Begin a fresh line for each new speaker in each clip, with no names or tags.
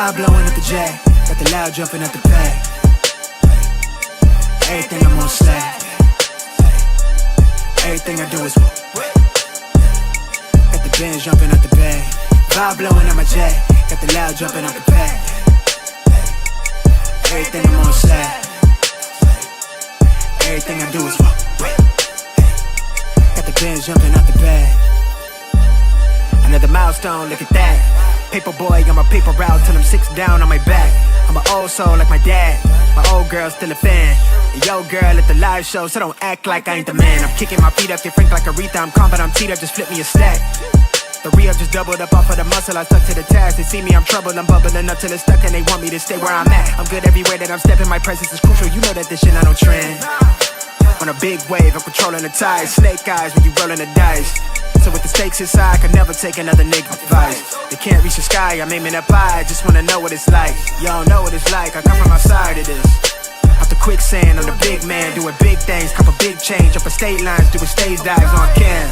Vibe blowing at the J, got the loud jumping at the bag. Everything I'm on slack. Everything I do is got the Benz jumping at the bag. Vibe blowing at my J, got the loud jumping at the bag. Everything I'm on slack. Everything I do is got the Benz jumping out the bag. Another milestone, look at that. Paper boy, I'm a paper route till I'm 6 down on my back. I'm an old soul like my dad. My old girl still a fan. Yo girl at the live show, so don't act like I ain't the man. I'm kicking my feet up, get frank like Aretha. I'm calm but I'm teed up, just flip me a stack. The re-up just doubled up off of the muscle, I stuck to the task. They see me, I'm troubled, I'm bubbling up till it's stuck. And they want me to stay where I'm at. I'm good everywhere that I'm stepping, my presence is crucial. You know that this shit not no trend. On a big wave, I'm controlling the tide. Snake eyes when you rolling the dice. So with the stakes inside, I can never take another nigga advice. They can't reach the sky, I'm aiming up high. Just wanna know what it's like. Y'all know what it's like, I come from outside of this. Out the quicksand, I'm the big man, doing big things. Cop a big change, up a state lines, doing stage dives on cam.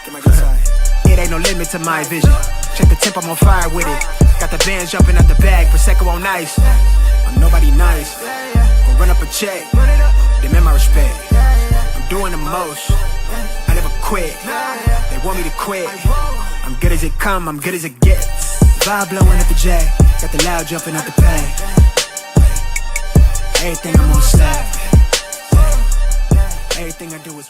Get my good side. It ain't no limit to my vision. Check the temp, I'm on fire with it. Got the bands jumping out the bag, Prosecco on ice. I'm nobody nice. Gonna run up a check, demand my respect. I'm doing the most, I never quit. They want me to quit. I'm good as it come, I'm good as it gets. Vibe blowing at the J, got the loud jumping out the bag. Everything I'm on slack. Everything I do is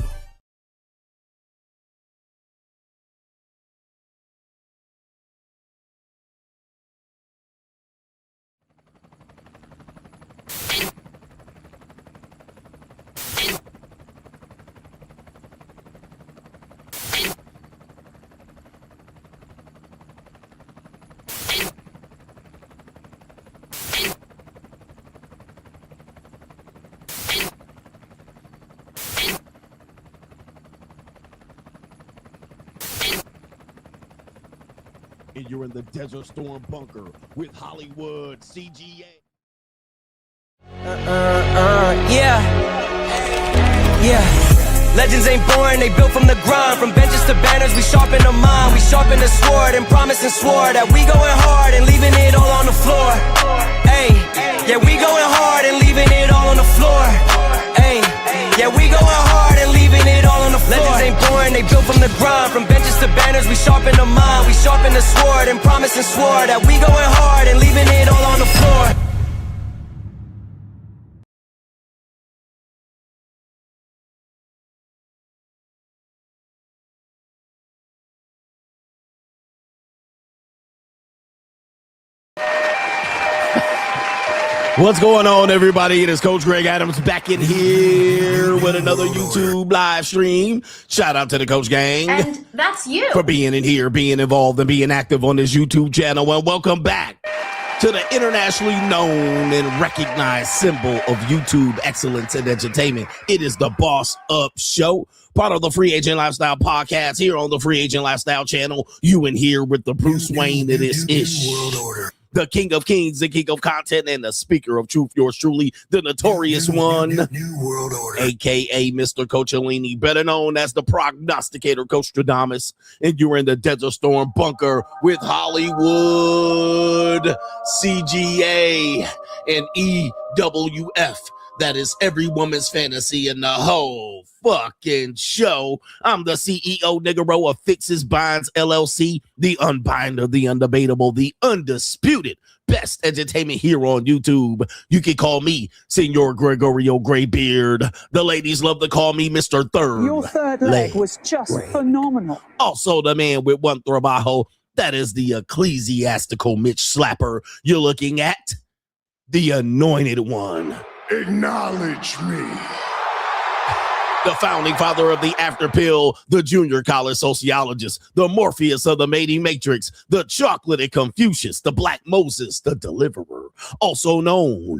and you're in the Desert Storm bunker with Hollywood CGA.
Yeah. Legends ain't born, they built from the grind. From benches to banners, we sharpen the mind. We sharpen the sword and promise and swore that we going hard and leaving it all on the floor. Ayy, yeah, we going hard and leaving it all on the floor. Ayy, yeah, we going hard and leaving it all on the floor. Legends ain't born, they built from the grind. From benches to banners, we sharpen the mind. We sharpen the sword and promise and swore that we going hard and leaving it all on the floor.
What's going on, everybody? It is Coach Greg Adams back in here with another YouTube live stream. Shout out to the Coach Gang.
And that's you.
For being in here, being involved, and being active on this YouTube channel. And welcome back to the internationally known and recognized symbol of YouTube excellence and entertainment. It is the Boss Up Show, part of the Free Agent Lifestyle podcast here on the Free Agent Lifestyle channel. You in here with the Bruce Wayne of this ish. World Order. The king of kings, the king of content, and the speaker of truth, yours truly, the notorious one, New World Order, a.k.a. Mr. Coachellini, better known as the prognosticator, Coach Stradamus, and you're in the Desert Storm bunker with Hollywood, CGA, and EWF. That is every woman's fantasy in the whole fucking show. I'm the CEO, Niggero, of Fixes Binds LLC, the unbinder, the undebatable, the undisputed best entertainment here on YouTube. You can call me Senor Gregorio Graybeard. The ladies love to call me Mr. Third.
Your third leg was just phenomenal.
Also, the man with one trabajo, that is the ecclesiastical Mitch Slapper. You're looking at the anointed one.
Acknowledge me.
The founding father of the after pill, the junior college sociologist, the Morpheus of the mating matrix, the chocolatey Confucius, the black Moses, the deliverer, also known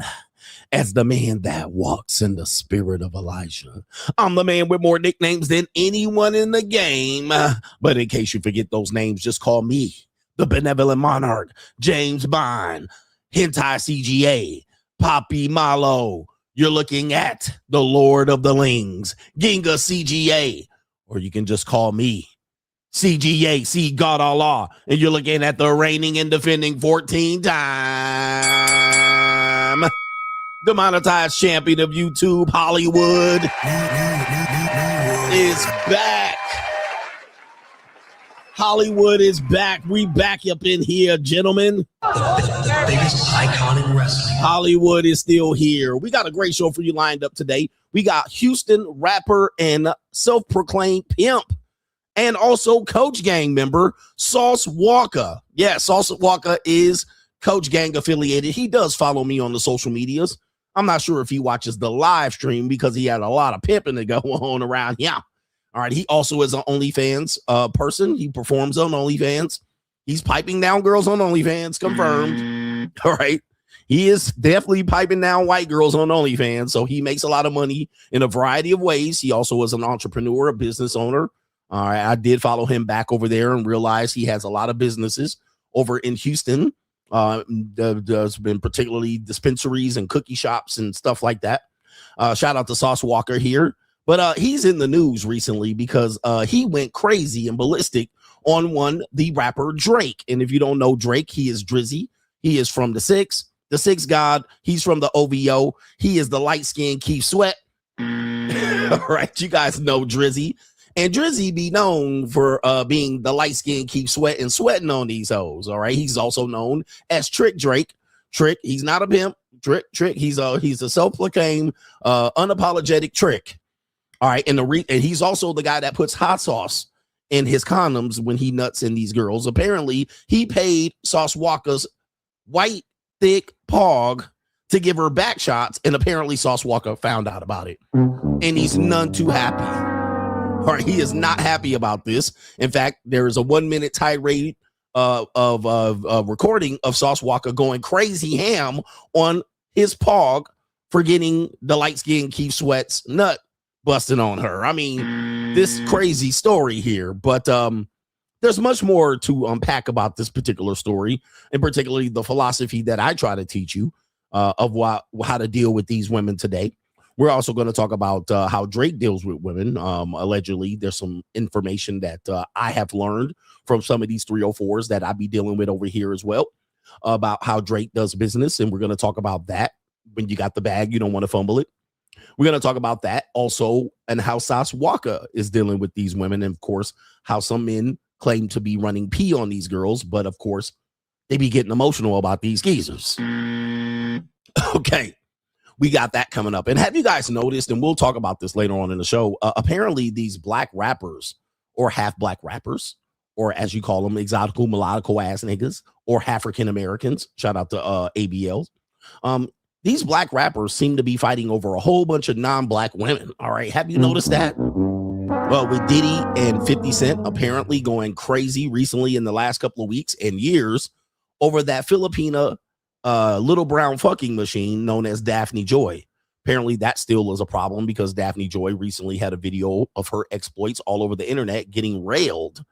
as the man that walks in the spirit of Elijah. I'm the man with more nicknames than anyone in the game. But in case you forget those names, just call me the benevolent monarch, James Bond, Hentai CGA, Poppy Malo. You're looking at the Lord of the Lings, Ginga CGA, or you can just call me CGA, see God Allah, and you're looking at the reigning and defending 14-time demonetized champion of YouTube, Hollywood, is back. Hollywood is back. We back up in here, gentlemen.
The biggest icon in wrestling.
Hollywood is still here. We got a great show for you lined up today. We got Houston rapper and self-proclaimed pimp and also Coach Gang member Sauce WALKA. Yeah, Sauce WALKA is Coach Gang affiliated. He does follow me on the social medias. I'm not sure if he watches the live stream because he had a lot of pimping to go on around here. All right, he also is an OnlyFans person. He performs on OnlyFans. He's piping down girls on OnlyFans, confirmed. All right. He is definitely piping down white girls on OnlyFans, so he makes a lot of money in a variety of ways. He also is an entrepreneur, a business owner. All right, I did follow him back over there and realized he has a lot of businesses over in Houston. There's been particularly dispensaries and cookie shops and stuff like that. Shout out to Sauce WALKA here. But he's in the news recently because he went crazy and ballistic on the rapper Drake. And if you don't know Drake, he is Drizzy. He is from the Six God. He's from the OVO. He is the light-skinned Keith Sweat. All right, you guys know Drizzy. And Drizzy be known for being the light-skinned Keith Sweat and sweating on these hoes. All right, he's also known as Trick Drake. Trick, he's not a pimp. Trick, he's a self-proclaimed unapologetic trick. All right, and he's also the guy that puts hot sauce in his condoms when he nuts in these girls. Apparently, he paid Sauce WALKA's white, thick pog to give her back shots, and apparently Sauce WALKA found out about it, and he's none too happy. All right, he is not happy about this. In fact, there is a 1-minute tirade of recording of Sauce WALKA going crazy ham on his pog for getting the light-skinned Keith Sweat's nut busting on her. I mean, this crazy story here, but there's much more to unpack about this particular story, and particularly the philosophy that I try to teach you of how to deal with these women today. We're also going to talk about how Drake deals with women. Allegedly, there's some information that I have learned from some of these 304s that I be dealing with over here as well about how Drake does business, and we're going to talk about that. When you got the bag, you don't want to fumble it. We're going to talk about that also, and how Sauce WALKA is dealing with these women, and of course, how some men claim to be running pee on these girls, but of course, they be getting emotional about these geezers. Okay, we got that coming up. And have you guys noticed, and we'll talk about this later on in the show, apparently these black rappers, or half black rappers, or as you call them, exotical, melodical ass niggas, or African Americans, shout out to ABLs, these black rappers seem to be fighting over a whole bunch of non-black women. All right. Have you noticed that? Well, with Diddy and 50 Cent apparently going crazy recently in the last couple of weeks and years over that Filipina little brown fucking machine known as Daphne Joy. Apparently that still is a problem because Daphne Joy recently had a video of her exploits all over the internet getting railed.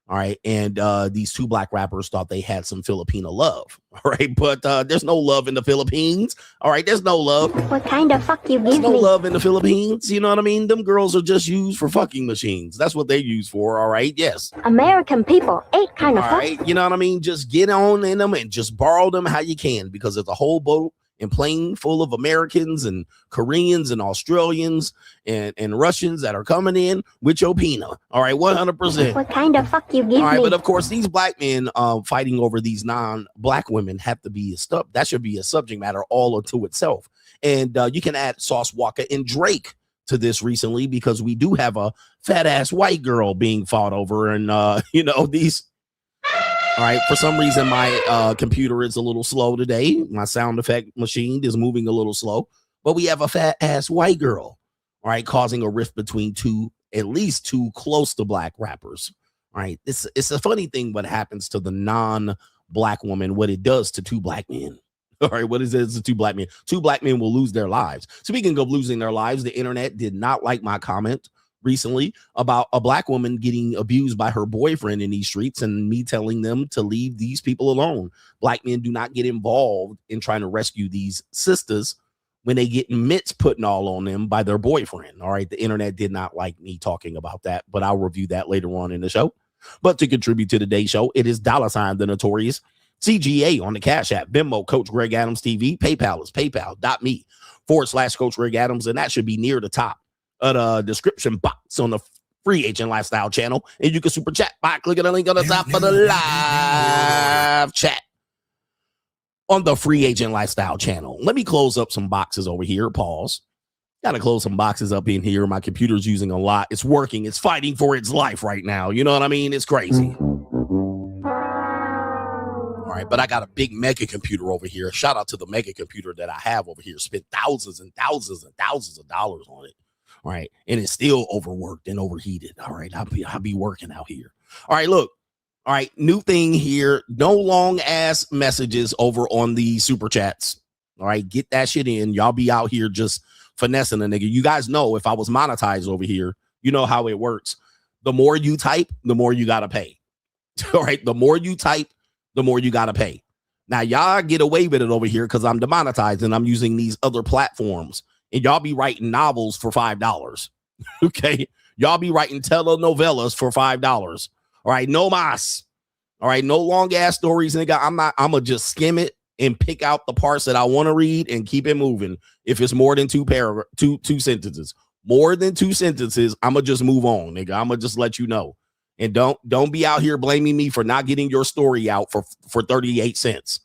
All right. And these two black rappers thought they had some Filipina love. All right. But there's no love in the Philippines. All right. There's no love.
What kind of fuck you give me?
There's no love in the Philippines. You know what I mean? Them girls are just used for fucking machines. That's what they're used for. All right. Yes.
American people ain't kind of
all
fuck.
right. You know what I mean? Just get on in them and just borrow them how you can, because it's a whole boat and plane full of Americans and Koreans and Australians and Russians that are coming in with your peanut. All right, 100%.
What kind of fuck you give
all right,
me?
but of course, these black men fighting over these non-black women have to be that should be a subject matter all unto itself. And you can add Sauce WALKA and Drake to this recently, because we do have a fat ass white girl being fought over, and these. All right, for some reason, my computer is a little slow today. My sound effect machine is moving a little slow, but we have a fat ass white girl, all right, causing a rift between at least two close to black rappers. All right, it's a funny thing what happens to the non-black woman, what it does to two black men. All right, what is it to two black men? Two black men will lose their lives. Speaking of losing their lives, the internet did not like my comment recently about a black woman getting abused by her boyfriend in these streets, and me telling them to leave these people alone. Black men do not get involved in trying to rescue these sisters when they get mitts put all on them by their boyfriend. All right, the internet did not like me talking about that, but I'll review that later on in the show. But to contribute to today's show, it is $ the notorious CGA on the Cash App, Venmo, Coach Greg Adams TV, PayPal is paypal.me/Coach Greg Adams, and that should be near the top of the description box on the Free Agent Lifestyle channel. And you can super chat by clicking the link on the top of the live chat on the Free Agent Lifestyle channel. Let me close up some boxes over here. Pause. Got to close some boxes up in here. My computer's using a lot. It's working. It's fighting for its life right now. You know what I mean? It's crazy. All right, but I got a big mega computer over here. Shout out to the mega computer that I have over here. Spent thousands and thousands and thousands of dollars on it. All right, and it's still overworked and overheated. All right, I'll be working out here. All right, look. All right, new thing here. No long ass messages over on the super chats. All right, get that shit in. Y'all be out here just finessing a nigga. You guys know if I was monetized over here, you know how it works. The more you type, the more you gotta pay. All right, the more you type, the more you gotta pay. Now y'all get away with it over here because I'm demonetized and I'm using these other platforms. And y'all be writing novels for $5. Okay, y'all be writing telenovelas for $5. All right, no mas. All right, no long ass stories, nigga. I'm gonna just skim it and pick out the parts that I want to read and keep it moving. If it's more than two sentences, more than 2 sentences, I'm gonna just move on, nigga. I'm gonna just let you know. And don't be out here blaming me for not getting your story out for 38 cents.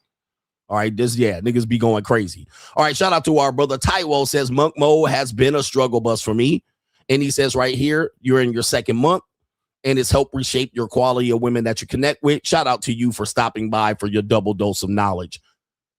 All right, niggas be going crazy. All right, shout out to our brother Taiwo says Monk Mo has been a struggle bus for me. And he says right here, you're in your second month and it's helped reshape your quality of women that you connect with. Shout out to you for stopping by for your double dose of knowledge.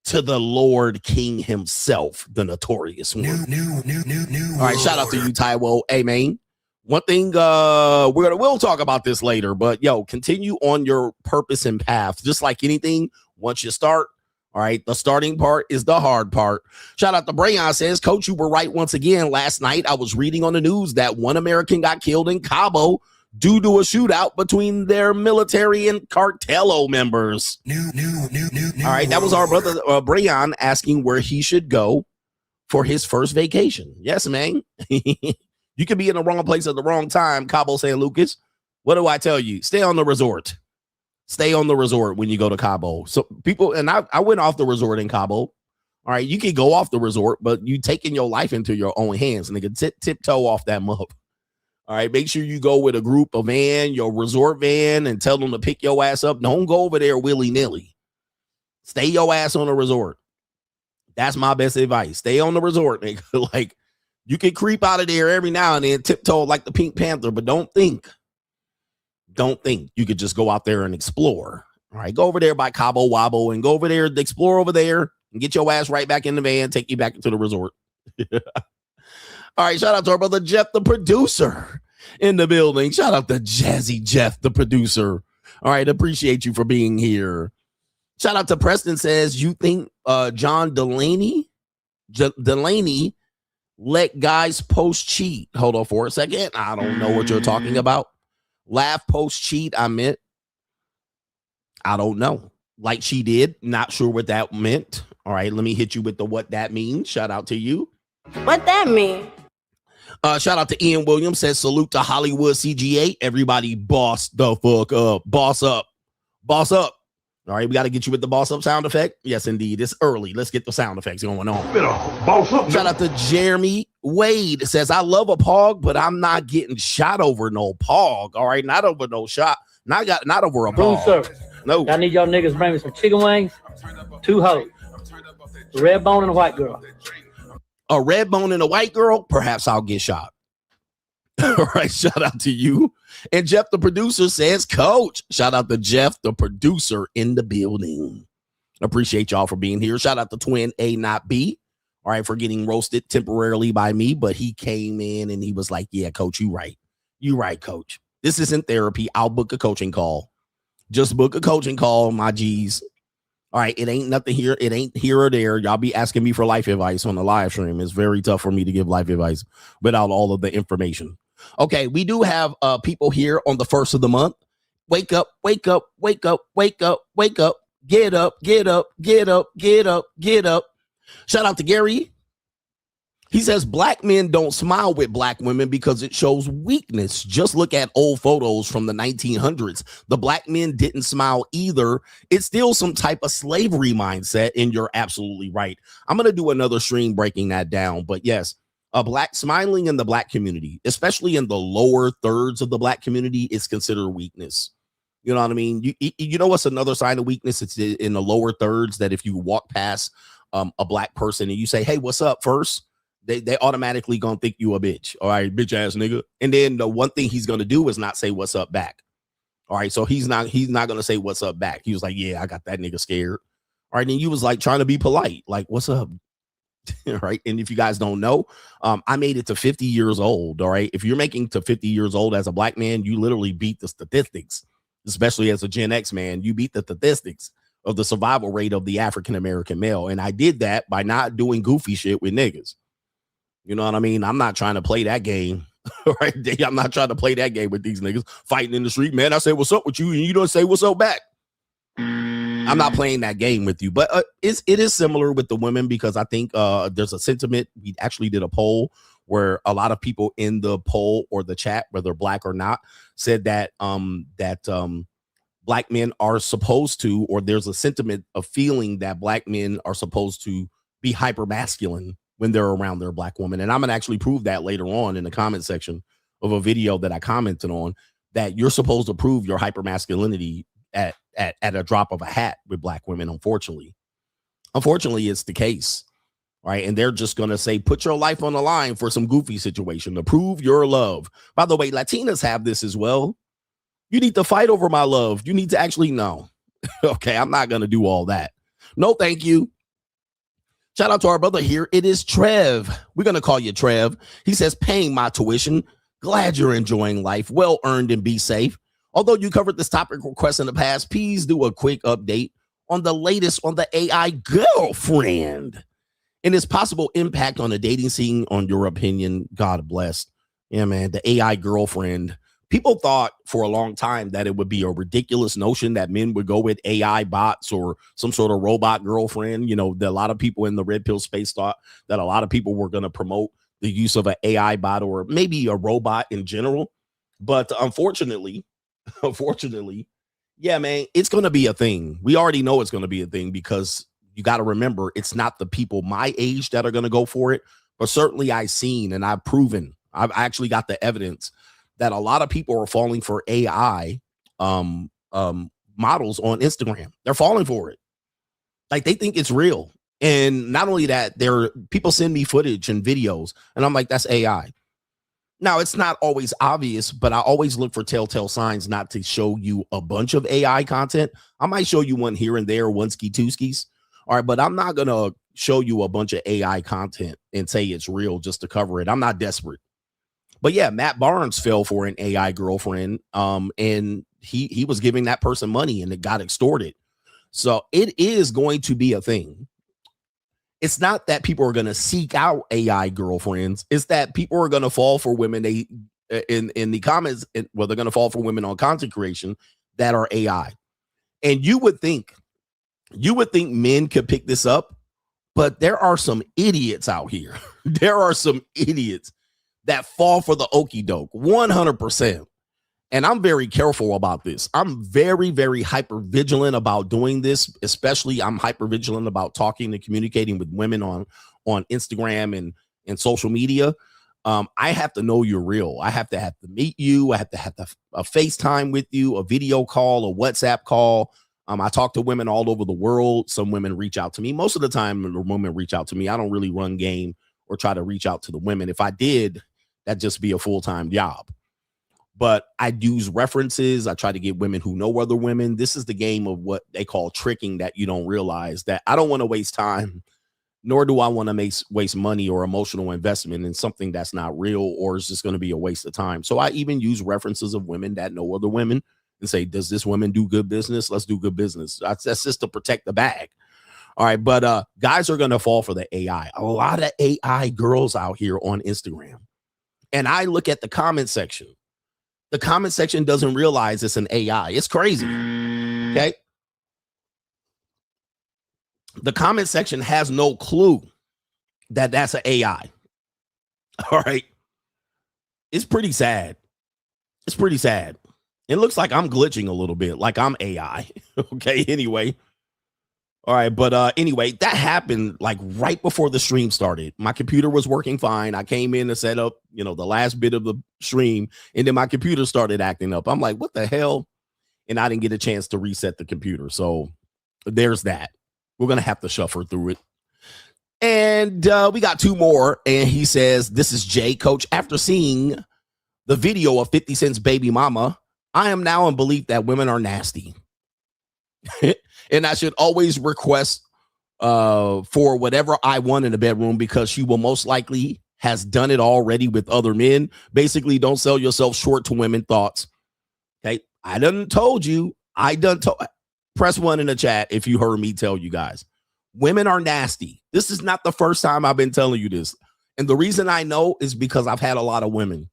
To the Lord King himself, the notorious one. All right, shout out to you, Taiwo. Hey, man. One thing, we'll talk about this later, but yo, continue on your purpose and path. Just like anything, once you start, all right, the starting part is the hard part. Shout out to Brayon says, Coach, you were right once again. Last night, I was reading on the news that one American got killed in Cabo due to a shootout between their military and cartello members. All right, that was our brother Brayon asking where he should go for his first vacation. Yes, man. You could be in the wrong place at the wrong time, Cabo San Lucas. What do I tell you? Stay on the resort. Stay on the resort when you go to Cabo. So people, and I went off the resort in Cabo. All right, you can go off the resort, but you taking your life into your own hands. And they can tiptoe off that mug. All right, make sure you go with a group, a van, your resort van, and tell them to pick your ass up. Don't go over there willy-nilly. Stay your ass on the resort. That's my best advice. Stay on the resort, nigga. Like, you can creep out of there every now and then, tiptoe like the Pink Panther, but don't think you could just go out there and explore. All right, go over there by Cabo Wabo and go over there, explore over there, and get your ass right back in the van, take you back into the resort. All right, shout out to our brother Jeff, the producer in the building. Shout out to Jazzy Jeff, the producer. All right, appreciate you for being here. Shout out to Preston says, you think John Delaney let guys post cheat? Hold on for a second. I don't know what you're talking about. Laugh post cheat, I meant. I don't know. Like she did. Not sure what that meant. All right, let me hit you with the what that means. Shout out to you.
What that mean?
Shout out to Ian Williams, says salute to Hollywood CGA. Everybody boss the fuck up. Boss up. Boss up. All right, we got to get you with the boss up sound effect. Yes, indeed. It's early. Let's get the sound effects going on.
Boss up.
Shout out to Jeremy Wade. Says, I love a pog, but I'm not getting shot over no pog. All right, not over no shot. Not over a
Room
pog.
service.
No.
I need y'all niggas to bring me some chicken wings, 2 hoes, a red bone and a white girl.
A red bone and a white girl, perhaps I'll get shot. All right, shout out to you. And Jeff, the producer, says, Coach. Shout out to Jeff, the producer in the building. Appreciate y'all for being here. Shout out to Twin A, not B. All right, for getting roasted temporarily by me. But he came in and he was like, yeah, Coach, you right. You right, Coach. This isn't therapy. I'll book a coaching call. Just book a coaching call, my G's. All right, it ain't nothing here. It ain't here or there. Y'all be asking me for life advice on the live stream. It's very tough for me to give life advice without all of the information. Okay, we do have people here on the first of the month. Wake up, wake up, wake up, wake up, wake up. Get up, get up, get up, get up, get up. Shout out to Gary. He says black men don't smile with black women because it shows weakness. Just look at old photos from the 1900s. The black men didn't smile either. It's still some type of slavery mindset, and you're absolutely right. I'm going to do another stream breaking that down, but yes, a black smiling in the black community, especially in the lower thirds of the black community, is considered weakness. You know what I mean? You know what's another sign of weakness? It's in the lower thirds that if you walk past a black person and you say, hey, what's up first? They automatically gonna think you a bitch. All right, bitch ass nigga. And then the one thing he's gonna do is not say what's up back. All right, so he's not gonna say what's up back. He was like, yeah, I got that nigga scared. All right, and you was like trying to be polite, like what's up? All right, and if you guys don't know, I made it to 50 years old. All right, if you're making to 50 years old as a black man, you literally beat the statistics, especially as a Gen X man. You beat the statistics of the survival rate of the African American male, and I did that by not doing goofy shit with niggas. You know what I mean? I'm not trying to play that game, right? I'm not trying to play that game with these niggas fighting in the street. Man, I say, what's up with you? And you don't say, what's up back. I'm not playing that game with you, but it is similar with the women because I think there's a sentiment. We actually did a poll where a lot of people in the poll or the chat, whether black or not, said that black men are supposed to, or there's a sentiment of feeling that black men are supposed to be hyper masculine when they're around their black woman. And I'm going to actually prove that later on in the comment section of a video that I commented on, that you're supposed to prove your hypermasculinity at a drop of a hat with black women. Unfortunately, it's the case, right? And they're just going to say, put your life on the line for some goofy situation to prove your love. By the way, Latinas have this as well. You need to fight over my love. You need to actually know. Okay, I'm not going to do all that. No, thank you. Shout out to our brother here. It is Trev. We're going to call you Trev. He says, paying my tuition. Glad you're enjoying life. Well earned and be safe. Although you covered this topic request in the past, please do a quick update on the latest on the AI girlfriend and its possible impact on the dating scene, on your opinion. God bless. Yeah, man, the AI girlfriend. People thought for a long time that it would be a ridiculous notion that men would go with AI bots or some sort of robot girlfriend. You know, a lot of people in the red pill space thought that a lot of people were going to promote the use of an AI bot or maybe a robot in general. But unfortunately, yeah, man, it's going to be a thing. We already know it's going to be a thing because you got to remember, it's not the people my age that are going to go for it. But certainly I've seen and I've proven, I've actually got the evidence that a lot of people are falling for AI models on Instagram. They're falling for it. Like they think it's real. And not only that, people send me footage and videos and I'm like, that's AI. Now it's not always obvious, but I always look for telltale signs not to show you a bunch of AI content. I might show you one here and there, one ski, two skis. All right, but I'm not going to show you a bunch of AI content and say it's real just to cover it. I'm not desperate. But yeah, Matt Barnes fell for an AI girlfriend, and he was giving that person money and it got extorted. So it is going to be a thing. It's not that people are going to seek out AI girlfriends. It's that people are going to fall for women in the comments. Well, they're going to fall for women on content creation that are AI. And you would think men could pick this up, but there are some idiots out here. There are some idiots that fall for the okie doke 100%. And I'm very careful about this. I'm very, very hyper vigilant about doing this. Especially I'm hyper vigilant about talking and communicating with women on Instagram and social media. I have to know you're real. I have to meet you. I have to have a FaceTime with you, a video call, a WhatsApp call. I talk to women all over the world. Some women reach out to me. Most of the time, the women reach out to me. I don't really run game or try to reach out to the women. If I did, that'd just be a full-time job. But I use references. I try to get women who know other women. This is the game of what they call tricking that you don't realize, that I don't want to waste time, nor do I want to waste money or emotional investment in something that's not real or is just going to be a waste of time. So I even use references of women that know other women and say, does this woman do good business? Let's do good business. That's just to protect the bag. All right. But guys are going to fall for the AI. A lot of AI girls out here on Instagram. And I look at the comment section. The comment section doesn't realize it's an AI. It's crazy. Okay. The comment section has no clue that that's an AI. All right. It's pretty sad. It's pretty sad. It looks like I'm glitching a little bit, like I'm AI. Okay, anyway. All right, but anyway, that happened like right before the stream started. My computer was working fine. I came in to set up, the last bit of the stream, and then my computer started acting up. I'm like, what the hell? And I didn't get a chance to reset the computer. So there's that. We're going to have to shuffle through it. And we got two more. And he says, this is Jay, coach. After seeing the video of 50 Cent's baby mama, I am now in belief that women are nasty. And I should always request for whatever I want in the bedroom because she will most likely has done it already with other men. Basically, don't sell yourself short to women thoughts. Okay. I done told you. Press 1 in the chat if you heard me tell you guys. Women are nasty. This is not the first time I've been telling you this. And the reason I know is because I've had a lot of women.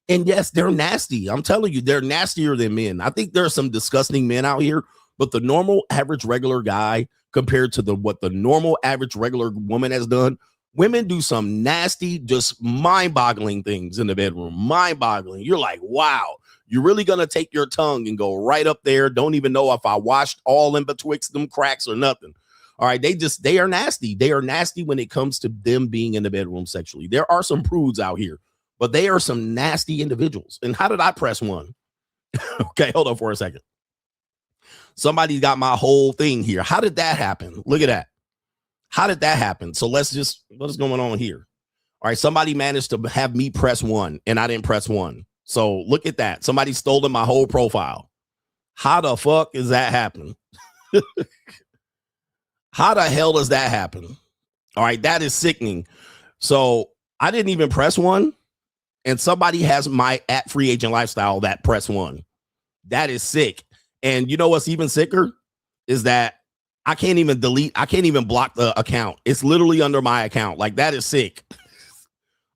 And yes, they're nasty. I'm telling you, they're nastier than men. I think there are some disgusting men out here, but the normal average regular guy compared to what the normal average regular woman has done, women do some nasty, just mind-boggling things in the bedroom. Mind-boggling. You're like, wow, you're really going to take your tongue and go right up there. Don't even know if I washed all in betwixt them cracks or nothing. All right. They are nasty. They are nasty when it comes to them being in the bedroom sexually. There are some prudes out here, but they are some nasty individuals. And how did I press 1? Okay. Hold on for a second. Somebody got my whole thing here. How did that happen? Look at that. How did that happen? So what is going on here? All right. Somebody managed to have me press 1 and I didn't press 1. So look at that. Somebody stole my whole profile. How the fuck is that happen? How the hell does that happen? All right. That is sickening. So I didn't even press 1 and somebody has my @free agent lifestyle that press 1. That is sick. And you know what's even sicker is that I can't even block the account. It's literally under my account. Like, that is sick.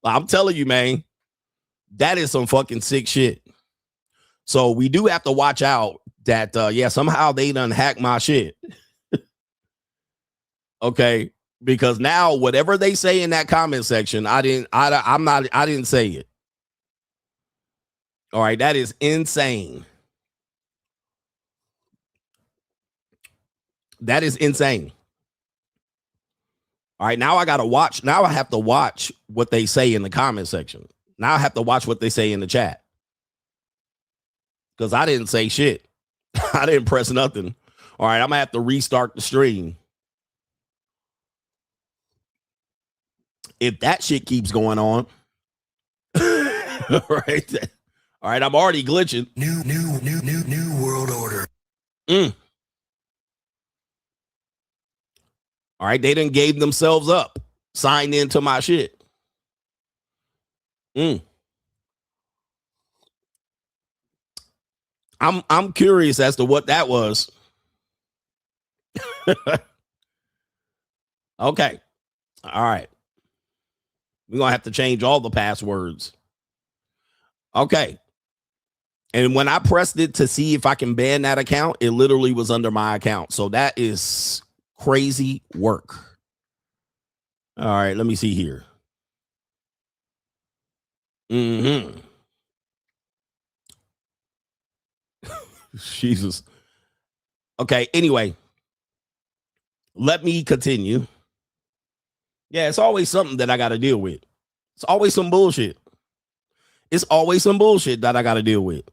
I'm telling you, man, that is some fucking sick shit. So we do have to watch out that, somehow they done hack my shit. Okay. Because now whatever they say in that comment section, I didn't say it. All right. That is insane. That is insane. All right, now I got to watch. Now I have to watch what they say in the comment section. Now I have to watch what they say in the chat. Because I didn't say shit. I didn't press nothing. All right, I'm going to have to restart the stream. If that shit keeps going on. All right. All right, I'm already glitching.
New world order.
All right, they done gave themselves up, signed into my shit. I'm curious as to what that was. Okay. All right. We're going to have to change all the passwords. Okay. And when I pressed it to see if I can ban that account, it literally was under my account. So that is crazy work. All right, let me see here. Jesus. Okay, anyway. Let me continue. Yeah, it's always something that I got to deal with. It's always some bullshit. It's always some bullshit that I got to deal with.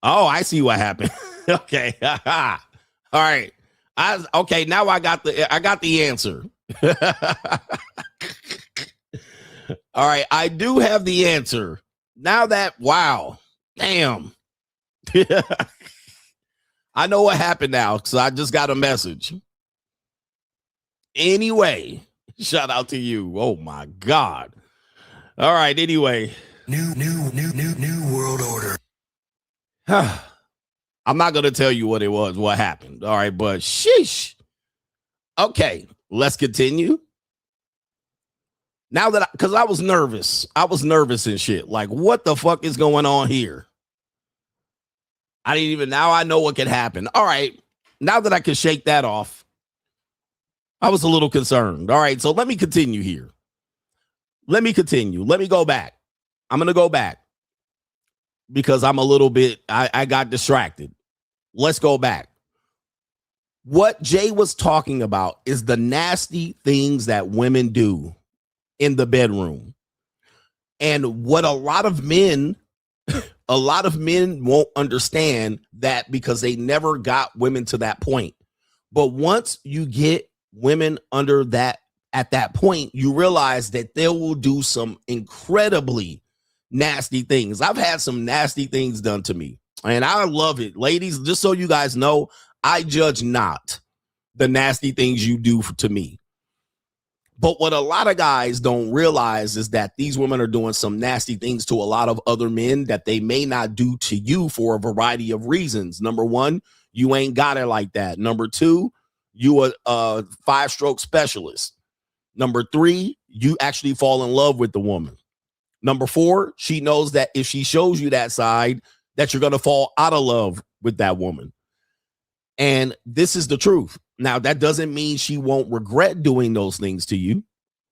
Oh, I see what happened. Okay. All right. Okay, now I got the answer. All right, I do have the answer. Now that, wow. Damn. I know what happened now because I just got a message. Anyway, shout out to you. Oh my God. All right, anyway.
New world order.
I'm not going to tell you what happened. All right, but sheesh. Okay, let's continue. Now that, because I was nervous and shit. Like, what the fuck is going on here? Now I know what could happen. All right, now that I can shake that off, I was a little concerned. All right, so let me continue here. let me continue. Let me go back. I'm going to go back because I'm a little bit, I got distracted. Let's go back. What Jay was talking about is the nasty things that women do in the bedroom. And what a lot of men won't understand that because they never got women to that point. But once you get women under that, at that point, you realize that they will do some incredibly nasty things. I've had some nasty things done to me, and I love it. Ladies, just so you guys know, I judge not the nasty things you do to me. But what a lot of guys don't realize is that these women are doing some nasty things to a lot of other men that they may not do to you for a variety of reasons. Number one, you ain't got it like that. Number two, you a 5-stroke specialist. Number three, you actually fall in love with the woman. Number four, she knows that if she shows you that side, that you're going to fall out of love with that woman. And this is the truth. Now, that doesn't mean she won't regret doing those things to you,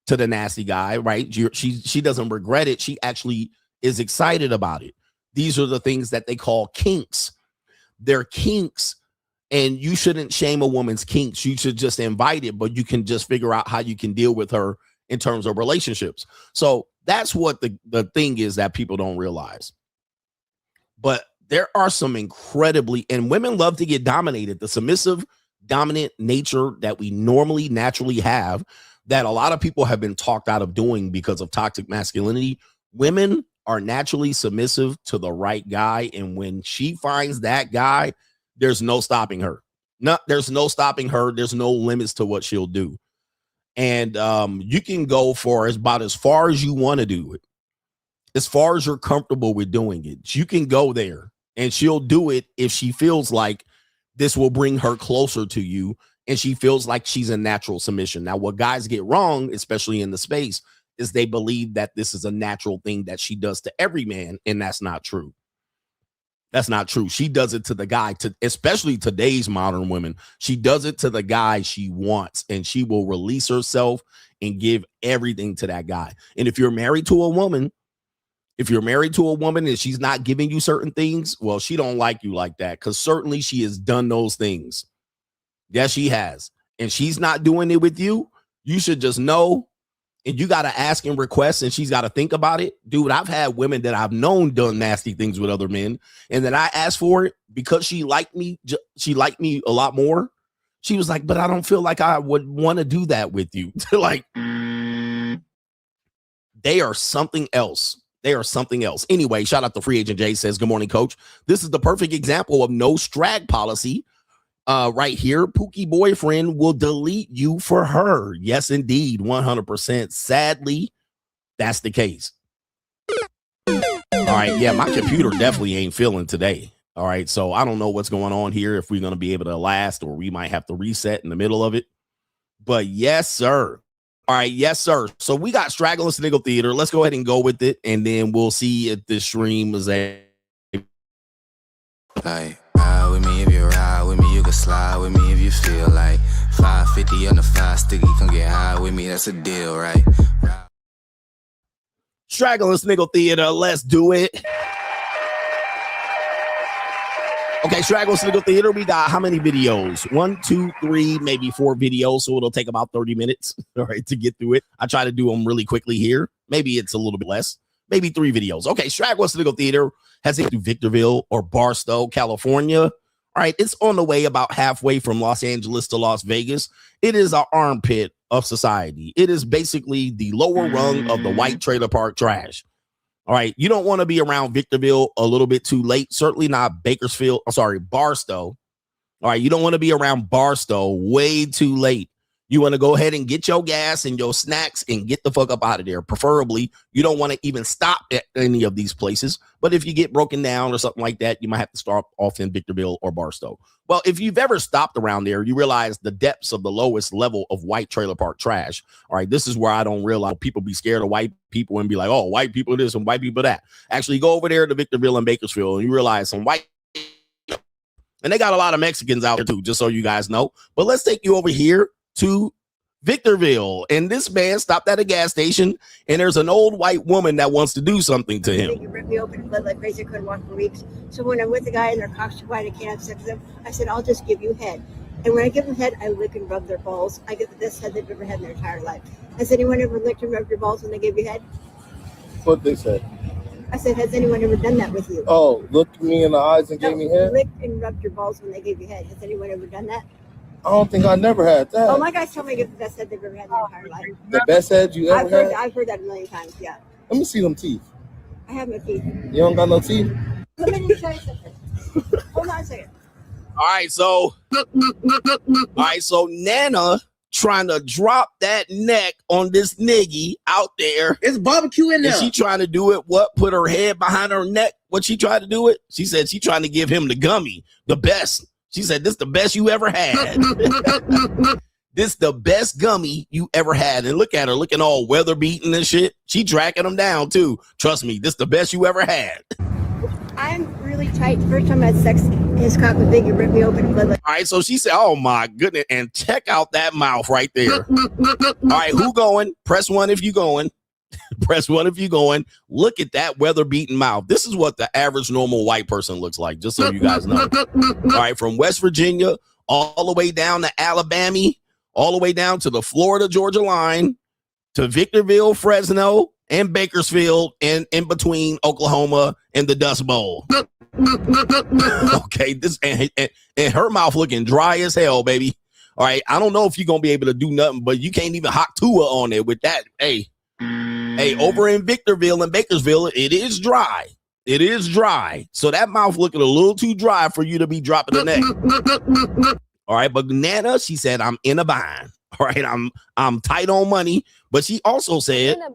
to the nasty guy, right? She doesn't regret it. She actually is excited about it. These are the things that they call kinks. They're kinks, and you shouldn't shame a woman's kinks. You should just invite it, but you can just figure out how you can deal with her in terms of relationships. So that's what the thing is that people don't realize. But there are some incredibly, and women love to get dominated. The submissive, dominant nature that we normally naturally have, that a lot of people have been talked out of doing because of toxic masculinity. Women are naturally submissive to the right guy. And when she finds that guy, there's no stopping her. No, there's no stopping her. There's no limits to what she'll do. And you can go for about as far as you want to do it, as far as you're comfortable with doing it. You can go there, and she'll do it if she feels like this will bring her closer to you, and she feels like she's in natural submission. Now, what guys get wrong, especially in the space, is they believe that this is a natural thing that she does to every man, and that's not true. That's not true. She does it to the guy, especially today's modern women. She does it to the guy she wants, and she will release herself and give everything to that guy. And if you're married to a woman, and she's not giving you certain things, well, she don't like you like that, because certainly she has done those things. Yes, she has. And she's not doing it with you. You should just know, and you got to ask and request, and she's got to think about it. Dude, I've had women that I've known done nasty things with other men, and then I asked for it because she liked me a lot more. She was like, but I don't feel like I would want to do that with you. Like, they are something else. They are something else. Anyway, shout out to Free Agent Jay, says, good morning, coach. This is the perfect example of no strag policy. Right here, Pookie boyfriend will delete you for her. Yes, indeed, 100%. Sadly, that's the case. All right, yeah, my computer definitely ain't feeling today. All right, so I don't know what's going on here, if we're going to be able to last, or we might have to reset in the middle of it. But yes, sir. All right, yes, sir. So we got Straggle and Sniggle Theater. Let's go ahead and go with it, and then we'll see if this stream is a...
Like, ride with me if you ride with me, you can slide with me if you feel like 550 on the 5 sticky, come get high with me, that's a deal, right?
Straggle and Sniggle Theater, let's do it. Okay, Straggle and Sniggle Theater, we got how many videos? 1, 2, 3, maybe 4 videos, so it'll take about 30 minutes, all right, to get through it. I try to do them really quickly here. Maybe it's a little bit less. Maybe 3 videos. Okay, Straggle and Sniggle Theater has it through Victorville or Barstow, California. All right, it's on the way about halfway from Los Angeles to Las Vegas. It is an armpit of society. It is basically the lower rung of the white trailer park trash. All right, you don't want to be around Victorville a little bit too late. Certainly not Barstow. All right, you don't want to be around Barstow way too late. You want to go ahead and get your gas and your snacks and get the fuck up out of there. Preferably, you don't want to even stop at any of these places. But if you get broken down or something like that, you might have to start off in Victorville or Barstow. Well, if you've ever stopped around there, you realize the depths of the lowest level of white trailer park trash. All right, this is where I don't realize people be scared of white people and be like, oh, white people this and white people that. Actually, go over there to Victorville and Bakersfield and you realize some white, and they got a lot of Mexicans out there too, just so you guys know. But let's take you over here to Victorville. And this man stopped at a gas station, and there's an old white woman that wants to do something to him.
They ripped me open and bled like crazy. I couldn't walk for weeks. So when I'm with a guy and they're cocked wide, I can't have sex with them, I said, I'll just give you head. And when I give them head, I lick and rub their balls. I get the best head they've ever had in their entire life. Has anyone ever licked and rubbed your balls when they gave you head?
What they said.
I said, has anyone ever done that with you?
Oh, looked me in the eyes and gave me head?
Licked and rubbed your balls when they gave you head. Has anyone ever done that?
I don't think I never had that.
Oh, my guys told me I get the best head they've ever had in their entire life.
The best head you ever had?
I've heard that a million times, yeah.
Let me see them teeth.
I have no teeth.
You don't got no teeth?
Let me show you something. Hold on a second.
All right, so Nana trying to drop that neck on this niggy out there.
It's barbecue in there.
And she trying to do it, put her head behind her neck. What she tried to do it? She said she trying to give him the gummy, the best. She said, this the best you ever had. This the best gummy you ever had. And look at her looking all weather beaten and shit. She tracking them down too. Trust me, this the best you ever had.
I'm really tight. The first time I had sex, his cock was big. He ripped me open and bled like.
All right, so she said, oh my goodness. And check out that mouth right there. All right, who going? Press 1 if you going. Press 1 if you going. Look at that weather beaten mouth. This is what the average normal white person looks like, just so you guys know. All right, from West Virginia all the way down to Alabama, all the way down to the Florida-Georgia line, to Victorville, Fresno, and Bakersfield, and in between Oklahoma and the Dust Bowl. Okay, this and her mouth looking dry as hell, baby. All right, I don't know if you're gonna be able to do nothing, but you can't even hot Tua on it with that. Hey, over in Victorville and Bakersfield, it is dry. It is dry. So that mouth looking a little too dry for you to be dropping the neck. All right, but Nana, she said, I'm in a bind. All right, I'm tight on money, but she also said her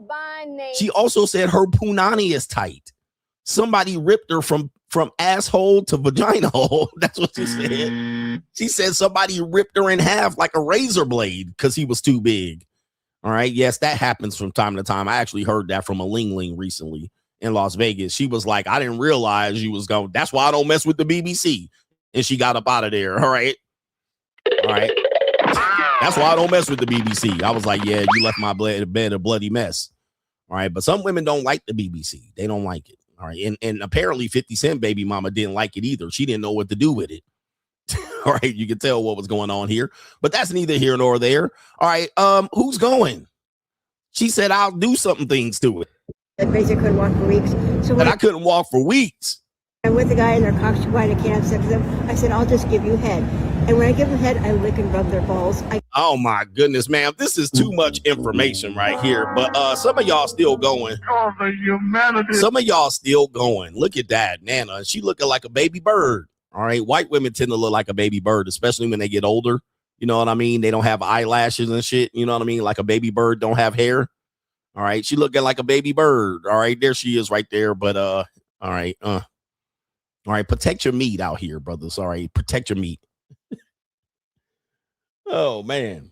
punani is tight. Somebody ripped her from asshole to vagina hole. That's what she said. She said somebody ripped her in half like a razor blade because he was too big. All right, yes, that happens from time to time. I actually heard that from a Ling recently in Las Vegas. She was like, I didn't realize you was going. That's why I don't mess with the BBC. And she got up out of there. All right. That's why I don't mess with the BBC. I was like, yeah, you left my bed a bloody mess. All right. But some women don't like the BBC. They don't like it. All right. And apparently 50 Cent baby mama didn't like it either. She didn't know what to do with it. All right. You can tell what was going on here, but that's neither here nor there. All right. Who's going? She said, I'll do things to it.
Like crazy, I couldn't walk for weeks. So
I couldn't walk for weeks.
I'm with a guy and they're cocked wide. I can't have sex with them. I said, I'll just give you head. And when I give them head, I lick and rub their balls.
Oh my goodness, ma'am. This is too much information right here. But some of y'all still going.
Oh, the humanity.
Some of y'all still going. Look at that, Nana. She looking like a baby bird. All right. White women tend to look like a baby bird, especially when they get older. You know what I mean? They don't have eyelashes and shit. You know what I mean? Like a baby bird don't have hair. All right. She looking like a baby bird. All right. There she is right there. But all right. All right. Protect your meat out here, brothers. All right. Protect your meat. Oh man,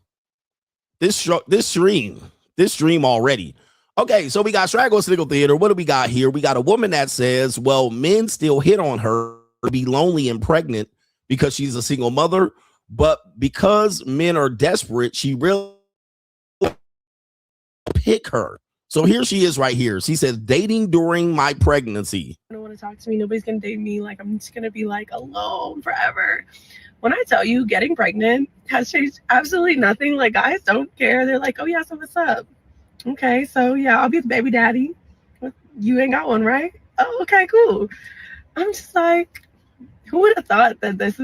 this stream already. Okay, so we got Straggle Sniggle Theater. What do we got here? We got a woman that says, well, men still hit on her to be lonely and pregnant because she's a single mother, but because men are desperate, she really pick her. So here she is right here. She says, dating during my pregnancy.
I don't want to talk to me. Nobody's going to date me. Like, I'm just going to be like alone forever. When I tell you getting pregnant has changed absolutely nothing. Like, guys don't care. They're like, oh yeah, so what's up? Okay, so yeah, I'll be the baby daddy. You ain't got one, right? Oh, okay, cool. I'm just like, who would have thought that this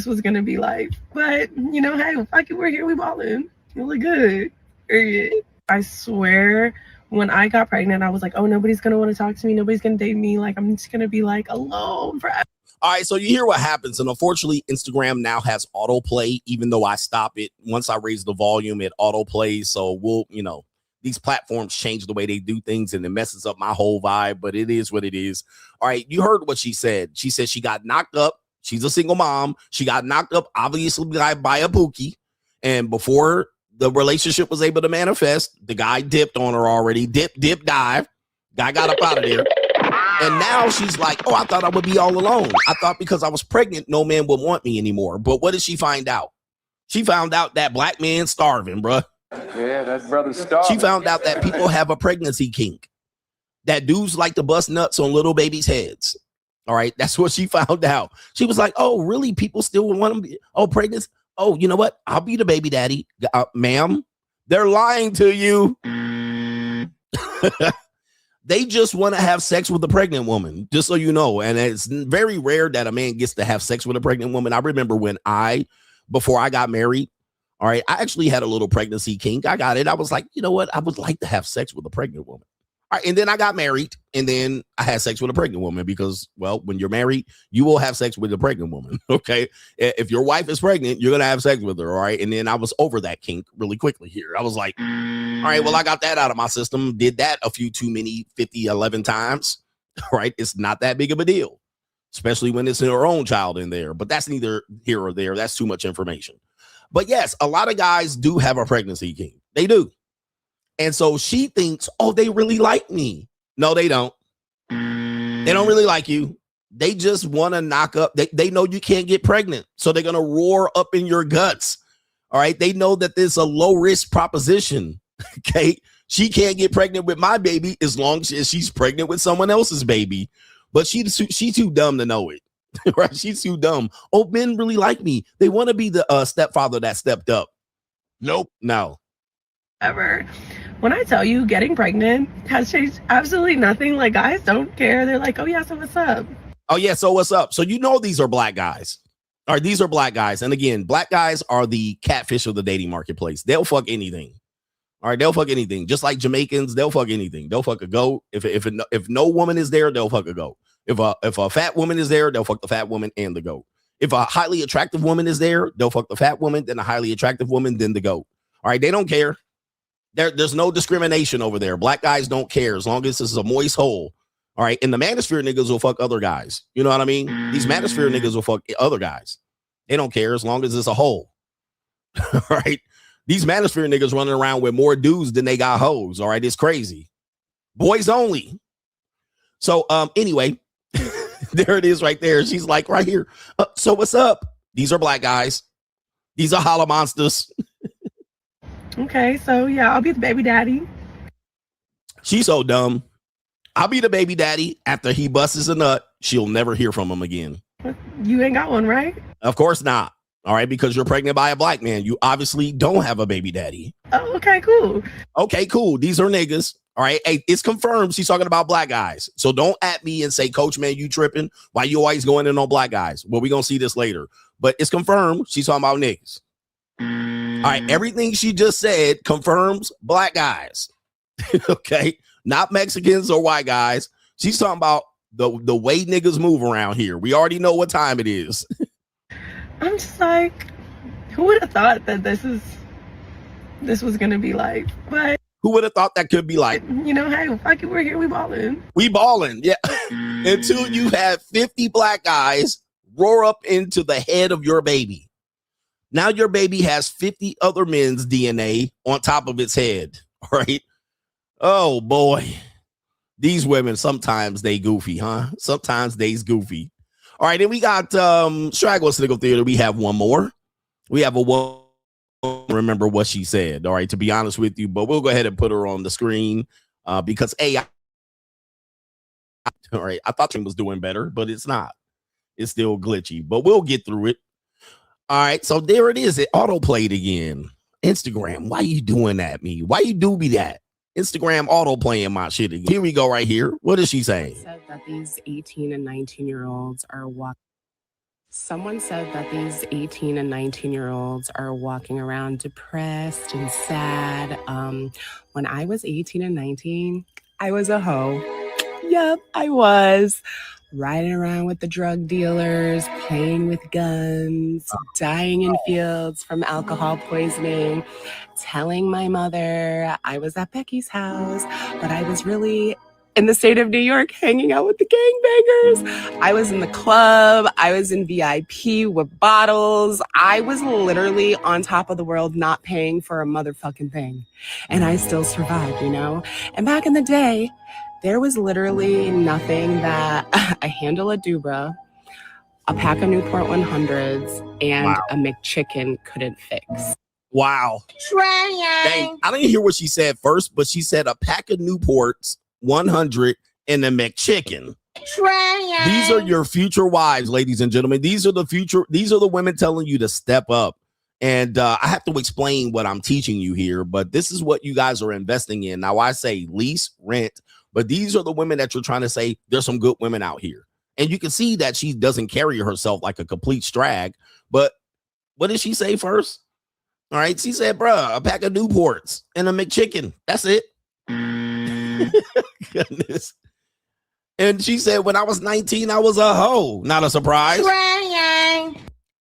was going to be like? But, you know, hey, fuck it, we're here, we ballin'. You look good. Period. I swear, when I got pregnant, I was like, oh, nobody's going to want to talk to me. Nobody's going to date me. Like, I'm just going to be like alone forever.
All right, so you hear what happens. And unfortunately, Instagram now has autoplay, even though I stop it. Once I raise the volume, it autoplays. So we'll, you know, these platforms change the way they do things and it messes up my whole vibe, but it is what it is. All right, you heard what she said. She said she got knocked up. She's a single mom. She got knocked up, obviously, by a pookie. And before the relationship was able to manifest, the guy dipped on her already. Dip, dive. Guy got up out of there. And now she's like, oh, I thought I would be all alone. I thought because I was pregnant, no man would want me anymore. But what did she find out? She found out that black man starving, bruh.
Yeah, that brother's starving.
She found out that people have a pregnancy kink. That dudes like to bust nuts on little babies' heads. All right, that's what she found out. She was like, oh, really? People still want them? Oh, pregnant? Oh, you know what? I'll be the baby daddy. Ma'am, they're lying to you. They just want to have sex with a pregnant woman, just so you know. And it's very rare that a man gets to have sex with a pregnant woman. I remember when before I got married, all right, I actually had a little pregnancy kink. I got it. I was like, you know what? I would like to have sex with a pregnant woman. All right, and then I got married, and then I had sex with a pregnant woman because, well, when you're married, you will have sex with a pregnant woman, okay? If your wife is pregnant, you're going to have sex with her, all right? And then I was over that kink really quickly here. I was like, all right, well, I got that out of my system, did that a few too many, 50, 11 times, all right? It's not that big of a deal, especially when it's her own child in there, but that's neither here or there. That's too much information. But yes, a lot of guys do have a pregnancy kink. They do. And so she thinks, oh, they really like me. No, they don't. They don't really like you. They just want to knock up. They know you can't get pregnant. So they're going to roar up in your guts. All right. They know that there's a low risk proposition. Okay. She can't get pregnant with my baby as long as she's pregnant with someone else's baby. But she's too dumb to know it. Right? She's too dumb. Oh, men really like me. They want to be the stepfather that stepped up. Nope. No.
Ever. When I tell you getting pregnant has changed absolutely nothing. Like, guys don't care. They're like, oh yeah, so what's up?
Oh yeah, so what's up? So you know these are black guys. All right, these are black guys. And again, black guys are the catfish of the dating marketplace. They'll fuck anything. All right, they'll fuck anything. Just like Jamaicans, they'll fuck anything. They'll fuck a goat. If no woman is there, they'll fuck a goat. If a fat woman is there, they'll fuck the fat woman and the goat. If a highly attractive woman is there, they'll fuck the fat woman, then a highly attractive woman, then the goat. All right, they don't care. There's no discrimination over there. Black guys don't care as long as this is a moist hole. All right. And the manosphere niggas will fuck other guys. You know what I mean? These manosphere niggas will fuck other guys. They don't care as long as it's a hole. All right. These manosphere niggas running around with more dudes than they got hoes. All right. It's crazy. Boys only. So anyway, there it is right there. She's like right here. So what's up? These are black guys. These are holla monsters.
Okay, so yeah, I'll be the baby daddy.
She's so dumb. I'll be the baby daddy. After he busts a nut, she'll never hear from him again.
You ain't got one, right?
Of course not. All right, because you're pregnant by a black man. You obviously don't have a baby daddy.
Oh, okay, cool.
Okay, cool. These are niggas. All right, hey, it's confirmed she's talking about black guys. So don't at me and say, Coach, man, you tripping. Why you always going in on black guys? Well, we're going to see this later. But it's confirmed she's talking about niggas. All right, everything she just said confirms black guys. Okay, not Mexicans or white guys. She's talking about the way niggas move around here. We already know what time it is.
I'm just like, who would have thought that this was gonna be like? But
who would have thought that could be like?
You know, hey, fuck it, we're here, we balling.
We balling, yeah. Until you have 50 black guys roar up into the head of your baby. Now your baby has 50 other men's DNA on top of its head, right? Oh, boy. These women, sometimes they goofy, huh? Sometimes they's goofy. All right, then we got Straggle Sniggle Theater. We have one more. We have a one. Remember what she said, all right, to be honest with you. But we'll go ahead and put her on the screen because, all right, I thought she was doing better, but it's not. It's still glitchy, but we'll get through it. All right, so there it is. It auto-played again. Instagram, why you doing that to me? Why you do me that? Instagram auto-playing my shit again. Here we go right here. What is she saying?
Said that these 18 and 19-year-olds are walking. Someone said that these 18 and 19-year-olds are walking around depressed and sad. When I was 18 and 19, I was a hoe. Yep, I was. Riding around with the drug dealers, playing with guns, dying in fields from alcohol poisoning, telling my mother I was at Becky's house, but I was really in the state of New York hanging out with the gangbangers. I was in the club. I was in VIP with bottles. I was literally on top of the world, not paying for a motherfucking thing. And I still survived, you know? And back in the day, there was literally nothing that a handle of Dubra, a pack of Newport 100s, and a McChicken couldn't fix.
Wow. Dang, I didn't hear what she said first, but she said a pack of Newports, 100, and a McChicken. These are your future wives, ladies and gentlemen. These are the women telling you to step up. And I have to explain what I'm teaching you here, but this is what you guys are investing in. Now, I say lease, rent, but these are the women that you're trying to say there's some good women out here. And you can see that she doesn't carry herself like a complete strag. But what did she say first? All right, she said, bruh, a pack of Newports and a McChicken. That's it. Goodness. And she said, when I was 19, I was a hoe. Not a surprise.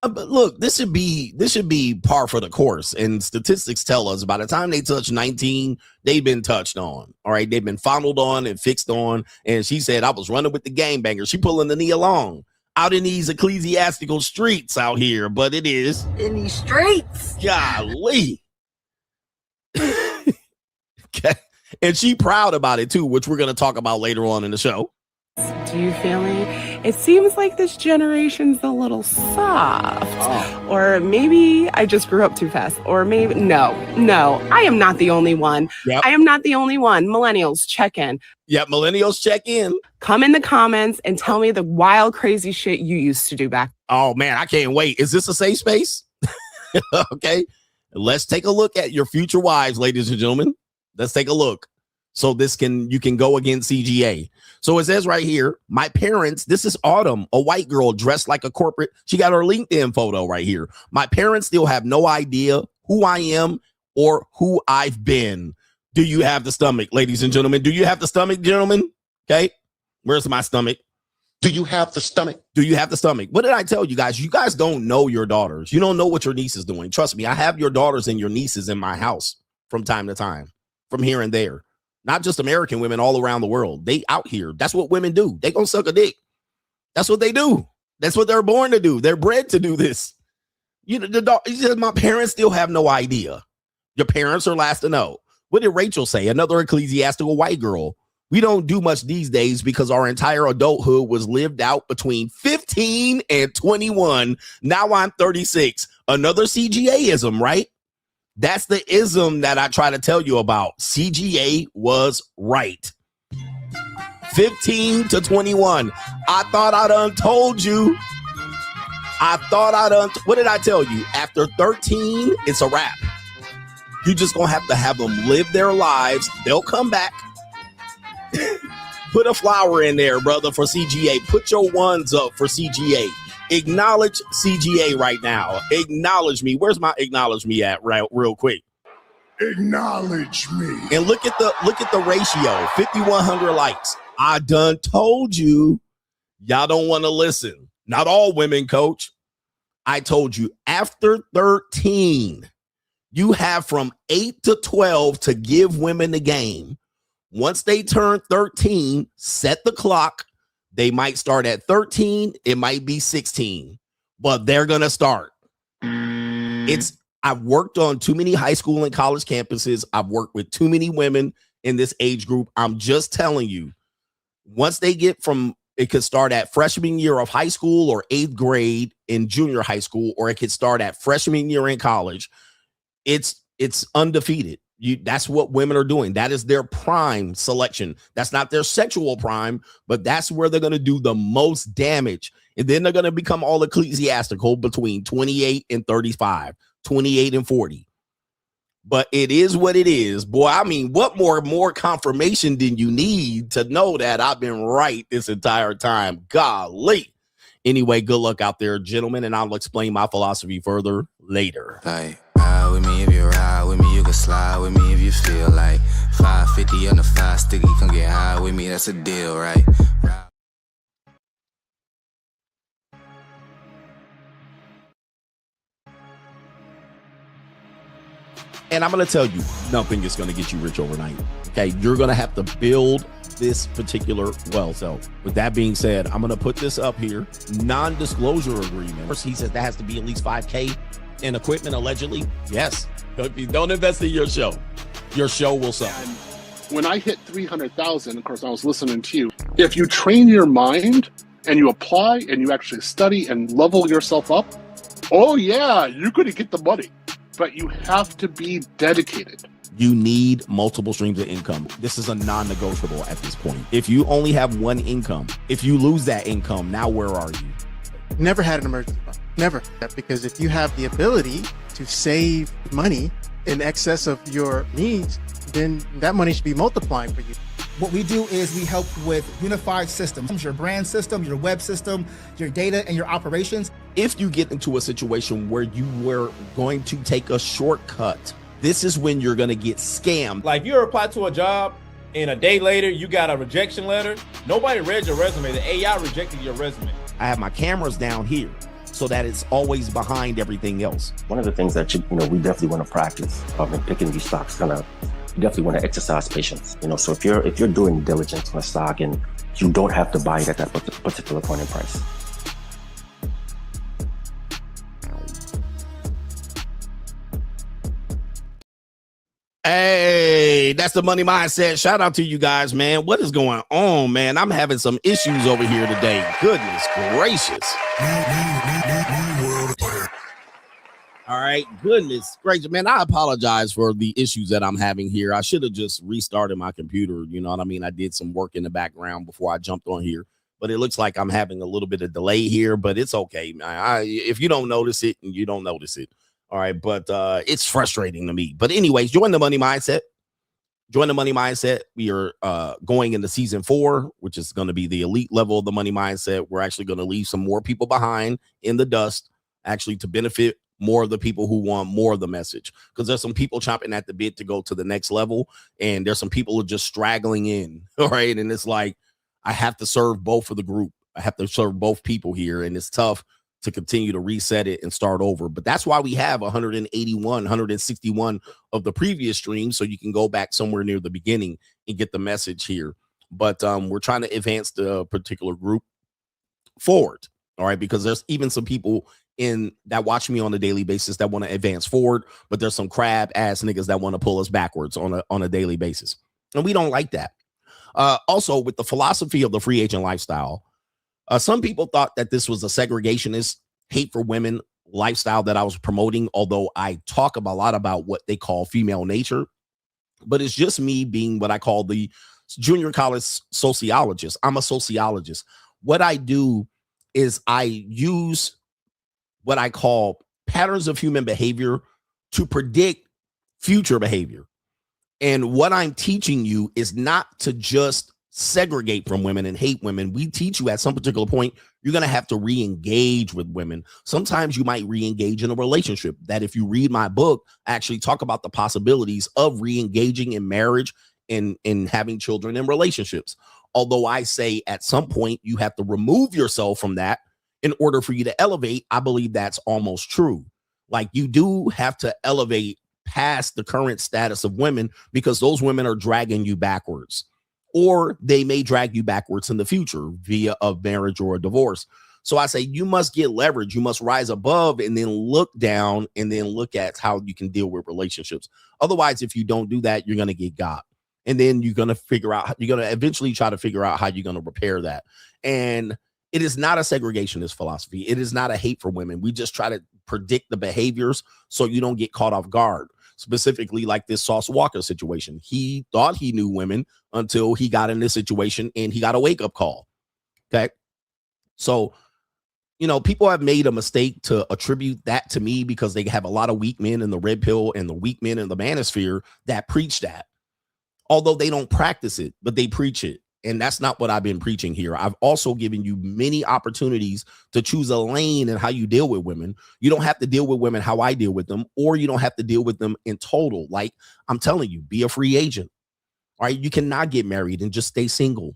But look, this should be par for the course. And statistics tell us by the time they touch 19, they've been touched on. All right, they've been fondled on and fixed on. And she said, I was running with the gangbangers. She pulling the knee along out in these ecclesiastical streets out here. But it is
In these streets.
golly. Okay. And she proud about it too, which we're going to talk about later on in the show.
Do you feel me? It seems like this generation's a little soft. Or maybe I just grew up too fast. Or maybe, no, I am not the only one.
Yep.
I am not the only one. Millennials, check in.
Yep, millennials, check in.
Come in the comments and tell me the wild, crazy shit you used to do back.
Oh, man, I can't wait. Is this a safe space? Okay, let's take a look at your future wives, ladies and gentlemen. Let's take a look. So you can go against CGA. So it says right here, my parents, this is Autumn, a white girl dressed like a corporate. She got her LinkedIn photo right here. My parents still have no idea who I am or who I've been. Do you have the stomach, ladies and gentlemen? Do you have the stomach, gentlemen? Okay. Where's my stomach?
Do you have the stomach?
Do you have the stomach? What did I tell you guys? You guys don't know your daughters. You don't know what your niece is doing. Trust me, I have your daughters and your nieces in my house from time to time, from here and there. Not just American women, all around the world. They out here. That's what women do. They gonna suck a dick. That's what they do. That's what they're born to do. They're bred to do this. You know, he says, my parents still have no idea. Your parents are last to know. What did Rachel say? Another ecclesiastical white girl. We don't do much these days because our entire adulthood was lived out between 15 and 21. Now I'm 36. Another CGA-ism, right? That's the ism that I try to tell you about. CGA was right. 15 to 21. I thought I done told you. What did I tell you? After 13, it's a wrap. You just gonna have to have them live their lives. They'll come back. Put a flower in there, brother, for CGA. Put your ones up for CGA. Acknowledge CGA right now. Acknowledge me. Where's my acknowledge me at real quick?
Acknowledge me.
And look at the ratio. 5,100 likes. I done told you. Y'all don't want to listen. Not all women, coach. I told you after 13, you have from 8 to 12 to give women the game. Once they turn 13, set the clock. They might start at 13. It might be 16, but they're going to start. I've worked on too many high school and college campuses. I've worked with too many women in this age group. I'm just telling you, once they get from, it could start at freshman year of high school or 8th grade in junior high school, or it could start at freshman year in college. It's undefeated. That's what women are doing. That is their prime selection. That's not their sexual prime, but that's where they're going to do the most damage. And then they're going to become all ecclesiastical between 28 and 35, 28 and 40. But it is what it is. Boy, I mean, what more confirmation than you need to know that I've been right this entire time? Golly. Anyway, good luck out there, gentlemen, and I'll explain my philosophy further later.
Like, ride with me if you ride with me, you can slide with me if you feel like 550 on the 5 sticky, come get high with me, that's a deal, right?
And I'm going to tell you, nothing is going to get you rich overnight. Okay, you're going to have to build this particular wealth. So with that being said, I'm going to put this up here. Non-disclosure agreement. First, he says that has to be at least $5,000 in equipment, allegedly. Yes. If you don't invest in your show will suffer.
When I hit 300,000, of course, I was listening to you. If you train your mind and you apply and you actually study and level yourself up, oh yeah, you're going to get the money. But you have to be dedicated.
You need multiple streams of income. This is a non-negotiable at this point. If you only have one income, if you lose that income, now where are you?
Never had an emergency fund. Never. Because if you have the ability to save money in excess of your needs, then that money should be multiplying for you.
What we do is we help with unified systems, your brand system, your web system, your data, and your operations.
If you get into a situation where you were going to take a shortcut, this is when you're going to get scammed.
Like you apply to a job and a day later you got a rejection letter. Nobody read your resume. The AI rejected your resume.
I have my cameras down here so that it's always behind everything else.
One of the things that we definitely want to practice in picking these stocks, you definitely want to exercise patience. So if you're doing diligence on a stock and you don't have to buy it at that particular point in price.
Hey, that's the money mindset. Shout out to you guys, man. What is going on, man? I'm having some issues over here today. Goodness gracious.
New world order.
All right, goodness gracious, man. I apologize for the issues that I'm having here. I should have just restarted my computer. You know what I mean? I did some work in the background before I jumped on here, but it looks like I'm having a little bit of delay here, but it's okay, man. If you don't notice it, you don't notice it. All right, but it's frustrating to me. But anyways, join the money mindset. Join the money mindset. We are going into season 4, which is going to be the elite level of the money mindset. We're actually going to leave some more people behind in the dust, actually to benefit more of the people who want more of the message. Because there's some people chomping at the bit to go to the next level, and there's some people who are just straggling in. All right, and it's like I have to serve both of the group. I have to serve both people here, and it's tough to continue to reset it and start over. But that's why we have 181, 161 of the previous streams, so you can go back somewhere near the beginning and get the message here. But we're trying to advance the particular group forward, all right, because there's even some people in that watch me on a daily basis that want to advance forward, but there's some crab ass niggas that want to pull us backwards on a daily basis, and we don't like that. Also, with the philosophy of the free agent lifestyle, some people thought that this was a segregationist, hate for women lifestyle that I was promoting, although I talk a lot about what they call female nature. But it's just me being what I call the junior college sociologist. I'm a sociologist. What I do is I use what I call patterns of human behavior to predict future behavior. And what I'm teaching you is not to just segregate from women and hate women. We teach you at some particular point, you're going to have to re-engage with women. Sometimes you might re-engage in a relationship. That if you read my book, I actually talk about the possibilities of re-engaging in marriage and having children and relationships. Although I say at some point you have to remove yourself from that in order for you to elevate. I believe that's almost true. Like you do have to elevate past the current status of women, because those women are dragging you backwards. Or they may drag you backwards in the future via a marriage or a divorce. So I say you must get leverage. You must rise above and then look down and then look at how you can deal with relationships. Otherwise, if you don't do that, you're going to get got. And then you're going to eventually try to figure out how you're going to repair that. And it is not a segregationist philosophy. It is not a hate for women. We just try to predict the behaviors so you don't get caught off guard. Specifically like this Sauce Walker situation. He thought he knew women until he got in this situation and he got a wake-up call. Okay. So, people have made a mistake to attribute that to me because they have a lot of weak men in the red pill and the weak men in the manosphere that preach that. Although they don't practice it, but they preach it. And that's not what I've been preaching here. I've also given you many opportunities to choose a lane in how you deal with women. You don't have to deal with women how I deal with them, or you don't have to deal with them in total. Like I'm telling you, be a free agent. All right. You cannot get married and just stay single.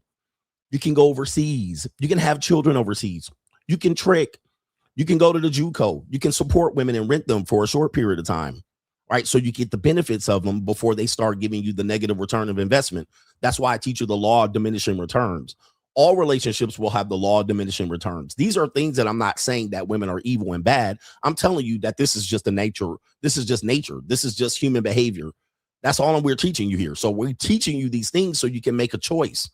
You can go overseas. You can have children overseas. You can trick. You can go to the JUCO. You can support women and rent them for a short period of time. Right. So you get the benefits of them before they start giving you the negative return of investment. That's why I teach you the law of diminishing returns. All relationships will have the law of diminishing returns. These are things that I'm not saying that women are evil and bad. I'm telling you that this is just the nature. This is just nature. This is just human behavior. That's all we're teaching you here. So we're teaching you these things so you can make a choice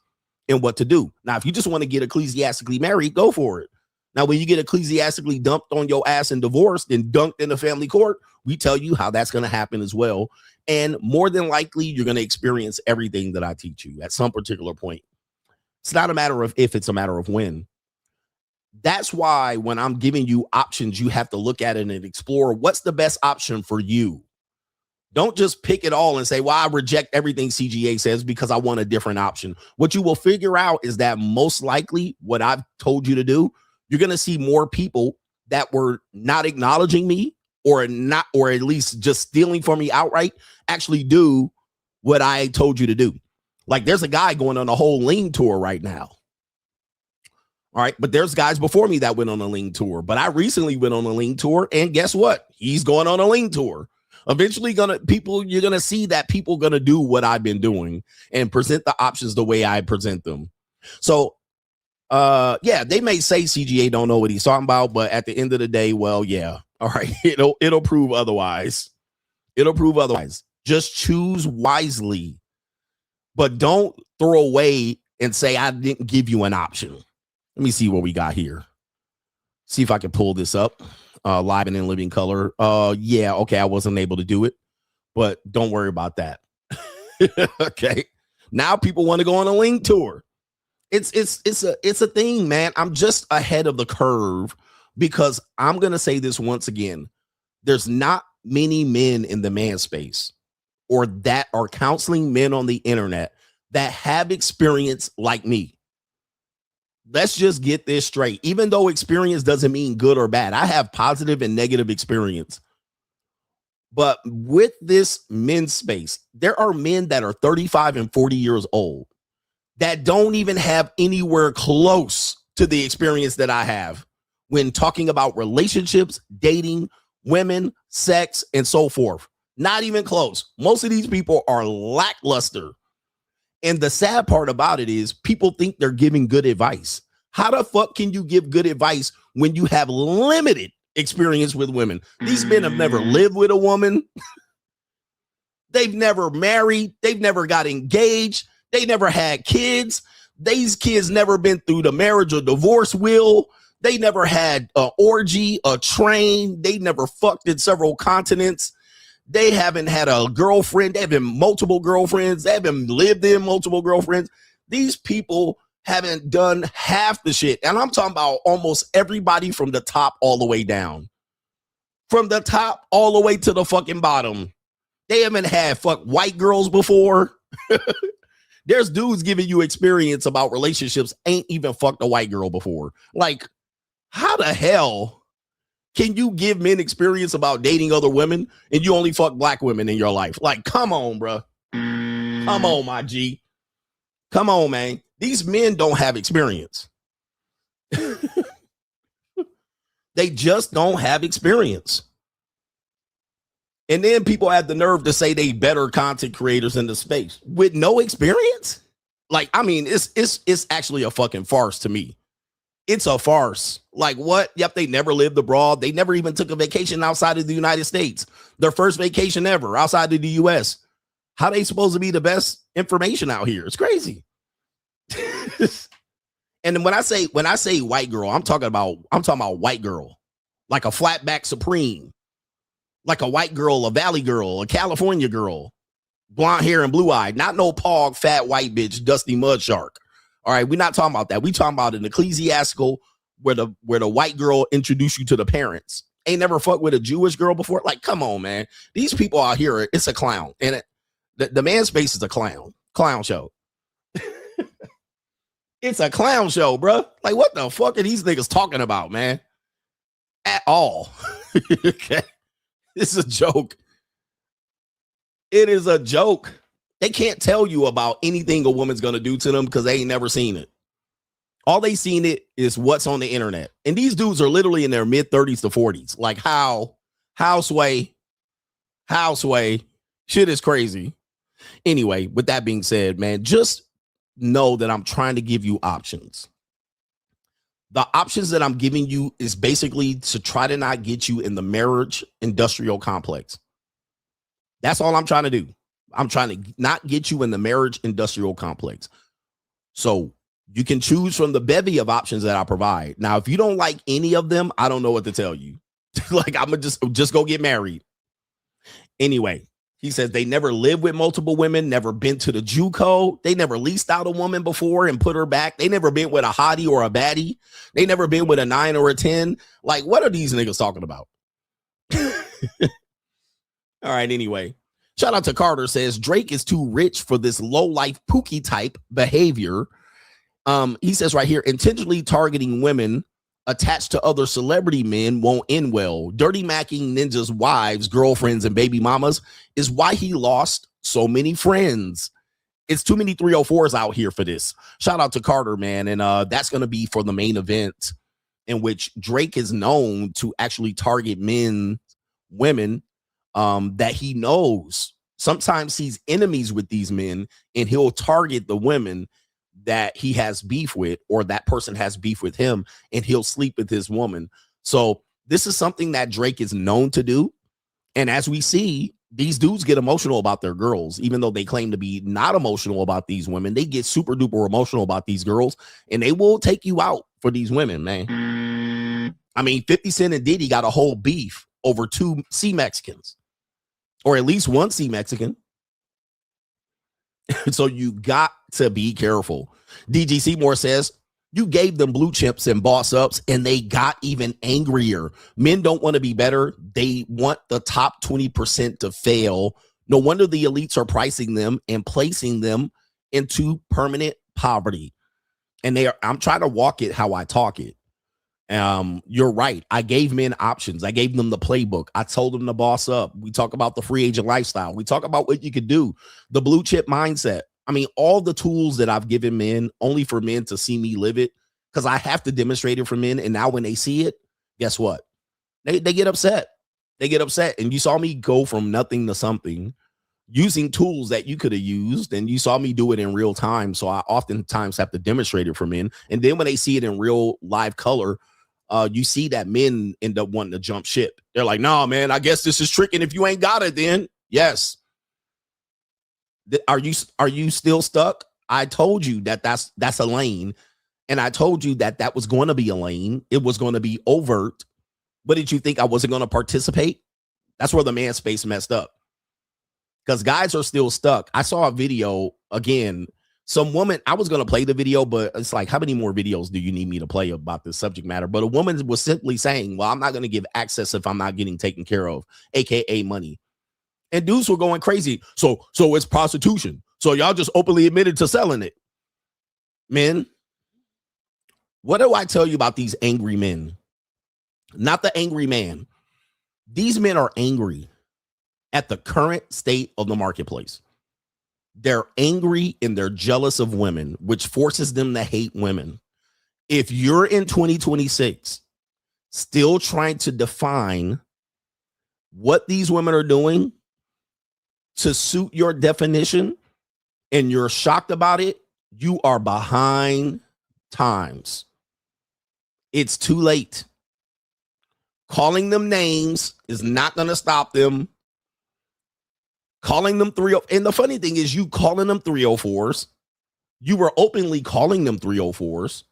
and what to do. Now, if you just want to get ecclesiastically married, go for it. Now, when you get ecclesiastically dumped on your ass and divorced and dunked in the family court, we tell you how that's going to happen as well. And more than likely, you're going to experience everything that I teach you at some particular point. It's not a matter of if, it's a matter of when. That's why when I'm giving you options, you have to look at it and explore what's the best option for you. Don't just pick it all and say, well, I reject everything CGA says because I want a different option. What you will figure out is that most likely what I've told you to do, you're going to see more people that were not acknowledging me or not, or at least just stealing from me outright, actually do what I told you to do. Like there's a guy going on a whole lean tour right now. All right. But there's guys before me that went on a lean tour, but I recently went on a lean tour, and guess what? He's going on a lean tour. Eventually you're going to see that people going to do what I've been doing and present the options the way I present them. So, yeah, they may say CGA don't know what he's talking about, but at the end of the day, well, yeah. All right. It'll prove otherwise. It'll prove otherwise. Just choose wisely, but don't throw away and say, I didn't give you an option. Let me see what we got here. See if I can pull this up. Live and in living color. Yeah, okay, I wasn't able to do it, but don't worry about that. Okay. Now people want to go on a link tour. It's a thing, man. I'm just ahead of the curve because I'm gonna say this once again. There's not many men in the man space or that are counseling men on the internet that have experience like me. Let's just get this straight. Even though experience doesn't mean good or bad, I have positive and negative experience. But with this men's space, there are men that are 35 and 40 years old that don't even have anywhere close to the experience that I have when talking about relationships, dating, women, sex, and so forth. Not even close. Most of these people are lackluster. And the sad part about it is people think they're giving good advice. How the fuck can you give good advice when you have limited experience with women? These men have never lived with a woman. They've never married. They've never got engaged. They never had kids. These kids never been through the marriage or divorce wheel. They never had an orgy, a train. They never fucked in several continents. They haven't had a girlfriend. They have been multiple girlfriends. They haven't lived in multiple girlfriends. These people haven't done half the shit. And I'm talking about almost everybody from the top all the way down. From the top all the way to the fucking bottom. They haven't had white girls before. There's dudes giving you experience about relationships ain't even fucked a white girl before. Like, how the hell can you give men experience about dating other women and you only fuck black women in your life? Like, come on, bro. Come on, my G. Come on, man. These men don't have experience. They just don't have experience. And then people have the nerve to say they better content creators in the space with no experience. Like, I mean, it's actually a fucking farce to me. It's a farce. Like what? Yep, they never lived abroad. They never even took a vacation outside of the United States. Their first vacation ever outside of the US. How they supposed to be the best information out here? It's crazy. And then when I say white girl, I'm talking about white girl, like a flatback Supreme, like a white girl, a Valley girl, a California girl, blonde hair and blue eyed, not no pog, fat white bitch, dusty mud shark. All right, we're not talking about that. We talking about an ecclesiastical where the white girl introduced you to the parents. Ain't never fucked with a Jewish girl before. Like, come on, man. These people out here, it's a clown. And the man space is a clown show. It's a clown show, bro. Like, what the fuck are these niggas talking about, man? At all. Okay. It's a joke. It is a joke. They can't tell you about anything a woman's going to do to them because they ain't never seen it. All they seen it is what's on the internet. And these dudes are literally in their mid 30s to 40s. Like how sway. Shit is crazy. Anyway, with that being said, man, just know that I'm trying to give you options. The options that I'm giving you is basically to try to not get you in the marriage industrial complex. That's all I'm trying to do. I'm trying to not get you in the marriage industrial complex. So You can choose from the bevy of options that I provide. Now, if you don't like any of them, I don't know what to tell you. Like, I'm gonna just go get married. Anyway, he says they never lived with multiple women, never been to the JUCO. They never leased out a woman before and put her back. They never been with a hottie or a baddie. They never been with a 9 or a 10. Like, what are these niggas talking about? All right, anyway. Shout out to Carter, says Drake is too rich for this low life Pookie type behavior. He says right here, intentionally targeting women attached to other celebrity men won't end well. Dirty macking ninjas' wives, girlfriends, and baby mamas is why he lost so many friends. It's too many 304s out here for this. Shout out to Carter, man. And that's going to be for the main event, in which Drake is known to actually target women that he knows. Sometimes he's enemies with these men, and he'll target the women that he has beef with, or that person has beef with him, and he'll sleep with his woman. So this is something that Drake is known to do. And as we see, these dudes get emotional about their girls, even though they claim to be not emotional about these women. They get super duper emotional about these girls, and they will take you out for these women, man. I mean, 50 Cent and Diddy got a whole beef over 2 C-Mexicans, or at least 1 C-Mexican. So you got to be careful. DG Seymour says, you gave them blue chips and boss ups, and they got even angrier. Men don't want to be better. They want the top 20% to fail. No wonder the elites are pricing them and placing them into permanent poverty. And I'm trying to walk it how I talk it. You're right. I gave men options. I gave them the playbook. I told them to boss up. We talk about the free agent lifestyle. We talk about what you could do, the blue chip mindset. I mean, all the tools that I've given men only for men to see me live it, because I have to demonstrate it for men. And now when they see it, guess what? They get upset. They get upset. And you saw me go from nothing to something using tools that you could have used, and you saw me do it in real time. So I oftentimes have to demonstrate it for men. And then when they see it in real live color, you see that men end up wanting to jump ship. They're like, nah, man, I guess this is tricking. If you ain't got it, then yes. Are you still stuck? I told you that's a lane. And I told you that was going to be a lane. It was going to be overt. But did you think I wasn't going to participate? That's where the man space messed up. Because guys are still stuck. I saw a video again. Some woman, I was going to play the video, but it's like, how many more videos do you need me to play about this subject matter? But a woman was simply saying, well, I'm not going to give access if I'm not getting taken care of, AKA money. And dudes were going crazy. So it's prostitution. So y'all just openly admitted to selling it. Men, what do I tell you about these angry men? Not the angry man. These men are angry at the current state of the marketplace. They're angry and they're jealous of women, which forces them to hate women. If you're in 2026 still trying to define what these women are doing to suit your definition and you're shocked about it, you are behind times. It's too late. Calling them names is not going to stop them. Calling them 304, and the funny thing is, you calling them 304s. You were openly calling them 304s.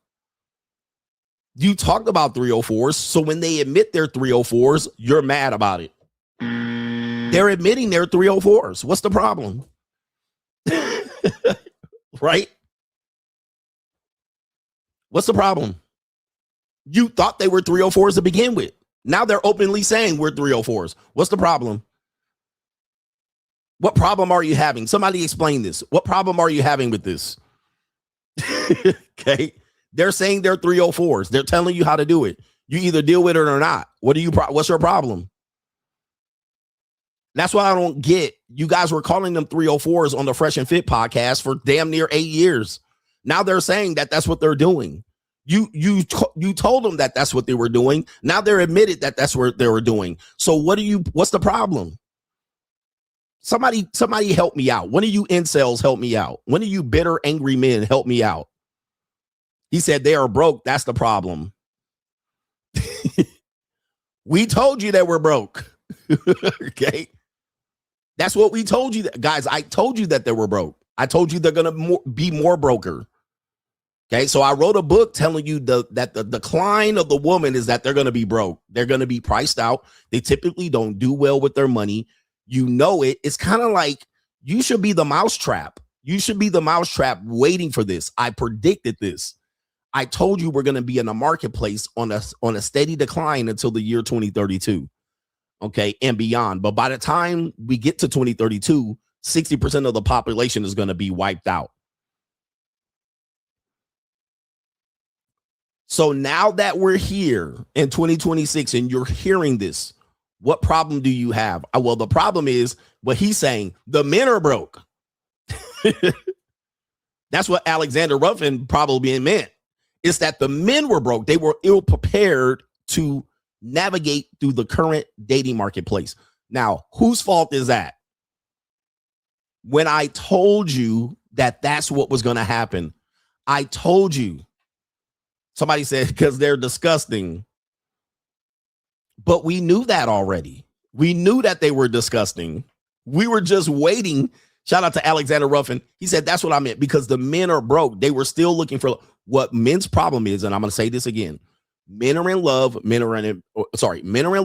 You talked about 304s, so when they admit they're 304s, you're mad about it. They're admitting they're 304s. What's the problem? Right? What's the problem? You thought they were 304s to begin with. Now they're openly saying we're 304s. What's the problem? What problem are you having? Somebody explain this. What problem are you having with this? Okay. They're saying they're 304s. They're telling you how to do it. You either deal with it or not. What's your problem? That's what I don't get. You guys were calling them 304s on the Fresh and Fit podcast for damn near 8 years. Now they're saying that that's what they're doing. You told them that that's what they were doing. Now they're admitted that that's what they were doing. So what's the problem? Somebody help me out. One of you incels help me out. One of you bitter, angry men help me out. He said they are broke. That's the problem. We told you that we're broke. Okay. That's what we told you. Guys, I told you that they were broke. I told you they're going to be more broker. Okay, so I wrote a book telling you that the decline of the woman is that they're going to be broke. They're going to be priced out. They typically don't do well with their money. You know it. It's kind of like you should be the mousetrap. You should be the mousetrap waiting for this. I predicted this. I told you we're going to be in a marketplace on a steady decline until the year 2032. Okay, and beyond. But by the time we get to 2032, 60% of the population is going to be wiped out. So now that we're here in 2026 and you're hearing this, what problem do you have? Well, the problem is what he's saying. The men are broke. That's what Alexander Ruffin probably meant. It's that the men were broke. They were ill prepared to navigate through the current dating marketplace. Now, whose fault is that? When I told you that that's what was going to happen, I told you. Somebody said, because they're disgusting. But we knew that already. We knew that they were disgusting. We were just waiting. Shout out to Alexander Ruffin. He said, that's what I meant, because the men are broke. They were still looking for what men's problem is. And I'm going to say this again. Men are in love. Men are in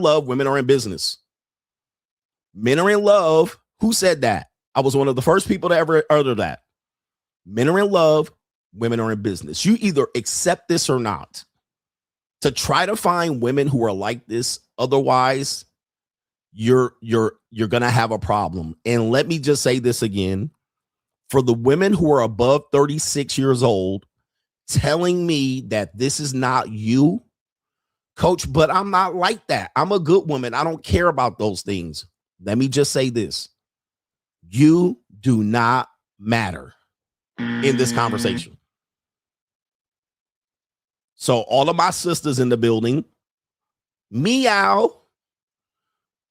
love. Women are in business. Men are in love. Who said that? I was one of the first people to ever utter that. Men are in love. Women are in business. You either accept this or not. To try to find women who are like this, otherwise, you're gonna have a problem. And let me just say this again: for the women who are above 36 years old, telling me that this is not you, coach, but I'm not like that. I'm a good woman. I don't care about those things. Let me just say this: you do not matter in this conversation. So all of my sisters in the building, meow,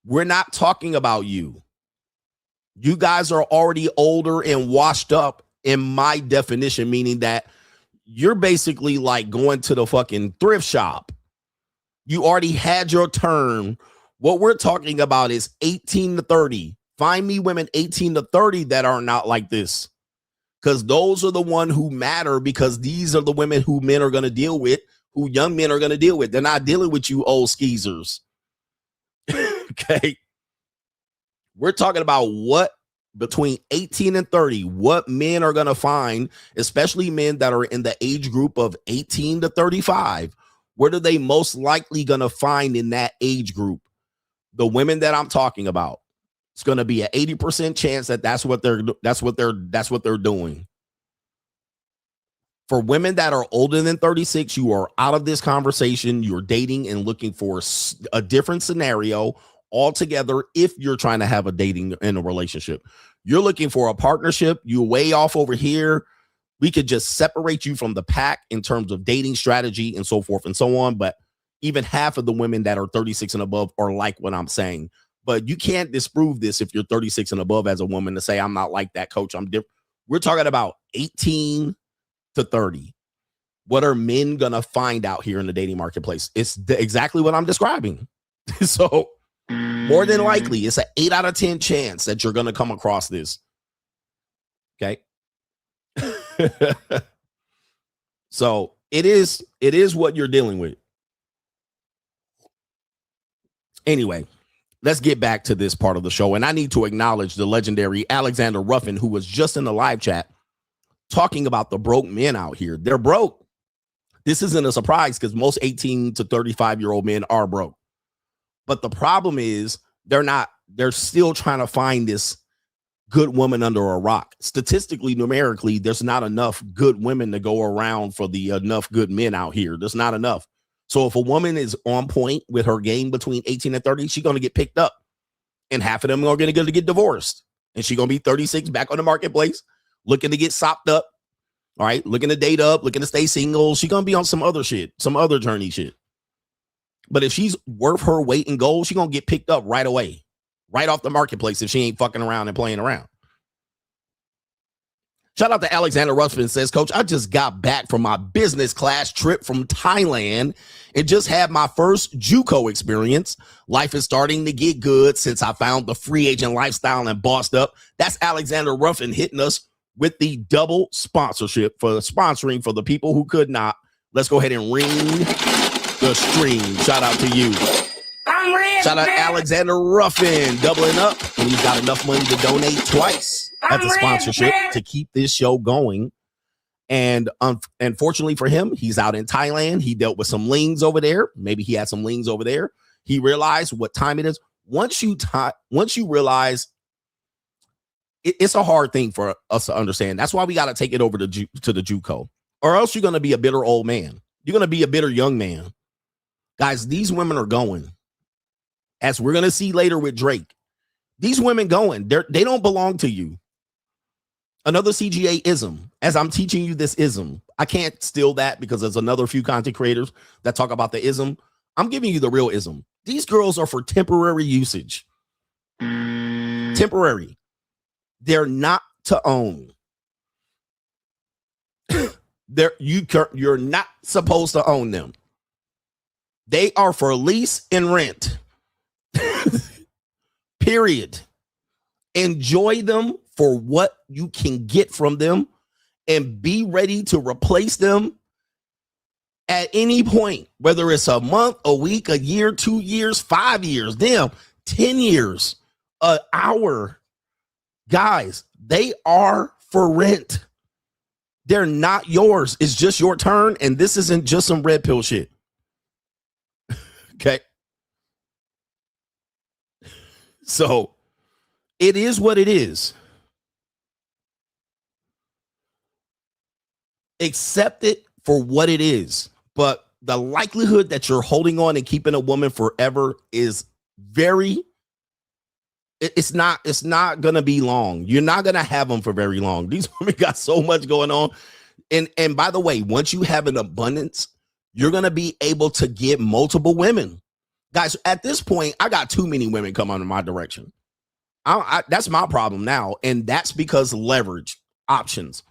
we're not talking about you. You guys are already older and washed up in my definition, meaning that you're basically like going to the fucking thrift shop. You already had your turn. What we're talking about is 18 to 30. Find me women 18 to 30 that are not like this. Because those are the one who matter, because these are the women who men are going to deal with, who young men are going to deal with. They're not dealing with you old skeezers. Okay. We're talking about what between 18 and 30, what men are going to find, especially men that are in the age group of 18 to 35. What are they most likely going to find in that age group? The women that I'm talking about. It's going to be an 80% chance that that's what they're doing. For women that are older than 36, you are out of this conversation. You're dating and looking for a different scenario altogether. If you're trying to have a dating in a relationship, you're looking for a partnership. You're way off over here. We could just separate you from the pack in terms of dating strategy and so forth and so on. But even half of the women that are 36 and above are like what I'm saying. But you can't disprove this if you're 36 and above as a woman to say, I'm not like that, coach. I'm different. We're talking about 18 to 30. What are men going to find out here in the dating marketplace? It's exactly what I'm describing. So more than likely, it's an 8 out of 10 chance that you're going to come across this. Okay. So it is what you're dealing with. Anyway, let's get back to this part of the show. And I need to acknowledge the legendary Alexander Ruffin, who was just in the live chat talking about the broke men out here. They're broke. This isn't a surprise because most 18 to 35-year-old men are broke. But the problem is they're still trying to find this good woman under a rock. Statistically, numerically, there's not enough good women to go around for the enough good men out here. There's not enough. So if a woman is on point with her game between 18 and 30, she's going to get picked up. And half of them are going to get divorced. And she's going to be 36 back on the marketplace, looking to get sopped up. All right. Looking to date up, looking to stay single. She's going to be on some other shit, some other journey shit. But if she's worth her weight in gold, she's going to get picked up right away, right off the marketplace if she ain't fucking around and playing around. Shout out to Alexander Ruffin says, Coach, I just got back from my business class trip from Thailand and just had my first JUCO experience. Life is starting to get good since I found the free agent lifestyle and bossed up. That's Alexander Ruffin hitting us with the double sponsorship for sponsoring for the people who could not. Let's go ahead and ring the stream. Shout out to you. Shout out Alexander Ruffin, doubling up, and he's got enough money to donate twice as a sponsorship to keep this show going. And unfortunately for him, he's out in Thailand. He dealt with some lings over there. Maybe he had some lings over there. He realized what time it is. Once you realize, it's a hard thing for us to understand. That's why we got to take it over to the JUCO, or else you're going to be a bitter old man. You're going to be a bitter young man. Guys, these women are going. As we're going to see later with Drake, these women going. They don't belong to you. Another CGA ism, as I'm teaching you this ism. I can't steal that because there's another few content creators that talk about the ism. I'm giving you the real ism. These girls are for temporary usage. Temporary. They're not to own. You're not supposed to own them. They are for lease and rent. Period. Enjoy them for what you can get from them and be ready to replace them at any point, whether it's a month, a week, a year, 2 years, 5 years, 10 years, an hour. Guys, they are for rent. They're not yours. It's just your turn. And this isn't just some red pill shit. Okay. So it is what it is. Accept it for what it is. But the likelihood that you're holding on and keeping a woman forever is it's not going to be long. You're not going to have them for very long. These women got so much going on. And by the way, once you have an abundance, you're going to be able to get multiple women. Guys, at this point, I got too many women coming in my direction. That's my problem now. And that's because leverage options.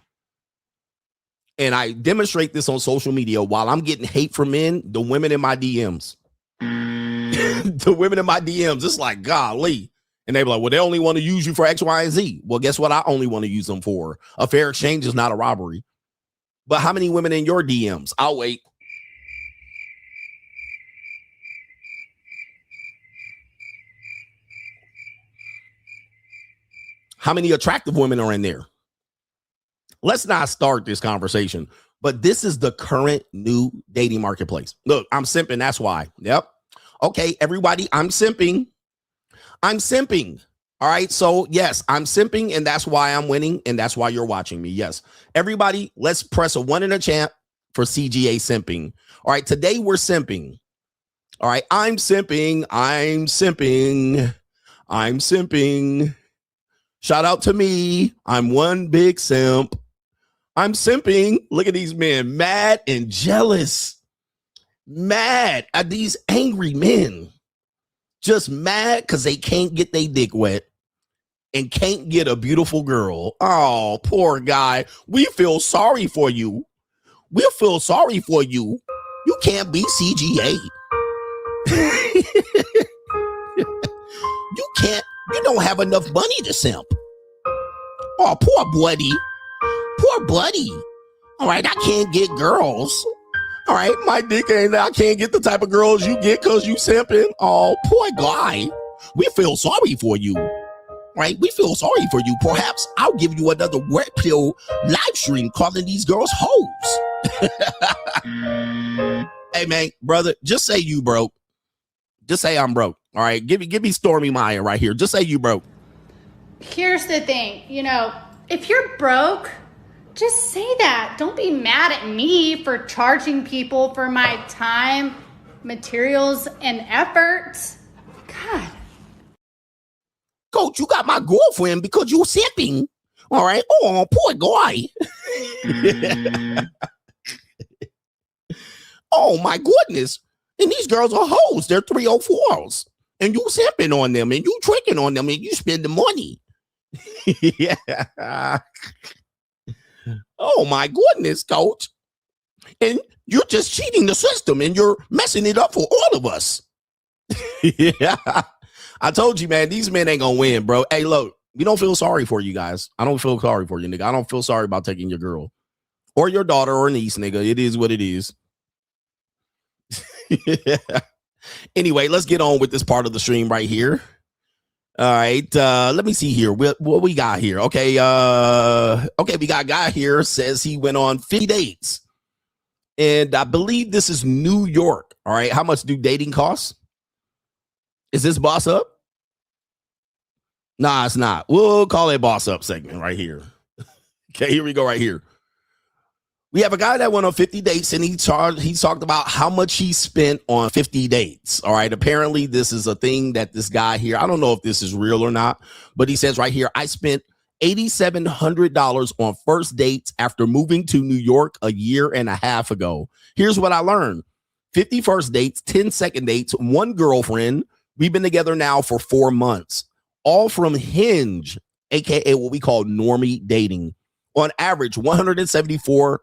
And I demonstrate this on social media while I'm getting hate from men, the women in my DMs. The women in my DMs, it's like, golly. And they be like, well, they only want to use you for X, Y, and Z. Well, guess what? I only want to use them for. A fair exchange is not a robbery. But how many women in your DMs? I'll wait. How many attractive women are in there? Let's not start this conversation, but this is the current new dating marketplace. Look, I'm simping. That's why. Yep. Okay, everybody, I'm simping. I'm simping. All right. So, yes, I'm simping, and that's why I'm winning, and that's why you're watching me. Yes. Everybody, let's press a 1 in the chat for CGA simping. All right. Today, we're simping. All right. I'm simping. I'm simping. I'm simping. Shout out to me. I'm one big simp. I'm simping. Look at these men, mad and jealous. Mad at these angry men. Just mad because they can't get their dick wet and can't get a beautiful girl. Oh, poor guy. We feel sorry for you. We'll feel sorry for you. You can't be CGA. You don't have enough money to simp. Oh, poor buddy. Poor buddy. All right, I can't get girls. All right, my dick ain't, I can't get the type of girls you get because you simping. Oh, poor guy. We feel sorry for you. Right? We feel sorry for you. Perhaps I'll give you another red pill live stream calling these girls hoes. Hey, man, brother, just say you broke. Just say I'm broke. All right, give me Stormy Meyer right here. Just say you broke.
Here's the thing, if you're broke, just say that. Don't be mad at me for charging people for my time, materials, and effort. God.
Coach, you got my girlfriend because you simping. All right. Oh, poor guy. Oh, my goodness. And these girls are hoes. They're 304s. And you simping on them, and you tricking on them, and you spend the money. Yeah. Oh, my goodness, coach. And you're just cheating the system, and you're messing it up for all of us. Yeah. I told you, man, these men ain't going to win, bro. Hey, look, We don't feel sorry for you guys. I don't feel sorry for you, nigga. I don't feel sorry about taking your girl or your daughter or niece, nigga. It is what it is. Anyway, let's get on with this part of the stream right here. All right, let me see here. What we got here? Okay, we got a guy here says he went on 50 dates. And I believe this is New York. All right, how much do dating cost? Is this Boss Up? Nah, it's not. We'll call it Boss Up segment right here. Okay, here we go right here. We have a guy that went on 50 dates, and he talked about how much he spent on 50 dates. All right. Apparently, this is a thing that this guy here, I don't know if this is real or not, but he says right here, I spent $8,700 on first dates after moving to New York a year and a half ago. Here's what I learned. 50 first dates, 10 second dates, 1 girlfriend. We've been together now for 4 months, all from Hinge, aka what we call normie dating. On average, $174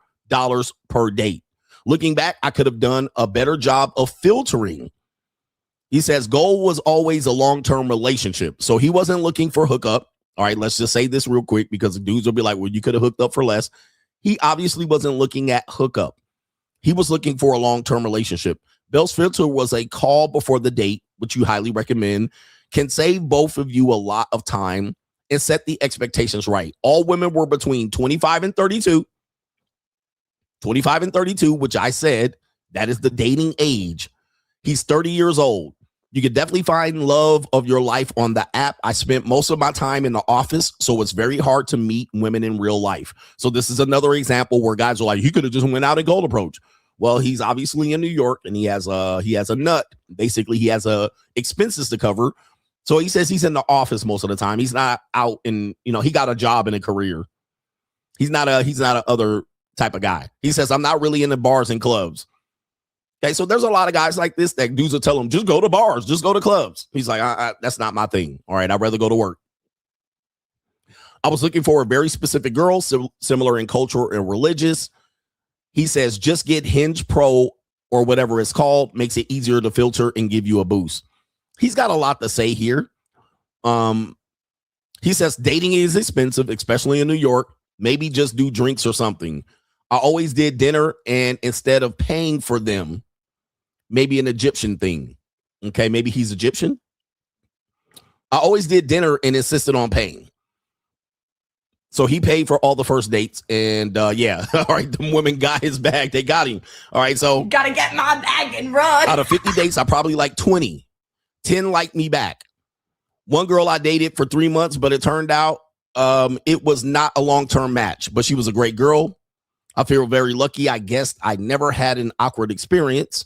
per date. Looking back, I could have done a better job of filtering. He says goal was always a long-term relationship. So he wasn't looking for hookup. All right, let's just say this real quick because the dudes will be like, well, you could have hooked up for less. He obviously wasn't looking at hookup. He was looking for a long-term relationship. Bell's filter was a call before the date, which you highly recommend, can save both of you a lot of time and set the expectations right. All women were between 25 and 32. 25 and 32, which I said, that is the dating age. He's 30 years old. You could definitely find love of your life on the app. I spent most of my time in the office, so it's very hard to meet women in real life. So this is another example where guys are like, he could have just went out and cold approach. Well, he's obviously in New York and he has a nut. Basically, he has expenses to cover. So he says he's in the office most of the time. He's not out in, he got a job and a career. He's not a other type of guy. He says, I'm not really into bars and clubs. Okay, so there's a lot of guys like this that dudes will tell him, just go to bars, just go to clubs. He's like, that's not my thing. All right, I'd rather go to work. I was looking for a very specific girl, similar in culture and religious. He says, just get Hinge Pro or whatever it's called. Makes it easier to filter and give you a boost. He's got a lot to say here. He says dating is expensive, especially in New York. Maybe just do drinks or something. I always did dinner, and instead of paying for them, maybe an Egyptian thing. Okay, maybe he's Egyptian. I always did dinner and insisted on paying. So he paid for all the first dates, and yeah, all right, the women got his bag. They got him. All right, so
gotta get my bag and run.
Out of 50 dates, I probably like 20. 10 liked me back. One girl I dated for 3 months, but it turned out it was not a long-term match, but she was a great girl. I feel very lucky. I guess I never had an awkward experience.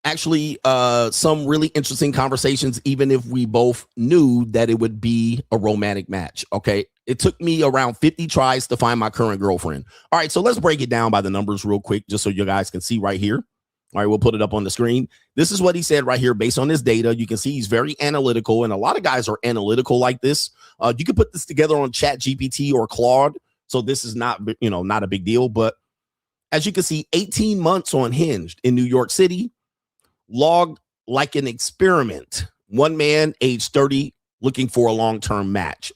Actually, some really interesting conversations, even if we both knew that it would be a romantic match. Okay. It took me around 50 tries to find my current girlfriend. All right. So let's break it down by the numbers real quick, just so you guys can see right here. All right. We'll put it up on the screen. This is what he said right here based on his data. You can see he's very analytical, and a lot of guys are analytical like this. You can put this together on ChatGPT or Claude. So this is not, not a big deal. But as you can see, 18 months on Hinge in New York City, logged like an experiment. One man, age 30, looking for a long-term match,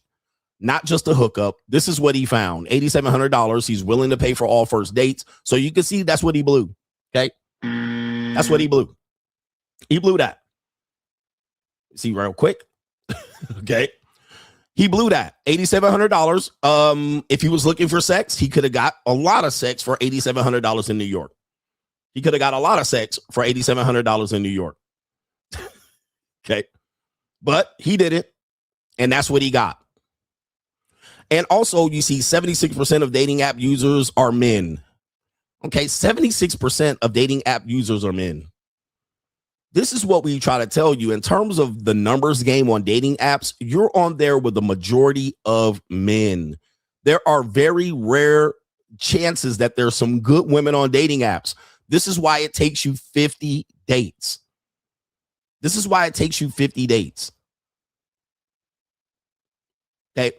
not just a hookup. This is what he found. $8,700. He's willing to pay for all first dates. So you can see that's what he blew. Okay. That's what he blew. He blew that. See real quick. Okay. He blew that $8,700. If he was looking for sex, he could have got a lot of sex for $8,700 in New York. He could have got a lot of sex for $8,700 in New York. Okay. But he did it. And that's what he got. And also, you see 76% of dating app users are men. Okay. 76% of dating app users are men. This is what we try to tell you in terms of the numbers game on dating apps. You're on there with the majority of men. There are very rare chances that there's some good women on dating apps. This is why it takes you 50 dates. This is why it takes you 50 dates. Okay.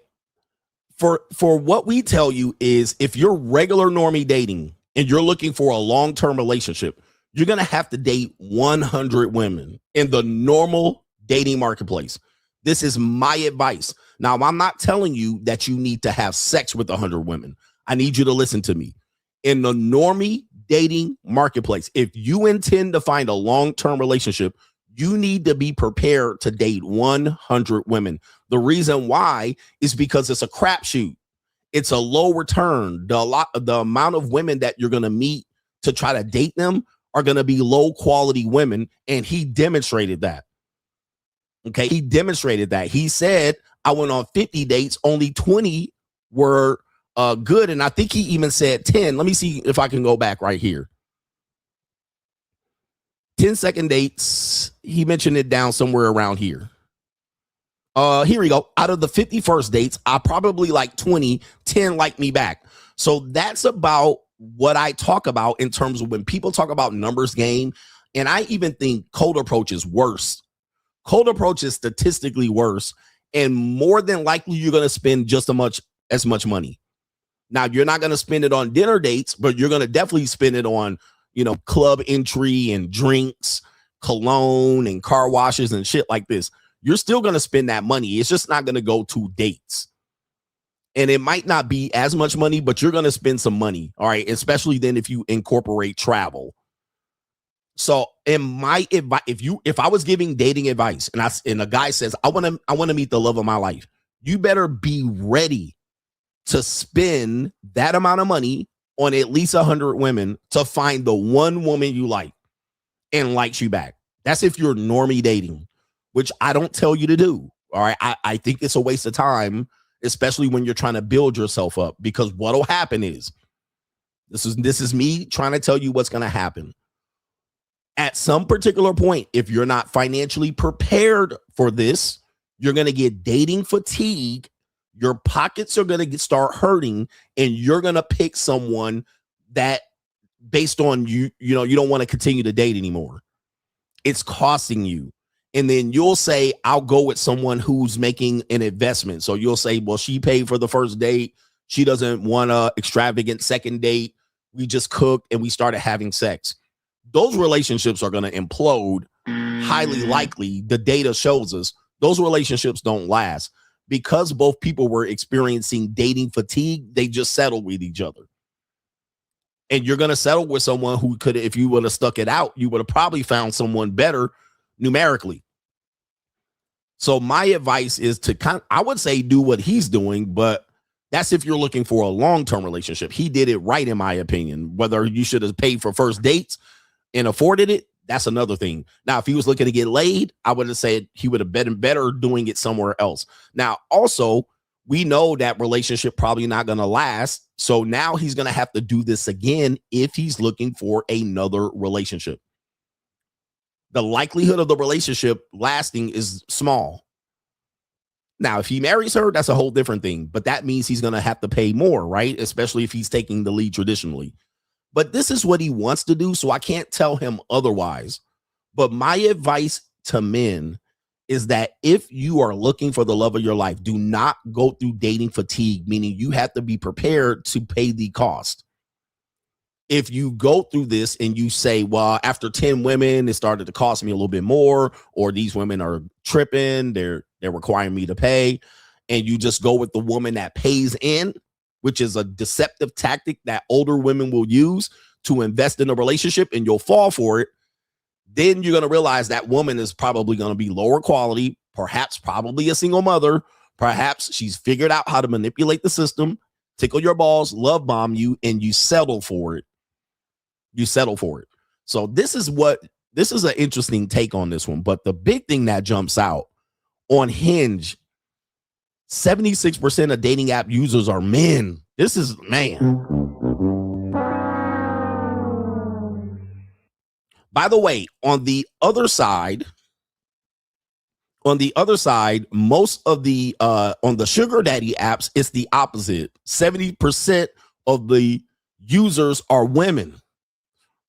For what we tell you is if you're regular normie dating and you're looking for a long-term relationship, you're going to have to date 100 women in the normal dating marketplace. This is my advice. Now, I'm not telling you that you need to have sex with 100 women. I need you to listen to me. In the normie dating marketplace, if you intend to find a long-term relationship, you need to be prepared to date 100 women. The reason why is because it's a crapshoot. It's a low return. The amount of women that you're going to meet to try to date them are going to be low quality women. And he demonstrated that. Okay. He demonstrated that. He said, I went on 50 dates. Only 20 were good. And I think he even said 10. Let me see if I can go back right here. 10-second dates. He mentioned it down somewhere around here. Here we go. Out of the 50 first dates, I probably like 20, 10 like me back. So that's about what I talk about in terms of when people talk about numbers game. And I even think cold approach is worse. Cold approach is statistically worse. And more than likely, you're going to spend just as much money. Now, you're not going to spend it on dinner dates, but you're going to definitely spend it on, club entry and drinks, cologne and car washes and shit like this. You're still going to spend that money. It's just not going to go to dates. And it might not be as much money, but you're going to spend some money. All right. Especially then if you incorporate travel. So in my advice, if I was giving dating advice and a guy says, I want to meet the love of my life, you better be ready to spend that amount of money on at least 100 women to find the one woman you like and likes you back. That's if you're normie dating, which I don't tell you to do. All right. I think it's a waste of time, especially when you're trying to build yourself up, because what'll happen is this is me trying to tell you what's going to happen. At some particular point, if you're not financially prepared for this, you're going to get dating fatigue. Your pockets are going to start hurting, and you're going to pick someone that based on you don't want to continue to date anymore. It's costing you. And then you'll say, I'll go with someone who's making an investment. So you'll say, well, she paid for the first date. She doesn't want an extravagant second date. We just cooked and we started having sex. Those relationships are going to implode. Highly likely. The data shows us those relationships don't last. Because both people were experiencing dating fatigue, they just settled with each other. And you're going to settle with someone who could, if you would have stuck it out, you would have probably found someone better numerically. So my advice is to I would say do what he's doing, but that's if you're looking for a long-term relationship. He did it right, in my opinion. Whether you should have paid for first dates and afforded it, that's another thing. Now, if he was looking to get laid, I would have said he would have been better doing it somewhere else. Now, also, we know that relationship probably not going to last. So now he's going to have to do this again if he's looking for another relationship. The likelihood of the relationship lasting is small. Now, if he marries her, that's a whole different thing. But that means he's going to have to pay more, right? Especially if he's taking the lead traditionally. But this is what he wants to do, so I can't tell him otherwise. But my advice to men is that if you are looking for the love of your life, do not go through dating fatigue, meaning you have to be prepared to pay the cost. If you go through this and you say, well, after 10 women, it started to cost me a little bit more, or these women are tripping, they're requiring me to pay, and you just go with the woman that pays in, which is a deceptive tactic that older women will use to invest in a relationship, and you'll fall for it, then you're going to realize that woman is probably going to be lower quality, perhaps probably a single mother, perhaps she's figured out how to manipulate the system, tickle your balls, love bomb you, and you settle for it. You settle for it. So this is an interesting take on this one. But the big thing that jumps out on Hinge, 76% of dating app users are men. This is, man. By the way, on the other side, most of the on the sugar daddy apps, it's the opposite. 70% of the users are women.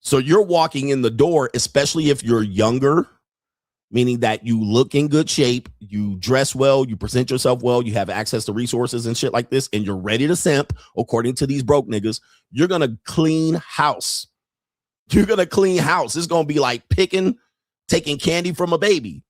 So you're walking in the door, especially if you're younger, meaning that you look in good shape, you dress well, you present yourself well, you have access to resources and shit like this, and you're ready to simp, according to these broke niggas. You're going to clean house. You're going to clean house. It's going to be like taking candy from a baby.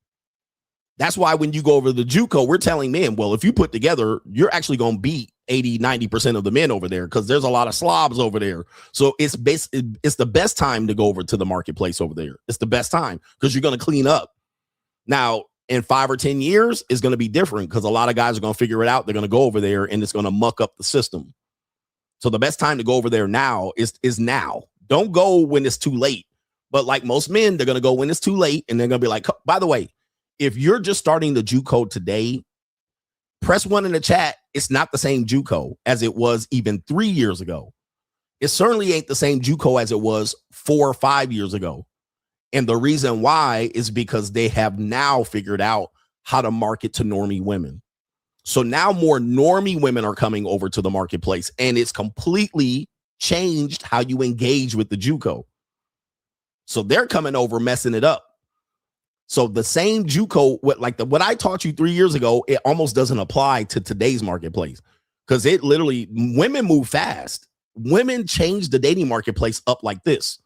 That's why when you go over the JUCO, we're telling men, well, if you put together, you're actually going to beat 80-90% of the men over there because there's a lot of slobs over there. So it's the best time to go over to the marketplace over there. It's the best time because you're going to clean up. Now, in 5 or 10 years, it's going to be different because a lot of guys are going to figure it out. They're going to go over there and it's going to muck up the system. So the best time to go over there now is now. Don't go when it's too late. But like most men, they're going to go when it's too late. And they're going to be like, by the way, if you're just starting the JUCO today, press 1 in the chat. It's not the same JUCO as it was even 3 years ago. It certainly ain't the same JUCO as it was 4 or 5 years ago. And the reason why is because they have now figured out how to market to normie women. So now more normie women are coming over to the marketplace, and it's completely changed how you engage with the JUCO. So they're coming over, messing it up. So the same JUCO, what I taught you 3 years ago, it almost doesn't apply to today's marketplace because it literally, women move fast. Women change the dating marketplace up like this.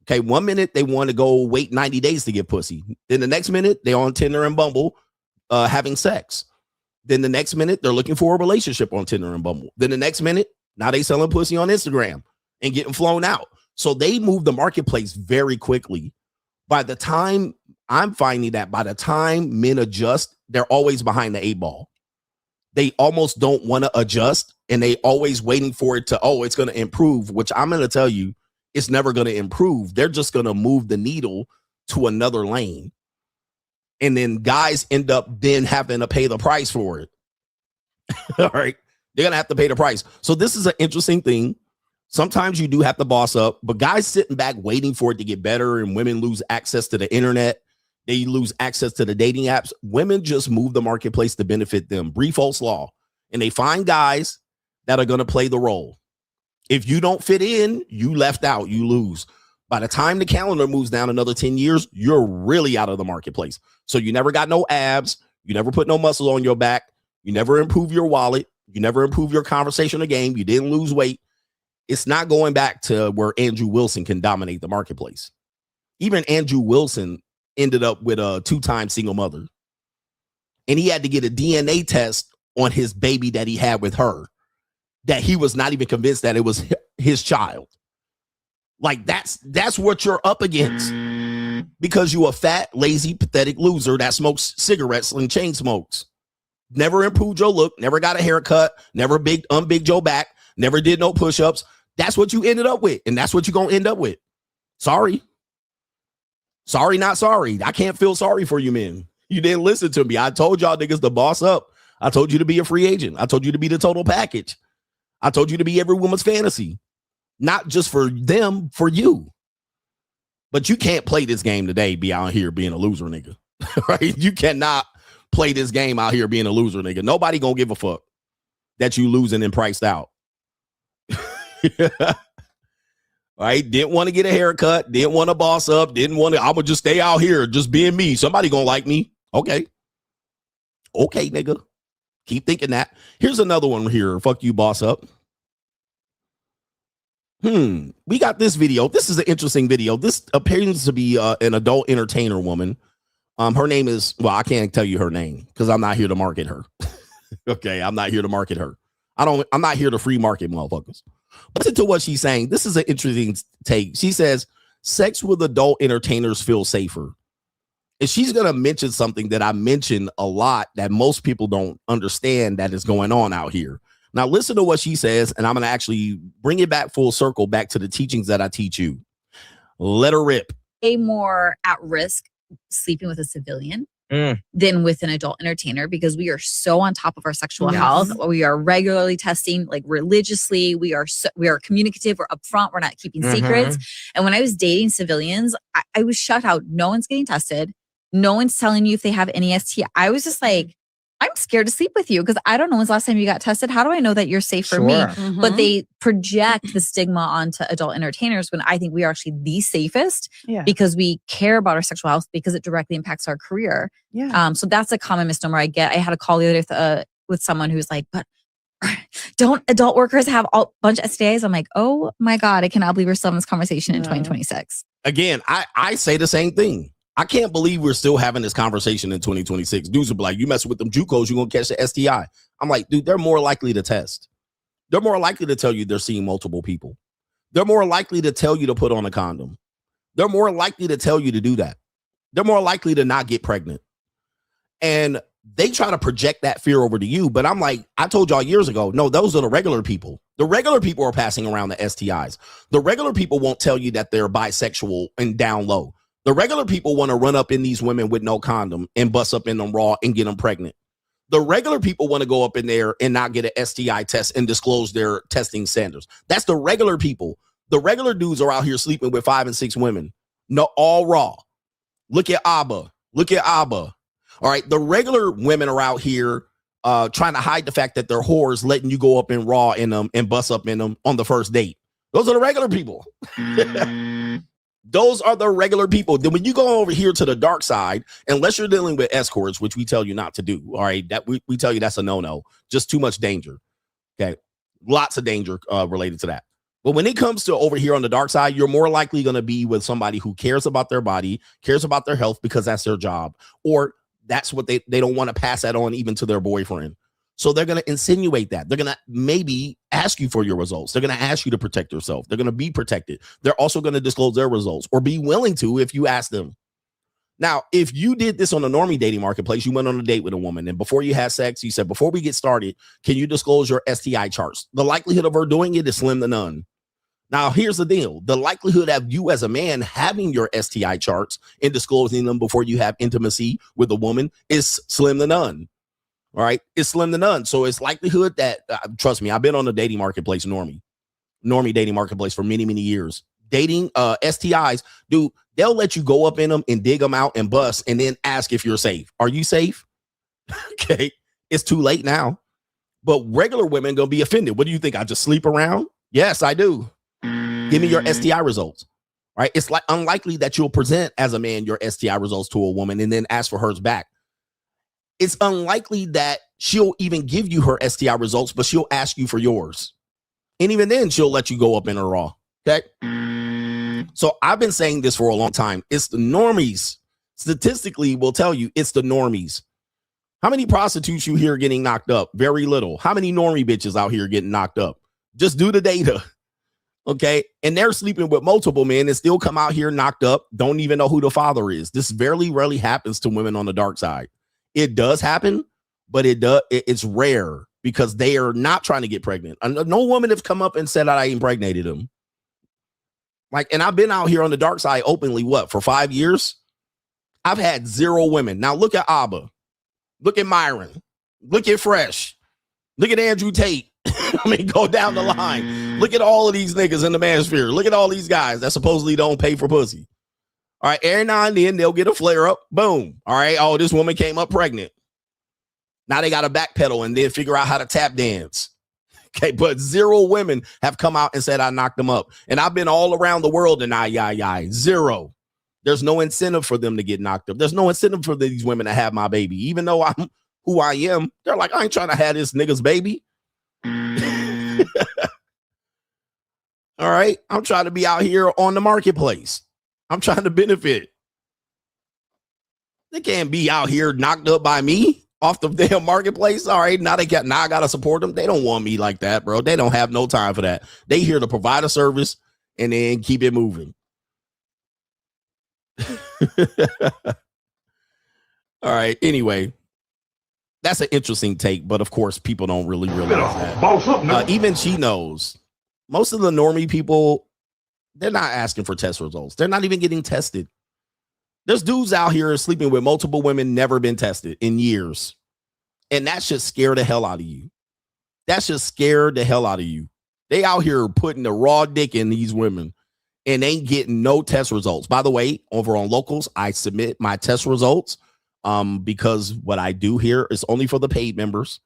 Okay, 1 minute they want to go wait 90 days to get pussy. Then the next minute they're on Tinder and Bumble having sex. Then the next minute they're looking for a relationship on Tinder and Bumble. Then the next minute, now they selling pussy on Instagram and getting flown out. So they move the marketplace very quickly. By the time I'm finding that by the time men adjust, they're always behind the 8 ball. They almost don't want to adjust and they always waiting for it to, it's going to improve, which I'm going to tell you, it's never going to improve. They're just going to move the needle to another lane. And then guys end up then having to pay the price for it. All right. They're going to have to pay the price. So this is an interesting thing. Sometimes you do have to boss up, but guys sitting back waiting for it to get better and women lose access to the internet. They lose access to the dating apps. Women just move the marketplace to benefit them. Briefholz law. And they find guys that are going to play the role. If you don't fit in, you left out, you lose. By the time the calendar moves down another 10 years, you're really out of the marketplace. So you never got no abs. You never put no muscle on your back. You never improve your wallet. You never improve your conversational game. You didn't lose weight. It's not going back to where Andrew Wilson can dominate the marketplace. Even Andrew Wilson ended up with a 2-time single mother. And he had to get a DNA test on his baby that he had with her, that he was not even convinced that it was his child. Like that's what you're up against because you a fat, lazy, pathetic loser that smokes cigarettes and chain smokes. Never improved your look, never got a haircut, never unbigged your back, never did no push-ups. That's what you ended up with, and that's what you're going to end up with. Sorry. Sorry, not sorry. I can't feel sorry for you, men. You didn't listen to me. I told y'all niggas to boss up. I told you to be a free agent. I told you to be the total package. I told you to be every woman's fantasy. Not just for them, for you. But you can't play this game today, be out here being a loser, nigga. Right? You cannot play this game out here being a loser, nigga. Nobody gonna give a fuck that you losing and priced out. Right? Didn't want to get a haircut, didn't want to boss up, didn't want to, I'm gonna just stay out here just being me. Somebody gonna like me. Okay, nigga. Keep thinking that. Here's another one here. Fuck you, boss up. We got this video. This is an interesting video. This appears to be an adult entertainer woman. Her name is, well, I can't tell you her name because I'm not here to market her. Okay, I'm not here to market her. I'm not here to free market motherfuckers. Listen to what she's saying. This is an interesting take. She says, sex with adult entertainers feel safer. And she's going to mention something that I mentioned a lot that most people don't understand that is going on out here. Now, listen to what she says, and I'm going to actually bring it back full circle back to the teachings that I teach you. Let her rip.
Way more at risk sleeping with a civilian than with an adult entertainer because we are so on top of our sexual health. We are regularly testing, like religiously. We are communicative. We're upfront. We're not keeping secrets. And when I was dating civilians, I was shut out. No one's getting tested. No one's telling you if they have any STI. I was just like, I'm scared to sleep with you because I don't know when's the last time you got tested. How do I know that you're safe for me? But they project the stigma onto adult entertainers when I think we are actually the safest because we care about our sexual health because it directly impacts our career. So that's a common misnomer I get. I had a call the other day with someone who's like, but don't adult workers have a bunch of STIs? I'm like, oh my God, I cannot believe we're still having this conversation in 2026.
Again, I say the same thing. I can't believe we're still having this conversation in 2026. Dudes will be like, you mess with them JUCOs, you're going to catch the STI. I'm like, dude, they're more likely to test. They're more likely to tell you they're seeing multiple people. They're more likely to tell you to put on a condom. They're more likely to tell you to do that. They're more likely to not get pregnant. And they try to project that fear over to you. But I'm like, I told y'all years ago, no, those are the regular people. The regular people are passing around the STIs. The regular people won't tell you that they're bisexual and down low. The regular people want to run up in these women with no condom and bust up in them raw and get them pregnant. The regular people want to go up in there and not get an STI test and disclose their testing standards. That's the regular people. The regular dudes are out here sleeping with 5 and 6 women. No, all raw. Look at Abba. Look at Abba. All right. The regular women are out here trying to hide the fact that they're whores, letting you go up in raw in them and bust up in them on the first date. Those are the regular people. Those are the regular people. Then when you go over here to the dark side, unless you're dealing with escorts, which we tell you not to do, all right, that we tell you that's a no-no. Just too much danger. Okay. Lots of danger related to that. But when it comes to over here on the dark side, you're more likely going to be with somebody who cares about their body, cares about their health because that's their job, or that's what they don't want to pass that on even to their boyfriend. So they're going to insinuate that. They're going to maybe ask you for your results. They're going to ask you to protect yourself. They're going to be protected. They're also going to disclose their results or be willing to if you ask them. Now, if you did this on a normie dating marketplace, you went on a date with a woman, and before you had sex, you said, before we get started, can you disclose your STI charts? The likelihood of her doing it is slim to none. Now, here's the deal. The likelihood of you as a man having your STI charts and disclosing them before you have intimacy with a woman is slim to none. All right. It's slim to none. So it's likelihood that, trust me, I've been on the dating marketplace, normie dating marketplace for many, many years. Dating STIs, dude, they'll let you go up in them and dig them out and bust and then ask if you're safe. Are you safe? Okay. It's too late now. But regular women going to be offended. What do you think? I just sleep around? Yes, I do. Give me your STI results. Right? It's like unlikely that you'll present as a man your STI results to a woman and then ask for hers back. It's unlikely that she'll even give you her STI results, but she'll ask you for yours. And even then, she'll let you go up in her raw. Okay? So I've been saying this for a long time. It's the normies. Statistically, will tell you it's the normies. How many prostitutes you hear getting knocked up? Very little. How many normie bitches out here getting knocked up? Just do the data. Okay. And they're sleeping with multiple men and still come out here knocked up. Don't even know who the father is. This very rarely happens to women on the dark side. It does happen, but it's rare because they are not trying to get pregnant. No woman has come up and said that I impregnated him. Like, and I've been out here on the dark side openly, for 5 years? I've had 0 women. Now look at Abba. Look at Myron. Look at Fresh. Look at Andrew Tate. I mean, go down the line. Look at all of these niggas in the manosphere. Look at all these guys that supposedly don't pay for pussy. All right, every now and then they'll get a flare up. Boom. All right, oh, this woman came up pregnant. Now they got to backpedal and then figure out how to tap dance. Okay, but 0 women have come out and said I knocked them up. And I've been all around the world and 0. There's no incentive for them to get knocked up. There's no incentive for these women to have my baby. Even though I'm who I am, they're like, I ain't trying to have this nigga's baby. All right, I'm trying to be out here on the marketplace. I'm trying to benefit. They can't be out here knocked up by me off the damn marketplace. All right, now I gotta support them. They don't want me like that, bro. They don't have no time for that. They here to provide a service and then keep it moving. All right. Anyway, that's an interesting take, but of course, people don't really realize that. Even she knows. Most of the normie people, they're not asking for test results. They're not even getting tested. There's dudes out here sleeping with multiple women, never been tested in years. And that should scare the hell out of you. That should scare the hell out of you. They out here putting the raw dick in these women and ain't getting no test results. By the way, over on Locals, I submit my test results because what I do here is only for the paid members.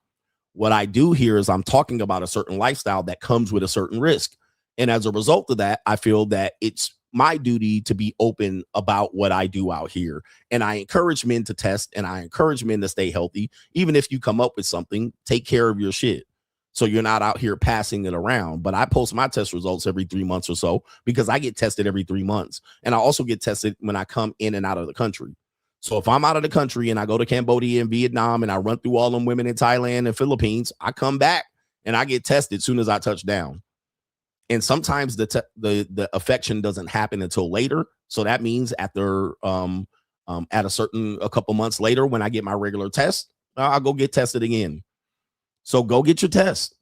What I do here is I'm talking about a certain lifestyle that comes with a certain risk. And as a result of that, I feel that it's my duty to be open about what I do out here. And I encourage men to test and I encourage men to stay healthy. Even if you come up with something, take care of your shit. So you're not out here passing it around. But I post my test results every 3 months or so because I get tested every 3 months. And I also get tested when I come in and out of the country. So if I'm out of the country and I go to Cambodia and Vietnam and I run through all them women in Thailand and Philippines, I come back and I get tested as soon as I touch down. And sometimes the affection doesn't happen until later. So that means after at a couple months later, when I get my regular test, I'll go get tested again. So go get your test.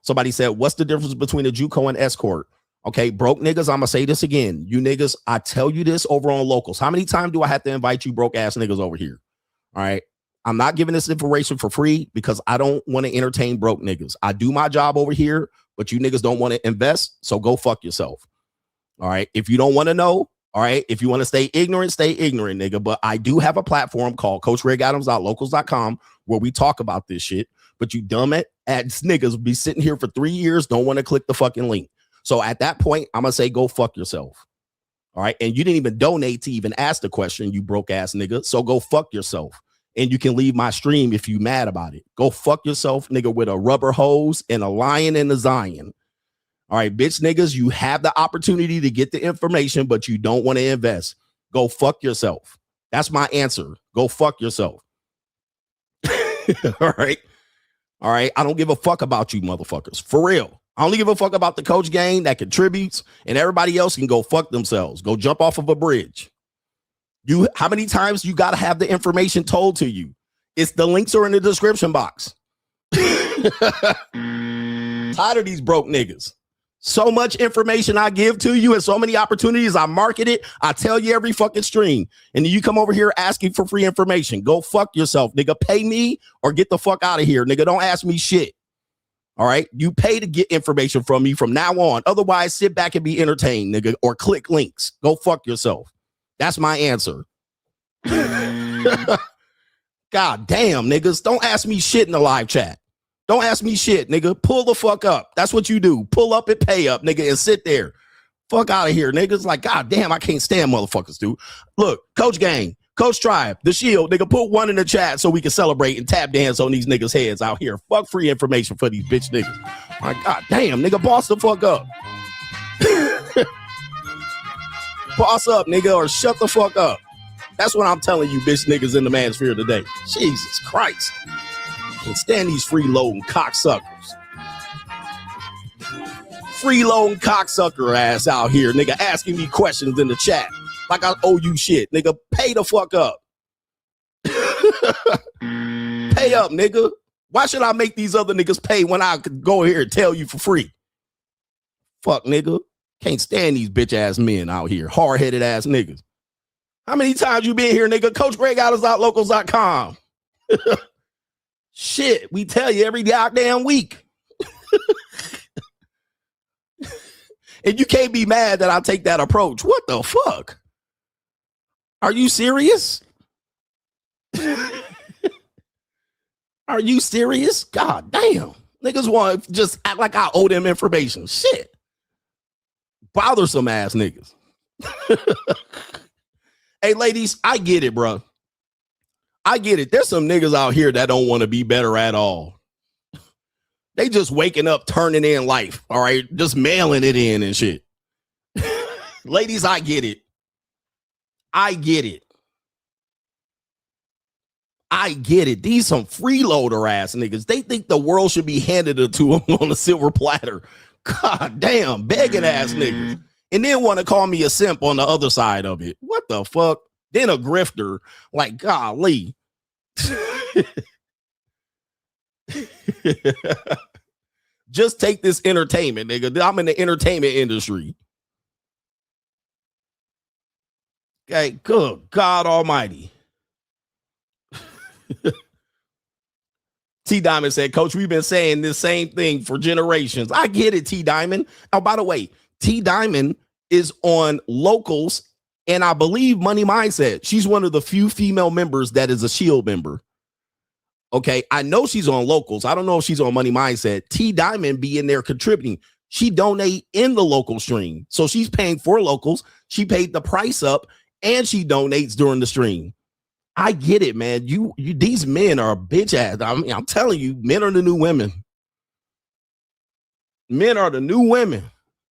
Somebody said, what's the difference between a JUCO and escort? Okay, broke niggas, I'm going to say this again. You niggas, I tell you this over on Locals. How many times do I have to invite you broke ass niggas over here? All right. I'm not giving this information for free because I don't want to entertain broke niggas. I do my job over here, but you niggas don't want to invest. So go fuck yourself. All right. If you don't want to know, all right. If you want to stay ignorant, nigga. But I do have a platform called CoachGregAdams.locals.com where we talk about this shit. But you dumb ass niggas be sitting here for 3 years, don't want to click the fucking link. So at that point, I'm going to say, go fuck yourself. All right. And you didn't even donate to even ask the question, you broke ass nigga. So go fuck yourself. And you can leave my stream if you mad about it. Go fuck yourself, nigga, with a rubber hose and a lion and a Zion. All right, bitch niggas, you have the opportunity to get the information, but you don't want to invest. Go fuck yourself. That's my answer. Go fuck yourself. All right. All right. I don't give a fuck about you motherfuckers. For real. I only give a fuck about the coach gang that contributes, and everybody else can go fuck themselves. Go jump off of a bridge. How many times you got to have the information told to you? It's the links are in the description box. Tired of these broke niggas. So much information I give to you and so many opportunities. I market it. I tell you every fucking stream. And then you come over here asking for free information. Go fuck yourself, nigga. Pay me or get the fuck out of here, nigga. Don't ask me shit. All right. You pay to get information from me from now on. Otherwise, sit back and be entertained, nigga, or click links. Go fuck yourself. That's my answer. God damn, niggas. Don't ask me shit in the live chat. Don't ask me shit, nigga. Pull the fuck up. That's what you do. Pull up and pay up, nigga, and sit there. Fuck out of here, niggas. Like, god damn, I can't stand motherfuckers, dude. Look, Coach Gang, Coach Tribe, The Shield, nigga, put one in the chat so we can celebrate and tap dance on these niggas' heads out here. Fuck free information for these bitch niggas. My god damn, nigga, boss the fuck up. Boss up, nigga, or shut the fuck up. That's what I'm telling you, bitch niggas in the manosphere today. Jesus Christ. Can't stand these freeloading cocksuckers. Freeloading cocksucker ass out here, nigga, asking me questions in the chat like I owe you shit. Nigga, pay the fuck up. Pay up, nigga. Why should I make these other niggas pay when I could go here and tell you for free? Fuck, nigga. Can't stand these bitch ass men out here. Hard-headed ass niggas. How many times you been here, nigga? CoachGregAdams.locals.com. Shit, we tell you every goddamn week. And you can't be mad that I take that approach. What the fuck? Are you serious? Are you serious? God damn. Niggas want to just act like I owe them information. Shit. Bothersome ass niggas. Hey, ladies, I get it, bro. I get it. There's some niggas out here that don't want to be better at all. They just waking up, turning in life. All right. Just mailing it in and shit. Ladies, I get it. I get it. I get it. These some freeloader ass niggas. They think the world should be handed to them on a silver platter. God damn, begging ass niggas. And then want to call me a simp on the other side of it. What the fuck? Then a grifter. Like, golly. Just take this entertainment, nigga. I'm in the entertainment industry. Okay, good God almighty. T Diamond said, Coach, we've been saying this same thing for generations. I get it, T Diamond. Oh, by the way, T Diamond is on Locals, and I believe Money Mindset. She's one of the few female members that is a Shield member. Okay, I know she's on Locals. I don't know if she's on Money Mindset. T Diamond be in there contributing. She donate in the local stream. So she's paying for Locals. She paid the price up, and she donates during the stream. I get it, man. You these men are a bitch ass. I mean, I'm telling you, men are the new women. Men are the new women.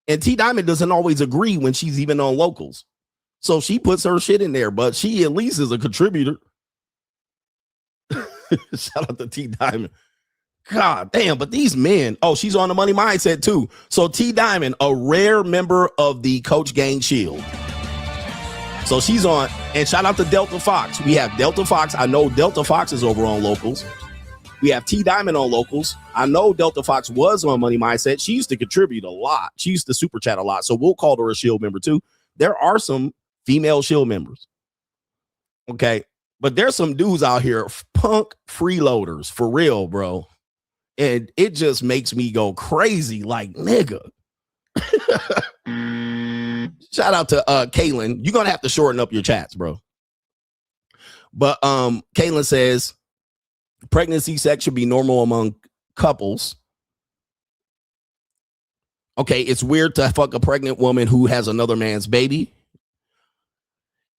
And T Diamond doesn't always agree when she's even on locals. So she puts her shit in there, but she at least is a contributor. Shout out to T Diamond. God damn, but these men. Oh, she's on the money mindset too. So T Diamond, a rare member of the Coach Gang Shield. So she's on, and shout out to Delta Fox. We have Delta Fox. I know Delta Fox is over on locals. We have T Diamond on locals. I know Delta Fox was on Money Mindset. She used to contribute a lot. She used to super chat a lot. So we'll call her a Shield member too. There are some female Shield members. Okay. But there's some dudes out here, punk freeloaders, for real, bro. And it just makes me go crazy, like, nigga. Shout out to Kaylin. You're going to have to shorten up your chats, bro. But Kaylin says, pregnancy sex should be normal among couples. Okay, it's weird to fuck a pregnant woman who has another man's baby.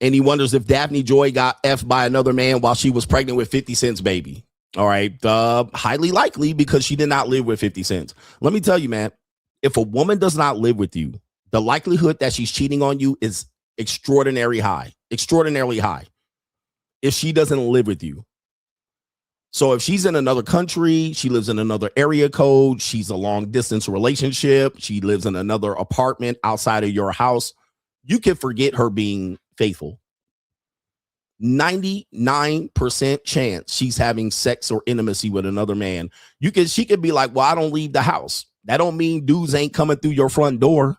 And he wonders if Daphne Joy got F'd by another man while she was pregnant with 50 Cent's baby. All right, highly likely because she did not live with 50 Cent. Let me tell you, man, if a woman does not live with you, the likelihood that she's cheating on you is extraordinarily high. If she doesn't live with you. So if she's in another country, she lives in another area code, she's a long distance relationship, she lives in another apartment outside of your house, you can forget her being faithful. 99% chance she's having sex or intimacy with another man. She could be like, well, I don't leave the house. That don't mean dudes ain't coming through your front door.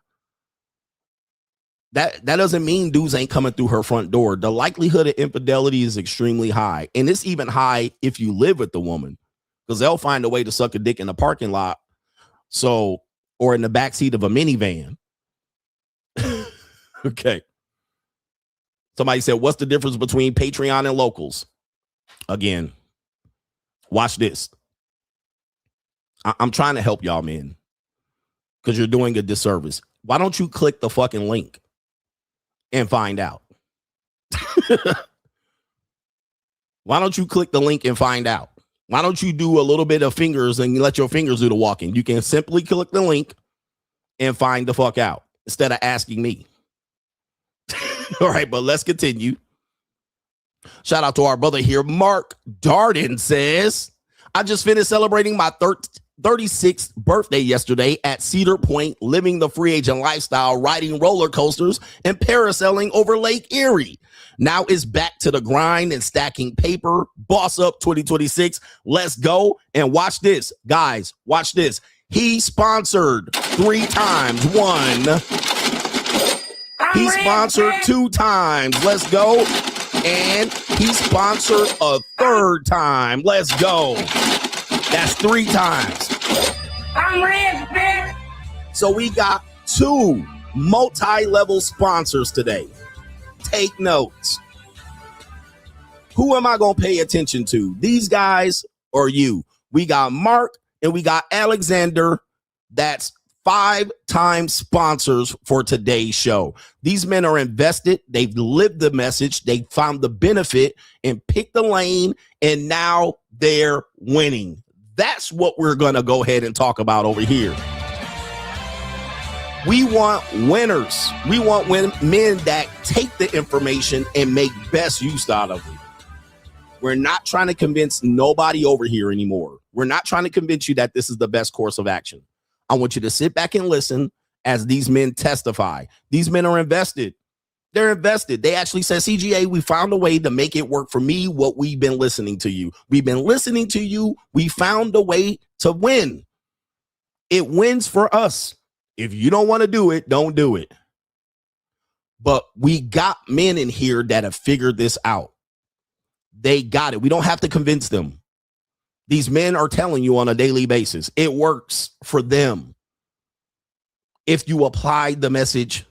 That doesn't mean dudes ain't coming through her front door. The likelihood of infidelity is extremely high. And it's even high if you live with the woman, because they'll find a way to suck a dick in the parking lot. So, or in the backseat of a minivan. Okay. Somebody said, what's the difference between Patreon and locals? Again, watch this. I'm trying to help y'all, man, because you're doing a disservice. Why don't you click the fucking link and find out? Why don't you click the link and find out? Why don't you do a little bit of fingers and let your fingers do the walking? You can simply click the link and find the fuck out instead of asking me. All right, but let's continue. Shout out to our brother here. Mark Darden says, I just finished celebrating my 36th birthday yesterday at Cedar Point, living the free agent lifestyle, riding roller coasters and parasailing over Lake Erie. Now it's back to the grind and stacking paper. Boss Up 2026. Let's go. And watch this, guys. Watch this. He sponsored 3 times. 1. He sponsored 2 times. Let's go. And he sponsored a 3rd time. Let's go. That's 3 times. I'm rich, bitch. So we got 2 multi-level sponsors today. Take notes. Who am I going to pay attention to? These guys or you? We got Mark and we got Alexander. That's 5-time sponsors for today's show. These men are invested. They've lived the message. They found the benefit and picked the lane, and now they're winning. That's what we're going to go ahead and talk about over here. We want winners. We want men that take the information and make best use out of it. We're not trying to convince nobody over here anymore. We're not trying to convince you that this is the best course of action. I want you to sit back and listen as these men testify. These men are invested. They're invested. They actually said, CGA, we found a way to make it work for me, what we've been listening to you. We've been listening to you. We found a way to win. It wins for us. If you don't want to do it, don't do it. But we got men in here that have figured this out. They got it. We don't have to convince them. These men are telling you on a daily basis. It works for them. If you apply the message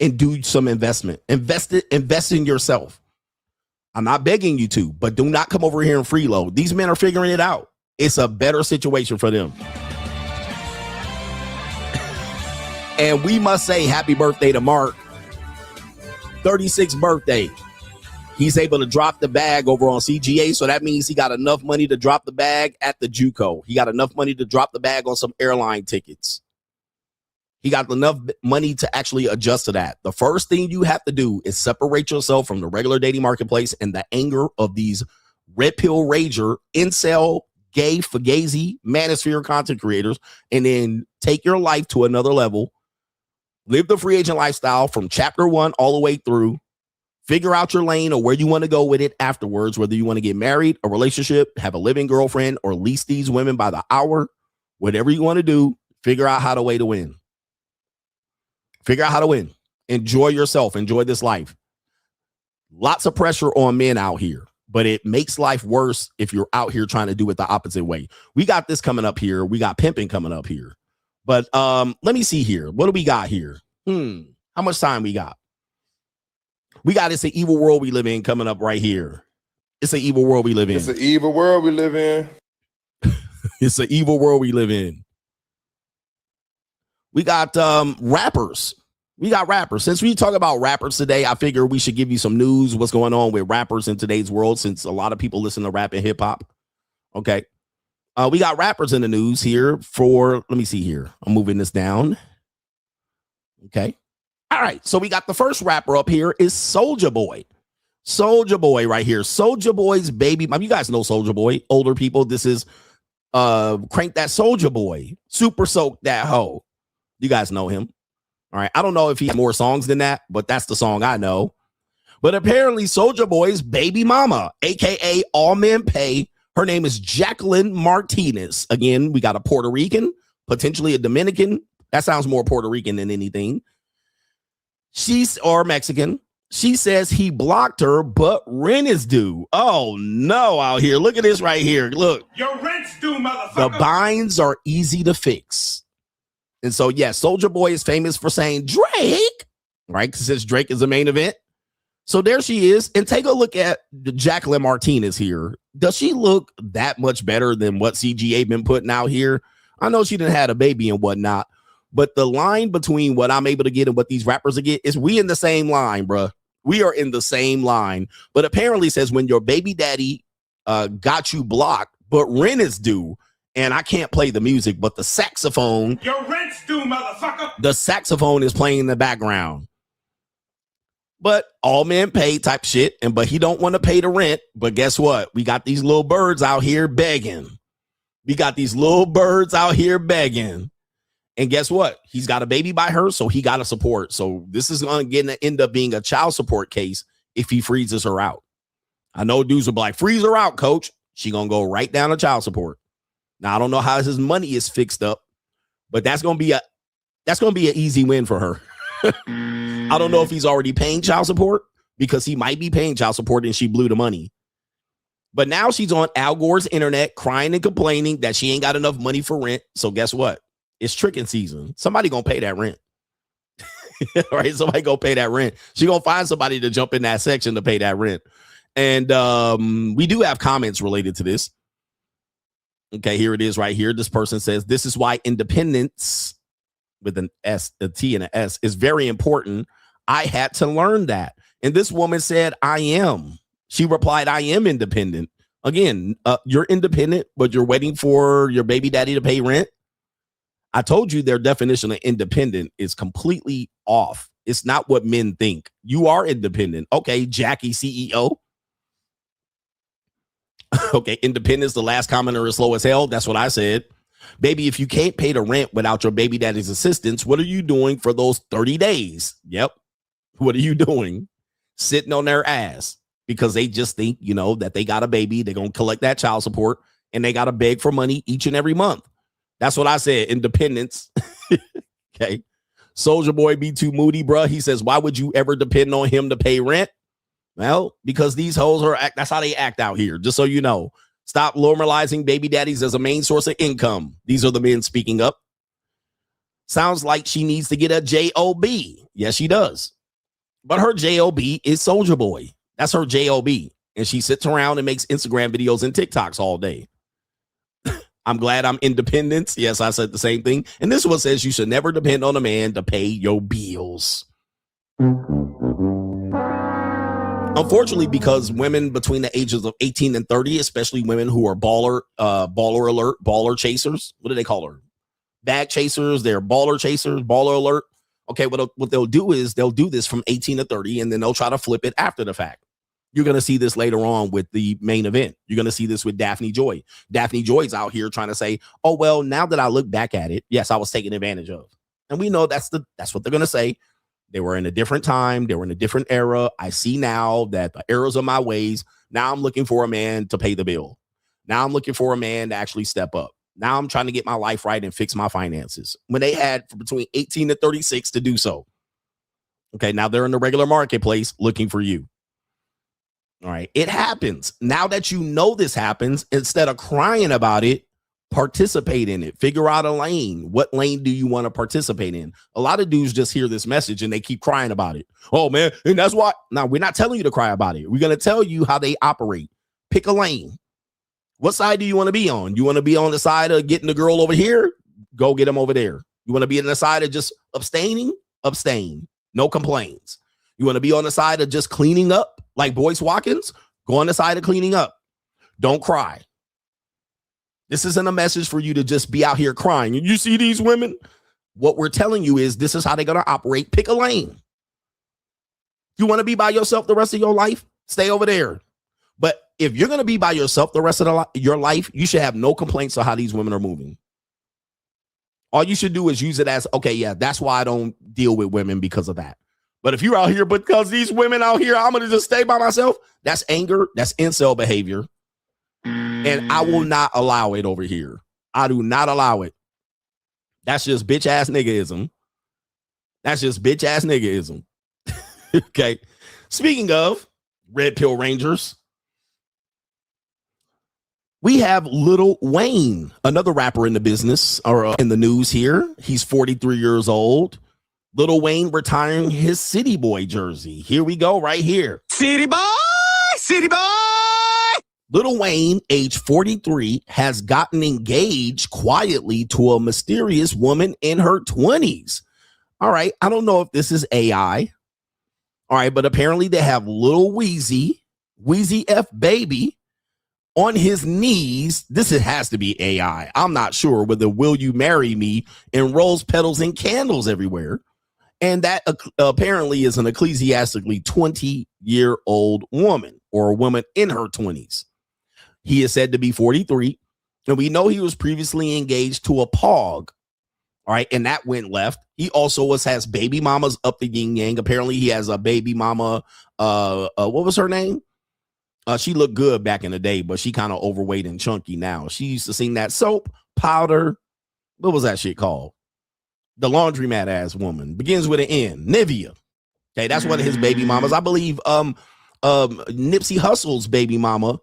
and do some investment, invest in yourself. I'm not begging you to, but do not come over here and freeload. These men are figuring it out. It's a better situation for them. And we must say happy birthday to Mark. 36th birthday. He's able to drop the bag over on CGA, so that means he got enough money to drop the bag at the JUCO. He got enough money to drop the bag on some airline tickets. He got enough money to actually adjust to that. The first thing you have to do is separate yourself from the regular dating marketplace and the anger of these red pill rager, incel, gay, fugazi, manosphere content creators, and then take your life to another level. Live the free agent lifestyle from chapter 1 all the way through. Figure out your lane or where you want to go with it afterwards, whether you want to get married, a relationship, have a living girlfriend, or lease these women by the hour. Whatever you want to do, figure out how to way to win. Figure out how to win. Enjoy yourself. Enjoy this life. Lots of pressure on men out here, but it makes life worse if you're out here trying to do it the opposite way. We got this coming up here. We got pimping coming up here. But let me see here. What do we got here? How much time we got? We got It's an Evil World We Live In coming up right here. It's an evil world we live in.
It's an evil world we live in.
It's an evil world we live in. We got rappers. We got rappers. Since we talk about rappers today, I figure we should give you some news, what's going on with rappers in today's world, since a lot of people listen to rap and hip hop. Okay. We got rappers in the news here for, let me see here. I'm moving this down. Okay. All right. So we got the first rapper up here is Soulja Boy. Soulja Boy right here. Soulja Boy's baby. You guys know Soulja Boy. Older people. This is Crank That Soulja Boy. Super Soak That Hoe. You guys know him. All right. I don't know if he has more songs than that, but that's the song I know. But apparently Soulja Boy's baby mama, aka All Men Pay, her name is Jacqueline Martinez. Again, we got a Puerto Rican, potentially a Dominican. That sounds more Puerto Rican than anything. Or Mexican. She says he blocked her, but rent is due. Oh no, out here. Look at this right here. Look. Your rent's due, motherfucker. The binds are easy to fix. And so, yeah, Soulja Boy is famous for saying Drake, right? Since Drake is the main event. So there she is. And take a look at Jacqueline Martinez here. Does she look that much better than what CGA been putting out here? I know she didn't have a baby and whatnot, but the line between what I'm able to get and what these rappers get is we in the same line, bruh. We are in the same line. But apparently says when your baby daddy got you blocked, but rent is due, and I can't play the music, but the saxophone. Your rent's due, motherfucker. The saxophone is playing in the background. But all men pay type shit, but he don't want to pay the rent. But guess what? We got these little birds out here begging. We got these little birds out here begging. And guess what? He's got a baby by her, so he got to support. So this is going to end up being a child support case if he freezes her out. I know dudes will be like, freeze her out, coach. She going to go right down to child support. Now, I don't know how his money is fixed up, but that's going to be an easy win for her. I don't know if he's already paying child support, because he might be paying child support and she blew the money. But now she's on Al Gore's internet crying and complaining that she ain't got enough money for rent. So guess what? It's tricking season. Somebody going to pay that rent. All right, somebody go pay that rent. She going to find somebody to jump in that section to pay that rent. And we do have comments related to this. Okay, here it is right here. This person says, this is why independence with an S, a T and an S is very important. I had to learn that. And this woman said, I am. She replied, I am independent. Again, you're independent, but you're waiting for your baby daddy to pay rent. I told you their definition of independent is completely off. It's not what men think. You are independent. Okay, Jackie, CEO. Okay, independence, the last commenter is slow as hell. That's what I said. Baby, if you can't pay the rent without your baby daddy's assistance, what are you doing for those 30 days? Yep. What are you doing? Sitting on their ass because they just think, that they got a baby. They're going to collect that child support and they got to beg for money each and every month. That's what I said. Independence. Okay. Soulja Boy be too moody, bruh. He says, why would you ever depend on him to pay rent? Well, because these hoes that's how they act out here. Just so you know. Stop normalizing baby daddies as a main source of income. These are the men speaking up. Sounds like she needs to get a job. Yes, she does. But her job is Soulja Boy. That's her job. And she sits around and makes Instagram videos and TikToks all day. I'm glad I'm independent. Yes, I said the same thing. And this one says you should never depend on a man to pay your bills. Unfortunately, because women between the ages of 18 and 30, especially women who are baller alert, baller chasers. What do they call her? bag chasers, they're baller chasers, baller alert. Okay, what they'll do is they'll do this from 18 to 30, and then they'll try to flip it after the fact. You're going to see this later on with the main event. You're going to see this with Daphne Joy. Daphne Joy's out here trying to say, oh, well, now that I look back at it, yes, I was taken advantage of. And we know that's what they're going to say. They were in a different time. They were in a different era. I see now that the errors of my ways. Now I'm looking for a man to pay the bill. Now I'm looking for a man to actually step up. Now I'm trying to get my life right and fix my finances. When they had between 18 to 36 to do so. Okay, now they're in the regular marketplace looking for you. All right, it happens. Now that you know this happens, instead of crying about it, participate in it. Figure out a lane. What lane do you want to participate in? A lot of dudes just hear this message and they keep crying about it. Oh, man, and that's why. Now, we're not telling you to cry about it. We're going to tell you how they operate. Pick a lane. What side do you want to be on? You want to be on the side of getting the girl over here? Go get them over there. You want to be on the side of just abstaining? Abstain. No complaints. You want to be on the side of just cleaning up like Boyce Watkins? Go on the side of cleaning up. Don't cry. This isn't a message for you to just be out here crying. You see these women? What we're telling you is this is how they're going to operate. Pick a lane. You want to be by yourself the rest of your life? Stay over there. But if you're going to be by yourself the rest of your life, you should have no complaints on how these women are moving. All you should do is use it as, okay, yeah, that's why I don't deal with women because of that. But if you're out here, because these women out here, I'm going to just stay by myself. That's anger. That's incel behavior. And I will not allow it over here. I do not allow it. That's just bitch ass niggaism. That's just bitch ass niggaism. Okay. Speaking of Red Pill Rangers, we have Lil Wayne, another rapper in the business or in the news here. He's 43 years old. Lil Wayne retiring his City Boy jersey. Here we go right here.
City boy, city boy.
Lil Wayne, age 43, has gotten engaged quietly to a mysterious woman in her 20s. All right, I don't know if this is AI. All right, but apparently they have Lil Weezy F Baby, on his knees. This has to be AI. I'm not sure whether Will You Marry Me and rose petals and candles everywhere. And that apparently is an ecclesiastically 20-year-old woman or a woman in her 20s. He is said to be 43. And we know he was previously engaged to a pog. All right. And that went left. He also has baby mamas up the yin yang. Apparently he has a baby mama. What was her name? She looked good back in the day, but she kind of overweight and chunky now. She used to sing that soap, powder. What was that shit called? The laundromat ass woman. Begins with an N. Nivea. Okay, that's one of his baby mamas. I believe Nipsey Hussle's baby mama,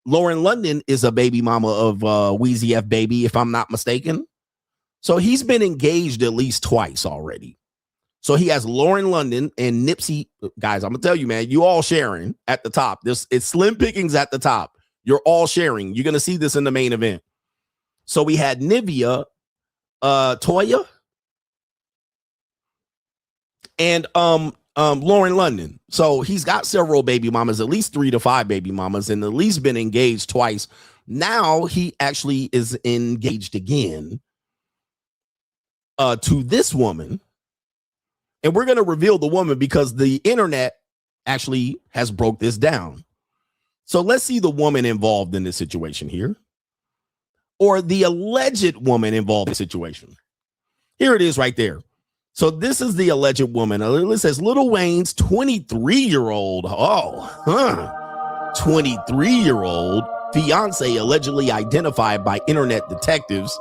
Lauren London, is a baby mama of Weezy F Baby, if I'm not mistaken. So he's been engaged at least twice already. So he has Lauren London and Nipsey. Guys, I'm going to tell you, man, you all sharing at the top. It's slim pickings at the top. You're all sharing. You're going to see this in the main event. So we had Nivea, Toya, and Lauren London. So he's got several baby mamas, at least 3 to 5 baby mamas, and at least been engaged twice. Now he actually is engaged again to this woman. And we're going to reveal the woman because the internet actually has broke this down. So let's see the woman involved in this situation here, or the alleged woman involved in the situation. Here it is right there. So this is the alleged woman. It says Lil Wayne's 23-year-old. 23-year-old fiance allegedly identified by internet detectives.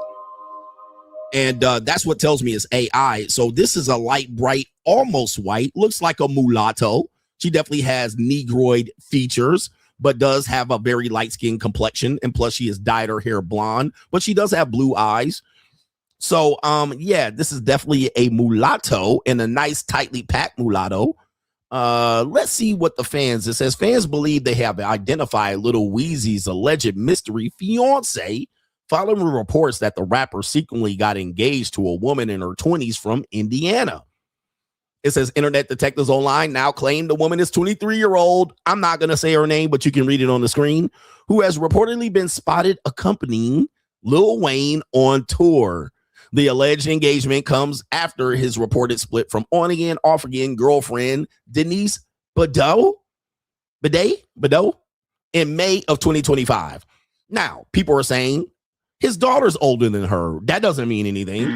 And that's what tells me is AI. So this is a light, bright, almost white. Looks like a mulatto. She definitely has negroid features, but does have a very light-skinned complexion. And plus, she has dyed her hair blonde, but she does have blue eyes. So, yeah, this is definitely a mulatto and a nice, tightly packed mulatto. Let's see what the fans, it says fans believe they have identified Lil Weezy's alleged mystery fiance following reports that the rapper secretly got engaged to a woman in her 20s from Indiana. It says internet detectives online now claim the woman is 23-year-old. I'm not going to say her name, but you can read it on the screen, who has reportedly been spotted accompanying Lil Wayne on tour. The alleged engagement comes after his reported split from on-again, off-again girlfriend Denise Bideau in May of 2025. Now, people are saying his daughter's older than her. That doesn't mean anything.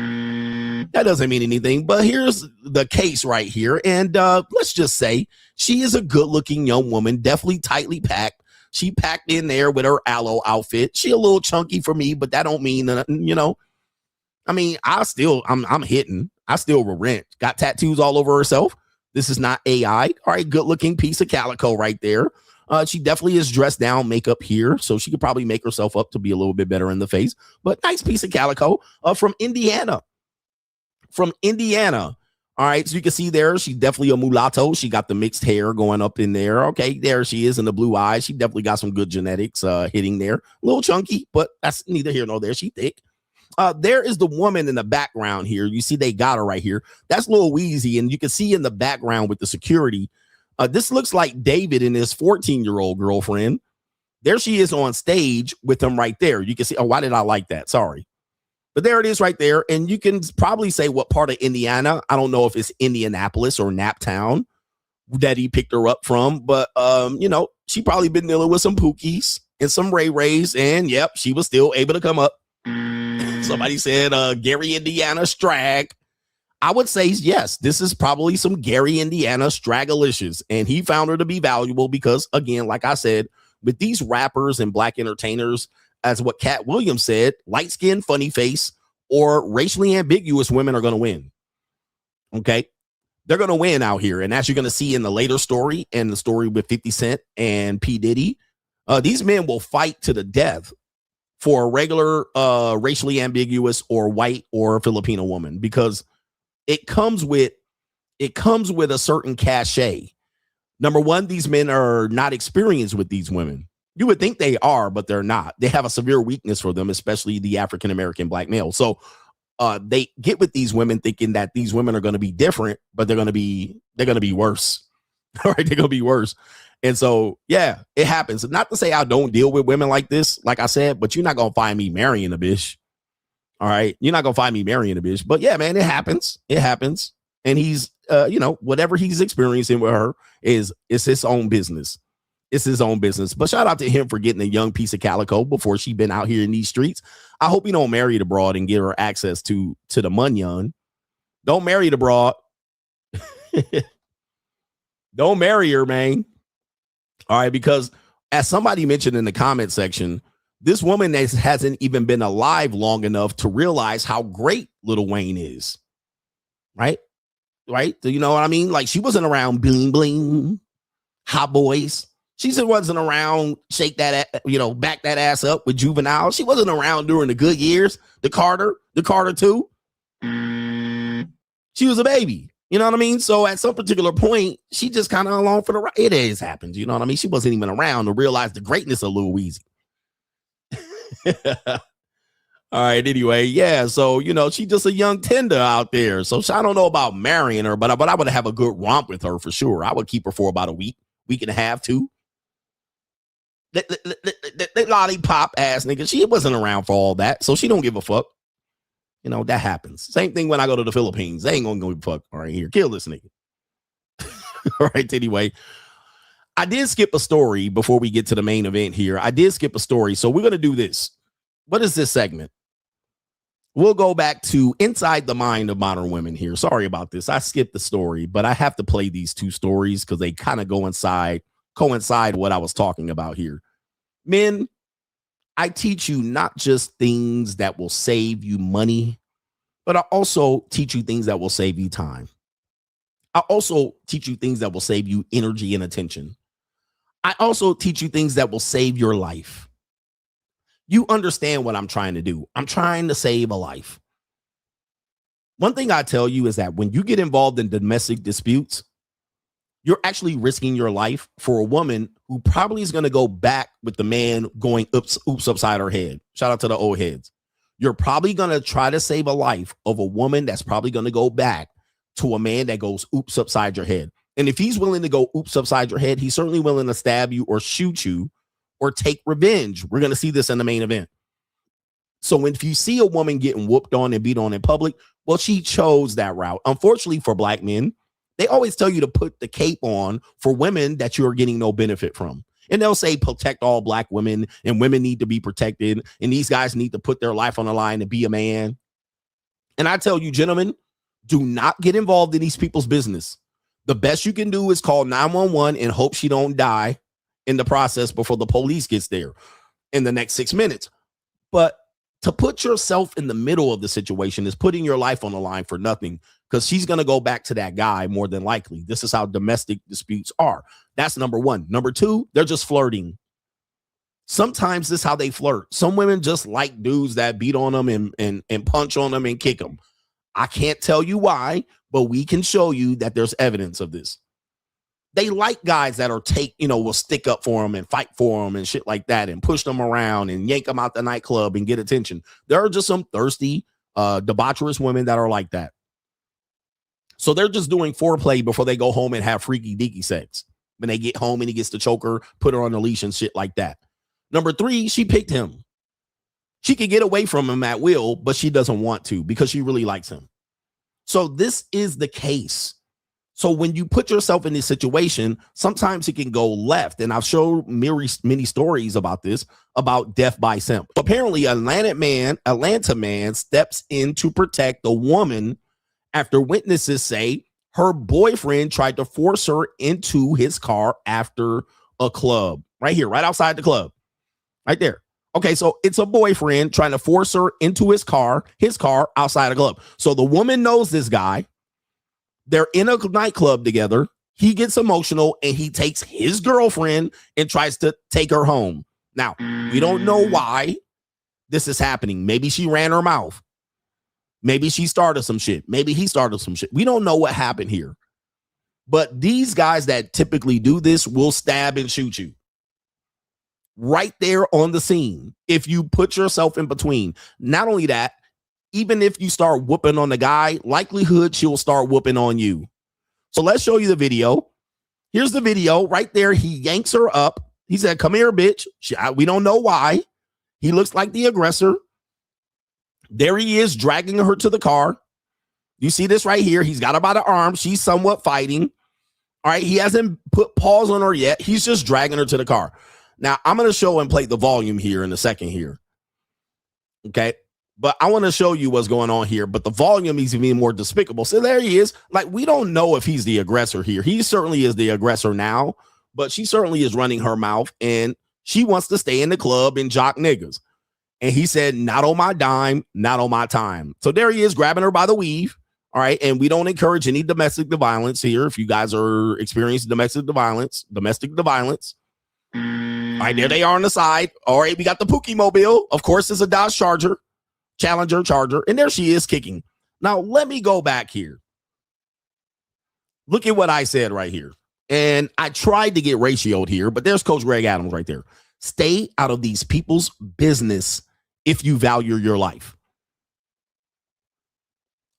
But here's the case right here. And let's just say she is a good-looking young woman, definitely tightly packed. She packed in there with her aloe outfit. She a little chunky for me, but that don't mean nothing, I mean, I'm hitting. I still will rent. Got tattoos all over herself. This is not AI. All right, good-looking piece of calico right there. She definitely is dressed down, makeup here, so she could probably make herself up to be a little bit better in the face. But nice piece of calico from Indiana. All right, so you can see there, she's definitely a mulatto. She got the mixed hair going up in there. Okay, there she is in the blue eyes. She definitely got some good genetics hitting there. A little chunky, but that's neither here nor there. She thick. There is the woman in the background here. You see they got her right here. That's Lil Weezy, and you can see in the background with the security, this looks like David and his 14-year-old girlfriend. There she is on stage with him right there. You can see, why did I like that? Sorry. But there it is right there. And you can probably say what part of Indiana. I don't know if it's Indianapolis or Naptown that he picked her up from. But, she probably been dealing with some Pookies and some Ray Rays. And, yep, she was still able to come up. Somebody said Gary, Indiana, Strag. I would say, yes, this is probably some Gary, Indiana Straggalicious. And he found her to be valuable because, again, like I said, with these rappers and black entertainers, as what Cat Williams said, light skin, funny face, or racially ambiguous women are going to win. Okay. They're going to win out here. And as you're going to see in the later story and the story with 50 Cent and P. Diddy, these men will fight to the death for a regular racially ambiguous or white or Filipino woman because it comes with a certain cachet. Number one, these men are not experienced with these women. You would think they are, but they're not. They have a severe weakness for them, especially the African-American black male. So they get with these women thinking that these women are going to be different, but they're going to be worse. All right, they're going to be worse. And so, yeah, it happens. Not to say I don't deal with women like this, like I said, but you're not going to find me marrying a bitch. All right. You're not going to find me marrying a bitch. But yeah, man, it happens. It happens. And he's, whatever he's experiencing with her it's his own business. It's his own business. But shout out to him for getting a young piece of calico before she been out here in these streets. I hope you don't marry the broad and give her access to the munyon. Don't marry the broad. Don't marry her, man. All right, because as somebody mentioned in the comment section, this woman hasn't even been alive long enough to realize how great Lil Wayne is. Right? Do you know what I mean? Like, she wasn't around bling bling, hot boys. She just wasn't around shake that, back that ass up with Juvenile. She wasn't around during the good years, the Carter 2. She was a baby. You know what I mean? So at some particular point, she just kind of along for the ride. It has happened. You know what I mean? She wasn't even around to realize the greatness of Lil Weezy. All right. Anyway, yeah. So, she's just a young tender out there. So I don't know about marrying her, but I would have a good romp with her for sure. I would keep her for about a week and a half, too. The lollipop ass nigga. She wasn't around for all that. So she don't give a fuck. That happens. Same thing when I go to the Philippines. They ain't gonna give a fuck. All right, here. Kill this nigga. All right. Anyway, I did skip a story before we get to the main event here. I did skip a story. So we're going to do this. What is this segment? We'll go back to Inside the Mind of Modern Women here. Sorry about this. I skipped the story, but I have to play these two stories because they kind of coincide what I was talking about here. Men, I teach you not just things that will save you money, but I also teach you things that will save you time. I also teach you things that will save you energy and attention. I also teach you things that will save your life. You understand what I'm trying to do. I'm trying to save a life. One thing I tell you is that when you get involved in domestic disputes, you're actually risking your life for a woman who probably is going to go back with the man going oops upside her head. Shout out to the old heads. You're probably going to try to save a life of a woman that's probably going to go back to a man that goes oops upside your head. And if he's willing to go oops upside your head, he's certainly willing to stab you or shoot you or take revenge. We're going to see this in the main event. So if you see a woman getting whooped on and beat on in public, well, she chose that route. Unfortunately for black men, they always tell you to put the cape on for women that you're getting no benefit from. And they'll say protect all black women and women need to be protected. And these guys need to put their life on the line to be a man. And I tell you, gentlemen, do not get involved in these people's business. The best you can do is call 911 and hope she don't die in the process before the police gets there in the next 6 minutes. But to put yourself in the middle of the situation is putting your life on the line for nothing, because she's going to go back to that guy more than likely. This is how domestic disputes are. That's number one. Number two, they're just flirting. Sometimes this is how they flirt. Some women just like dudes that beat on them and punch on them and kick them. I can't tell you why, but we can show you that there's evidence of this. They like guys that are will stick up for them and fight for them and shit like that and push them around and yank them out the nightclub and get attention. There are just some thirsty, debaucherous women that are like that. So they're just doing foreplay before they go home and have freaky deaky sex. When they get home and he gets to choke her, put her on the leash and shit like that. Number three, she picked him. She could get away from him at will, but she doesn't want to because she really likes him. So this is the case. So when you put yourself in this situation, sometimes it can go left. And I've showed many stories about this, about death by simp. Apparently, Atlanta man steps in to protect the woman after witnesses say her boyfriend tried to force her into his car after a club. Right here, right outside the club. Right there. Okay, so it's a boyfriend trying to force her into his car outside a club. So the woman knows this guy. They're in a nightclub together. He gets emotional and he takes his girlfriend and tries to take her home. Now, we don't know why this is happening. Maybe she ran her mouth. Maybe she started some shit. Maybe he started some shit. We don't know what happened here. But these guys that typically do this will stab and shoot you right there on the scene if you put yourself in between. Not only that, even if you start whooping on the guy, likelihood she'll start whooping on you. So let's show you the video. Here's the video right there. He yanks her up. He said, come here, bitch. We don't know why. He looks like the aggressor. There he is dragging her to the car. You see this right here. He's got her by the arm. She's somewhat fighting. All right. He hasn't put paws on her yet. He's just dragging her to the car. Now, I'm going to show and play the volume here in a second here. Okay. But I want to show you what's going on here. But the volume is even more despicable. So there he is. Like, we don't know if he's the aggressor here. He certainly is the aggressor now. But she certainly is running her mouth. And she wants to stay in the club and jock niggas. And he said, not on my dime, not on my time. So there he is grabbing her by the weave. All right. And we don't encourage any domestic violence here. If you guys are experiencing domestic violence. All right. There they are on the side. All right. We got the Pookie Mobile. Of course, it's a Dodge Charger. Charger, and there she is kicking. Now, let me go back here. Look at what I said right here. And I tried to get ratioed here, but there's Coach Greg Adams right there. Stay out of these people's business if you value your life.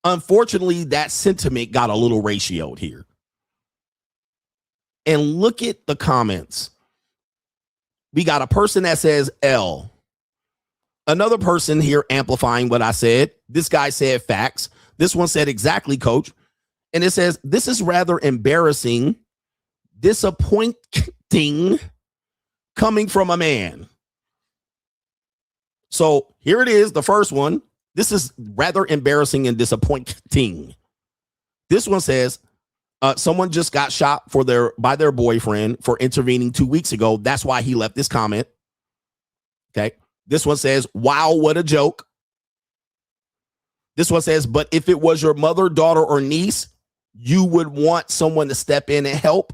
Unfortunately, that sentiment got a little ratioed here. And look at the comments. We got a person that says L. Another person here amplifying what I said. This guy said facts. This one said exactly, coach. And it says, this is rather embarrassing, disappointing coming from a man. So here it is, the first one. This is rather embarrassing and disappointing. This one says, someone just got shot by their boyfriend for intervening 2 weeks ago. That's why he left this comment. Okay. This one says, wow, what a joke. This one says, but if it was your mother, daughter, or niece, you would want someone to step in and help.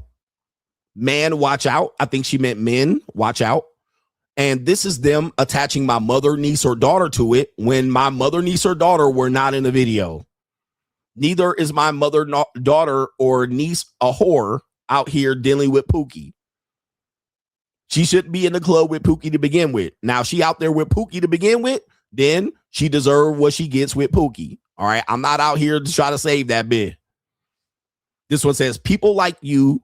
Man, watch out. I think she meant men, watch out. And this is them attaching my mother, niece, or daughter to it when my mother, niece, or daughter were not in the video. Neither is my mother, daughter, or niece a whore out here dealing with Pookie. She shouldn't be in the club with Pookie to begin with. Now, she out there with Pookie to begin with, then she deserves what she gets with Pookie. All right. I'm not out here to try to save that bit. This one says, people like you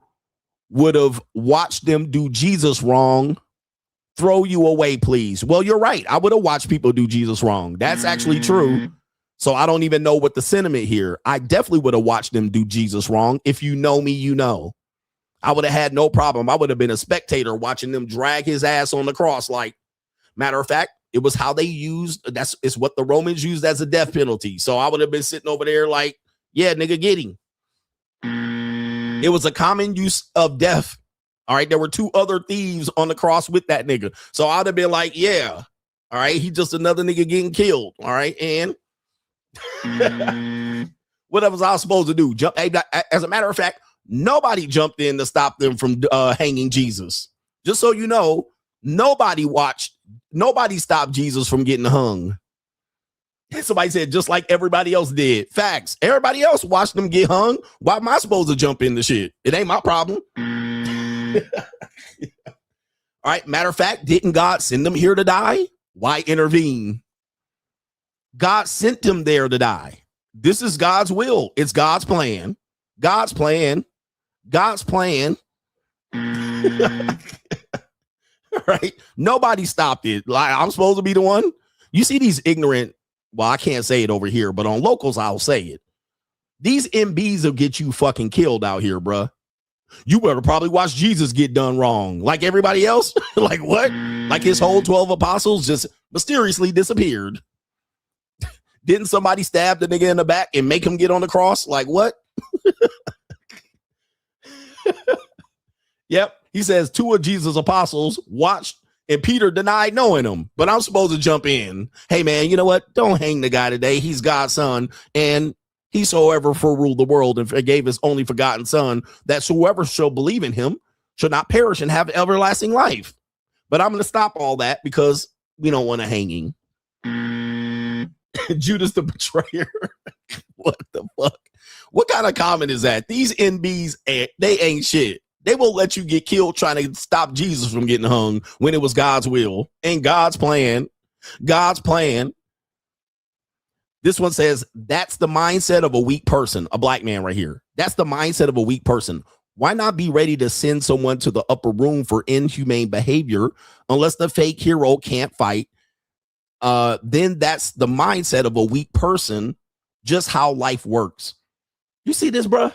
would have watched them do Jesus wrong throw you away, please. Well, you're right. I would have watched people do Jesus wrong. That's actually true. So I don't even know what the sentiment here. I definitely would have watched them do Jesus wrong. If you know me, you know. I would have had no problem. I would have been a spectator watching them drag his ass on the cross. Like, matter of fact, it was how they used, it's what the Romans used as a death penalty. So I would have been sitting over there like, yeah, nigga, get him. It was a common use of death. All right, there were 2 other thieves on the cross with that nigga. So I'd have been like, yeah, all right, he just another nigga getting killed. All right, and what was I supposed to do? Jump? As a matter of fact, nobody jumped in to stop them from hanging Jesus. Just so you know, nobody stopped Jesus from getting hung. Somebody said, just like everybody else did. Facts. Everybody else watched them get hung. Why am I supposed to jump in the shit? It ain't my problem. All right. Matter of fact, didn't God send them here to die? Why intervene? God sent them there to die. This is God's will. It's God's plan. God's plan. God's plan. All right. Nobody stopped it. Like, I'm supposed to be the one. You see these ignorant, well, I can't say it over here, but on locals, I'll say it. These MBs will get you fucking killed out here, bruh. You better probably watch Jesus get done wrong. Like everybody else? Like what? Like his whole 12 apostles just mysteriously disappeared. Didn't somebody stab the nigga in the back and make him get on the cross? Like what? Yep. He says 2 of Jesus' apostles watched and Peter denied knowing him, but I'm supposed to jump in. Hey man, you know what? Don't hang the guy today. He's God's son. And he so ever ruled the world and forgave his only forgotten son, that whoever shall believe in him shall not perish and have everlasting life. But I'm going to stop all that because we don't want a hanging. Judas the betrayer. What the fuck? What kind of comment is that? These NBs, they ain't shit. They won't let you get killed trying to stop Jesus from getting hung when it was God's will and God's plan. God's plan. This one says, that's the mindset of a weak person, a black man right here. That's the mindset of a weak person. Why not be ready to send someone to the upper room for inhumane behavior unless the fake hero can't fight? Then that's the mindset of a weak person, just how life works. You see this, bruh?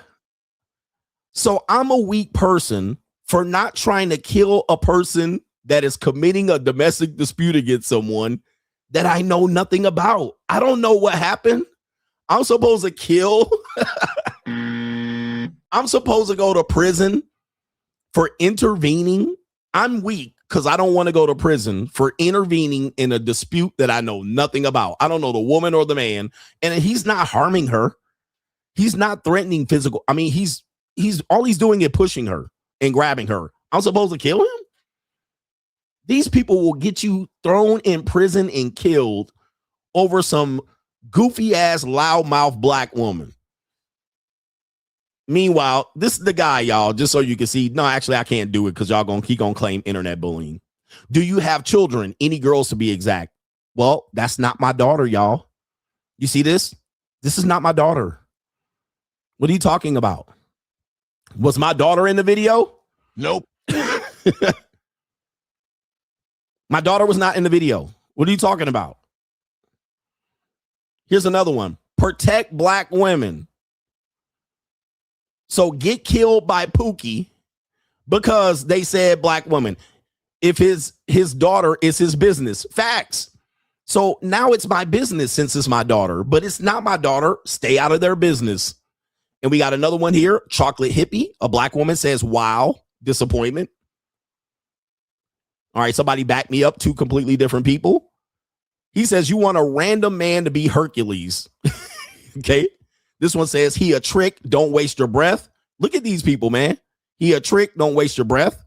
So I'm a weak person for not trying to kill a person that is committing a domestic dispute against someone that I know nothing about. I don't know what happened. I'm supposed to kill. I'm supposed to go to prison for intervening. I'm weak because I don't want to go to prison for intervening in a dispute that I know nothing about. I don't know the woman or the man. And he's not harming her. He's not threatening physical. I mean, he's all he's doing is pushing her and grabbing her. I'm supposed to kill him? These people will get you thrown in prison and killed over some goofy ass loudmouth black woman. Meanwhile, this is the guy, y'all, just so you can see. No, actually, I can't do it because y'all keep gonna claim internet bullying. Do you have children? Any girls to be exact? Well, that's not my daughter, y'all. You see this? This is not my daughter. What are you talking about? Was my daughter in the video? Nope. My daughter was not in the video. What are you talking about? Here's another one. Protect black women. So get killed by Pookie because they said black woman. If his daughter is his business. Facts. So now it's my business since it's my daughter, but it's not my daughter. Stay out of their business. And we got another one here. Chocolate hippie. A black woman says, wow, disappointment. All right, somebody back me up. 2 completely different people. He says, you want a random man to be Hercules. Okay. This one says, he a trick. Don't waste your breath. Look at these people, man. He a trick. Don't waste your breath.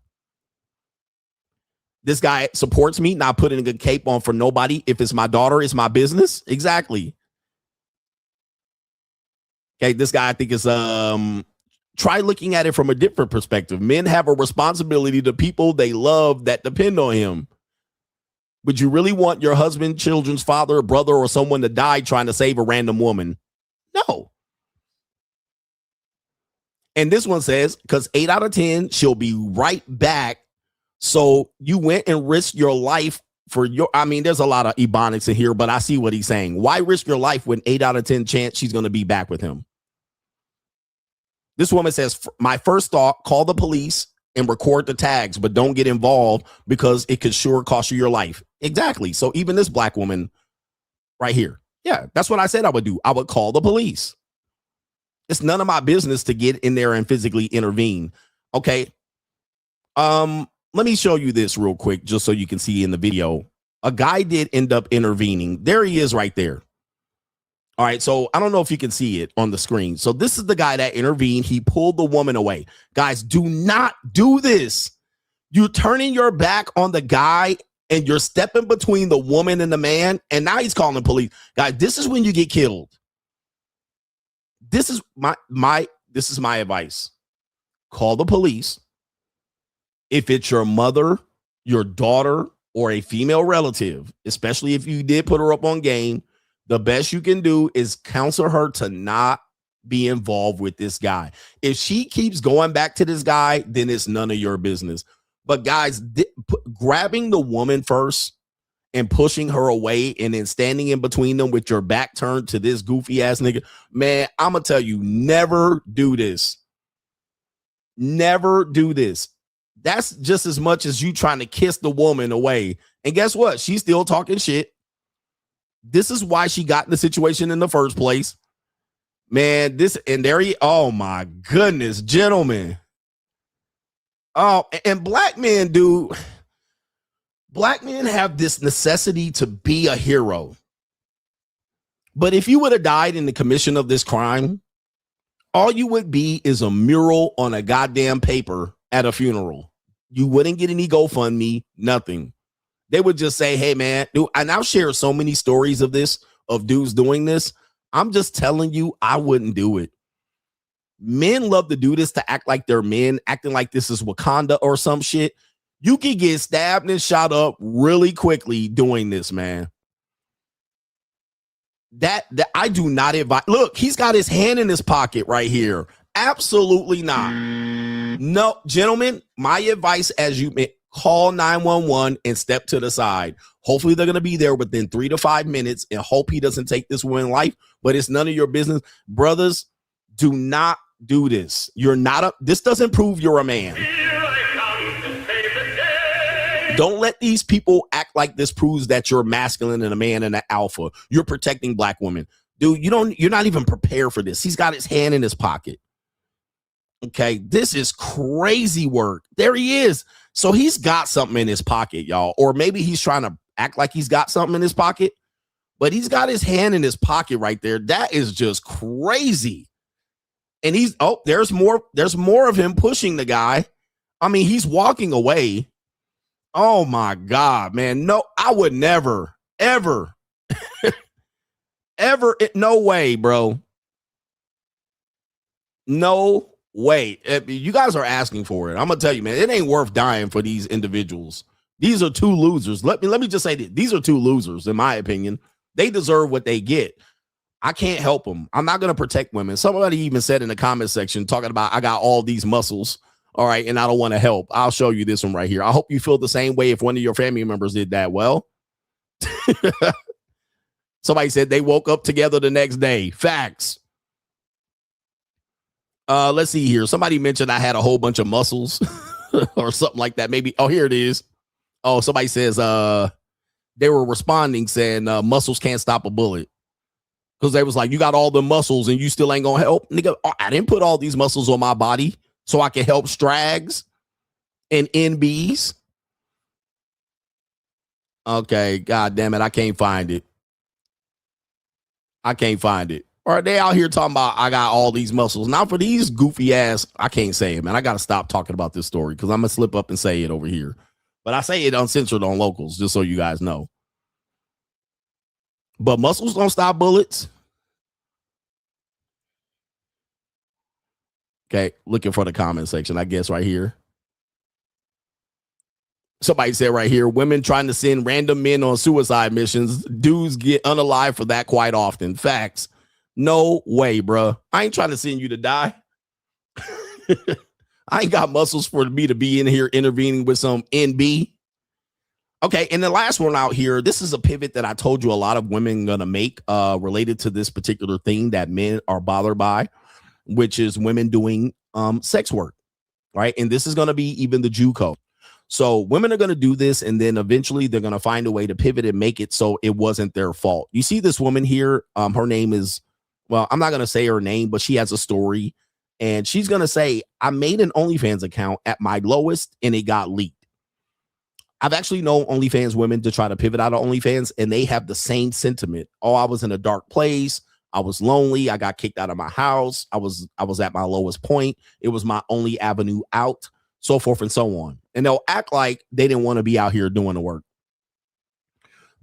This guy supports me, not putting a cape on for nobody. If it's my daughter, it's my business. Exactly. Okay, this guy I think is try looking at it from a different perspective. Men have a responsibility to people they love that depend on him. Would you really want your husband, children's father, brother, or someone to die trying to save a random woman? No. And this one says, because 8 out of 10, she'll be right back So you went and risked your life for your, I mean, there's a lot of ebonics in here, but I see what he's saying. Why risk your life when 8 out of 10 chance she's going to be back with him? This woman says, my first thought, call the police and record the tags, but don't get involved because it could sure cost you your life. Exactly. So even this black woman right here. Yeah, that's what I said I would do. I would call the police. It's none of my business to get in there and physically intervene. Okay. Let me show you this real quick, just so you can see in the video. A guy did end up intervening. There he is right there. All right, so I don't know if you can see it on the screen. So this is the guy that intervened. He pulled the woman away. Guys, do not do this. You're turning your back on the guy and you're stepping between the woman and the man, and now he's calling the police. Guys, this is when you get killed. This is my advice. Call the police. If it's your mother, your daughter, or a female relative, especially if you did put her up on game, the best you can do is counsel her to not be involved with this guy. If she keeps going back to this guy, then it's none of your business. But guys, grabbing the woman first and pushing her away and then standing in between them with your back turned to this goofy ass nigga, man, I'm going to tell you, never do this. Never do this. That's just as much as you trying to kiss the woman away. And guess what? She's still talking shit. This is why she got in the situation in the first place. Man, oh my goodness, gentlemen. Oh, and black men have this necessity to be a hero. But if you would have died in the commission of this crime, all you would be is a mural on a goddamn paper at a funeral. You wouldn't get any GoFundMe, nothing. They would just say, hey, man, dude, and I'll share so many stories of this, of dudes doing this. I'm just telling you, I wouldn't do it. Men love to do this to act like they're men, acting like this is Wakanda or some shit. You can get stabbed and shot up really quickly doing this, man. That I do not advise. Look, he's got his hand in his pocket right here. Absolutely not. No, gentlemen, my advice as you call 911 and step to the side. Hopefully they're going to be there within 3 to 5 minutes and hope he doesn't take this woman's life, but it's none of your business. Brothers, do not do this. This doesn't prove you're a man. Don't let these people act like this proves that you're masculine and a man and an alpha. You're protecting black women. Dude, you're not even prepared for this. He's got his hand in his pocket. Okay, this is crazy work. There he is. So he's got something in his pocket, y'all. Or maybe he's trying to act like he's got something in his pocket, but he's got his hand in his pocket right there. That is just crazy. And there's more of him pushing the guy. I mean, he's walking away. Oh my God, man. No, I would never, ever, ever. No way, bro. No way. You guys are asking for it. I'm gonna tell you, man, it ain't worth dying for these individuals. These are two losers. Let me just say this. These are two losers, in my opinion. They deserve what they get. I can't help them. I'm not gonna protect women. Somebody even said in the comment section, talking about I got all these muscles, all right, and I don't want to help. I'll show you this one right here. I hope you feel the same way if one of your family members did that. Well, somebody said they woke up together the next day. Facts. Let's see here. Somebody mentioned I had a whole bunch of muscles or something like that. Maybe. Oh, here it is. Oh, somebody says they were responding saying muscles can't stop a bullet. Because they was like, you got all the muscles and you still ain't gonna help. Nigga, I didn't put all these muscles on my body so I can help Strags and NBs. Okay, God damn it. I can't find it. Or they out here talking about I got all these muscles. Now for these goofy ass, I can't say it, man. I got to stop talking about this story because I'm going to slip up and say it over here. But I say it uncensored on Locals, just so you guys know. But muscles don't stop bullets. Okay, looking for the comment section, I guess, right here. Somebody said right here, women trying to send random men on suicide missions. Dudes get unalive for that quite often. Facts. No way, bro. I ain't trying to send you to die. I ain't got muscles for me to be in here intervening with some NB. Okay, and the last one out here, this is a pivot that I told you a lot of women gonna make related to this particular thing that men are bothered by, which is women doing sex work, right? And this is gonna be even the Jew code. So women are gonna do this, and then eventually they're gonna find a way to pivot and make it so it wasn't their fault. You see this woman here, her name is, well, I'm not gonna say her name, but she has a story, and she's gonna say, I made an OnlyFans account at my lowest and it got leaked. I've actually known OnlyFans women to try to pivot out of OnlyFans, and they have the same sentiment. Oh, I was in a dark place. I was lonely. I got kicked out of my house. I was at my lowest point. It was my only avenue out, so forth and so on. And they'll act like they didn't want to be out here doing the work.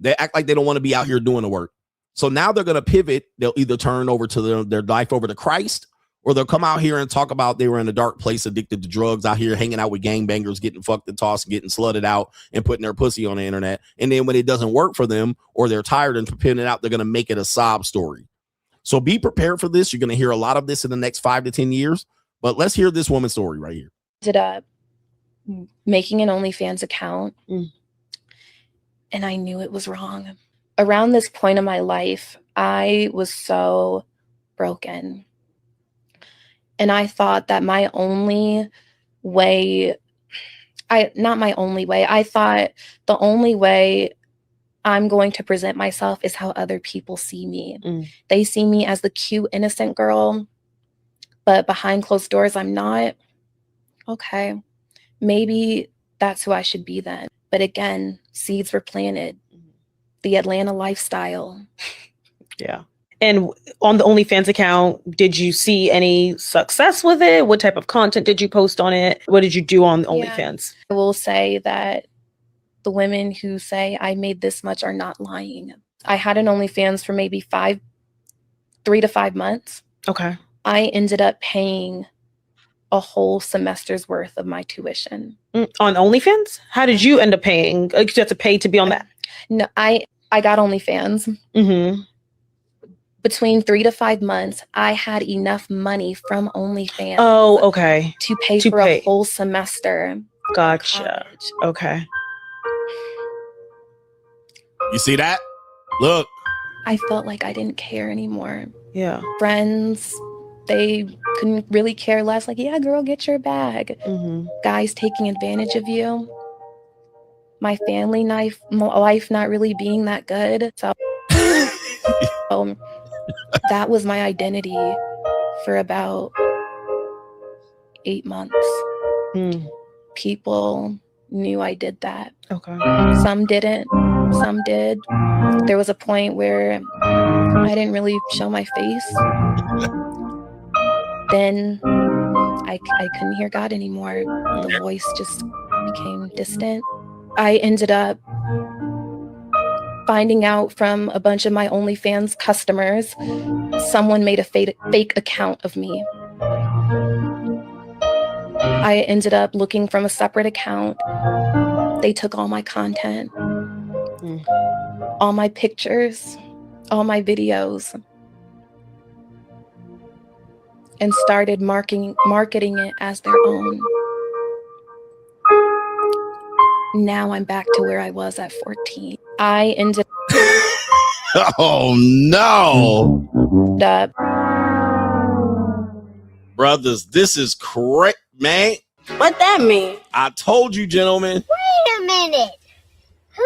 They act like they don't want to be out here doing the work. So now they're going to pivot. They'll either turn over to their life over to Christ, or they'll come out here and talk about they were in a dark place, addicted to drugs, out here hanging out with gangbangers, getting fucked and tossed, getting slutted out, and putting their pussy on the internet. And then when it doesn't work for them, or they're tired and putting it out, they're going to make it a sob story. So be prepared for this. You're going to hear a lot of this in the next 5 to 10 years. But let's hear this woman's story right here.
Ended up making an OnlyFans account, and I knew it was wrong. Around this point in my life, I was so broken. And I thought that my only way, not my only way, I thought the only way I'm going to present myself is how other people see me. They see me as the cute, innocent girl, but behind closed doors, I'm not. Okay, maybe that's who I should be then. But again, seeds were planted. The Atlanta lifestyle.
Yeah. And on the OnlyFans account, did you see any success with it? What type of content did you post on it? What did you do on OnlyFans?
I will say that the women who say I made this much are not lying. I had an OnlyFans for maybe 3 to 5 months.
Okay.
I ended up paying a whole semester's worth of my tuition.
On OnlyFans? How did you end up paying? Did you have to pay to be on that?
No, I got OnlyFans. Between 3 to 5 months, I had enough money from OnlyFans.
Oh, okay.
To pay for a whole semester.
Gotcha. Okay.
You see that? Look.
I felt like I didn't care anymore.
Yeah.
Friends, they couldn't really care less. Like, yeah, girl, get your bag. Guys taking advantage of you. My family life not really being that good. So that was my identity for about 8 months. People knew I did that.
Okay.
Some didn't. Some did. There was a point where I didn't really show my face. Then I couldn't hear God anymore. The voice just became distant. I ended up finding out from a bunch of my OnlyFans customers, someone made a fake account of me. I ended up looking from a separate account. They took all my content, all my pictures, all my videos, and started marketing it as their own. Now I'm back to where I was at 14. I ended
Oh no. Brothers, this is correct, man.
What that mean?
I told you, gentlemen.
Wait a minute. Who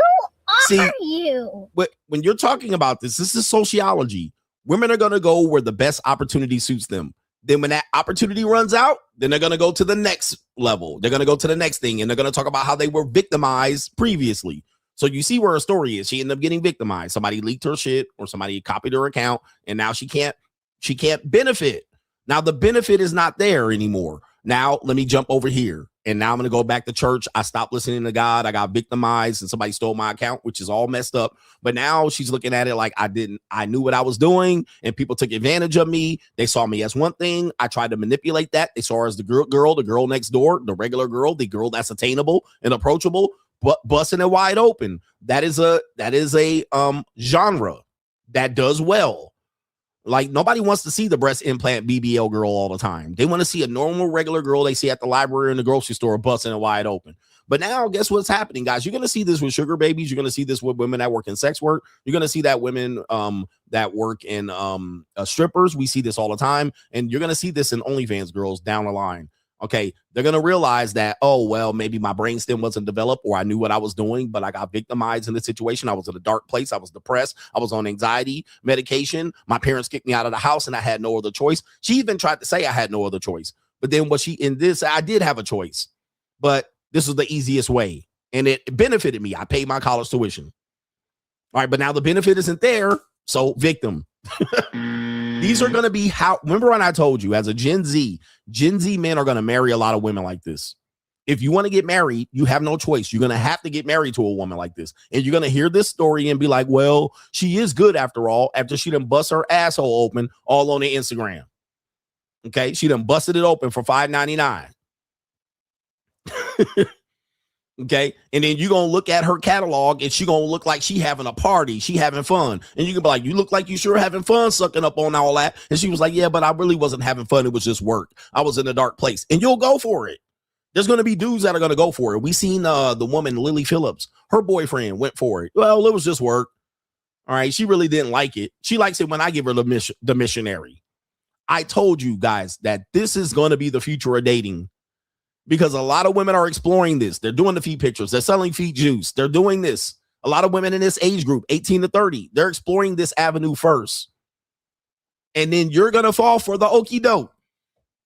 are you?
When you're talking about this is sociology. Women are going to go where the best opportunity suits them. Then when that opportunity runs out, then they're going to go to the next level. They're going to go to the next thing, and they're going to talk about how they were victimized previously. So you see where her story is. She ended up getting victimized. Somebody leaked her shit, or somebody copied her account, and now she can't benefit. Now the benefit is not there anymore. Now let me jump over here. And now I'm going to go back to church. I stopped listening to God. I got victimized and somebody stole my account, which is all messed up. But now she's looking at it like I knew what I was doing and people took advantage of me. They saw me as one thing. I tried to manipulate that. They saw her as the girl next door, the regular girl, the girl that's attainable and approachable, but busting it wide open. That is a genre that does well. Like, nobody wants to see the breast implant BBL girl all the time. They want to see a normal, regular girl they see at the library or in the grocery store busting it wide open. But now, guess what's happening, guys? You're going to see this with sugar babies. You're going to see this with women that work in sex work. You're going to see that women that work in strippers. We see this all the time. And you're going to see this in OnlyFans girls down the line. Okay, they're going to realize that, oh, well, maybe my brainstem wasn't developed, or I knew what I was doing, but I got victimized in the situation. I was in a dark place. I was depressed. I was on anxiety medication. My parents kicked me out of the house and I had no other choice. She even tried to say I had no other choice. But then I did have a choice, but this was the easiest way and it benefited me. I paid my college tuition. All right, but now the benefit isn't there. So victim. These are going to be remember when I told you, as a Gen Z men are going to marry a lot of women like this. If you want to get married, you have no choice. You're going to have to get married to a woman like this. And you're going to hear this story and be like, well, she is good after all, after she done bust her asshole open all on the Instagram. Okay. She done busted it open for $5.99. Okay. And then you're going to look at her catalog and she going to look like she having a party. She having fun. And you can be like, you look like you sure having fun sucking up on all that. And she was like, yeah, but I really wasn't having fun. It was just work. I was in a dark place. And you'll go for it. There's going to be dudes that are going to go for it. We seen the woman, Lily Phillips, her boyfriend went for it. Well, it was just work. All right. She really didn't like it. She likes it when I give her the missionary. I told you guys that this is going to be the future of dating. Because a lot of women are exploring this. They're doing the feet pictures. They're selling feet juice. They're doing this. A lot of women in this age group, 18 to 30, they're exploring this avenue first. And then you're going to fall for the okie doke.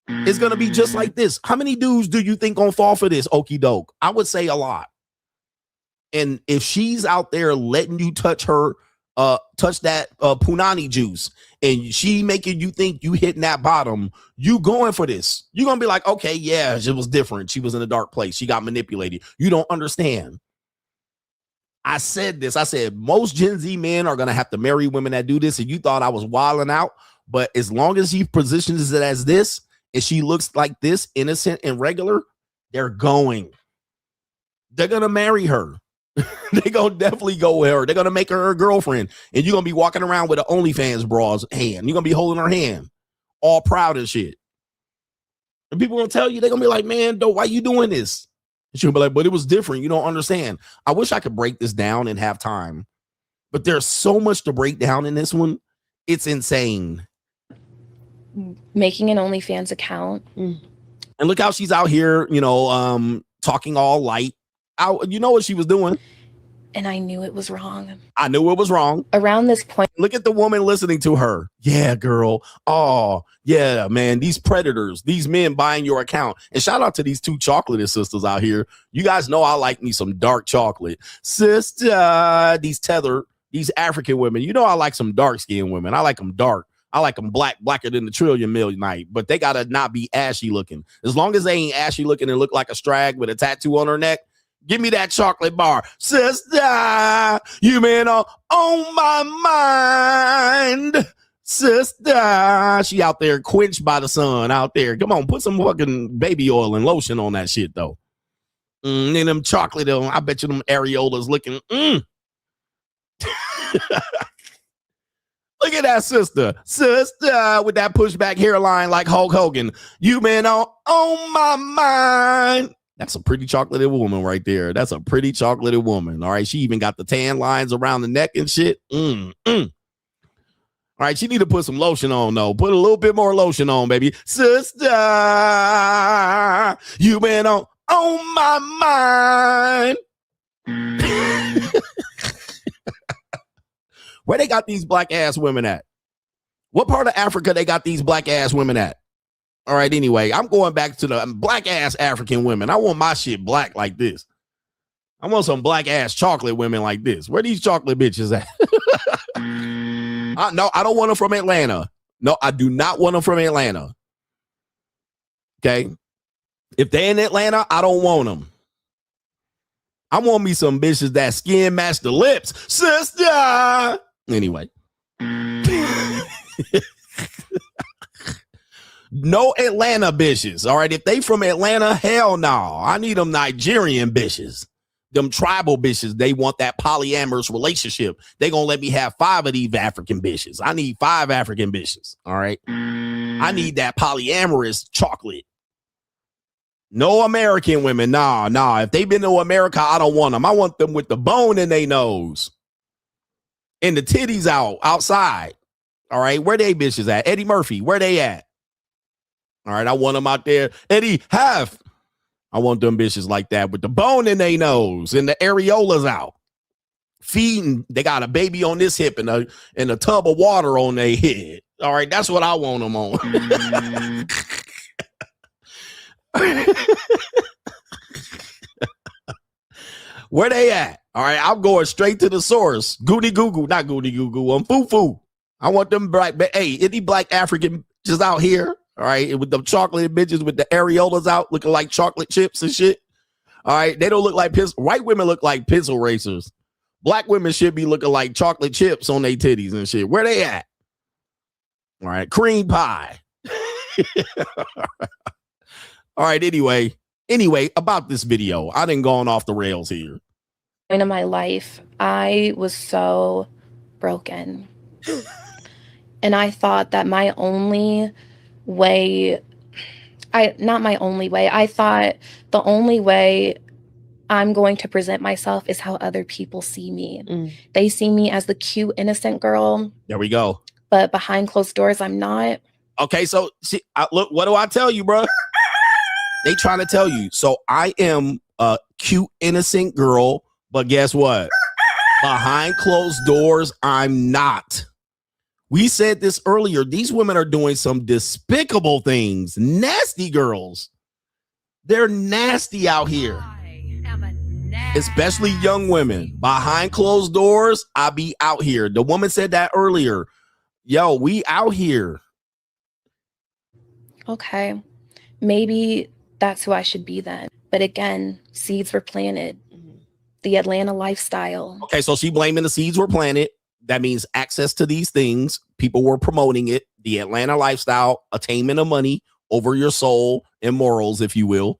It's going to be just like this. How many dudes do you think going to fall for this okie doke? I would say a lot. And if she's out there letting you touch that punani juice and she making you think you hitting that bottom, you going for this. You're going to be like, okay, yeah, it was different. She was in a dark place. She got manipulated. You don't understand. I said this. I said most Gen Z men are going to have to marry women that do this. And you thought I was wilding out. But as long as he positions it as this and she looks like this, innocent and regular, they're going to marry her. They're going to definitely go with her. They're going to make her girlfriend. And you're going to be walking around with an OnlyFans bra's hand. You're going to be holding her hand. All proud and shit. And people going to tell you, they're going to be like, man, why you doing this? And she'll be like, but it was different. You don't understand. I wish I could break this down and have time. But there's so much to break down in this one. It's insane.
Making an OnlyFans account.
And look how she's out here, talking all light. You know what she was doing.
And I knew it was wrong.
I knew it was wrong.
Around this point.
Look at the woman listening to her. Yeah, girl. Oh, yeah, man. These predators, these men buying your account. And shout out to these two chocolate sisters out here. You guys know I like me some dark chocolate. Sister, these African women. You know I like some dark-skinned women. I like them dark. I like them blacker than the trillion million night. But they got to not be ashy looking. As long as they ain't ashy looking and look like a strag with a tattoo on her neck, give me that chocolate bar. Sister, you been on my mind. Sister, she out there quenched by the sun out there. Come on, put some fucking baby oil and lotion on that shit, though. And them chocolate, I bet you them areolas looking. Look at that sister with that pushback hairline like Hulk Hogan. You been on my mind. That's a pretty chocolatey woman right there. That's a pretty chocolatey woman. All right. She even got the tan lines around the neck and shit. All right. She need to put some lotion on, though. Put a little bit more lotion on, baby. Sister, you been on my mind. Where they got these black ass women at? What part of Africa they got these black ass women at? All right, anyway, I'm going back to the black ass African women. I want my shit black like this. I want some black ass chocolate women like this. Where these chocolate bitches at? No, I don't want them from Atlanta. No, I do not want them from Atlanta. Okay. If they in Atlanta, I don't want them. I want me some bitches that skin match the lips. Sister. Anyway. No Atlanta bitches. All right. If they from Atlanta, hell no. I need them Nigerian bitches. Them tribal bitches, they want that polyamorous relationship. They gonna let me have 5 of these African bitches. I need 5 African bitches. All right. I need that polyamorous chocolate. No American women. Nah. If they been to America, I don't want them. I want them with the bone in their nose and the titties outside. All right. Where they bitches at? Eddie Murphy, where they at? All right. I want them out there. Eddie, half. I want them bitches like that with the bone in their nose and the areolas out. Feeding. They got a baby on this hip and a tub of water on their head. All right. That's what I want them on. Where they at? All right, I'm going straight to the source. Goody goo goo, not goody goo goo. I'm foo foo. I want them black. Hey, any black African just out here? All right, with the chocolate bitches with the areolas out, looking like chocolate chips and shit. All right, they don't look like white women look like pencil racers. Black women should be looking like chocolate chips on their titties and shit. Where they at? All right, cream pie. All right, anyway, about this video. I done gone off the rails here.
In my life, I was so broken. And I thought that I thought the only way I'm going to present myself is how other people see me. They see me as the cute, innocent girl.
There we go.
But behind closed doors, I'm not.
Okay, so see, look, what do I tell you, bro? They trying to tell you. So I am a cute, innocent girl, but guess what? Behind closed doors, I'm not. We said this earlier. These women are doing some despicable things. Nasty girls. They're nasty out here. Especially young women. Behind closed doors, I be out here. The woman said that earlier. Yo, we out here.
Okay. Maybe that's who I should be then. But again, seeds were planted. The Atlanta lifestyle.
Okay, so she blaming the seeds were planted. That means access to these things. People were promoting it. The Atlanta lifestyle, attainment of money over your soul and morals, if you will.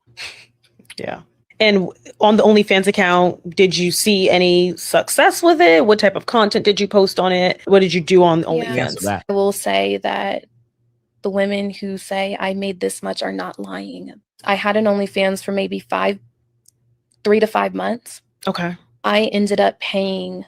Yeah. And on the OnlyFans account, did you see any success with it? What type of content did you post on it? What did you do on OnlyFans?
Yeah. I will say that the women who say I made this much are not lying. I had an OnlyFans for maybe 3 to 5 months.
Okay.
I ended up paying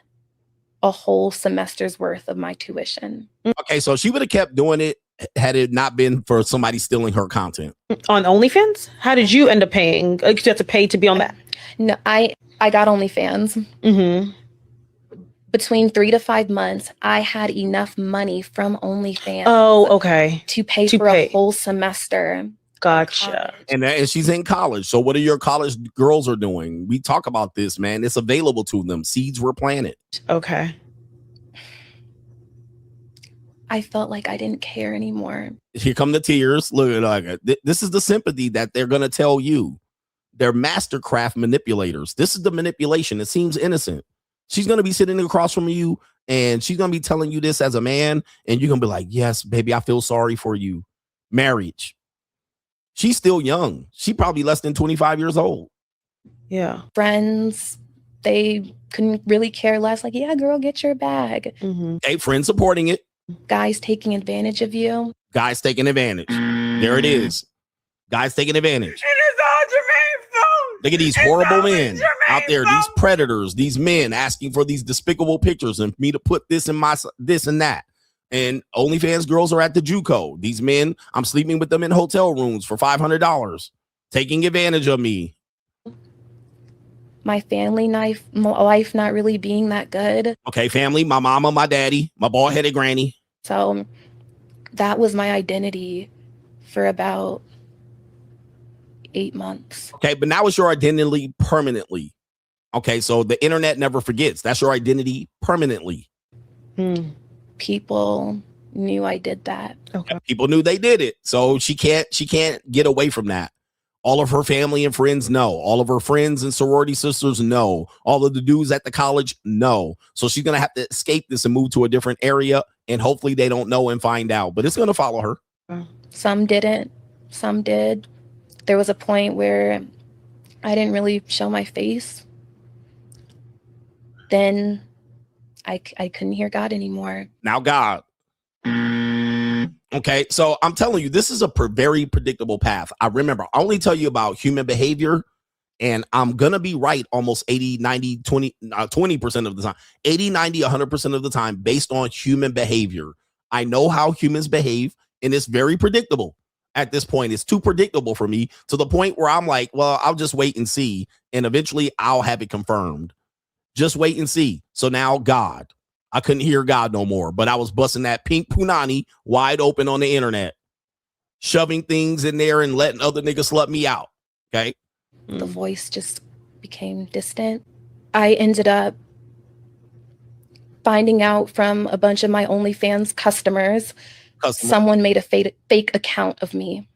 a whole semester's worth of my tuition.
Okay, so she would have kept doing it had it not been for somebody stealing her content.
On OnlyFans? How did you end up paying? Did you have to pay to be on that?
No, I got OnlyFans.
Mm-hmm.
Between 3 to 5 months, I had enough money from OnlyFans.
Oh, okay.
To pay for a whole semester.
Gotcha.
And she's in college. So what are your college girls are doing? We talk about this, man. It's available to them. Seeds were planted.
Okay.
I felt like I didn't care anymore.
Here come the tears. Look, like this is the sympathy that they're going to tell you. They're mastercraft manipulators. This is the manipulation. It seems innocent. She's going to be sitting across from you and she's going to be telling you this as a man. And you're going to be like, yes, baby, I feel sorry for you. Marriage. She's still young. She probably less than 25 years old.
Yeah.
Friends, they couldn't really care less. Like, yeah, girl, get your bag.
Mm-hmm.
Hey, friends supporting it.
Guys taking advantage of you.
Guys taking advantage. There it is. Guys taking advantage.
It is all Jermaine's fault.
Look at these horrible men out there, these predators, these men asking for these despicable pictures and for me to put this in my this and that. And OnlyFans girls are at the JUCO. These men, I'm sleeping with them in hotel rooms for $500, taking advantage of me.
My family life not really being that good.
Okay, family, my mama, my daddy, my bald-headed granny.
So that was my identity for about 8 months.
Okay, but now it's your identity permanently. Okay, so the internet never forgets. That's your identity permanently.
People knew I did that.
Okay.
People knew they did it. So she can't get away from that. All of her family and friends know. All of her friends and sorority sisters know. All of the dudes at the college know. So she's going to have to escape this and move to a different area. And hopefully they don't know and find out. But it's going to follow her.
Some didn't. Some did. There was a point where I didn't really show my face. then I couldn't hear God anymore.
Now God. Okay, so I'm telling you, this is a very predictable path. I only tell you about human behavior, and I'm going to be right almost 80, 90, 20% of the time. 80, 90, 100% of the time based on human behavior. I know how humans behave, and it's very predictable. At this point, it's too predictable for me to the point where I'm like, well, I'll just wait and see, and eventually I'll have it confirmed. Just wait and see. So now God. I couldn't hear God no more, but I was busting that pink punani wide open on the internet, shoving things in there and letting other niggas slut me out. Okay.
The voice just became distant. I ended up finding out from a bunch of my OnlyFans customers, someone made a fake account of me.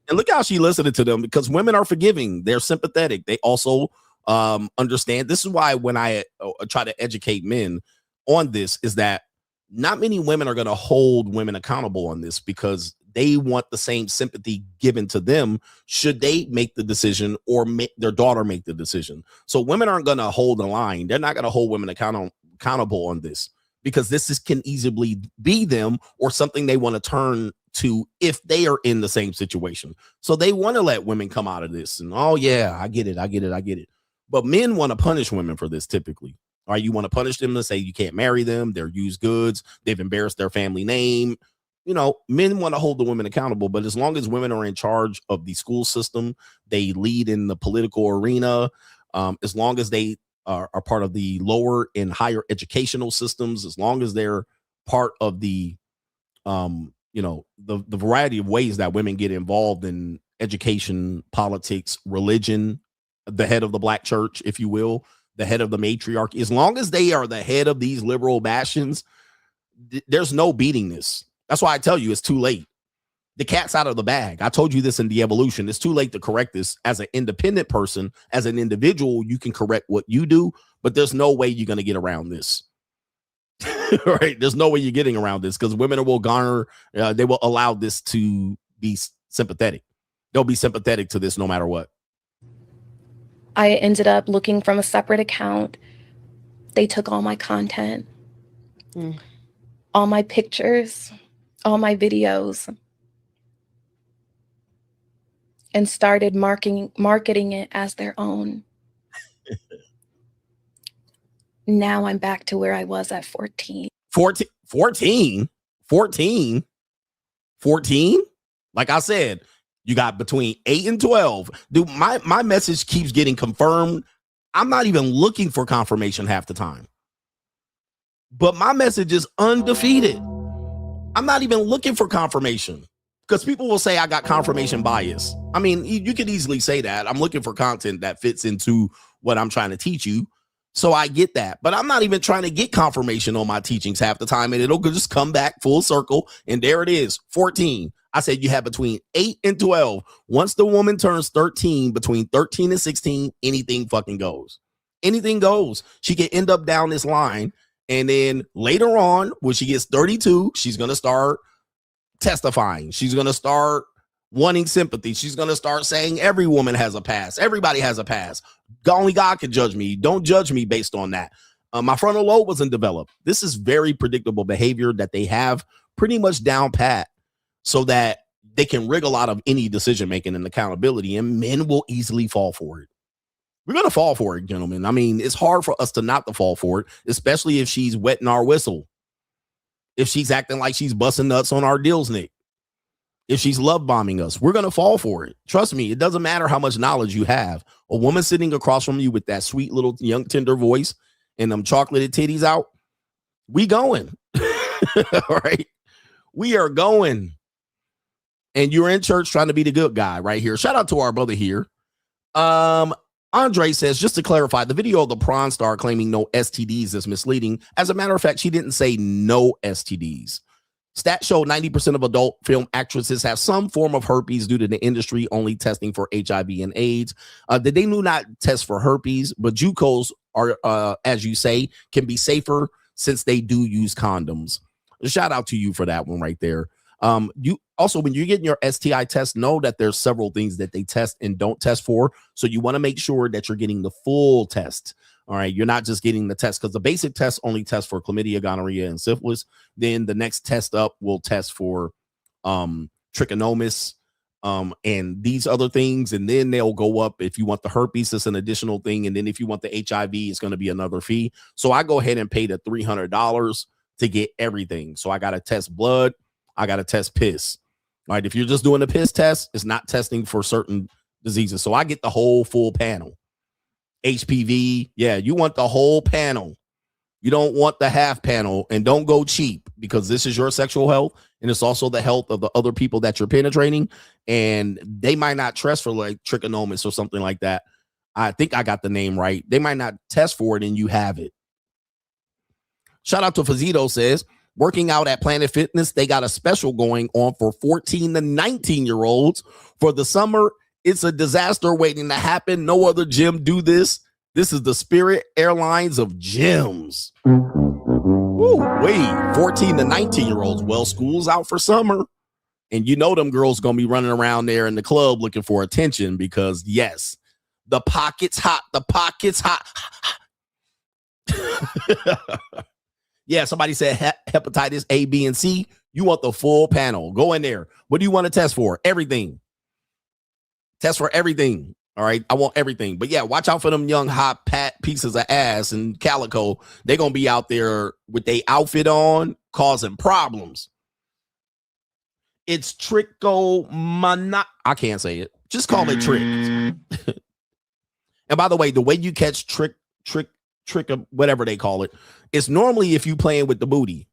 And look how she listened to them, because women are forgiving. They're sympathetic. They also understand. This is why when I try to educate men on this, is that not many women are going to hold women accountable on this, because they want the same sympathy given to them should they make the decision or make their daughter make the decision. So women aren't going to hold the line. They're not going to hold women accountable on this, because this can easily be them or something they want to turn to if they are in the same situation. So they want to let women come out of this and, oh yeah, I get it. But men want to punish women for this typically. All right, you want to punish them and say you can't marry them, they're used goods, they've embarrassed their family name. You know, men want to hold the women accountable, but as long as women are in charge of the school system, they lead in the political arena, as long as they are part of the lower and higher educational systems, as long as they're part of the, the variety of ways that women get involved in education, politics, religion, the head of the black church, if you will, the head of the matriarchy, as long as they are the head of these liberal bastions, there's no beating this. That's why I tell you it's too late. The cat's out of the bag. I told you this in De-Evolution. It's too late to correct this. As an independent person, as an individual, you can correct what you do, but there's no way you're going to get around this. Right? There's no way you're getting around this, because women will garner, they will allow this to be sympathetic. They'll be sympathetic to this no matter what.
I ended up looking from a separate account. They took all my content, all my pictures, all my videos, and started marketing it as their own. Now I'm back to where I was at 14.
14? Like I said, you got between 8 and 12. Dude, my message keeps getting confirmed. I'm not even looking for confirmation half the time. But my message is undefeated. I'm not even looking for confirmation, because people will say I got confirmation bias. I mean, you could easily say that. I'm looking for content that fits into what I'm trying to teach you. So I get that. But I'm not even trying to get confirmation on my teachings half the time. And it'll just come back full circle. And there it is, 14. I said you have between 8 and 12. Once the woman turns 13, between 13 and 16, anything fucking goes. Anything goes. She can end up down this line. And then later on, when she gets 32, she's going to start testifying. She's going to start wanting sympathy. She's going to start saying every woman has a past. Everybody has a past. Only God can judge me. Don't judge me based on that. My frontal lobe wasn't developed. This is very predictable behavior that they have pretty much down pat, so that they can wriggle out of any decision making and accountability, and men will easily fall for it. We're going to fall for it, gentlemen. I mean, it's hard for us to not to fall for it, especially if she's wetting our whistle. If she's acting like she's busting nuts on our deals, Nick. If she's love bombing us, we're going to fall for it. Trust me, it doesn't matter how much knowledge you have. A woman sitting across from you with that sweet little young tender voice and them chocolated titties out, we going. All right. We are going. And you're in church trying to be the good guy right here. Shout out to our brother here. Andre says, just to clarify, the video of the prawn star claiming no STDs is misleading. As a matter of fact, she didn't say no STDs. Stats show 90% of adult film actresses have some form of herpes due to the industry only testing for HIV and AIDS. They do not test for herpes, but JUCOs are, as you say, can be safer since they do use condoms. Shout out to you for that one right there. You also, when you're getting your STI test, know that there's several things that they test and don't test for. So you want to make sure that you're getting the full test. All right, you're not just getting the test, because the basic test only tests for chlamydia, gonorrhea, and syphilis. Then the next test up will test for trichomonas, and these other things, and then they'll go up. If you want the herpes, it's an additional thing, and then if you want the HIV, it's going to be another fee. So I go ahead and pay the $300 to get everything. So I got to test blood, I got to test piss. All right, if you're just doing the piss test, it's not testing for certain diseases. So I get the whole full panel. HPV, yeah, you want the whole panel. You don't want the half panel, and don't go cheap, because this is your sexual health, and it's also the health of the other people that you're penetrating, and they might not test for like trichomonas or something like that. I think I got the name right. They might not test for it, and you have it. Shout out to Fazito says, working out at Planet Fitness, they got a special going on for 14 to 19-year-olds for the summer. It's a disaster waiting to happen. No other gym do this. This is the Spirit Airlines of gyms. Woo, wait, 14 to 19-year-olds. Well, school's out for summer. And you know them girls going to be running around there in the club looking for attention, because, yes, the pocket's hot. The pocket's hot. Yeah, somebody said hepatitis A, B, and C. You want the full panel. Go in there. What do you want to test for? Everything. Test for everything. All right. I want everything. But yeah, watch out for them young hot pat pieces of ass and calico. They're going to be out there with their outfit on, causing problems. It's trichomona. I can't say it. Just call it trick. And by the way, the way you catch trick, whatever they call it, it's normally if you playing with the booty.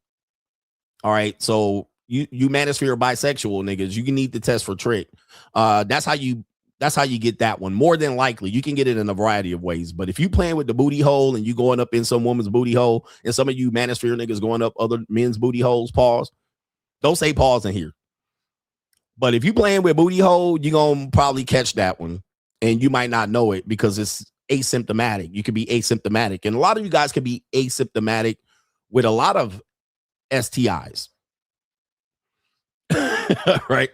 All right. So you manosphere bisexual niggas, you need to test for trick. That's how you get that one. More than likely, you can get it in a variety of ways. But if you playing with the booty hole and you going up in some woman's booty hole, and some of you manosphere niggas going up other men's booty holes, pause. Don't say pause in here. But if you playing with booty hole, you're going to probably catch that one. And you might not know it because it's asymptomatic. You could be asymptomatic. And a lot of you guys can be asymptomatic with a lot of STIs. Right?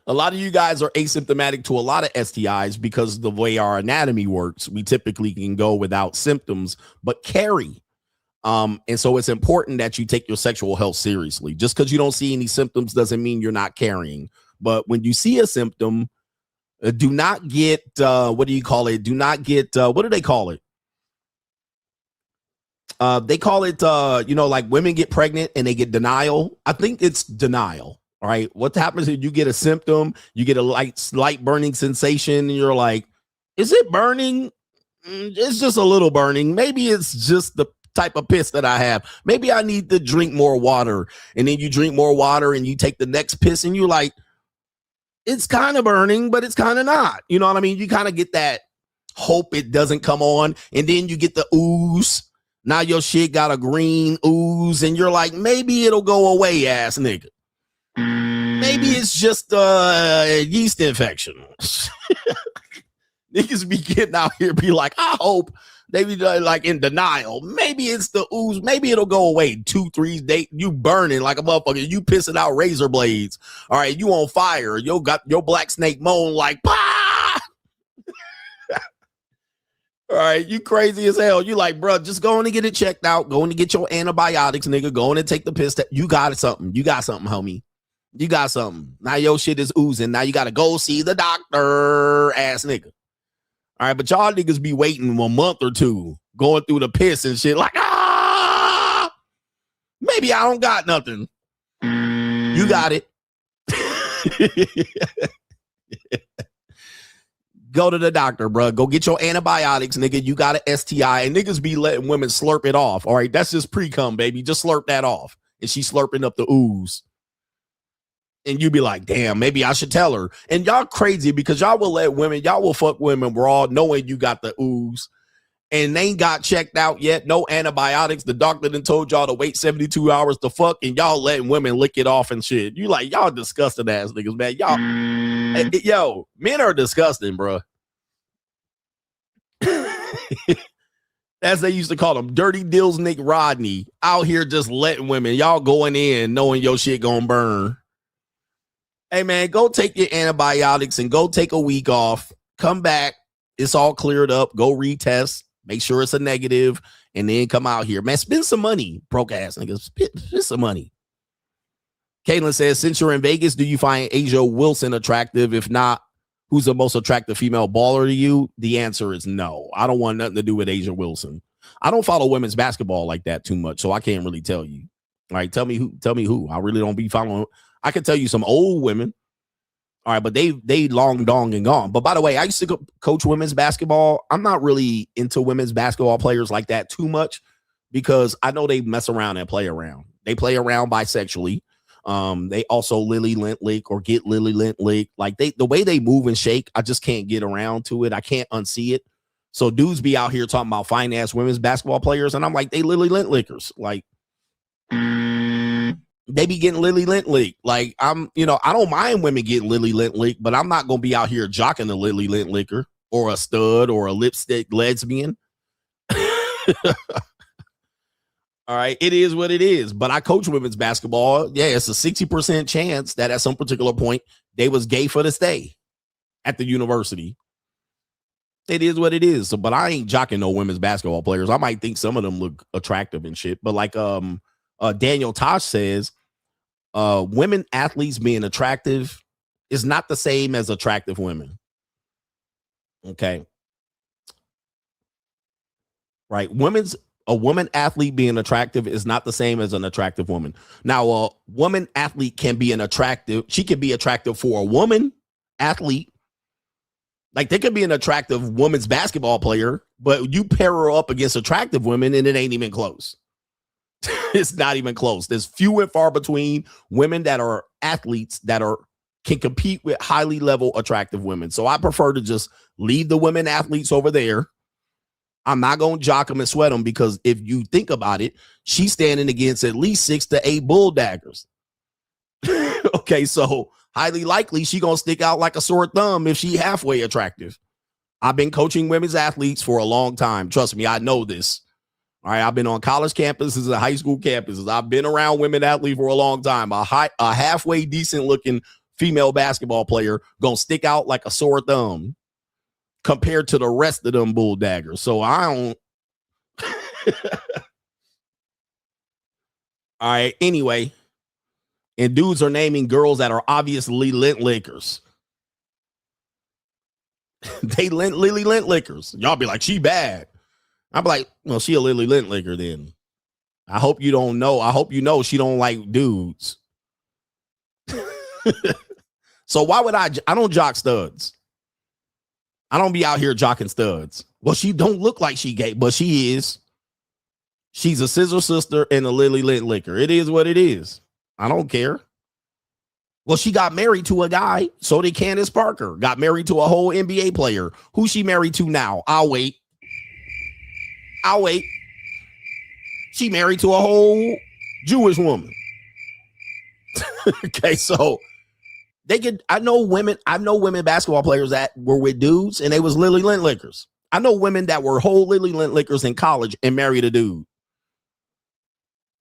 A lot of you guys are asymptomatic to a lot of STIs because the way our anatomy works, we typically can go without symptoms, but carry. And so it's important that you take your sexual health seriously. Just because you don't see any symptoms doesn't mean you're not carrying. But when you see a symptom, do not get, what do you call it? Do not get, what do they call it? They call it, like women get pregnant and they get denial. I think it's denial. All right. What happens is you get a symptom, you get a slight burning sensation, and you're like, is it burning? It's just a little burning. Maybe it's just the type of piss that I have. Maybe I need to drink more water. And then you drink more water and you take the next piss and you're like, it's kind of burning, but it's kind of not. You know what I mean? You kind of get that hope it doesn't come on. And then you get the ooze. Now your shit got a green ooze and you're like, maybe it'll go away, ass nigga. Maybe it's just a yeast infection. Niggas be getting out here be like, I hope. They be like in denial. Maybe it's the ooze. Maybe it'll go away. 2-3 days. You burning like a motherfucker. You pissing out razor blades. All right, you on fire. You got your black snake moan like, bah! All right, you crazy as hell. You like, bro, just going to get it checked out. Going to get your antibiotics, nigga. Going to take the piss. You got something. You got something, homie. You got something. Now your shit is oozing. Now you got to go see the doctor, ass nigga. All right, but y'all niggas be waiting a month or two, going through the piss and shit like, maybe I don't got nothing. You got it. Go to the doctor, bro. Go get your antibiotics, nigga. You got an STI. And niggas be letting women slurp it off. All right, that's just pre-cum, baby. Just slurp that off. And she slurping up the ooze. And you be like, damn, maybe I should tell her. And y'all crazy because y'all will fuck women raw knowing you got the ooze. And they ain't got checked out yet. No antibiotics. The doctor done told y'all to wait 72 hours to fuck. And y'all letting women lick it off and shit. You like, y'all disgusting ass niggas, man. Y'all, yo, men are disgusting, bro. As they used to call them, Dirty Dills Nick Rodney. Out here just letting women. Y'all going in knowing your shit gonna burn. Hey, man, go take your antibiotics and go take a week off come back. It's all cleared up. Go retest. Make sure it's a negative, and then come out here. Man, spend some money, broke ass niggas. Spend some money. Caitlin says, since you're in Vegas, do you find Asia Wilson attractive? If not, who's the most attractive female baller to you? The answer is no. I don't want nothing to do with Asia Wilson. I don't follow women's basketball like that too much, so I can't really tell you. All right, tell me who. I really don't be following. I can tell you some old women. All right, but they long dong and gone. But by the way, I used to coach women's basketball. I'm not really into women's basketball players like that too much because I know they mess around and play around. They play around bisexually. They also Lily Lentlick or get Lily Lentlick. Like the way they move and shake, I just can't get around to it. I can't unsee it. So dudes be out here talking about fine ass women's basketball players, and I'm like, they Lily Lentlickers. Like they be getting Lily Lentlick. Like I don't mind women getting Lily Lentlick, but I'm not gonna be out here jocking a Lily Lentlicker or a stud or a lipstick lesbian. All right, it is what it is. But I coach women's basketball. Yeah, it's a 60% chance that at some particular point they was gay for the stay at the university. It is what it is. So, but I ain't jocking no women's basketball players. I might think some of them look attractive and shit. But like Daniel Tosh says, women athletes being attractive is not the same as attractive women. Okay. Right. A woman athlete being attractive is not the same as an attractive woman. Now, a woman athlete can be she can be attractive for a woman athlete. Like they could be an attractive women's basketball player, but you pair her up against attractive women and it ain't even close. It's not even close. There's few and far between women that are athletes that can compete with highly level attractive women. So I prefer to just leave the women athletes over there. I'm not going to jock them and sweat them because if you think about it, she's standing against at least 6 to 8 bull daggers. Okay, so highly likely she going to stick out like a sore thumb if she halfway attractive. I've been coaching women's athletes for a long time. Trust me, I know this. All right, I've been on college campuses and high school campuses. I've been around women athletes for a long time. A halfway decent looking female basketball player going to stick out like a sore thumb compared to the rest of them bull daggers. So I don't. All right. Anyway, and dudes are naming girls that are obviously lint lickers. They Lily lint lickers. Y'all be like, she bad. I'm like, well, she a Lily lint licker then. I hope you don't know. I hope you know she don't like dudes. So why would I don't jock studs. I don't be out here jocking studs. Well, she don't look like she gay, but she is. She's a scissor sister and a Lily lint licker. It is what it is. I don't care. Well, she got married to a guy. So did Candace Parker. Got married to a whole NBA player. Who she married to now? I'll wait. She married to a whole Jewish woman. Okay, so I know women basketball players that were with dudes and they was Lily lint lickers. I know women that were whole Lily lint lickers in college and married a dude.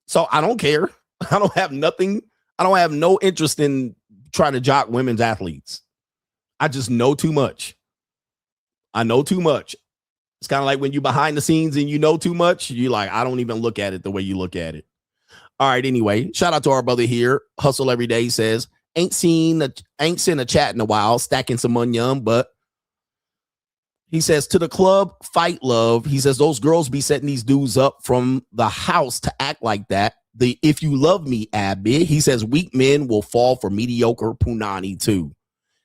So I don't care. I don't have no interest in trying to jock women's athletes. I just know too much. I know too much. It's kind of like when you behind the scenes and you know too much, you're like, I don't even look at it the way you look at it. All right, anyway, shout out to our brother here. Hustle Every Day says, ain't seen a chat in a while, stacking some onion, but he says, to the club, fight love. He says, those girls be setting these dudes up from the house to act like that. The if you love me Abby, he says, weak men will fall for mediocre punani too.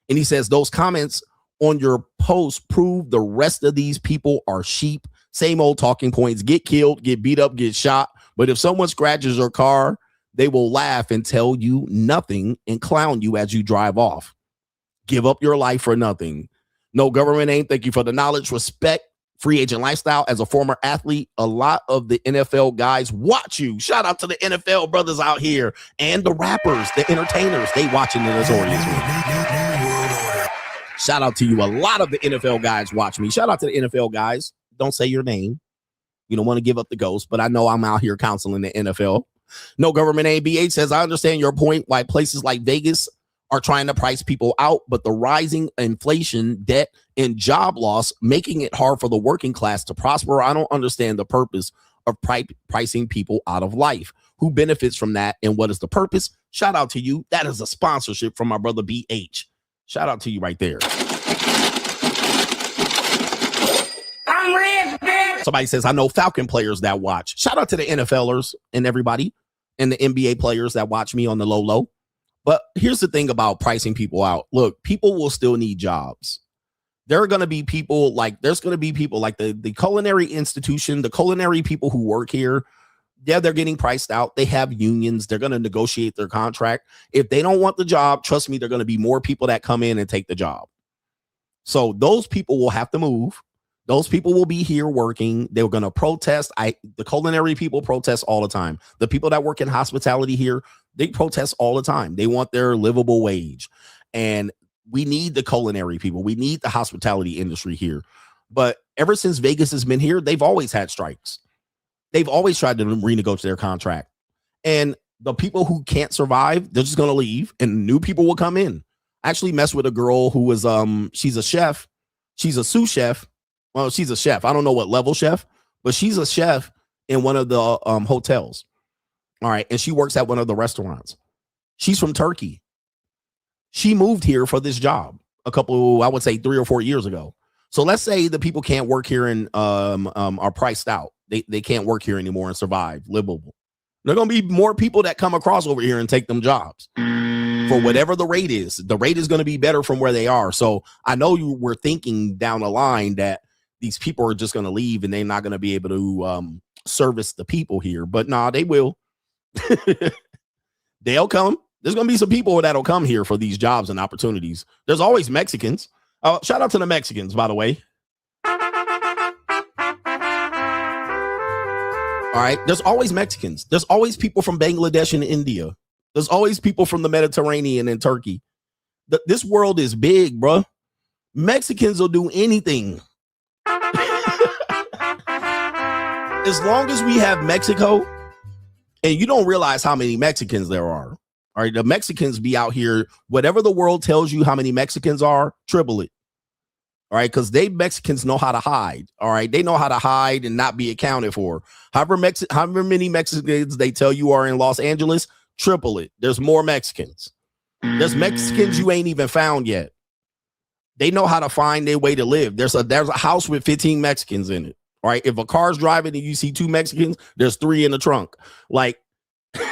And he says, those comments on your post prove the rest of these people are sheep. Same old talking points, get killed, get beat up, get shot. But if someone scratches your car, they will laugh and tell you nothing and clown you as you drive off. Give up your life for nothing. No government aim. Thank you for the knowledge, respect, free agent lifestyle. As a former athlete, a lot of the NFL guys watch you. Shout out to the NFL brothers out here and the rappers, the entertainers. They watching in this audience. Shout out to you. A lot of the NFL guys watch me. Shout out to the NFL guys. Don't say your name. You don't want to give up the ghost, but I know I'm out here counseling the NFL. No government ABH says, I understand your point why places like Vegas are trying to price people out, but the rising inflation, debt, and job loss making it hard for the working class to prosper. I don't understand the purpose of pricing people out of life. Who benefits from that, and what is the purpose? Shout out to you. That is a sponsorship from my brother BH. Shout out to you right there.
I'm rich, bitch.
Somebody says, I know Falcon players that watch. Shout out to the NFLers and everybody and the NBA players that watch me on the low. But here's the thing about pricing people out. Look, people will still need jobs. There are going to be people like, the culinary institution, the culinary people who work here. Yeah, they're getting priced out. They have unions. They're going to negotiate their contract. If they don't want the job, trust me, there are going to be more people that come in and take the job. So those people will have to move. Those people will be here working. They're going to protest. The culinary people protest all the time. The people that work in hospitality here, they protest all the time. They want their livable wage. And we need the culinary people. We need the hospitality industry here. But ever since Vegas has been here, they've always had strikes. They've always tried to renegotiate their contract. And the people who can't survive, they're just going to leave and new people will come in. I actually messed with a girl who was, she's a chef. She's a sous chef. Well, she's a chef. I don't know what level chef, but she's a chef in one of the hotels. All right. And she works at one of the restaurants. She's from Turkey. She moved here for this job I would say 3 or 4 years ago. So let's say the people can't work here and are priced out. They can't work here anymore and survive, livable. There are going to be more people that come across over here and take them jobs for whatever the rate is. The rate is going to be better from where they are. So I know you were thinking down the line that these people are just going to leave and they're not going to be able to service the people here. But nah, they will. They'll come. There's going to be some people that'll come here for these jobs and opportunities. There's always Mexicans. Shout out to the Mexicans, by the way. All right. There's always Mexicans. There's always people from Bangladesh and India. There's always people from the Mediterranean and Turkey. This world is big, bro. Mexicans will do anything. As long as we have Mexico, and you don't realize how many Mexicans there are. All right. The Mexicans be out here. Whatever the world tells you how many Mexicans are, triple it. All right, because Mexicans know how to hide. All right, they know how to hide and not be accounted for. However many Mexicans they tell you are in Los Angeles, triple it. There's more Mexicans. There's Mexicans you ain't even found yet. They know how to find their way to live. There's a house with 15 Mexicans in it. All right, if a car's driving and you see 2 Mexicans, there's 3 in the trunk. Like, okay.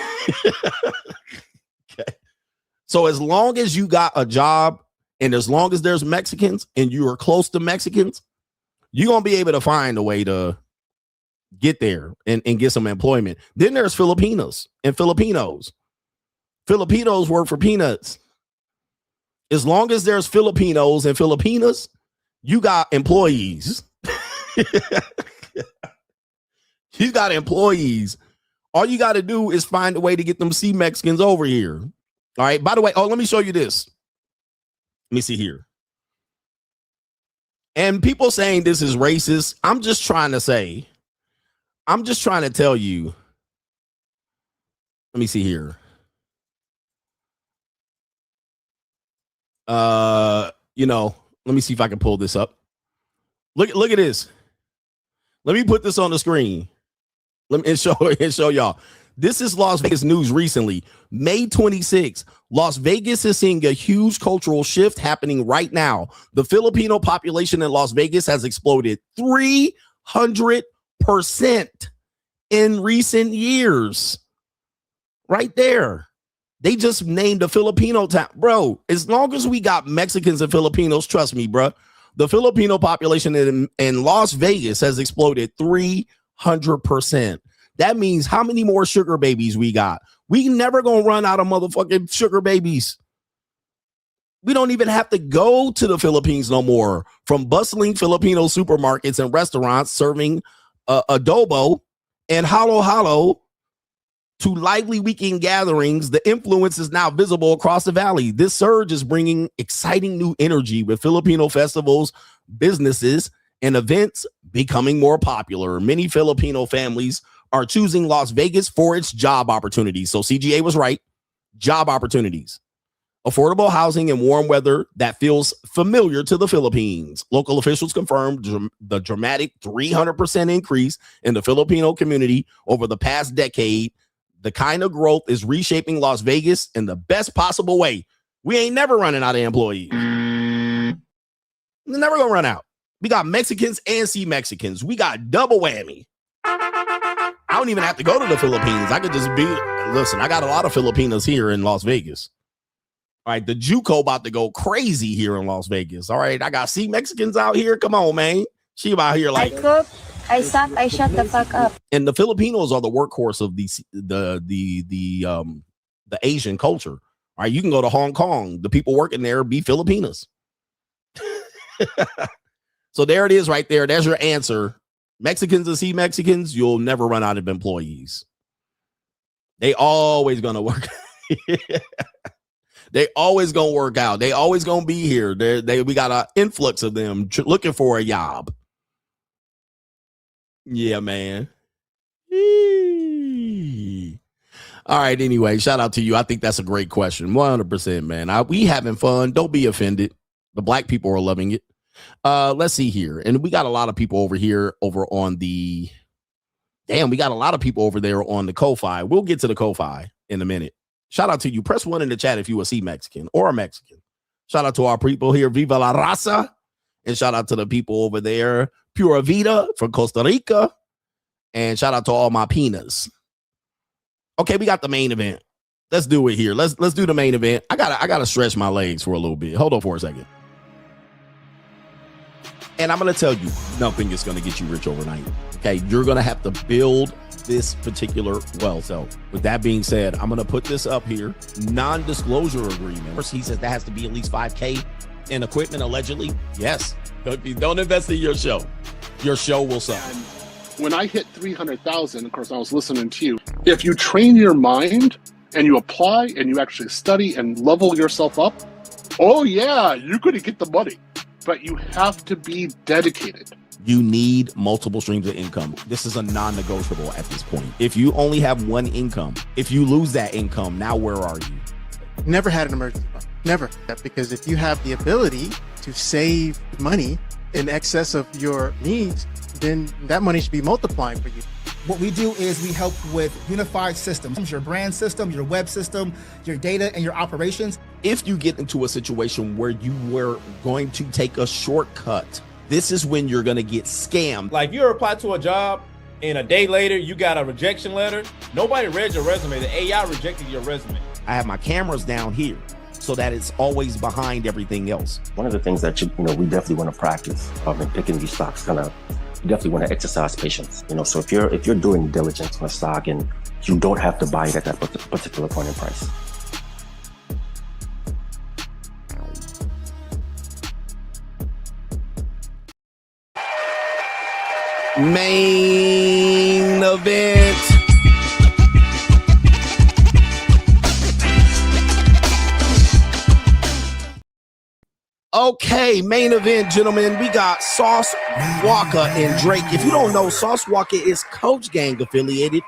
So as long as you got a job, and as long as there's Mexicans and you are close to Mexicans, you're going to be able to find a way to get there and get some employment. Then there's Filipinos and Filipinos. Filipinos work for peanuts. As long as there's Filipinos and Filipinas, you got employees. You got employees. All you got to do is find a way to get them C Mexicans over here. All right. By the way, let me show you this. Let me see here. And people saying this is racist. I'm just trying to tell you. Let me see here. Let me see if I can pull this up. Look at this. Let me put this on the screen. Let me show y'all. This is Las Vegas news recently. May 26th, Las Vegas is seeing a huge cultural shift happening right now. The Filipino population in Las Vegas has exploded 300% in recent years. Right there. They just named a Filipino town. Bro, as long as we got Mexicans and Filipinos, trust me, bro, the Filipino population in Las Vegas has exploded 300%. That means how many more sugar babies we got? We never gonna run out of motherfucking sugar babies. We don't even have to go to the Philippines no more. From bustling Filipino supermarkets and restaurants serving adobo and halo to lively weekend gatherings, the influence is now visible across the valley. This surge is bringing exciting new energy with Filipino festivals, businesses, and events becoming more popular. Many Filipino families are choosing Las Vegas for its job opportunities. So CGA was right. Job opportunities. Affordable housing and warm weather that feels familiar to the Philippines. Local officials confirmed the dramatic 300% increase in the Filipino community over the past decade. The kind of growth is reshaping Las Vegas in the best possible way. We ain't never running out of employees. We're never gonna run out. We got Mexicans and see Mexicans. We got double whammy. I don't even have to go to the Philippines. I could just listen, I got a lot of Filipinos here in Las Vegas. All right, the JUCO about to go crazy here in Las Vegas. All right, I got see Mexicans out here. Come on, man. She about here like
I cook, I suck, I shut the fuck up.
And the Filipinos are the workhorse of the Asian culture. All right, you can go to Hong Kong. The people working there be Filipinos. So there it is right there. There's your answer. Mexicans to see Mexicans, you'll never run out of employees. They always gonna work. They always gonna work out. They always gonna be here. We got an influx of them looking for a job. Yeah, man. All right. Anyway, shout out to you. I think that's a great question. 100%, man. We having fun. Don't be offended. The black people are loving it. Let's see here. And we got a lot of people over here over on the. Damn, we got a lot of people over there on the Ko-Fi. We'll get to the Ko-Fi in a minute. Shout out to you. Press 1 in the chat if you will see Mexican or a Mexican. Shout out to our people here. Viva la raza. And shout out to the people over there. Pura Vida from Costa Rica. And shout out to all my peanuts. Okay, we got the main event. Let's do it here. Let's do the main event. I gotta stretch my legs for a little bit. Hold on for a second. And I'm gonna tell you, nothing is gonna get you rich overnight. Okay, you're gonna have to build this particular wealth. So with that being said, I'm gonna put this up here. Non-disclosure agreement. First, he says that has to be at least 5K in equipment, allegedly. Yes. Don't invest in your show. Your show will suck.
When I hit 300,000, of course, I was listening to you. If you train your mind and you apply and you actually study and level yourself up, oh yeah, you're going to get the money. But you have to be dedicated.
You need multiple streams of income. This is a non-negotiable at this point. If you only have one income, if you lose that income, now where are you?
Never had an emergency fund. Never. Because if you have the ability to save money in excess of your needs, then that money should be multiplying for you.
What we do is we help with unified systems, your brand system, your web system, your data, and your operations.
If you get into a situation where you were going to take a shortcut, this is when you're going to get scammed.
Like you apply to a job and a day later you got a rejection letter. Nobody read your resume. The AI rejected your resume.
I have my cameras down here so that it's always behind everything else.
One of the things that we definitely want to practice in picking these stocks, you definitely want to exercise patience. So if you're doing diligence on a stock and you don't have to buy it at that particular point in price.
Main event. Okay, main event, gentlemen. We got Sauce WALKA and Drake. If you don't know, Sauce WALKA is Coach Gang affiliated.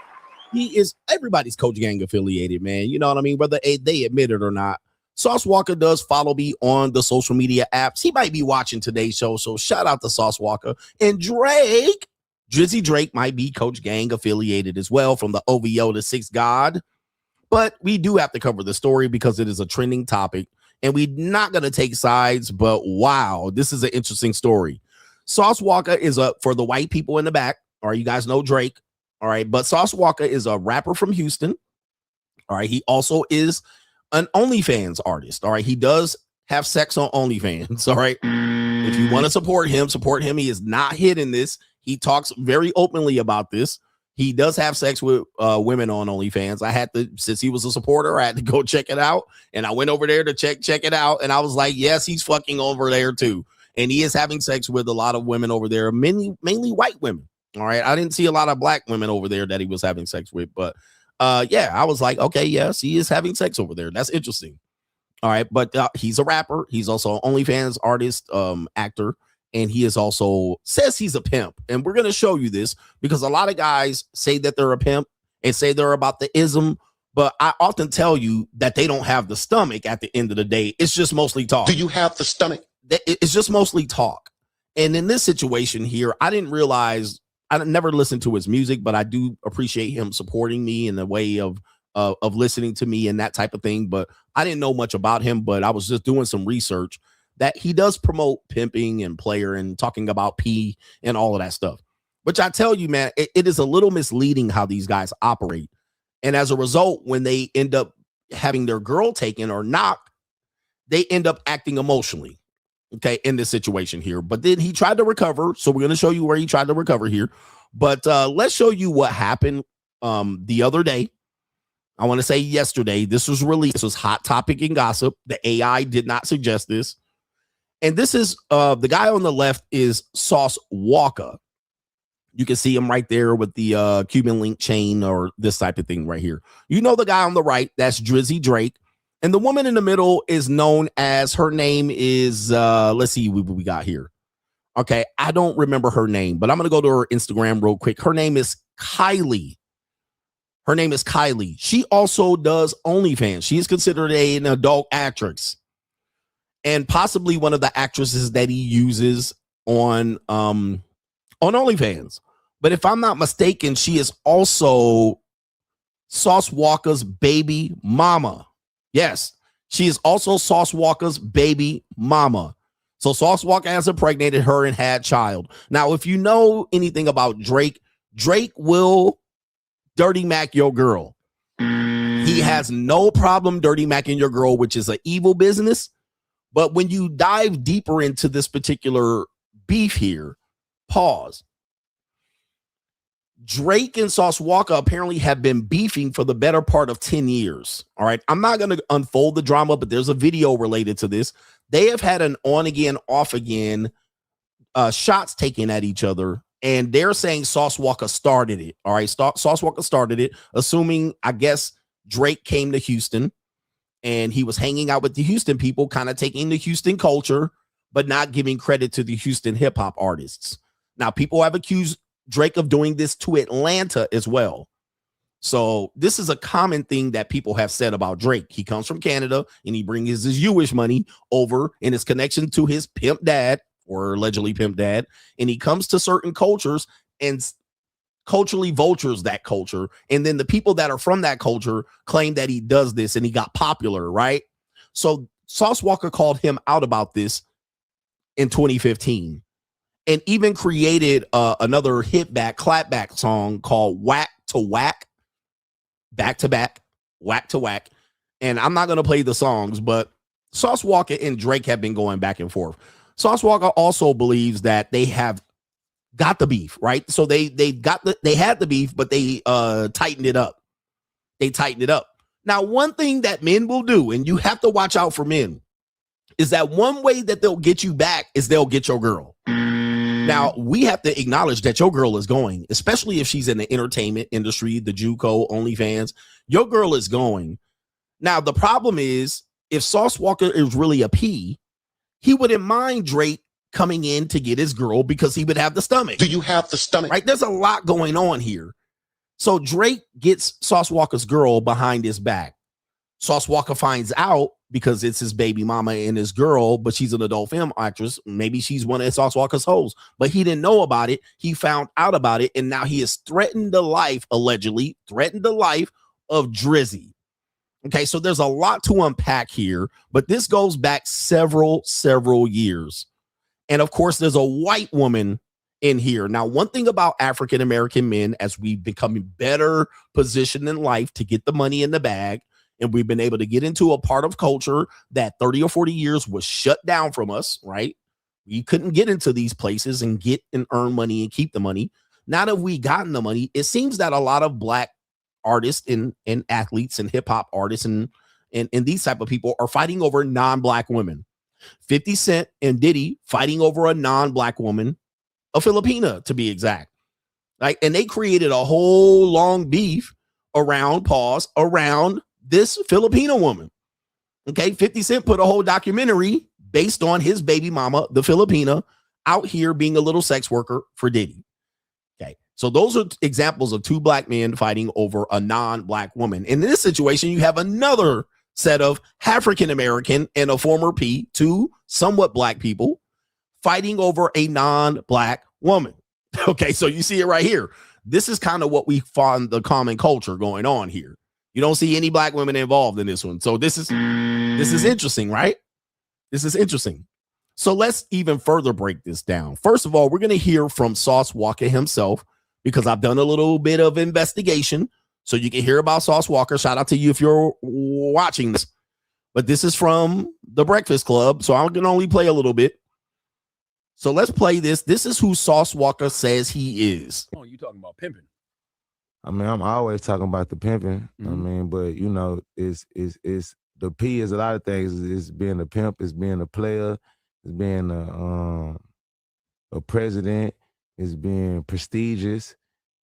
He is everybody's Coach Gang affiliated, man. You know what I mean? Whether they admit it or not. Sauce WALKA does follow me on the social media apps. He might be watching today's show, so shout out to Sauce WALKA. And Drake, Drizzy Drake might be Coach Gang affiliated as well from the OVO to Six God. But we do have to cover the story because it is a trending topic. And we're not going to take sides, but wow, this is an interesting story. Sauce WALKA is for the white people in the back. All right, you guys know Drake. All right, but Sauce WALKA is a rapper from Houston. All right, he also is an OnlyFans artist. All right, he does have sex on OnlyFans. All right, if you want to support him, support him. He is not hidden this. He talks very openly about this. He does have sex with women on OnlyFans. I had to, since he was a supporter, I had to go check it out. And I went over there to check it out. And I was like, yes, he's fucking over there too. And he is having sex with a lot of women over there, mainly white women. All right. I didn't see a lot of black women over there that he was having sex with. But yeah, I was like, okay, yes, he is having sex over there. That's interesting. All right. But he's a rapper. He's also an OnlyFans artist, actor. And he is also says he's a pimp. And we're going to show you this because a lot of guys say that they're a pimp and say they're about the ism, But I often tell you that they don't have the stomach at the end of the day. It's just mostly talk.
Do you have the stomach?
It's just mostly talk. And in this situation here, I didn't realize, I never listened to his music, but I do appreciate him supporting me in the way of listening to me and that type of thing. But I didn't know much about him, but I was just doing some research that he does promote pimping and player and talking about P and all of that stuff, which I tell you, man, it is a little misleading how these guys operate. And as a result, when they end up having their girl taken or knocked, they end up acting emotionally, okay, in this situation here. But then he tried to recover. So we're going to show you where he tried to recover here. But let's show you what happened the other day. I want to say yesterday. This was released. This was hot topic and gossip. The AI did not suggest this. And this is the guy on the left is Sauce WALKA. You can see him right there with the Cuban link chain or this type of thing right here. You know the guy on the right, that's Drizzy Drake. And the woman in the middle is known as, her name is, let's see what we got here. Okay, I don't remember her name, but I'm going to go to her Instagram real quick. Her name is Kylie. Her name is Kylie. She also does OnlyFans. She is considered an adult actress and possibly one of the actresses that he uses on OnlyFans. But if I'm not mistaken, she is also Sauce WALKA's baby mama. Yes, she is also Sauce WALKA's baby mama. So Sauce WALKA has impregnated her and had child. Now, if you know anything about Drake, Drake will dirty Mac your girl. He has no problem dirty Macking your girl, which is an evil business. But when you dive deeper into this particular beef here, pause. Drake and Sauce WALKA apparently have been beefing for the better part of 10 years. All right. I'm not going to unfold the drama, but there's a video related to this. They have had an on again, off again shots taken at each other. And they're saying Sauce WALKA started it. All right. Sauce WALKA started it, assuming, I guess, Drake came to Houston and he was hanging out with the Houston people, kind of taking the Houston culture, but not giving credit to the Houston hip hop artists. Now, people have accused Drake of doing this to Atlanta as well. So this is a common thing that people have said about Drake. He comes from Canada and he brings his Jewish money over in his connection to his pimp dad, or allegedly pimp dad. And he comes to certain cultures and culturally vultures that culture. And then the people that are from that culture claim that he does this and he got popular, right? So Sauce WALKA called him out about this in 2015. And even created another hit back, clapback song called Whack to Whack, back to back, whack to whack. And I'm not going to play the songs, but Sauce WALKA and Drake have been going back and forth. Sauce WALKA also believes that they have got the beef, right? So they had the beef, but they tightened it up. They tightened it up. Now, one thing that men will do, and you have to watch out for men, is that one way that they'll get you back is they'll get your girl. Now, we have to acknowledge that your girl is going, especially if she's in the entertainment industry, the JUCO, OnlyFans. Your girl is going. Now, the problem is, if Sauce WALKA is really a P, he wouldn't mind Drake coming in to get his girl because he would have the stomach.
Do you have the stomach?
Right? There's a lot going on here. So Drake gets Sauce WALKA's girl behind his back. Sauce WALKA finds out because it's his baby mama and his girl, but she's an adult film actress. Maybe she's one of Sauce WALKA's hoes, but he didn't know about it. He found out about it, and now he has threatened the life, allegedly threatened the life of Drizzy. Okay, so there's a lot to unpack here, but this goes back several years. And of course, there's a white woman in here. Now, one thing about African-American men, as we've become better positioned in life to get the money in the bag, and we've been able to get into a part of culture that 30 or 40 years was shut down from us, right? We couldn't get into these places and get and earn money and keep the money. Now that we gotten the money, it seems that a lot of black artists and athletes and hip hop artists and these type of people are fighting over non-black women. 50 Cent and Diddy fighting over a non-black woman, a Filipina to be exact. Like, and they created a whole long beef around this Filipino woman. Okay, 50 Cent put a whole documentary based on his baby mama, the Filipina, out here being a little sex worker for Diddy. Okay, So those are examples of two black men fighting over a non-black woman. In this situation, you have another set of African-American and a former P, two somewhat black people fighting over a non-black woman. Okay, so you see it right here. This is kind of what we find the common culture going on here. You don't see any black women involved in this one. So this is interesting, right? This is interesting. So let's even further break this down. First of all, we're going to hear from Sauce WALKA himself, because I've done a little bit of investigation. So you can hear about Sauce WALKA. Shout out to you if you're watching this. But this is from The Breakfast Club, so I can only play a little bit. So let's play this. This is who Sauce WALKA says he is.
Oh, you talking about pimping?
I mean, I'm always talking about the pimping. I mean, but you know, it's the P is a lot of things. It's being a pimp, it's being a player, it's being a president, it's being prestigious,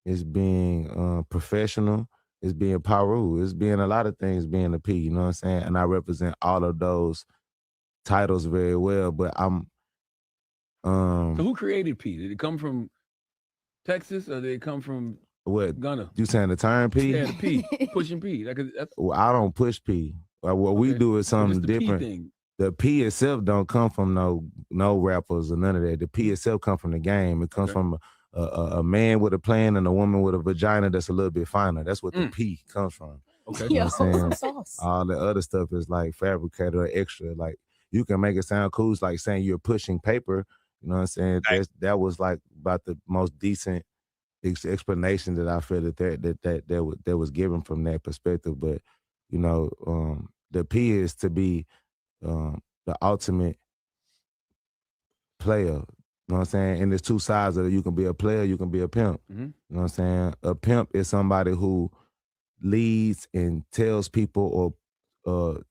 it's being professional, it's being Paru, it's being a lot of things being a P, you know what I'm saying? And I represent all of those titles very well, but I'm
So who created P? Did it come from Texas or did it come from
what?
Ghana?
You saying the term P?
Yeah, the P, pushing P. That's
Well, I don't push P. What we do is something
the P
different.
thing.
The P itself don't come from no rappers or none of that. The P itself come from the game. It comes from a man with a plan and a woman with a vagina that's a little bit finer. That's what the P comes from.
Okay.
You know what I'm saying? All the other stuff is like fabricated or extra. Like you can make it sound cool. It's like saying you're pushing paper. You know what I'm saying? That was like about the most decent explanation that I feel that was given from that perspective. But you know, the P is to be the ultimate player. You know what I'm saying? And there's two sides of it. You can be a player, you can be a pimp. You know what I'm saying? A pimp is somebody who leads and tells people or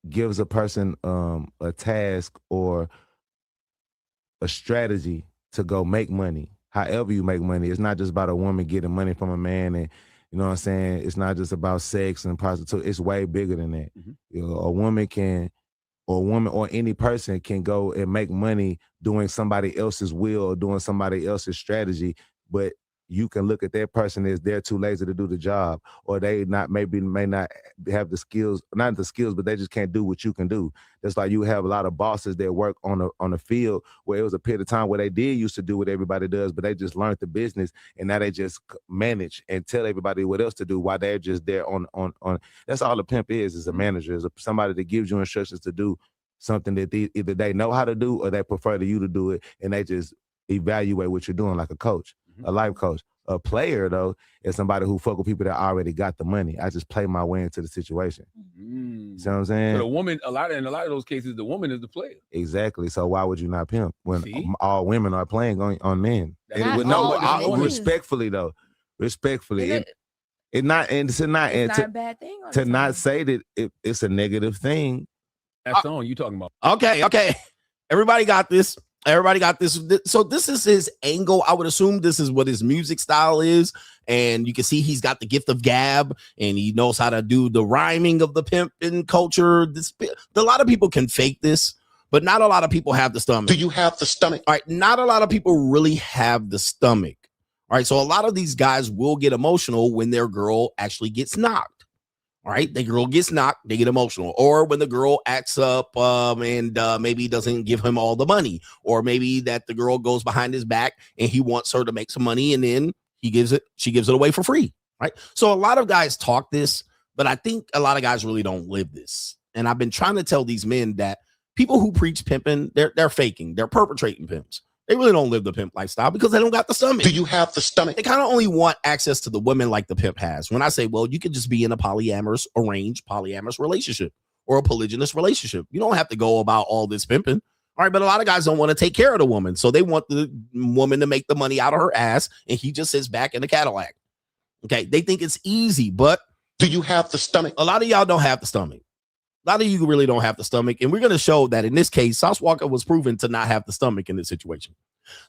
gives a person a task or a strategy to go make money. However you make money. It's not just about a woman getting money from a man, and you know what I'm saying? It's not just about sex and prostitution. It's way bigger than that. You know, a woman or any person can go and make money doing somebody else's will or doing somebody else's strategy, but you can look at that person as they're too lazy to do the job, or they may not have the skills, not the skills, but they just can't do what you can do. That's like you have a lot of bosses that work on the field where it was a period of time where they did used to do what everybody does, but they just learned the business and now they just manage and tell everybody what else to do while they're just there on. That's all a pimp is a manager, is somebody that gives you instructions to do something that either they know how to do or they prefer to you to do it, and they just evaluate what you're doing like a coach. A life coach. A player, though, is somebody who fuck with people that already got the money. I just play my way into the situation. You see what I'm saying?
So the woman, in a lot of those cases, the woman is the player.
Exactly. So why would you not pimp when all women are playing on men? Respectfully, though. Respectfully. It's not a
bad thing.
To not say that it's a negative thing.
That's on you talking about.
Okay. Everybody got this. So this is his angle. I would assume this is what his music style is. And you can see he's got the gift of gab and he knows how to do the rhyming of the pimping culture. A lot of people can fake this, but not a lot of people have the stomach.
Do you have the stomach?
All right. Not a lot of people really have the stomach. All right. So a lot of these guys will get emotional when their girl actually gets knocked. All right, the girl gets knocked, they get emotional. Or when the girl acts up and maybe doesn't give him all the money. Or maybe that the girl goes behind his back and he wants her to make some money and then she gives it away for free. Right. So a lot of guys talk this, but I think a lot of guys really don't live this. And I've been trying to tell these men that people who preach pimping, they're faking, they're perpetrating pimps. They really don't live the pimp lifestyle because they don't got the stomach.
Do you have the stomach?
They kind of only want access to the women like the pimp has. When I say, well, you could just be in a arranged polyamorous relationship or a polygynous relationship. You don't have to go about all this pimping. All right, but a lot of guys don't want to take care of the woman. So they want the woman to make the money out of her ass and he just sits back in the Cadillac. Okay, they think it's easy, but
do you have the stomach?
A lot of y'all don't have the stomach. A lot of you really don't have the stomach. And we're going to show that in this case, Sauce WALKA was proven to not have the stomach in this situation.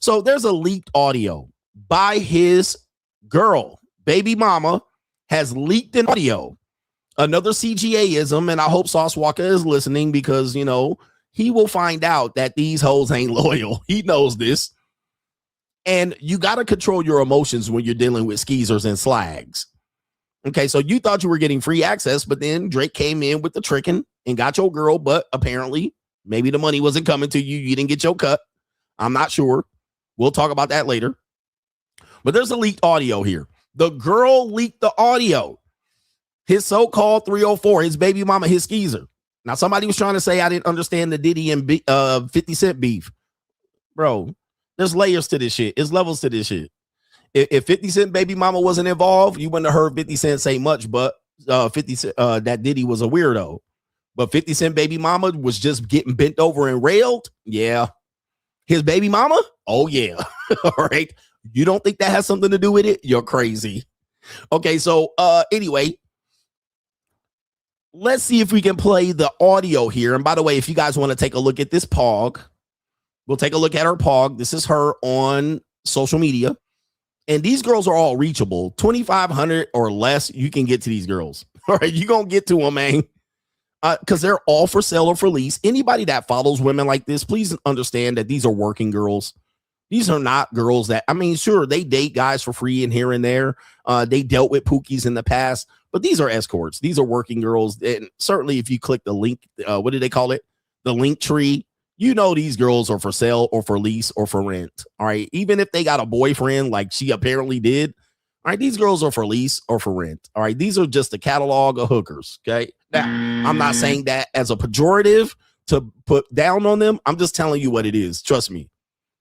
So there's a leaked audio by his girl. Baby mama has leaked an audio. Another CGA-ism. And I hope Sauce WALKA is listening because, you know, he will find out that these hoes ain't loyal. He knows this. And you got to control your emotions when you're dealing with skeezers and slags. Okay, so you thought you were getting free access, but then Drake came in with the tricking and got your girl, but apparently maybe the money wasn't coming to you. You didn't get your cut. I'm not sure. We'll talk about that later. But there's a leaked audio here. The girl leaked the audio. His so-called 304, his baby mama, his skeezer. Now, somebody was trying to say I didn't understand the Diddy and 50 Cent beef. Bro, there's layers to this shit. There's levels to this shit. If 50 Cent baby mama wasn't involved, you wouldn't have heard 50 Cent say much, but that Diddy was a weirdo. But 50 Cent baby mama was just getting bent over and railed. Yeah. His baby mama? Oh, yeah. All right. You don't think that has something to do with it? You're crazy. Okay, so anyway, let's see if we can play the audio here. And by the way, if you guys want to take a look at this pog, we'll take a look at her pog. This is her on social media. And these girls are all reachable. 2,500 or less, you can get to these girls. All right, you're going to get to them, man. Because they're all for sale or for lease. Anybody that follows women like this, please understand that these are working girls. These are not girls that, I mean, sure, they date guys for free and here and there. They dealt with pookies in the past, but these are escorts. These are working girls. And certainly if you click the link, what do they call it? The link tree. You know these girls are for sale or for lease or for rent. All right. Even if they got a boyfriend like she apparently did. All right. These girls are for lease or for rent. All right. These are just a catalog of hookers. Okay. Now, I'm not saying that as a pejorative to put down on them. I'm just telling you what it is. Trust me.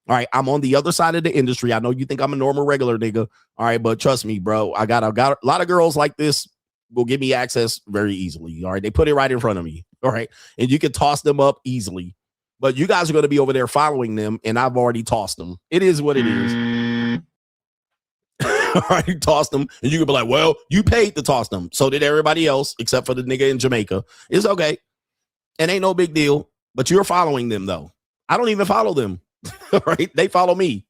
All right, I'm on the other side of the industry. I know you think I'm a normal regular nigga. All right, but trust me, bro. I got a lot of girls like this will give me access very easily. All right, they put it right in front of me. All right, and you can toss them up easily. But you guys are going to be over there following them, and I've already tossed them. It is what it is. All right, toss them, and you can be like, well, you paid to toss them. So did everybody else, except for the nigga in Jamaica. It's okay. It ain't no big deal. But you're following them, though. I don't even follow them. All right, they follow me.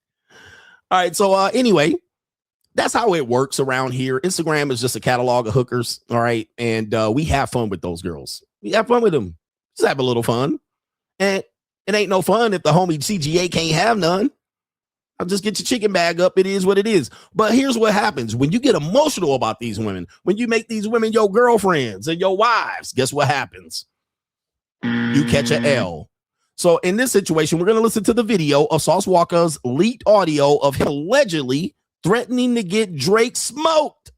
All right, so anyway, that's how it works around here. Instagram is just a catalog of hookers. All right, and we have fun with those girls. We have fun with them. Just have a little fun. And it ain't no fun if the homie CGA can't have none. I'll just get your chicken bag up. It is what it is. But here's what happens when you get emotional about these women. When you make these women your girlfriends and your wives, guess what happens? You catch an L. So in this situation, we're going to listen to the video of Sauce Walka's leaked audio of him allegedly threatening to get Drake smoked.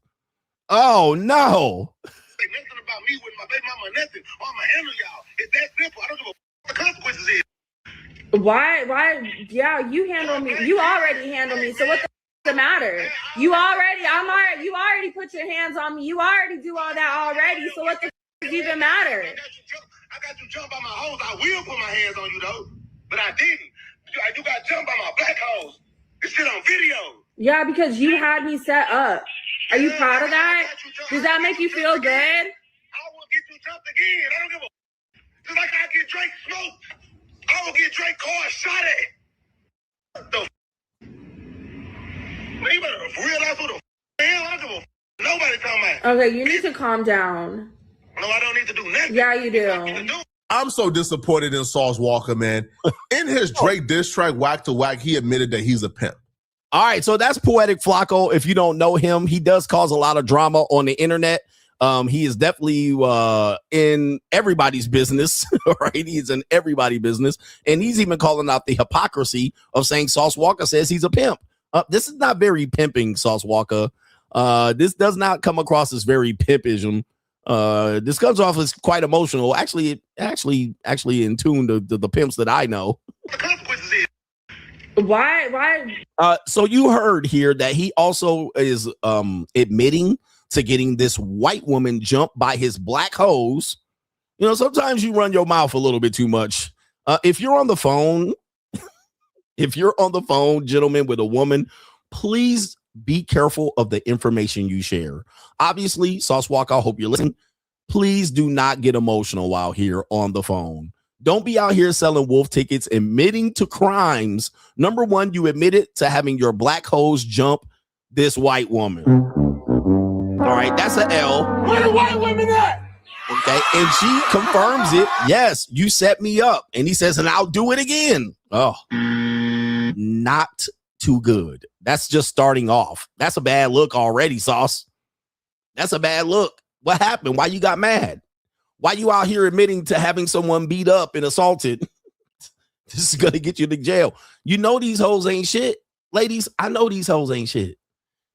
Oh, no.
Say nothing about me with my baby mama or nothing. Or I'm going to handle y'all. It's that simple. I don't give a what the consequences is.
Why? Yeah, you handle me. You already handle me. So what the matter? You already put your hands on me. You already do all that already. So what the even matter?
I got you jumped by my hoes. I will put my hands on you, though. But I didn't. You got jumped by my black hoes. It's shit on video.
Yeah, because you had me set up. Are you proud of that? Does that make you feel good?
I will get you jumped again. I don't give a... Just like I get Drake smoked, I will get Drake car shot at. The man, you better realize who the hell I don't give a... Nobody talking about.
Okay, you need to calm down.
No, I don't need to do nothing.
Yeah, you do.
I'm so disappointed in Sauce Walka, man. In his Drake diss track, Whack to Whack, he admitted that he's a pimp.
All right, so that's Poetic Flacco. If you don't know him, he does cause a lot of drama on the internet. He is definitely in everybody's business, right? He's in everybody's business. And he's even calling out the hypocrisy of saying Sauce Walka says he's a pimp. This is not very pimping, Sauce Walka. This does not come across as very pimpism. This comes off as quite emotional. Actually in tune to the pimps that I know.
Why?
So you heard here that he also is admitting to getting this white woman jumped by his black hoes. You know, sometimes you run your mouth a little bit too much. If you're on the phone, gentlemen, with a woman, please be careful of the information you share. Obviously, Sauce Walka, I hope you're listening. Please do not get emotional while here on the phone. Don't be out here selling wolf tickets, admitting to crimes. Number one, you admitted to having your black hoes jump this white woman. All right, that's an L.
Where the white women at?
Okay, and she confirms it. Yes, you set me up. And he says, and I'll do it again. Oh, not too good. That's just starting off. That's a bad look already, Sauce. That's a bad look. What happened? Why you got mad? Why you out here admitting to having someone beat up and assaulted? This is going to get you to jail. You know these hoes ain't shit. Ladies, I know these hoes ain't shit.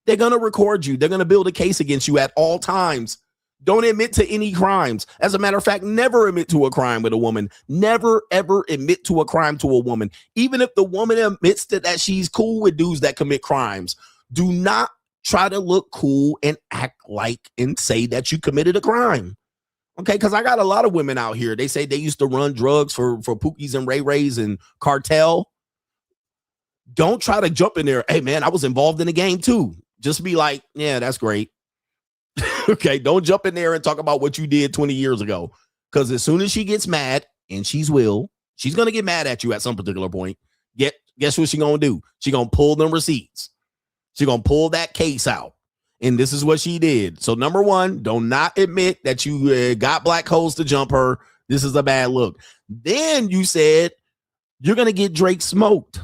They're going to record you. They're going to build a case against you at all times. Don't admit to any crimes. As a matter of fact, never admit to a crime with a woman. Never, ever admit to a crime to a woman. Even if the woman admits that she's cool with dudes that commit crimes, do not try to look cool and act like and say that you committed a crime. Okay, because I got a lot of women out here. They say they used to run drugs for Pookies and Ray Rays and cartel. Don't try to jump in there. Hey, man, I was involved in the game too. Just be like, yeah, that's great. Okay, don't jump in there and talk about what you did 20 years ago. Because as soon as she gets mad, and she's going to get mad at you at some particular point. Guess what she's going to do? She's going to pull them receipts. She's going to pull that case out. And this is what she did. So number one, do not admit that you got black holes to jump her. This is a bad look. Then you said you're going to get Drake smoked.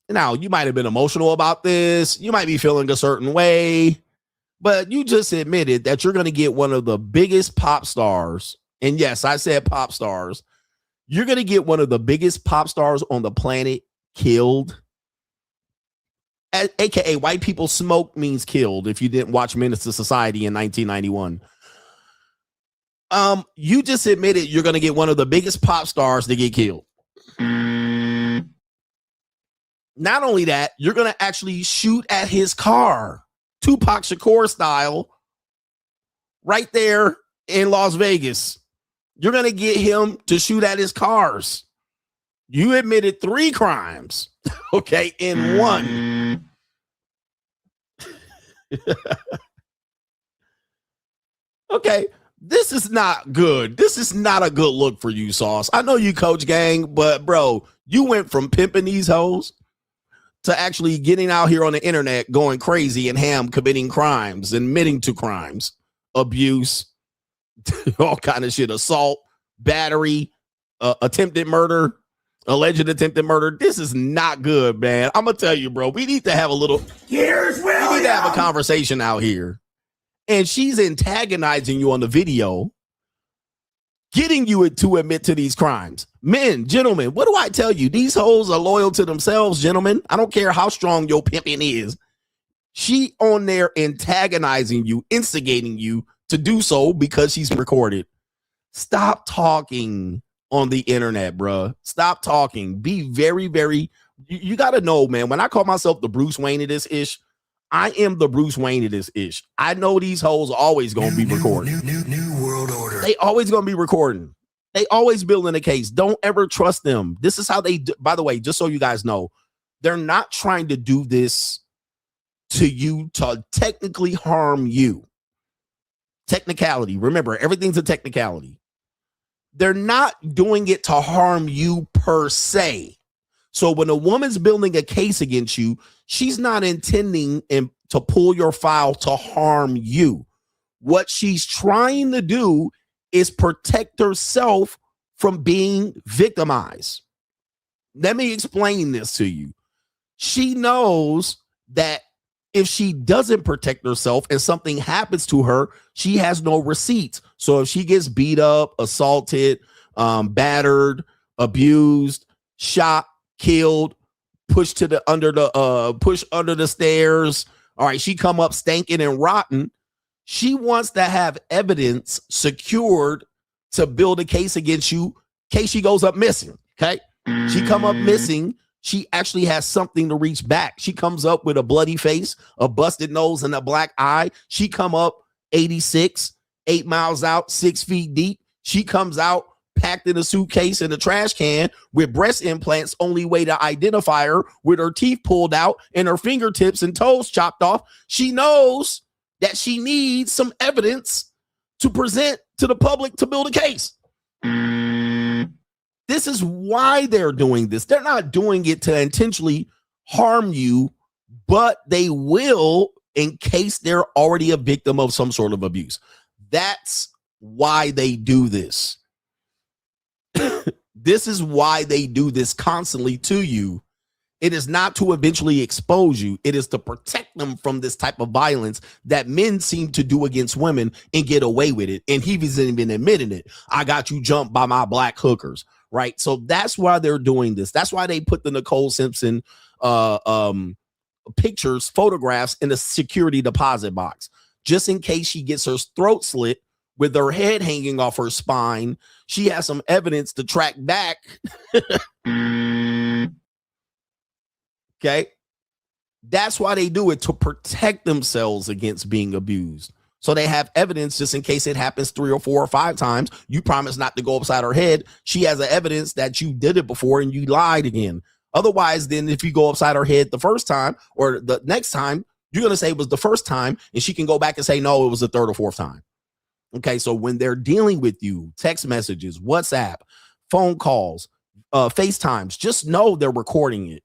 Now, you might have been emotional about this. You might be feeling a certain way. But you just admitted that you're going to get one of the biggest pop stars. And yes, I said pop stars. You're going to get one of the biggest pop stars on the planet killed. AKA white people smoke means killed. If you didn't watch Menace to Society in 1991. You just admitted you're going to get one of the biggest pop stars to get killed. Not only that, you're going to actually shoot at his car. Tupac Shakur style, right there in Las Vegas. You're going to get him to shoot at his cars. You admitted 3 crimes, okay, in one. Okay, this is not good. This is not a good look for you, Sauce. I know you coach gang, but bro, you went from pimping these hoes to actually getting out here on the internet, going crazy and ham, committing crimes, admitting to crimes, abuse, all kind of shit, assault, battery, attempted murder, alleged attempted murder. This is not good, man. I'm gonna tell you, bro. We need to have a little.
Here's William.
We need to have a conversation out here. And she's antagonizing you on the video, getting you to admit to these crimes. Men, gentlemen, what do I tell you? These hoes are loyal to themselves, gentlemen. I don't care how strong your pimping is. She on there antagonizing you, instigating you to do so because she's recorded. Stop talking on the internet, bruh. Stop talking. Be very, very, you got to know, man, when I call myself the Bruce Wayne of this ish, I am the Bruce Wayne of this ish. I know these hoes are always going to be recording.
New world order.
They always going to be recording. They always building a case. Don't ever trust them. This is how they do. By the way, just so you guys know, they're not trying to do this to you to technically harm you. Technicality. Remember, everything's a technicality. They're not doing it to harm you per se. So when a woman's building a case against you, she's not intending to pull your file to harm you. What she's trying to do is protect herself from being victimized. Let me explain this to you. She knows that if she doesn't protect herself and something happens to her, she has no receipts. So if she gets beat up, assaulted, battered, abused, shot, killed, pushed under the stairs, all right, she come up stinking and rotten. She wants to have evidence secured to build a case against you in case she goes up missing. Okay. She come up missing. She actually has something to reach back. She comes up with a bloody face, a busted nose, and a black eye. She come up 86, 8 miles out, 6 feet deep. She comes out packed in a suitcase in a trash can with breast implants, only way to identify her, with her teeth pulled out and her fingertips and toes chopped off. She knows that she needs some evidence to present to the public to build a case. This is why they're doing this. They're not doing it to intentionally harm you, but they will in case they're already a victim of some sort of abuse. That's why they do this. This is why they do this constantly to you, It is not to eventually expose you. It is to protect them from this type of violence that men seem to do against women and get away with it. And he hasn't even admitting it. I got you jumped by my black hookers, right? So that's why they're doing this. That's why they put the Nicole Simpson pictures, photographs in the security deposit box, just in case she gets her throat slit with her head hanging off her spine. She has some evidence to track back. Okay. That's why they do it, to protect themselves against being abused. So they have evidence just in case it happens 3 or 4 or 5 times. You promise not to go upside her head. She has a evidence that you did it before and you lied again. Otherwise, then if you go upside her head the first time or the next time, you're going to say it was the first time and she can go back and say, no, it was the 3rd or 4th time. Okay. So when they're dealing with you, text messages, WhatsApp, phone calls, FaceTimes, just know they're recording it.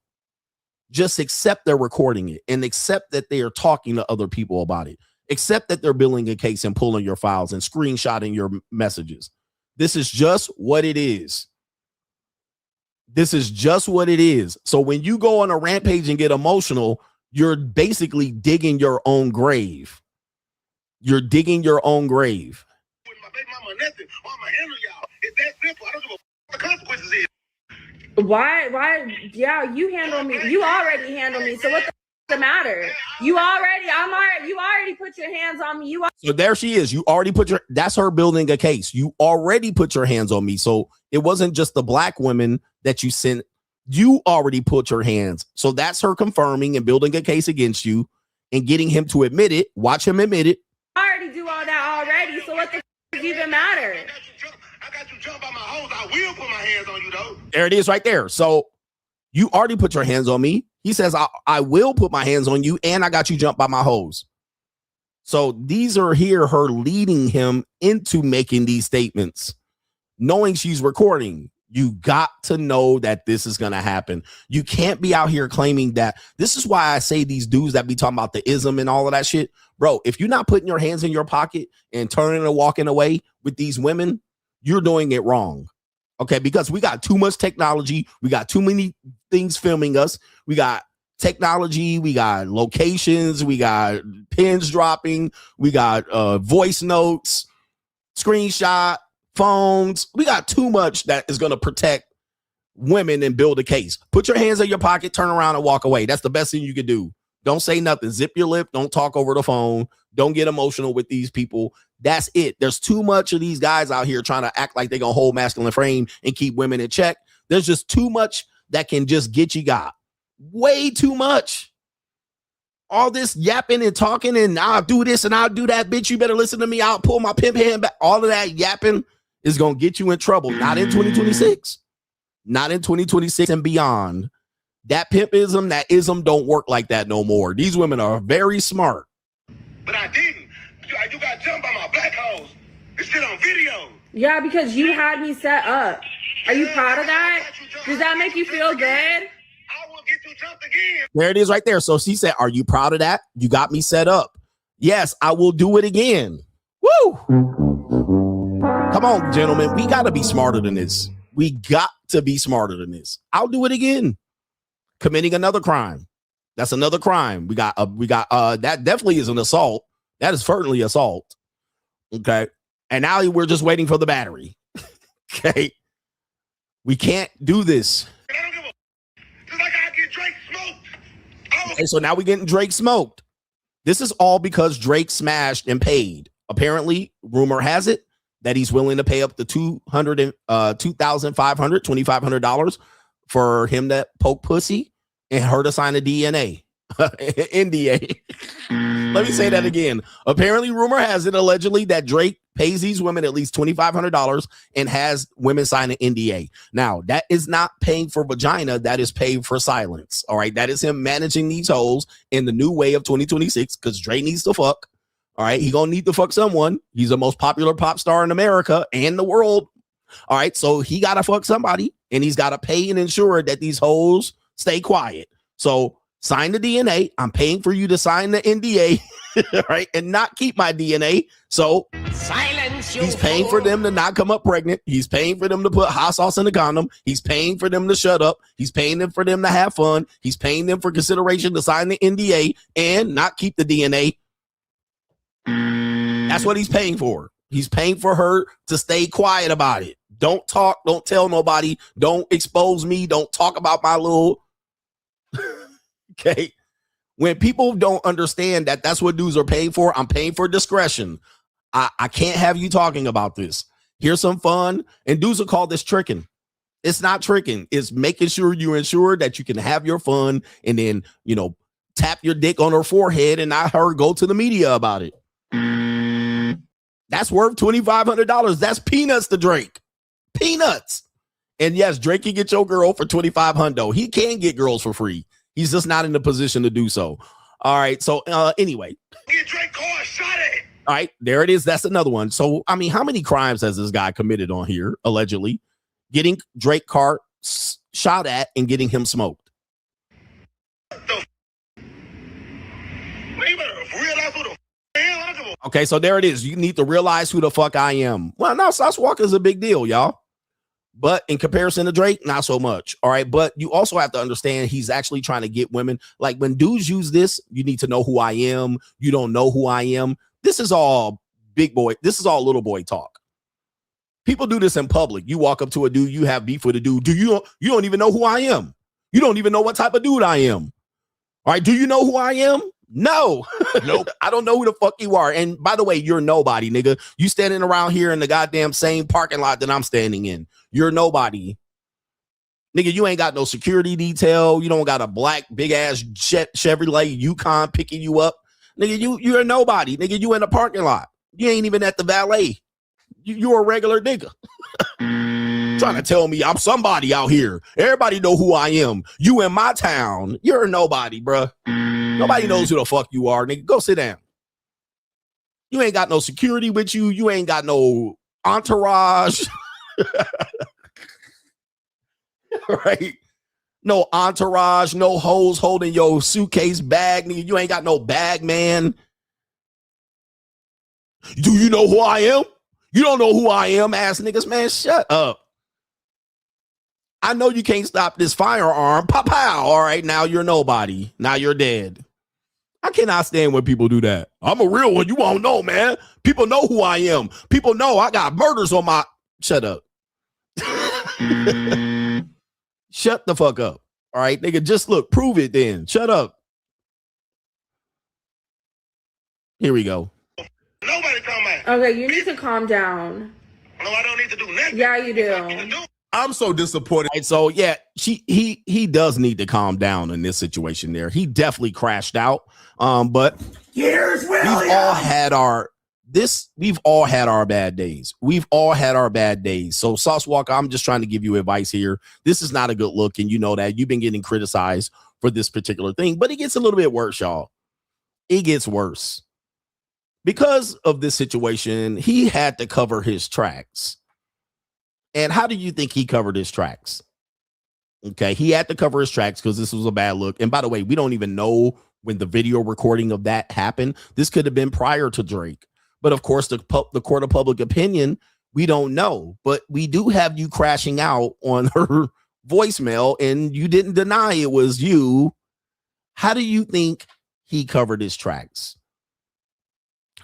Just accept they're recording it and accept that they are talking to other people about it. Accept that they're building a case and pulling your files and screenshotting your messages. This is just what it is. This is just what it is. So when you go on a rampage and get emotional, you're basically digging your own grave. You're digging your own grave.
It's that simple. I don't give a what the consequences is.
Why? Yeah, you handle me. You already handle me. So what the matter? You already put your hands on me.
So there she is. You already put that's her building a case. You already put your hands on me. So it wasn't just the black women that you sent. You already put your hands. So that's her confirming and building a case against you and getting him to admit it. Watch him admit it.
I already do all that already. So what the even matter?
I got you jumped by my hose. I will put my hands on you, though.
There it is right there. So you already put your hands on me. He says, I will put my hands on you, and I got you jumped by my hose. So these are her leading him into making these statements, knowing she's recording. You got to know that this is going to happen. You can't be out here claiming that. This is why I say these dudes that be talking about the ism and all of that shit. Bro, if you're not putting your hands in your pocket and turning and walking away with these women, you're doing it wrong. Okay, because we got too much technology. We got too many things filming us. We got technology. We got locations. We got pins dropping. We got voice notes, screenshot, phones. We got too much that is going to protect women and build a case. Put your hands in your pocket, turn around and walk away. That's the best thing you can do. Don't say nothing. Zip your lip. Don't talk over the phone. Don't get emotional with these people. That's it. There's too much of these guys out here trying to act like they're going to hold masculine frame and keep women in check. There's just too much that can just get you got. Way too much. All this yapping and talking and I'll do this and I'll do that. Bitch, you better listen to me. I'll pull my pimp hand back. All of that yapping is going to get you in trouble. Not in 2026. Not in 2026 and beyond. That pimpism, that ism don't work like that no more. These women are very smart.
But I didn't. You got jumped by my black hose. It's shit on video.
Yeah, because you had me set up. Are you proud of that? Does that make you feel good?
I will get you jumped again.
There it is right there. So she said, are you proud of that? You got me set up. Yes, I will do it again. Woo! Come on, gentlemen. We got to be smarter than this. We got to be smarter than this. I'll do it again. Committing another crime. That's another crime. We got that definitely is an assault. That is certainly assault. Okay. And now we're just waiting for the battery. Okay. We can't do this. Okay, so now we're getting Drake smoked. This is all because Drake smashed and paid. Apparently, rumor has it that he's willing to pay up to $2,500 for him to poke pussy and her to sign a DNA. NDA. Let me say that again. Apparently, rumor has it allegedly that Drake pays these women at least $2,500 and has women sign an NDA. Now, that is not paying for vagina. That is paid for silence. All right. That is him managing these hoes in the new way of 2026 because Drake needs to fuck. All right. He gonna need to fuck someone. He's the most popular pop star in America and the world. All right. So he got to fuck somebody and he's got to pay and ensure that these hoes stay quiet. So sign the DNA. I'm paying for you to sign the NDA. right? And not keep my DNA. So
Silence, you
he's paying for them to not come up pregnant. He's paying for them to put hot sauce in the condom. He's paying for them to shut up. He's paying them for them to have fun. He's paying them for consideration to sign the NDA and not keep the DNA. That's what he's paying for. He's paying for her to stay quiet about it. Don't talk. Don't tell nobody. Don't expose me. Don't talk about my little. Okay. When people don't understand that that's what dudes are paying for, I'm paying for discretion. I can't have you talking about this. Here's some fun. And dudes will call this tricking. It's not tricking. It's making sure you ensure that you can have your fun and then, you know, tap your dick on her forehead and not her go to the media about it. That's worth $2,500. That's peanuts to Drake. Peanuts. And yes, Drake can get your girl for $2,500. He can get girls for free. He's just not in the position to do so. All right. So anyway.
Get Drake car shot at.
All right. There it is. That's another one. So, I mean, how many crimes has this guy committed on here, allegedly? Getting Drake car shot at and getting him smoked. Okay, so there it is. You need to realize who the fuck I am. Well, now Sauce Walka is a big deal, y'all. But in comparison to Drake, not so much. All right. But you also have to understand he's actually trying to get women. Like when dudes use this, you need to know who I am. You don't know who I am. This is all big boy. This is all little boy talk. People do this in public. You walk up to a dude, you have beef with a dude. You don't even know who I am. You don't even know what type of dude I am. All right. Do you know who I am? No. Nope. I don't know who the fuck you are. And by the way, you're nobody, nigga. You standing around here in the goddamn same parking lot that I'm standing in. You're nobody. Nigga, you ain't got no security detail. You don't got a black big ass Chevrolet Yukon picking you up. Nigga, you're nobody. Nigga, you in the parking lot. You ain't even at the valet. You're a regular nigga. Trying to tell me I'm somebody out here. Everybody know who I am. You in my town. You're nobody, bruh. Nobody knows who the fuck you are, nigga. Go sit down. You ain't got no security with you. You ain't got no entourage. Right? No entourage, no hoes holding your suitcase bag, nigga. You ain't got no bag, man. Do you know who I am? You don't know who I am, ass niggas, man. Shut up. I know you can't stop this firearm. Pow, pow. All right, now you're nobody. Now you're dead. I cannot stand when people do that. I'm a real one. You won't know, man. People know who I am. People know I got murders on my... Shut up. Shut the fuck up. All right, nigga, just look. Prove it then. Shut up. Here we go.
Nobody come back.
Okay, you need to calm down.
No, I don't need to do nothing.
Yeah, you do.
I'm so disappointed.
Right, so yeah, he does need to calm down in this situation there. He definitely crashed out. But
Here's William.
we've all had our bad days. We've all had our bad days. So Sauce Walka, I'm just trying to give you advice here. This is not a good look, and you know that. You've been getting criticized for this particular thing, but it gets a little bit worse, y'all. It gets worse. Because of this situation, he had to cover his tracks. And how do you think he covered his tracks? Okay, he had to cover his tracks because this was a bad look. And by the way, we don't even know when the video recording of that happened. This could have been prior to Drake. But of course, the court of public opinion, we don't know. But we do have you crashing out on her voicemail, and you didn't deny it was you. How do you think he covered his tracks?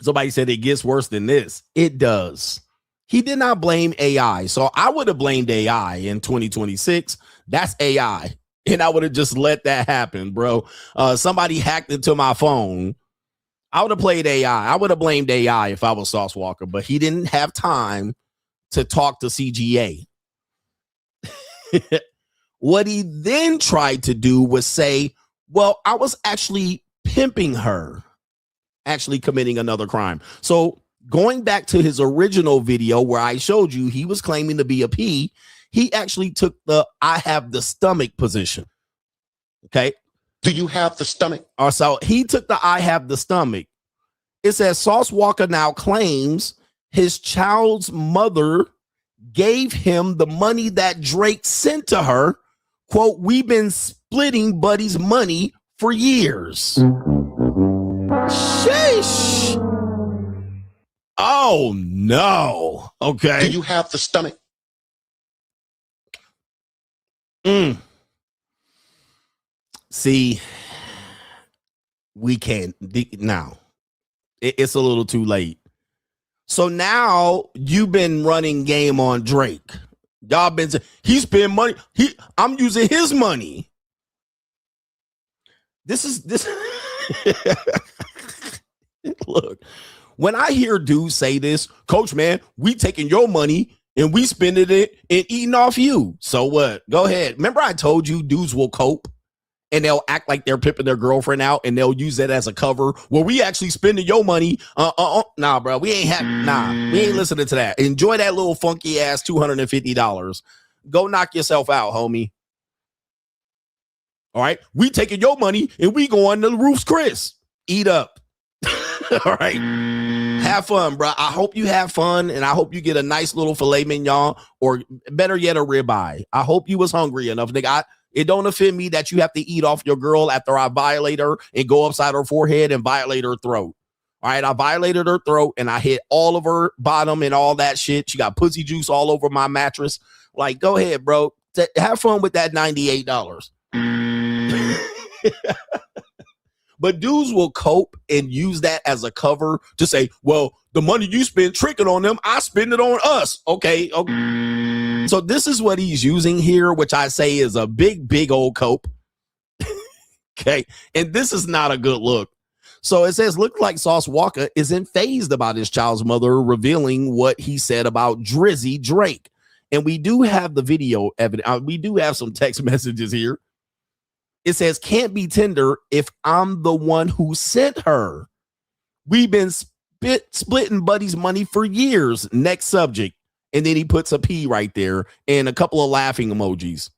Somebody said it gets worse than this. It does. He did not blame AI. So I would have blamed AI in 2026. That's AI. And I would have just let that happen, bro. Somebody hacked into my phone. I would have played AI. I would have blamed AI if I was Sauce Walka, but he didn't have time to talk to CGA. What he then tried to do was say, well, I was actually pimping her, actually committing another crime. So going back to his original video where I showed you he was claiming to be a P, he actually took the I have the stomach position. Okay.
Do you have the stomach?
So he took the I have the stomach. It says Sauce Walka now claims his child's mother gave him the money that Drake sent to her. Quote, we've been splitting Buddy's money for years. Sheesh. Oh no. Okay.
Do you have the stomach?
See, we can't now. It's a little too late. So now you've been running game on Drake. Y'all been saying he spent money. I'm using his money. This. Look, when I hear dudes say this, Coach, man, we taking your money and we spending it and eating off you. So what? Go ahead. Remember I told you dudes will cope and they'll act like they're pimping their girlfriend out and they'll use that as a cover. Well, we actually spending your money. Nah, bro, we ain't listening to that. Enjoy that little funky ass $250. Go knock yourself out, homie. All right. We taking your money and we going to the roof's Chris. Eat up. All right. Have fun, bro. I hope you have fun and I hope you get a nice little filet mignon or better yet, a ribeye. I hope you was hungry enough, nigga. It don't offend me that you have to eat off your girl after I violate her and go upside her forehead and violate her throat. All right. I violated her throat and I hit all of her bottom and all that shit. She got pussy juice all over my mattress. Like, go ahead, bro. Have fun with that $98. But dudes will cope and use that as a cover to say, well, the money you spend tricking on them, I spend it on us. Okay. So this is what he's using here, which I say is a big old cope. Okay. And this is not a good look. So it says, look like Sauce WALKA isn't fazed about his child's mother revealing what he said about Drizzy Drake. And we do have the video evidence. We do have some text messages here. It says, can't be tender if I'm the one who sent her. We've been splitting Buddy's money for years. Next subject. And then he puts a P right there and a couple of laughing emojis.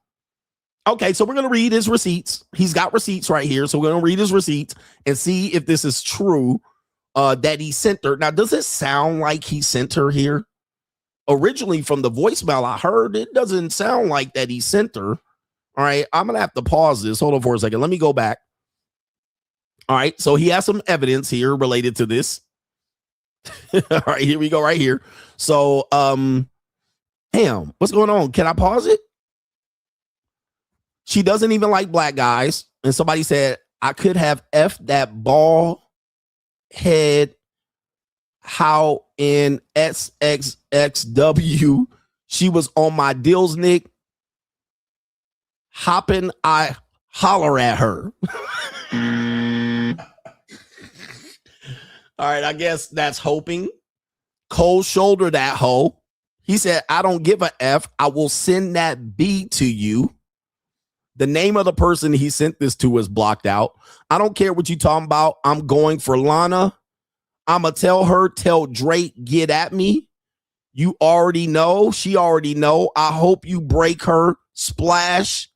Okay, so we're going to read his receipts. He's got receipts right here. So we're going to read his receipts and see if this is true that he sent her. Now, does it sound like he sent her here? Originally, from the voicemail I heard, it doesn't sound like that he sent her. All right, I'm going to have to pause this. Hold on for a second. Let me go back. All right, so he has some evidence here related to this. All right, here we go right here. So, damn, what's going on? Can I pause it? She doesn't even like black guys. And somebody said, I could have F'd that bald head. How in SXXW she was on my deals, Nick. Hopping, I holler at her. All right, I guess that's hoping. Cold shoulder that hoe. He said, I don't give a F. I will send that B to you. The name of the person he sent this to is blocked out. I don't care what you talking about. I'm going for Lana. I'ma tell Drake, get at me. You already know. She already know. I hope you break her. Splash.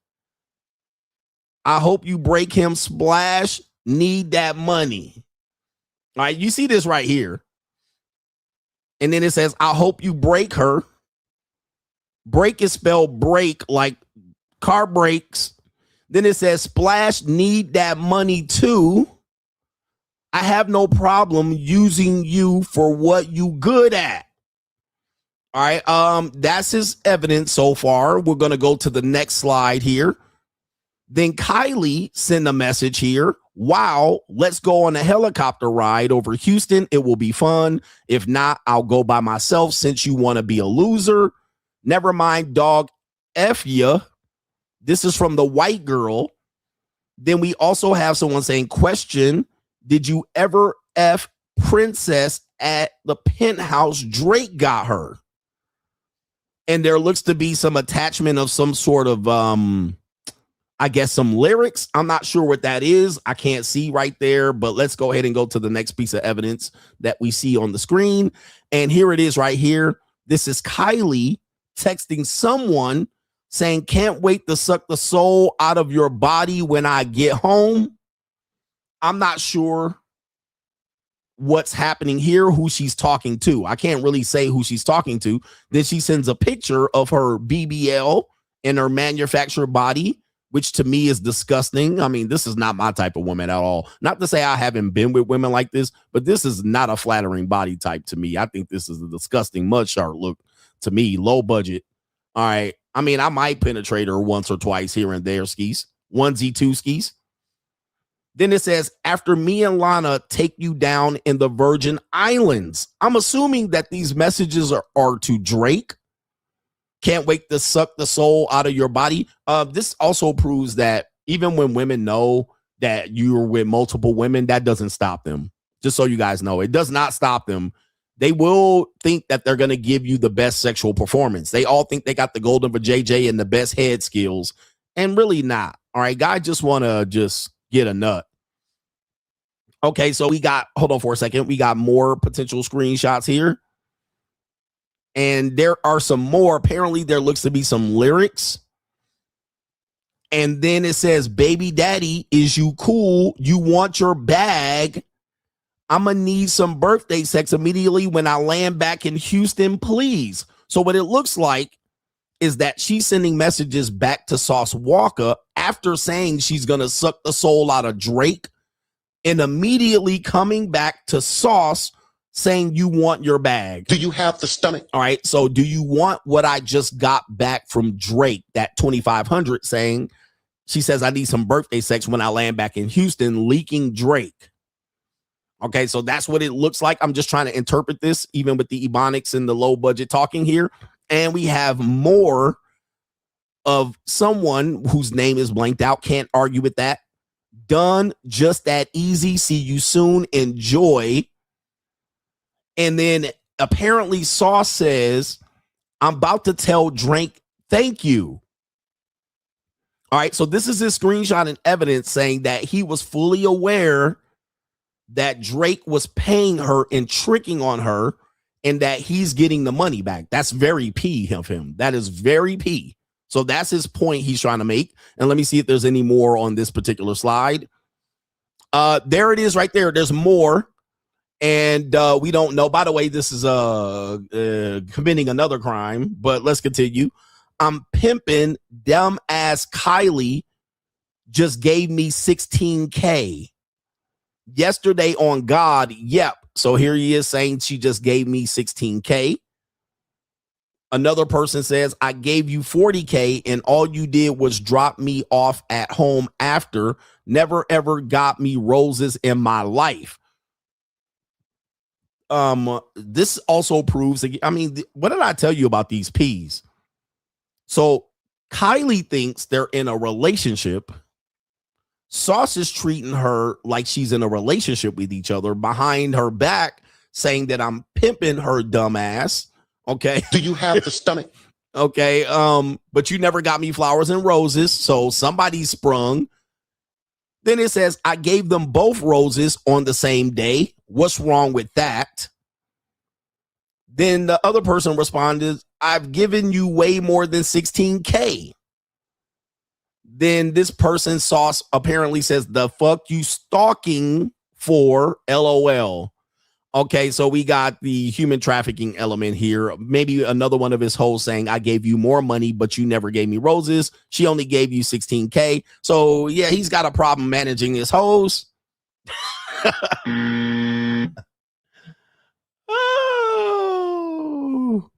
I hope you break him. Splash. Need that money. All right, you see this right here. And then it says, I hope you break her. Break is spelled break like car brakes. Then it says, splash, need that money too. I have no problem using you for what you good at. All right, that's his evidence so far. We're going to go to the next slide here. Then Kylie sent a message here. Wow, let's go on a helicopter ride over Houston. It will be fun. If not, I'll go by myself since you want to be a loser. Never mind, dog. F ya. This is from the white girl. Then we also have someone saying, question, did you ever F Princess at the penthouse Drake got her? And there looks to be some attachment of some sort of, I guess, some lyrics. I'm not sure what that is. I can't see right there, but let's go ahead and go to the next piece of evidence that we see on the screen. And here it is right here. This is Kylie texting someone saying, can't wait to suck the soul out of your body when I get home. I'm not sure what's happening here, who she's talking to. I can't really say who she's talking to. Then she sends a picture of her BBL in her manufactured body. which to me is disgusting. I mean, this is not my type of woman at all. Not to say I haven't been with women like this, but this is not a flattering body type to me. I think this is a disgusting mud shark look to me, low budget. All right. I mean, I might penetrate her once or twice here and there, skis. Onesie, two skis. Then it says, after me and Lana take you down in the Virgin Islands. I'm assuming that these messages are to Drake. Can't wait to suck the soul out of your body. This also proves that even when women know that you're with multiple women, that doesn't stop them. Just so you guys know, it does not stop them. They will think that they're going to give you the best sexual performance. They all think they got the golden vajayjay and the best head skills, and really not. All right, guys just want to just get a nut. Okay, so hold on for a second. We got more potential screenshots here. And there are some more. Apparently, there looks to be some lyrics. And then it says, baby daddy, is you cool? You want your bag? I'm going to need some birthday sex immediately when I land back in Houston, please. So what it looks like is that she's sending messages back to Sauce WALKA after saying she's going to suck the soul out of Drake, and immediately coming back to Sauce saying, you want your bag.
Do you have the stomach?
All right. So do you want what I just got back from Drake, that 2,500 saying, she says, I need some birthday sex when I land back in Houston, leaking Drake. Okay. So that's what it looks like. I'm just trying to interpret this, even with the ebonics and the low budget talking here. And we have more of someone whose name is blanked out. Can't argue with that. Done. Just that easy. See you soon. Enjoy. And then apparently Sauce says, I'm about to tell Drake, thank you. All right. So this is his screenshot and evidence saying that he was fully aware that Drake was paying her and tricking on her and that he's getting the money back. That's very P of him. That is very P. So that's his point he's trying to make. And let me see if there's any more on this particular slide. There it is right there. There's more. And we don't know. By the way, this is committing another crime, but let's continue. I'm pimping dumb ass Kylie just gave me 16K yesterday on God. Yep. So here he is saying she just gave me 16K. Another person says, I gave you 40K and all you did was drop me off at home after. Never ever got me roses in my life. This also proves, I mean, what did I tell you about these P's? So Kylie thinks they're in a relationship. Sauce is treating her like she's in a relationship with each other behind her back, saying that I'm pimping her dumb ass. Okay.
Do you have the stomach?
Okay. But you never got me flowers and roses. So somebody sprung. Then it says, I gave them both roses on the same day. What's wrong with that? Then the other person responded, I've given you way more than 16K. Then this person, Sauce, apparently says, the fuck you stalking for? LOL. Okay, so we got the human trafficking element here. Maybe another one of his hoes saying, I gave you more money, but you never gave me roses. She only gave you 16K. So yeah, he's got a problem managing his hoes. Oh.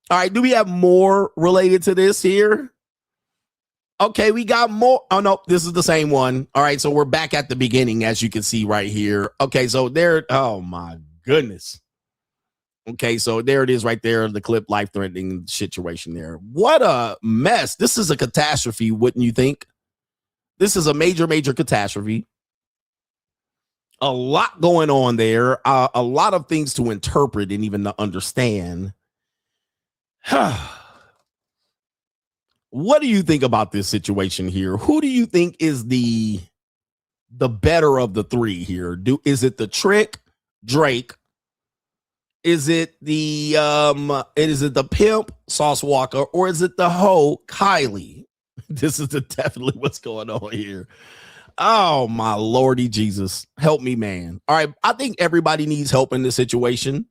All right, do we have more related to this here? Okay, we got more. Oh, no, this is the same one. All right, so we're back at the beginning, as you can see right here. Okay, so there, oh my goodness. Okay, so there it is right there, the clip, life-threatening situation there. What a mess. This is a catastrophe, wouldn't you think? This is a major, major catastrophe. A lot going on there. A lot of things to interpret and even to understand. What do you think about this situation here? Who do you think is the better of the three here? Is it the trick, Drake? Is it the pimp, Sauce WALKA, or is it the hoe, Kylie? This is definitely what's going on here. Oh my Lordy Jesus, help me, man. All right, I think everybody needs help in this situation.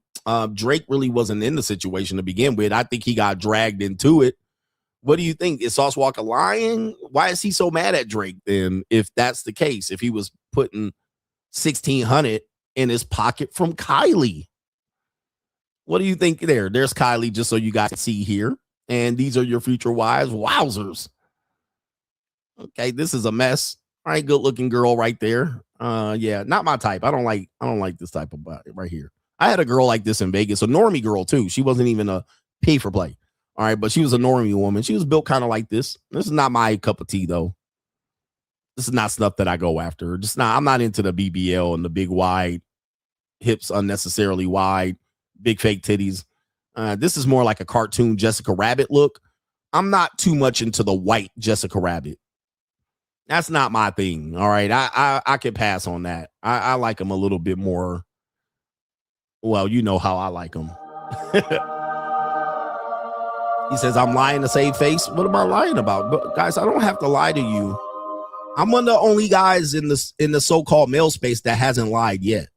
Drake really wasn't in the situation to begin with. I think he got dragged into it. What do you think? Is Sauce Walka lying? Why is he so mad at Drake then, if that's the case? If he was putting $1,600 in his pocket from Kylie? What do you think there? There's Kylie, just so you guys can see here. And these are your future wives. Wowzers. Okay, this is a mess. All right, good looking girl right there. Yeah, not my type. I don't like this type of body right here. I had a girl like this in Vegas, a normie girl too. She wasn't even a pay for play. All right, but she was a normie woman. She was built kind of like this. This is not my cup of tea though. This is not stuff that I go after. I'm not into the BBL and the big wide hips, unnecessarily wide, big fake titties. This is more like a cartoon Jessica Rabbit look. I'm not too much into the white Jessica Rabbit. That's not my thing. All right. I can pass on that. I like them a little bit more. Well, you know how I like them. He says, I'm lying to save face. What am I lying about? But guys, I don't have to lie to you. I'm one of the only guys in the so-called male space that hasn't lied yet.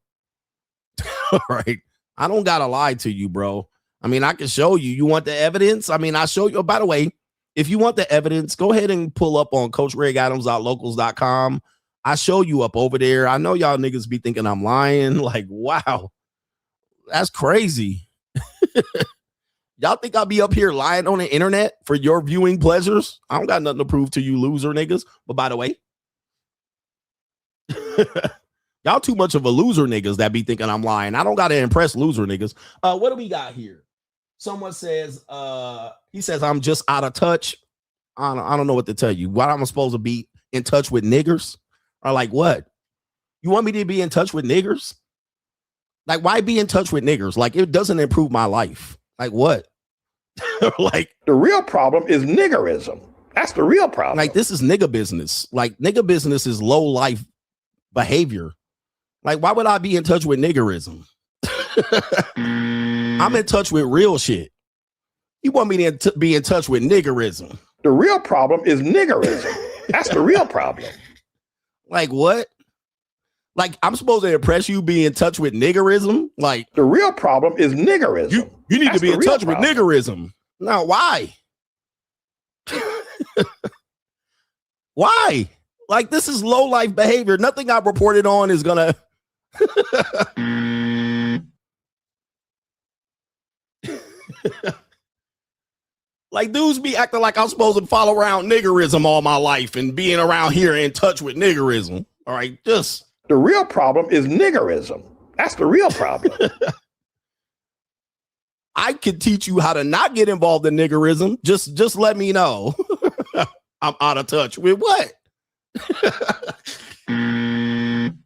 All right. I don't got to lie to you, bro. I mean, I can show you. You want the evidence? I mean, I'll show you. Oh, by the way, if you want the evidence, go ahead and pull up on CoachGregAdams.locals.com. I show you up over there. I know y'all niggas be thinking I'm lying. Like, wow, that's crazy. Y'all think I'll be up here lying on the internet for your viewing pleasures? I don't got nothing to prove to you loser niggas. But by the way, y'all too much of a loser niggas that be thinking I'm lying. I don't got to impress loser niggas. What do we got here? Someone says, he says, I'm just out of touch. I don't know what to tell you. What I'm supposed to be in touch with niggers? Or like what? You want me to be in touch with niggers? Like, why be in touch with niggers? Like, it doesn't improve my life. Like what? Like,
the real problem is niggerism. That's the real problem.
Like, this is nigga business. Like, nigga business is low life behavior. Like, why would I be in touch with niggerism? I'm in touch with real shit. You want me to be in touch with niggerism?
The real problem is niggerism. That's the real problem.
Like what? Like, I'm supposed to impress you, be in touch with niggerism? Like,
the real problem is niggerism.
You need to be in touch with niggerism. Now, why? Why? Like, this is low life behavior. Nothing I reported on is gonna. Like, dudes be acting like I'm supposed to follow around niggerism all my life and being around here in touch with niggerism. All right, just.
The real problem is niggerism. That's the real problem.
I could teach you how to not get involved in niggerism. Just let me know. I'm out of touch with what?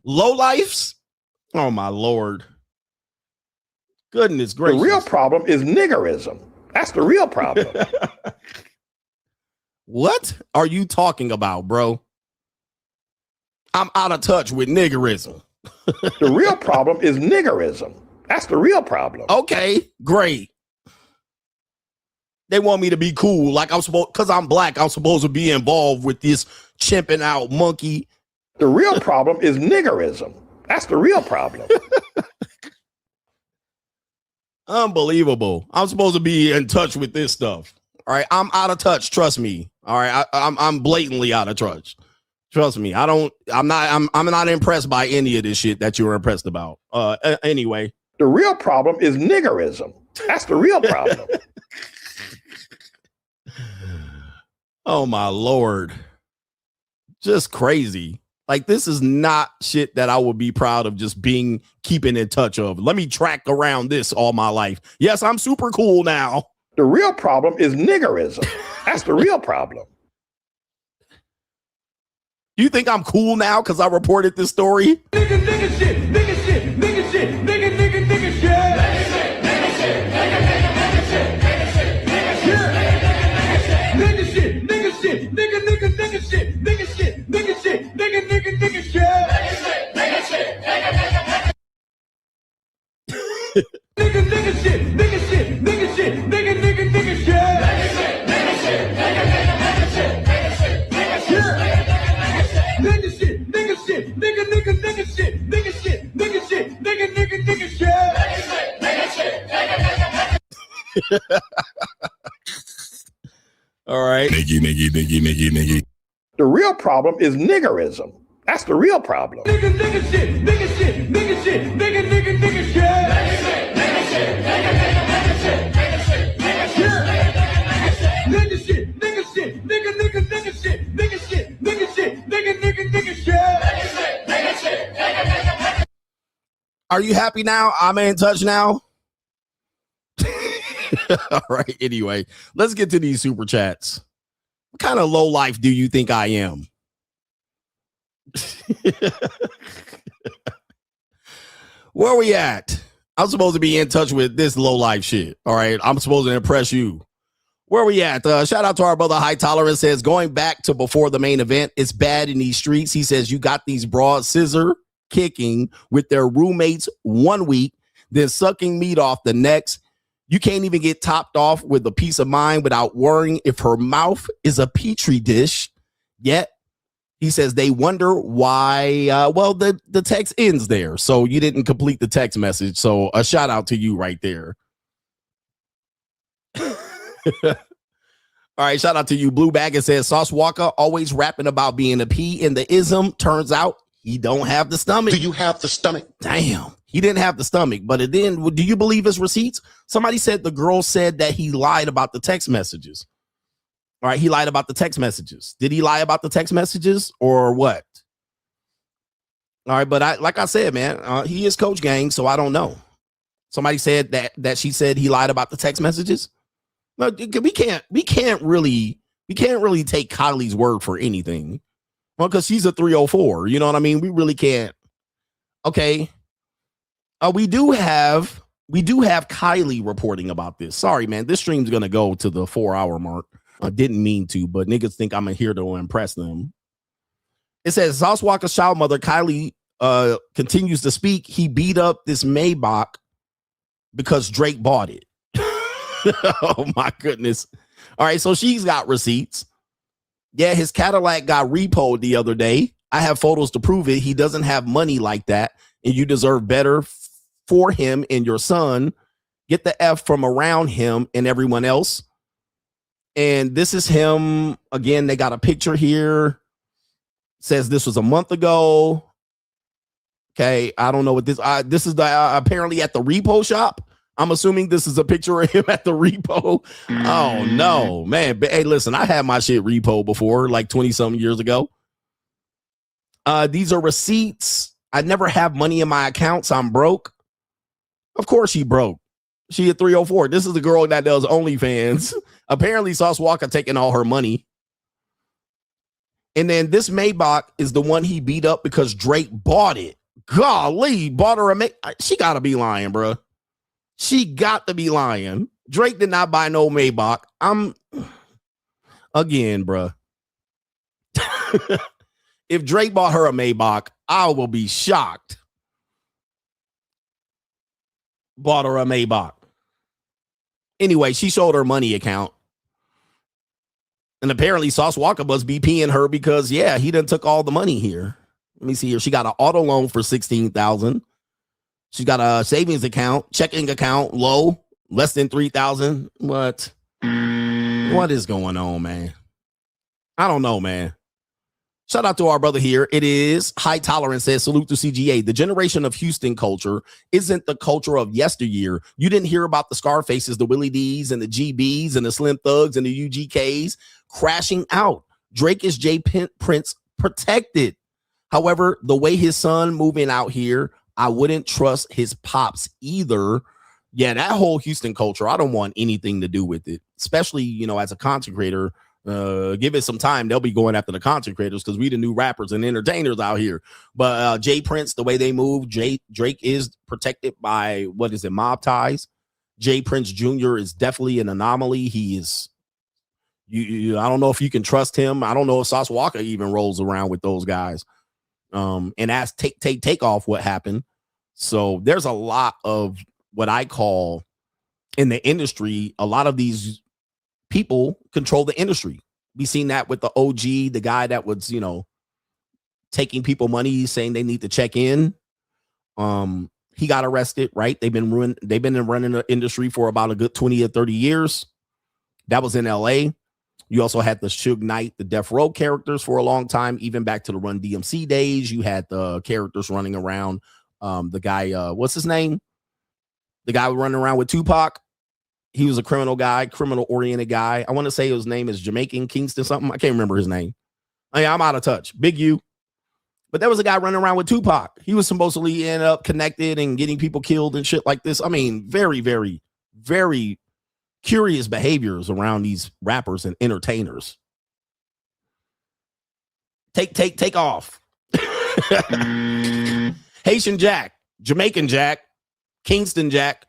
Low lifes? Oh my Lord. Goodness gracious.
The real problem is niggerism. That's the real problem.
What are you talking about, bro? I'm out of touch with niggerism.
The real problem is niggerism. That's the real problem.
Okay, great. They want me to be cool, like I'm supposed, because I'm black, I'm supposed to be involved with this chimping out monkey.
The real problem is niggerism. That's the real problem.
Unbelievable. I'm supposed to be in touch with this stuff. All right, I'm out of touch. Trust me. All right, I'm blatantly out of touch. Trust me. I'm not impressed by any of this shit that you were impressed about. Anyway,
the real problem is niggerism. That's the real problem.
Oh my Lord. Just crazy. Like, this is not shit that I would be proud of just keeping in touch of. Let me track around this all my life. Yes, I'm super cool now.
The real problem is niggerism. That's the real problem.
You think I'm cool now because I reported this story?
Nigga shit, nigga shit, nigga shit, nigga shit. Nigga shit, nigga shit, nigga shit, nigga shit, nigga shit, nigga shit, nigga shit, nigga shit, nigga shit, nigga shit, nigga shit, nigga shit, nigga shit, nigga shit, nigga shit, nigga shit.
All right.
The real problem is niggerism. That's the real problem.
Nigga shit, nigga shit, nigga shit, nigga shit. Nigga shit, nigga shit, nigga shit, nigga shit, nigga shit, nigga shit, nigga shit, nigga shit, nigga shit, nigga shit, nigga shit.
Are you happy now? I'm in touch now. All right. Anyway, let's get to these super chats. What kind of low life do you think I am? Where we at? I'm supposed to be in touch with this low life shit. All right. I'm supposed to impress you. Where we at? Shout out to our brother High Tolerance says, going back to before the main event, it's bad in these streets. He says, you got these broads scissor kicking with their roommates 1 week, then sucking meat off the next. You can't even get topped off with a peace of mind without worrying if her mouth is a petri dish. Yet, he says they wonder why, the text ends there. So you didn't complete the text message. So a shout out to you right there. All right, shout out to you. Blue Bag, it says Sauce WALKA always rapping about being a P in the ism. Turns out he don't have the stomach.
Do you have the stomach?
Damn, he didn't have the stomach. But then, do you believe his receipts? Somebody said the girl said that he lied about the text messages. All right, he lied about the text messages. Did he lie about the text messages or what? All right, but like I said, man, he is Coach Gang, so I don't know. Somebody said that she said he lied about the text messages. No, we can't really take Kylie's word for anything. Well, because she's a 304. You know what I mean? We really can't. Okay. We do have Kylie reporting about this. Sorry, man. This stream's gonna go to the 4-hour mark. I didn't mean to, but niggas think I'm here to impress them. It says Sauce WALKA's child mother Kylie continues to speak. He beat up this Maybach because Drake bought it. Oh my goodness. All right, so she's got receipts. Yeah, his Cadillac got repoed the other day. I have photos to prove it. He doesn't have money like that, and you deserve better for him and your son. Get the F from around him and everyone else. And this is him. Again, they got a picture here. Says this was a month ago. Okay, I don't know what this is the apparently at the repo shop. I'm assuming this is a picture of him at the repo. Oh no, man. But hey, listen, I had my shit repo before, like 20-something years ago. These are receipts. I never have money in my accounts. I'm broke. Of course she broke. She a 304. This is the girl that does OnlyFans. Apparently Sauce WALKA taking all her money. And then this Maybach is the one he beat up because Drake bought it. Golly, bought her she gotta be lying, bro. She got to be lying. Drake did not buy no Maybach. Again, bro. If Drake bought her a Maybach, I will be shocked. Bought her a Maybach. Anyway, she showed her money account. And apparently Sauce WALKA must be peeing her because, yeah, he done took all the money here. Let me see here. She got an auto loan for $16,000. She's got a savings account, checking account, low, less than $3,000. What? What is going on, man? I don't know, man. Shout out to our brother here. It is High Tolerance says, salute to CGA. The generation of Houston culture isn't the culture of yesteryear. You didn't hear about the Scarfaces, the Willie D's, and the GBs, and the Slim Thugs, and the UGKs crashing out. Drake is J. Prince protected. However, the way his son moving out here, I wouldn't trust his pops either. Yeah, that whole Houston culture, I don't want anything to do with it, especially, you know, as a content creator. Give it some time. They'll be going after the content creators because we the new rappers and entertainers out here. But Jay Prince, the way they move, Drake is protected by, what is it, mob ties. Jay Prince Jr. is definitely an anomaly. He is, I don't know if you can trust him. I don't know if Sauce WALKA even rolls around with those guys. And ask take off what happened. So there's a lot of what I call in the industry, a lot of these people control the industry. We seen that with the OG, the guy that was, you know, taking people money, saying they need to check in. He got arrested, right? They've been running the industry for about a good 20 or 30 years. That was in LA. You also had the Suge Knight, the Death Row characters for a long time, even back to the Run DMC days. You had the characters running around. The guy, what's his name? The guy running around with Tupac. He was a criminal guy, criminal-oriented guy. I want to say his name is Jamaican Kingston something. I can't remember his name. I'm out of touch. Big U. But there was a guy running around with Tupac. He was supposedly end up connected and getting people killed and shit like this. I mean, very, very, very curious behaviors around these rappers and entertainers. Take off. Haitian Jack, Jamaican Jack, Kingston Jack.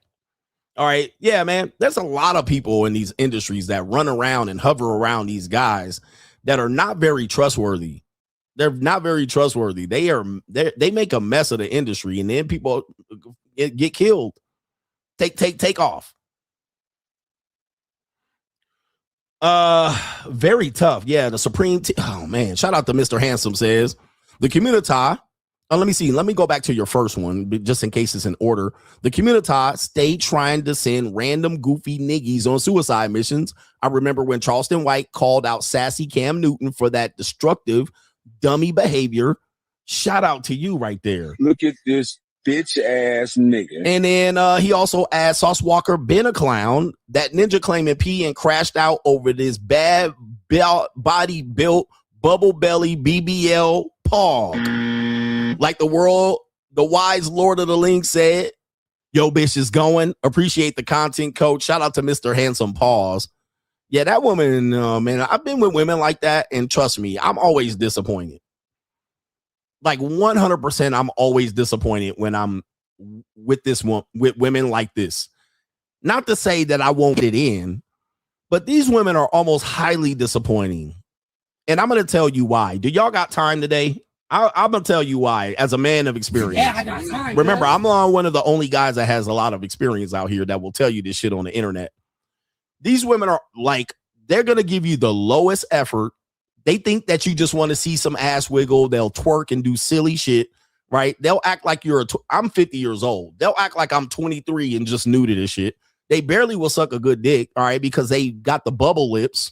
All right. Yeah, man. There's a lot of people in these industries that run around and hover around these guys that are not very trustworthy. They're not very trustworthy. They make a mess of the industry, and then people get killed. Take off. Very tough. Yeah, the Supreme. Oh man, shout out to Mr. Handsome says the community. Let me see. Let me go back to your first one, just in case it's in order. The community stayed trying to send random goofy niggies on suicide missions. I remember when Charleston White called out sassy Cam Newton for that destructive dummy behavior. Shout out to you right there.
Look at this bitch ass nigga.
And then he also asked Sauce Walker, been a clown, that ninja claiming pee and crashed out over this bad body built bubble belly BBL pog. Like the wise Lord of the Links said, yo, bitch is going. Appreciate the content, coach. Shout out to Mr. Handsome Paws. Yeah, that woman, man, I've been with women like that, and trust me, I'm always disappointed. Like 100%, I'm always disappointed when I'm with with women like this. Not to say that I won't get it in, but these women are almost highly disappointing. And I'm going to tell you why. Do y'all got time today? I'm going to tell you why, as a man of experience.
Yeah, I got time.
Remember, I'm one of the only guys that has a lot of experience out here that will tell you this shit on the internet. These women are like, they're going to give you the lowest effort. They think that you just want to see some ass wiggle. They'll twerk and do silly shit, right? They'll act like I'm 50 years old. They'll act like I'm 23 and just new to this shit. They barely will suck a good dick, all right, because they got the bubble lips.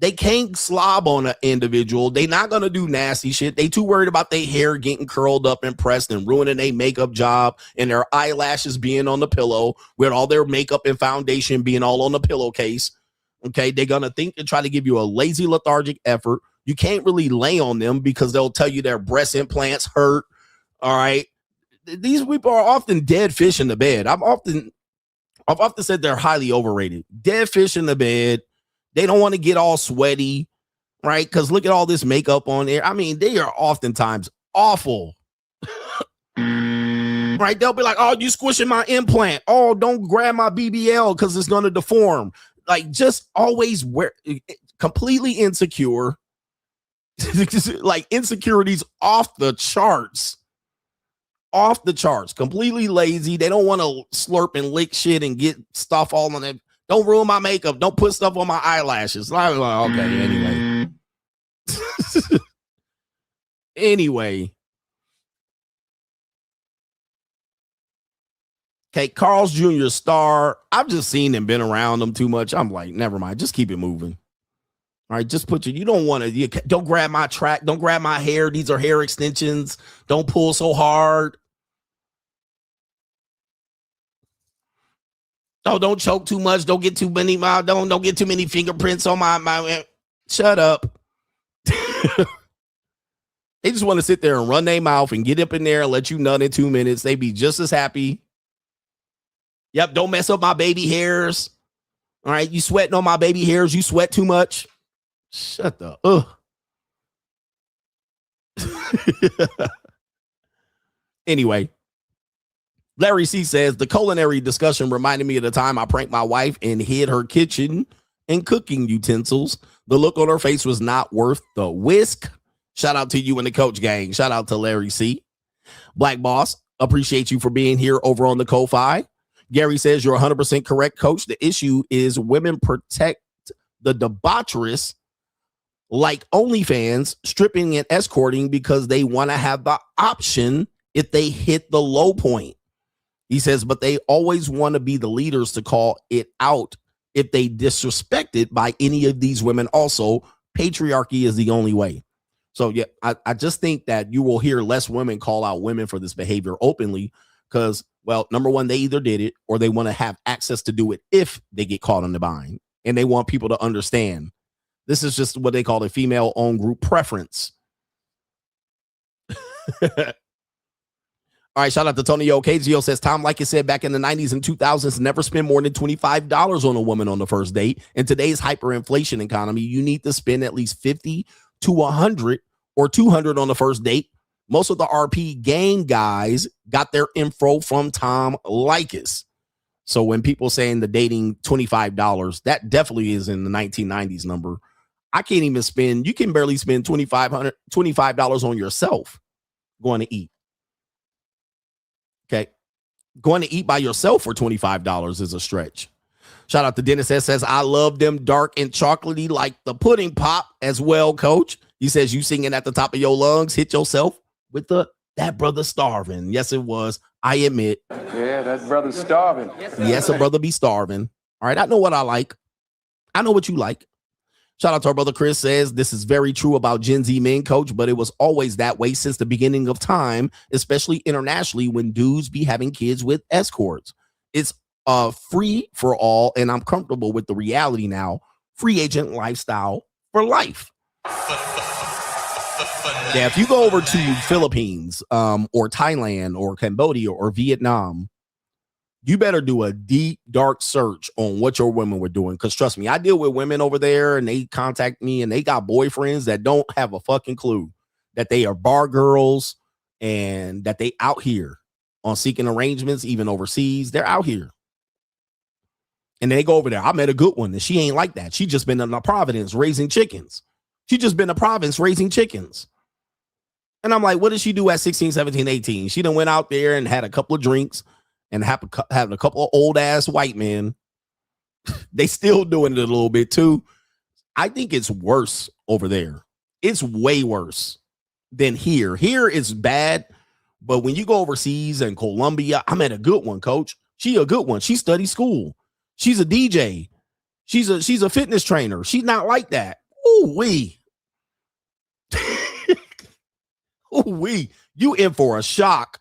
They can't slob on an individual. They not going to do nasty shit. They too worried about their hair getting curled up and pressed and ruining their makeup job and their eyelashes being on the pillow with all their makeup and foundation being all on the pillowcase. Okay, they're going to think and try to give you a lazy, lethargic effort. You can't really lay on them because they'll tell you their breast implants hurt. All right. These people are often dead fish in the bed. I've often said they're highly overrated. Dead fish in the bed. They don't want to get all sweaty, right? Because look at all this makeup on there. I mean, they are oftentimes awful. Right? They'll be like, oh, you squishing my implant. Oh, don't grab my BBL because it's going to deform. Like, just always completely insecure. Like, insecurities off the charts. Off the charts. Completely lazy. They don't want to slurp and lick shit and get stuff all on them. Don't ruin my makeup. Don't put stuff on my eyelashes. Okay, anyway. Anyway. Okay, Carl's Jr. star. I've just seen and been around them too much. I'm like, never mind. Just keep it moving. All right, just you don't want to, don't grab my track. Don't grab my hair. These are hair extensions. Don't pull so hard. Oh, don't choke too much. Don't get too many. Don't get too many fingerprints on my. Shut up. They just want to sit there and run their mouth and get up in there and let you nut in 2 minutes. They be just as happy. Yep. Don't mess up my baby hairs. All right. You sweating on my baby hairs. You sweat too much. Shut the. Anyway. Larry C says, the culinary discussion reminded me of the time I pranked my wife and hid her kitchen and cooking utensils. The look on her face was not worth the whisk. Shout out to you and the coach gang. Shout out to Larry C. Black Boss, appreciate you for being here over on the Ko-Fi. Gary says, you're 100% correct, coach. The issue is women protect the debaucherous like OnlyFans, stripping and escorting because they want to have the option if they hit the low point. He says, but they always want to be the leaders to call it out if they disrespected by any of these women. Also, patriarchy is the only way. So yeah, I just think that you will hear less women call out women for this behavior openly because, well, number one, they either did it or they want to have access to do it if they get caught in the bind. And they want people to understand this is just what they call a female-owned group preference. All right, shout out to Tony O. KGO says, Tom, like you said, back in the 90s and 2000s, never spend more than $25 on a woman on the first date. In today's hyperinflation economy, you need to spend at least $50 to $100 or $200 on the first date. Most of the RP gang guys got their info from Tom Likas. So when people saying the dating $25, that definitely is in the 1990s number. I can't even spend, you can barely spend $25 on yourself going to eat. Okay. Going to eat by yourself for $25 is a stretch. Shout out to Dennis that says, I love them dark and chocolatey like the pudding pop as well, coach. He says, you singing at the top of your lungs, hit yourself with that brother starving. Yes, it was. I admit.
Yeah, that brother's starving.
Yes, a brother be starving. All right. I know what I like. I know what you like. Shout out to our brother Chris says, this is very true about Gen Z men, coach, but it was always that way since the beginning of time, especially internationally when dudes be having kids with escorts. It's free for all, and I'm comfortable with the reality now. Free agent lifestyle for life. Yeah, if you go over to Philippines or Thailand or Cambodia or Vietnam, you better do a deep, dark search on what your women were doing. Because trust me, I deal with women over there and they contact me and they got boyfriends that don't have a fucking clue that they are bar girls and that they out here on seeking arrangements, even overseas. They're out here. And they go over there. I met a good one and she ain't like that. She just been in a Providence raising chickens. She just been in Providence raising chickens. And I'm like, what did she do at 16, 17, 18? She done went out there and had a couple of drinks and having a couple of old ass white men. They still doing it a little bit too. I think it's worse over there. It's way worse than here. Here is bad, but when you go overseas in Colombia, I met a good one, coach. She a good one. She studied school. She's a DJ. She's a fitness trainer. She's not like that. Ooh wee. Ooh wee. You in for a shock.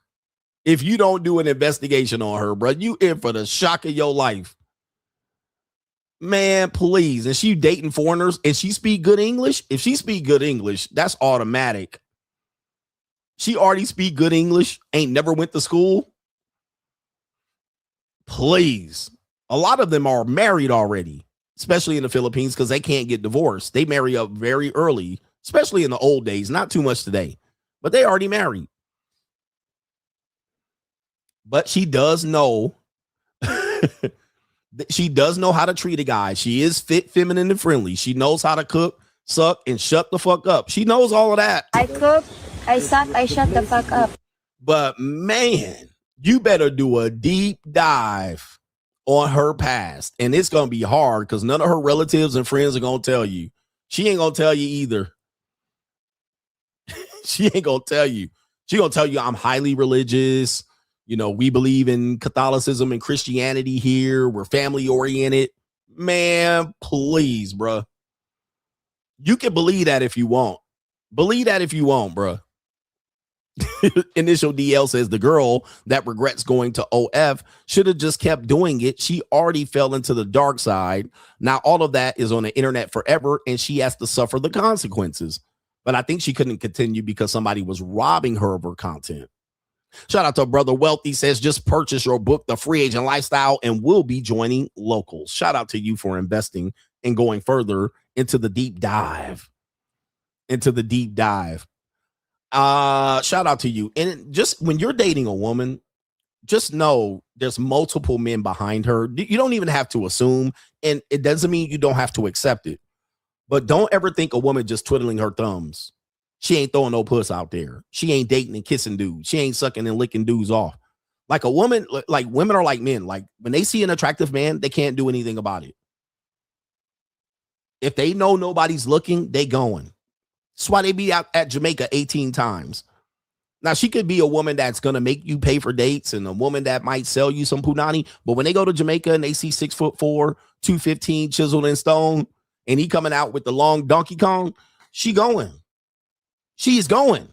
If you don't do an investigation on her, bro, you in for the shock of your life. Man, please. And she dating foreigners and she speak good English. If she speak good English, that's automatic. She already speak good English, ain't never went to school. Please. A lot of them are married already, especially in the Philippines because they can't get divorced. They marry up very early, especially in the old days. Not too much today, but they already married. But she does know, she does know how to treat a guy. She is fit, feminine, and friendly. She knows how to cook, suck, and shut the fuck up. She knows all of that.
I cook, I suck, I shut the fuck up.
But man, you better do a deep dive on her past. And it's going to be hard because none of her relatives and friends are going to tell you. She ain't going to tell you either. She ain't going to tell you. She going to tell you I'm highly religious. You know, we believe in Catholicism and Christianity here. We're family oriented. Man, please, bro. You can believe that if you want. Believe that if you want, bro. Initial DL says the girl that regrets going to OF should have just kept doing it. She already fell into the dark side. Now all of that is on the internet forever and she has to suffer the consequences. But I think she couldn't continue because somebody was robbing her of her content. Shout out to brother Wealthy says just purchase your book, The Free Agent Lifestyle, and we'll be joining locals. Shout out to you for investing and going further into the deep dive. Shout out to you. And just when you're dating a woman, just know there's multiple men behind her. You don't even have to assume, and it doesn't mean you don't have to accept it. But don't ever think a woman just twiddling her thumbs. She ain't throwing no puss out there. She ain't dating and kissing dudes. She ain't sucking and licking dudes off. Like a woman, like women are like men. Like when they see an attractive man, they can't do anything about it. If they know nobody's looking, they going. That's why they be out at Jamaica 18 times. Now, she could be a woman that's going to make you pay for dates and a woman that might sell you some punani. But when they go to Jamaica and they see 6'4", 215 chiseled in stone, and he coming out with the long Donkey Kong, she going. She's going.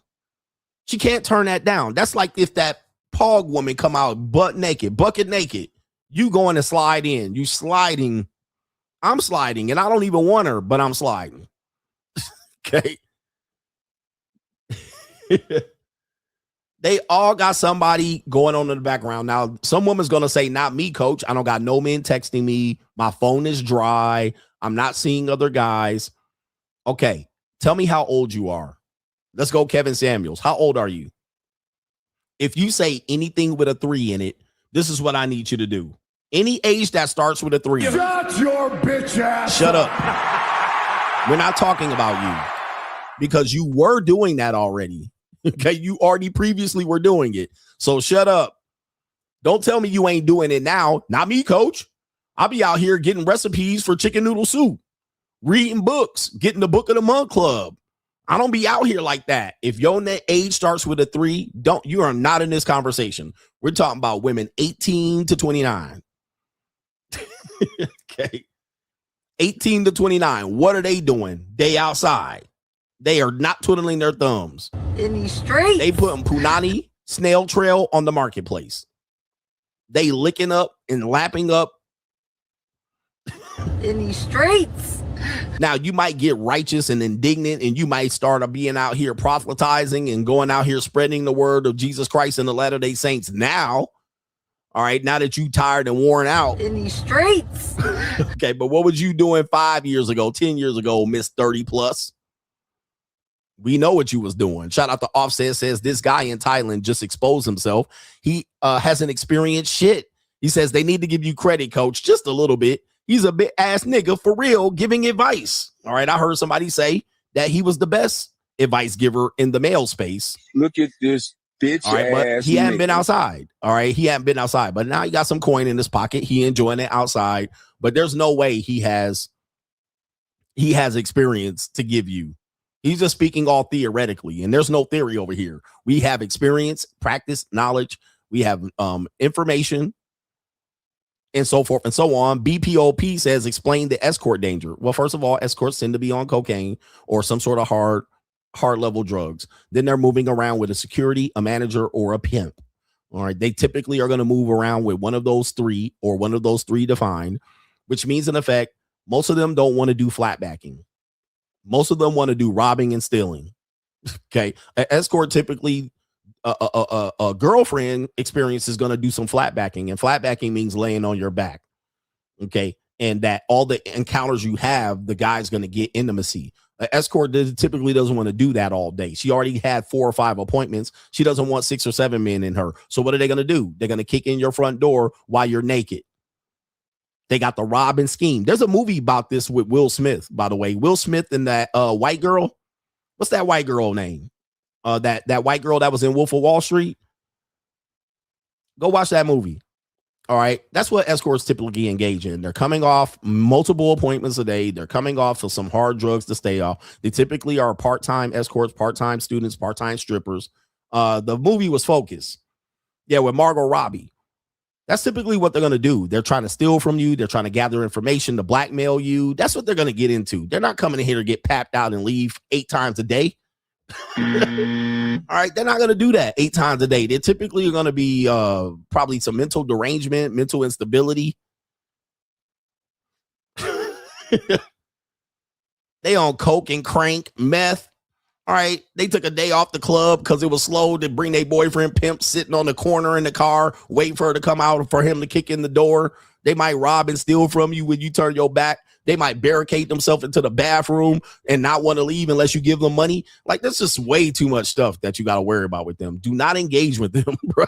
She can't turn that down. That's like if that Pog woman come out butt naked, bucket naked. You going to slide in. You sliding. I'm sliding, and I don't even want her, but I'm sliding. Okay. They all got somebody going on in the background. Now, some woman's going to say, not me, coach. I don't got no men texting me. My phone is dry. I'm not seeing other guys. Okay. Tell me how old you are. Let's go Kevin Samuels. How old are you? If you say anything with a 3 in it, this is what I need you to do. Any age that starts with a 3.
Shut your bitch ass.
Shut up. We're not talking about you because you were doing that already. Okay, you already previously were doing it. So shut up. Don't tell me you ain't doing it now. Not me, coach. I'll be out here getting recipes for chicken noodle soup, reading books, getting the book of the month club. I don't be out here like that. If your age starts with a 3, you are not in this conversation. We're talking about women 18 to 29. Okay. 18 to 29. What are they doing? They outside. They are not twiddling their thumbs.
In these streets.
They putting punani snail trail on the marketplace. They licking up and lapping up.
In these streets.
Now, you might get righteous and indignant, and you might start being out here proselytizing and going out here spreading the word of Jesus Christ and the Latter-day Saints now. All right, now that you tired and worn out.
In these streets.
Okay, but what was you doing 5 years ago, 10 years ago, Miss 30 plus? We know what you was doing. Shout out to Offset says this guy in Thailand just exposed himself. He hasn't experienced shit. He says they need to give you credit, coach, just a little bit. He's a bit ass nigga for real giving advice. All right, I heard somebody say that he was the best advice giver in the male space.
Look at this bitch
all right, but
ass
he hadn't
nigga.
been outside. All right, he hadn't been outside, but now he got some coin in his pocket. He enjoying it outside, but there's no way he has experience to give you. He's just speaking all theoretically, and there's no theory over here. We have experience, practice, knowledge. We have information, and so forth and so on. BPOP says, explain the escort danger. Well, first of all, escorts tend to be on cocaine or some sort of hard level drugs. Then they're moving around with a security, a manager, or a pimp. All right. They typically are going to move around with one of those 3 or one of those 3 defined, which means in effect, most of them don't want to do flat backing. Most of them want to do robbing and stealing. Okay. An escort typically a girlfriend experience is going to do some flat backing, and flat backing means laying on your back. Okay. And that all the encounters you have, the guy's going to get intimacy. An escort typically doesn't want to do that all day. She already had 4 or 5 appointments. She doesn't want 6 or 7 men in her. So what are they going to do? They're going to kick in your front door while you're naked. They got the rob and scheme. There's a movie about this with Will Smith, by the way. Will Smith and that white girl. What's that white girl name? That white girl that was in Wolf of Wall Street. Go watch that movie. All right. That's what escorts typically engage in. They're coming off multiple appointments a day. They're coming off of some hard drugs to stay off. They typically are part-time escorts, part-time students, part-time strippers. The movie was Focus. Yeah, with Margot Robbie. That's typically what they're going to do. They're trying to steal from you. They're trying to gather information to blackmail you. That's what they're going to get into. They're not coming in here to get papped out and leave 8 times a day. All right. They're not going to do that 8 times a day. They're typically going to be probably some mental derangement, mental instability. They on coke and crank, meth. All right. They took a day off the club because it was slow to bring their boyfriend pimp sitting on the corner in the car, waiting for her to come out for him to kick in the door. They might rob and steal from you when you turn your back. They might barricade themselves into the bathroom and not want to leave unless you give them money. Like, that's just way too much stuff that you got to worry about with them. Do not engage with them, bro.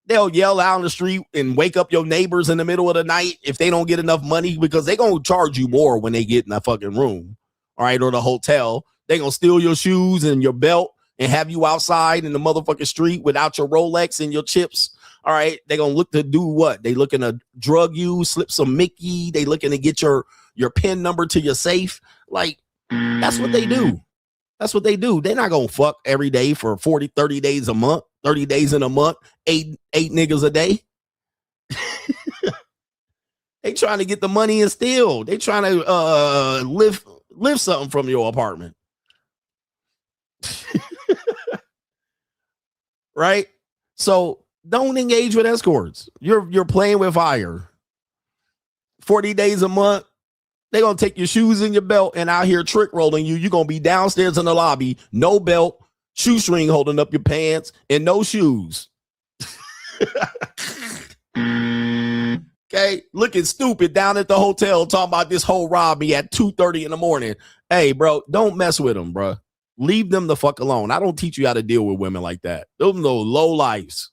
They'll yell out on the street and wake up your neighbors in the middle of the night if they don't get enough money, because they're going to charge you more when they get in that fucking room. All right. Or the hotel. They're going to steal your shoes and your belt and have you outside in the motherfucking street without your Rolex and your chips. All right. They're going to look to do what? They looking to drug you, slip some Mickey. They looking to get your PIN number to your safe. Like, that's what they do. That's what they do. They're not going to fuck every day for 40, 30 days a month, 30 days in a month, eight niggas a day. They trying to get the money and steal. They trying to lift something from your apartment. Right? So don't engage with escorts. You're playing with fire. 40 days a month. They're going to take your shoes and your belt and out here trick rolling you. You're going to be downstairs in the lobby, no belt, shoestring holding up your pants, and no shoes. Okay, looking stupid down at the hotel talking about this whole rob me at 2:30 in the morning. Hey, bro, don't mess with them, bro. Leave them the fuck alone. I don't teach you how to deal with women like that. Those are low lives.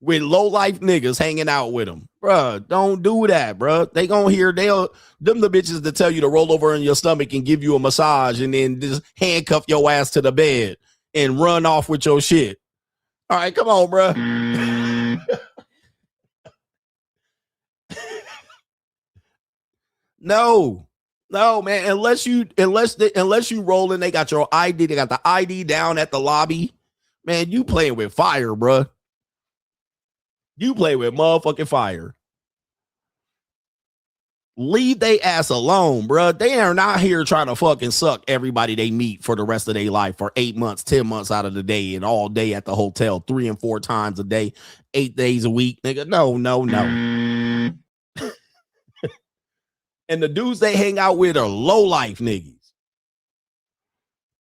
With low life niggas hanging out with them. Bruh, don't do that, bruh. They gonna hear, them the bitches that tell you to roll over in your stomach and give you a massage and then just handcuff your ass to the bed and run off with your shit. All right, come on, bruh. No, man. Unless you roll and they got your ID, they got the ID down at the lobby. Man, you playing with fire, bruh. You play with motherfucking fire. Leave they ass alone, bro. They are not here trying to fucking suck everybody they meet for the rest of their life for 8 months, 10 months out of the day and all day at the hotel 3 and 4 times a day, 8 days a week, nigga. No. And the dudes they hang out with are low life niggas.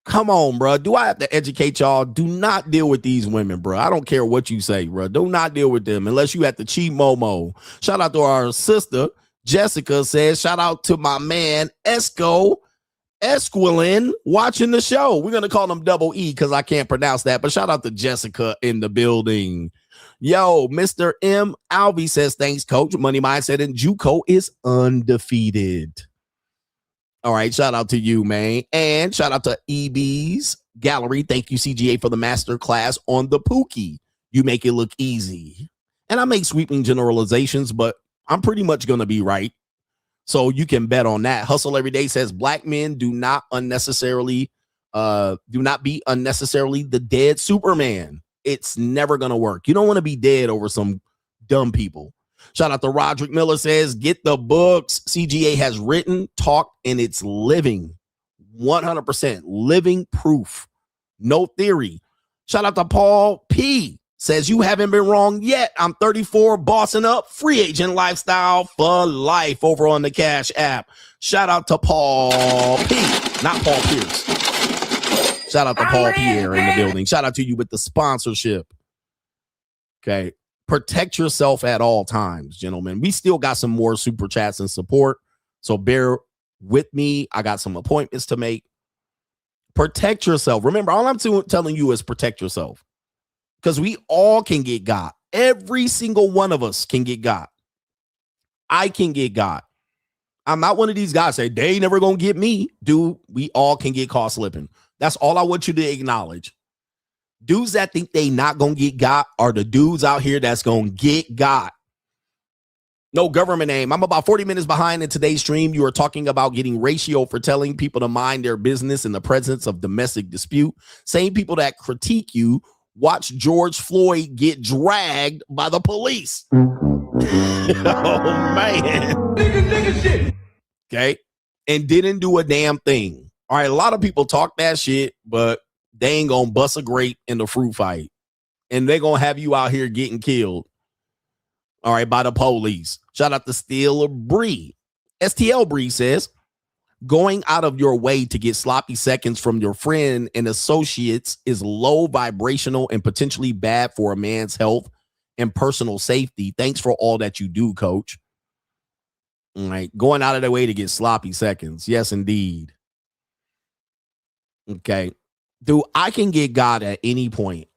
Come on, bro. Do I have to educate y'all? Do not deal with these women, bro. I don't care what you say, bro. Do not deal with them unless you at the cheap Momo. Shout out to our sister, Jessica says, shout out to my man, Esquilin, watching the show. We're going to call him Double E because I can't pronounce that, but shout out to Jessica in the building. Yo, Mr. M. Alvey says, thanks, coach. Money Mindset and JUCO is undefeated. All right, shout out to you, man. And shout out to EB's Gallery. Thank you, CGA, for the master class on the Pookie. You make it look easy. And I make sweeping generalizations, but I'm pretty much going to be right. So you can bet on that. Hustle Every Day says black men do not be unnecessarily the dead Superman. It's never going to work. You don't want to be dead over some dumb people. Shout out to Roderick Miller says, get the books CGA has written, talked, and it's living. 100% living proof. No theory. Shout out to Paul P. Says, you haven't been wrong yet. I'm 34, bossing up, free agent lifestyle for life over on the Cash app. Shout out to Paul P. Not Paul Pierce. Shout out to Paul Pierre in the building. Shout out to you with the sponsorship. Okay. Protect yourself at all times, gentlemen. We still got some more super chats and support, so bear with me. I got some appointments to make. Protect yourself. Remember, all I'm telling you is protect yourself, because we all can get got. Every single one of us can get got. I can get got. I'm not one of these guys say they ain't never gonna get me. Dude, we all can get caught slipping. That's all I want you to acknowledge. Dudes that think they not gonna get got are the dudes out here that's gonna get got. No government name. I'm about 40 minutes behind in today's stream. You are talking about getting ratio for telling people to mind their business in the presence of domestic dispute. Same people that critique you watch George Floyd get dragged by the police. Oh, man. Nigga shit. Okay. And didn't do a damn thing. All right. A lot of people talk that shit, but they ain't gonna bust a grape in the fruit fight. And they're gonna have you out here getting killed. All right, by the police. Shout out to Steel Bree. STL Bree says, going out of your way to get sloppy seconds from your friend and associates is low vibrational and potentially bad for a man's health and personal safety. Thanks for all that you do, coach. All right, going out of their way to get sloppy seconds. Yes, indeed. Okay. Dude, I can get God at any point.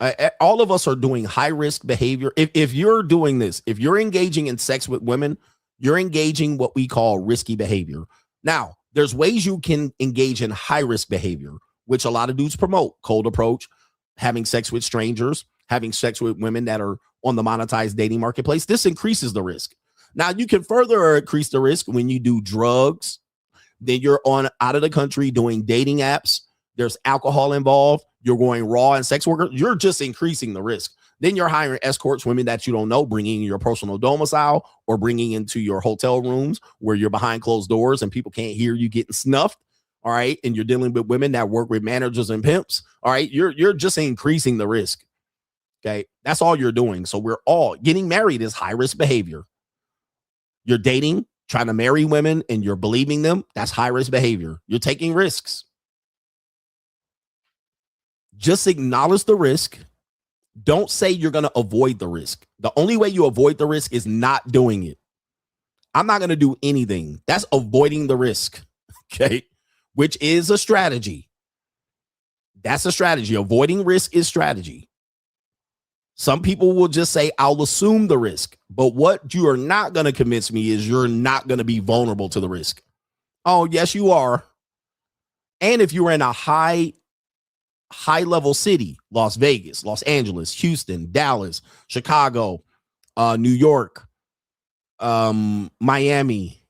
All of us are doing high risk behavior. If you're doing this, if you're engaging in sex with women, you're engaging what we call risky behavior. Now, there's ways you can engage in high risk behavior, which a lot of dudes promote. Cold approach, having sex with strangers, having sex with women that are on the monetized dating marketplace. This increases the risk. Now, you can further increase the risk when you do drugs, Then you're on out of the country doing dating apps. There's alcohol involved. You're going raw and sex worker. You're just increasing the risk. Then you're hiring escorts, women that you don't know, bringing in your personal domicile or bringing into your hotel rooms where you're behind closed doors and people can't hear you getting snuffed. All right. And you're dealing with women that work with managers and pimps. All right. You're just increasing the risk. Okay. That's all you're doing. So we're all getting married is high risk behavior. You're dating, trying to marry women, and you're believing them. That's high risk behavior. You're taking risks. Just acknowledge the risk. Don't say you're going to avoid the risk. The only way you avoid the risk is not doing it. I'm not going to do anything. That's avoiding the risk. Okay. Which is a strategy. That's a strategy. Avoiding risk is strategy. Some people will just say, I'll assume the risk. But what you are not going to convince me is you're not going to be vulnerable to the risk. Oh, yes, you are. And if you're in a high level city, Las Vegas, Los Angeles, Houston, Dallas, Chicago, New York, Miami,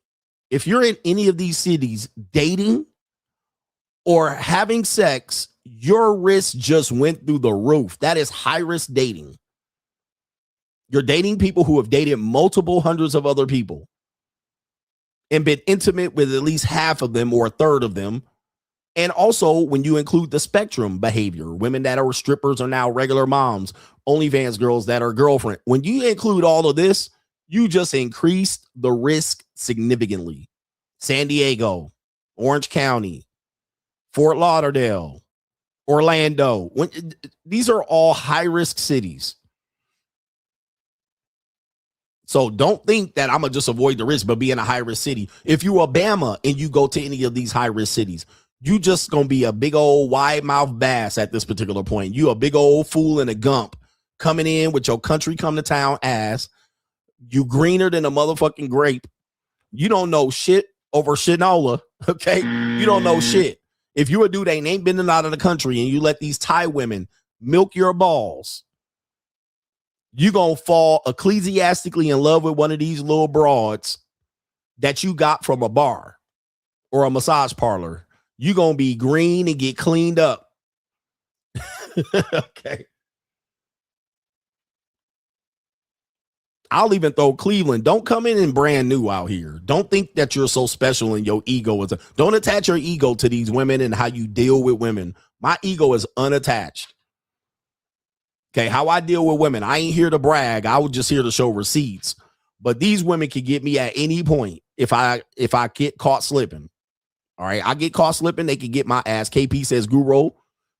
if you're in any of these cities dating or having sex, your risk just went through the roof. That is high risk dating. You're dating people who have dated multiple hundreds of other people and been intimate with at least half of them or a third of them. And also when you include the spectrum behavior, women that are strippers are now regular moms, OnlyFans girls that are girlfriend. When you include all of this, you just increased the risk significantly. San Diego, Orange County, Fort Lauderdale, Orlando. These are all high risk cities. So don't think that I'm going to just avoid the risk, but be in a high risk city. If you're Obama and you go to any of these high risk cities, you just going to be a big old wide mouth bass at this particular point. You a big old fool in a gump coming in with your country come to town ass. You greener than a motherfucking grape. You don't know shit over shinola. Okay. You don't know shit. If you're a dude that ain't been out of the country and you let these Thai women milk your balls, you're going to fall ecclesiastically in love with one of these little broads that you got from a bar or a massage parlor. You're going to be green and get cleaned up. Okay. I'll even throw Cleveland. Don't come in and brand new out here. Don't think that you're so special and your ego is. Don't attach your ego to these women and how you deal with women. My ego is unattached. Okay, how I deal with women. I ain't here to brag. I was just here to show receipts. But these women can get me at any point if I get caught slipping. All right, I get caught slipping, they can get my ass. KP says, Guru,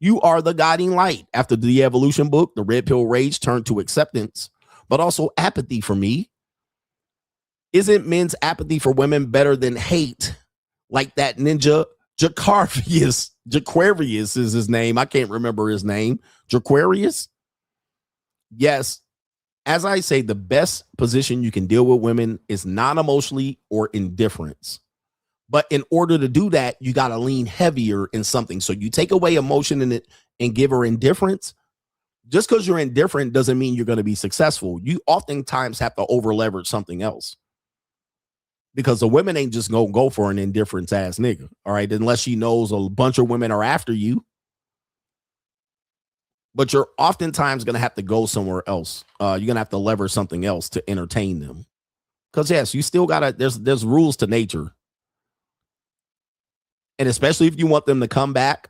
you are the guiding light. After the evolution book, the red pill rage turned to acceptance, but also apathy for me. Isn't men's apathy for women better than hate? Like that ninja Jaquarius is his name. I can't remember his name. Jaquarius? Yes. As I say, the best position you can deal with women is non-emotionally or indifference. But in order to do that, you got to lean heavier in something. So you take away emotion in it and give her indifference. Just because you're indifferent doesn't mean you're going to be successful. You oftentimes have to over leverage something else. Because the women ain't just going to go for an indifference ass nigga. All right. Unless she knows a bunch of women are after you. But you're oftentimes going to have to go somewhere else. You're going to have to leverage something else to entertain them. Because yes, you still got to, there's rules to nature. And especially if you want them to come back,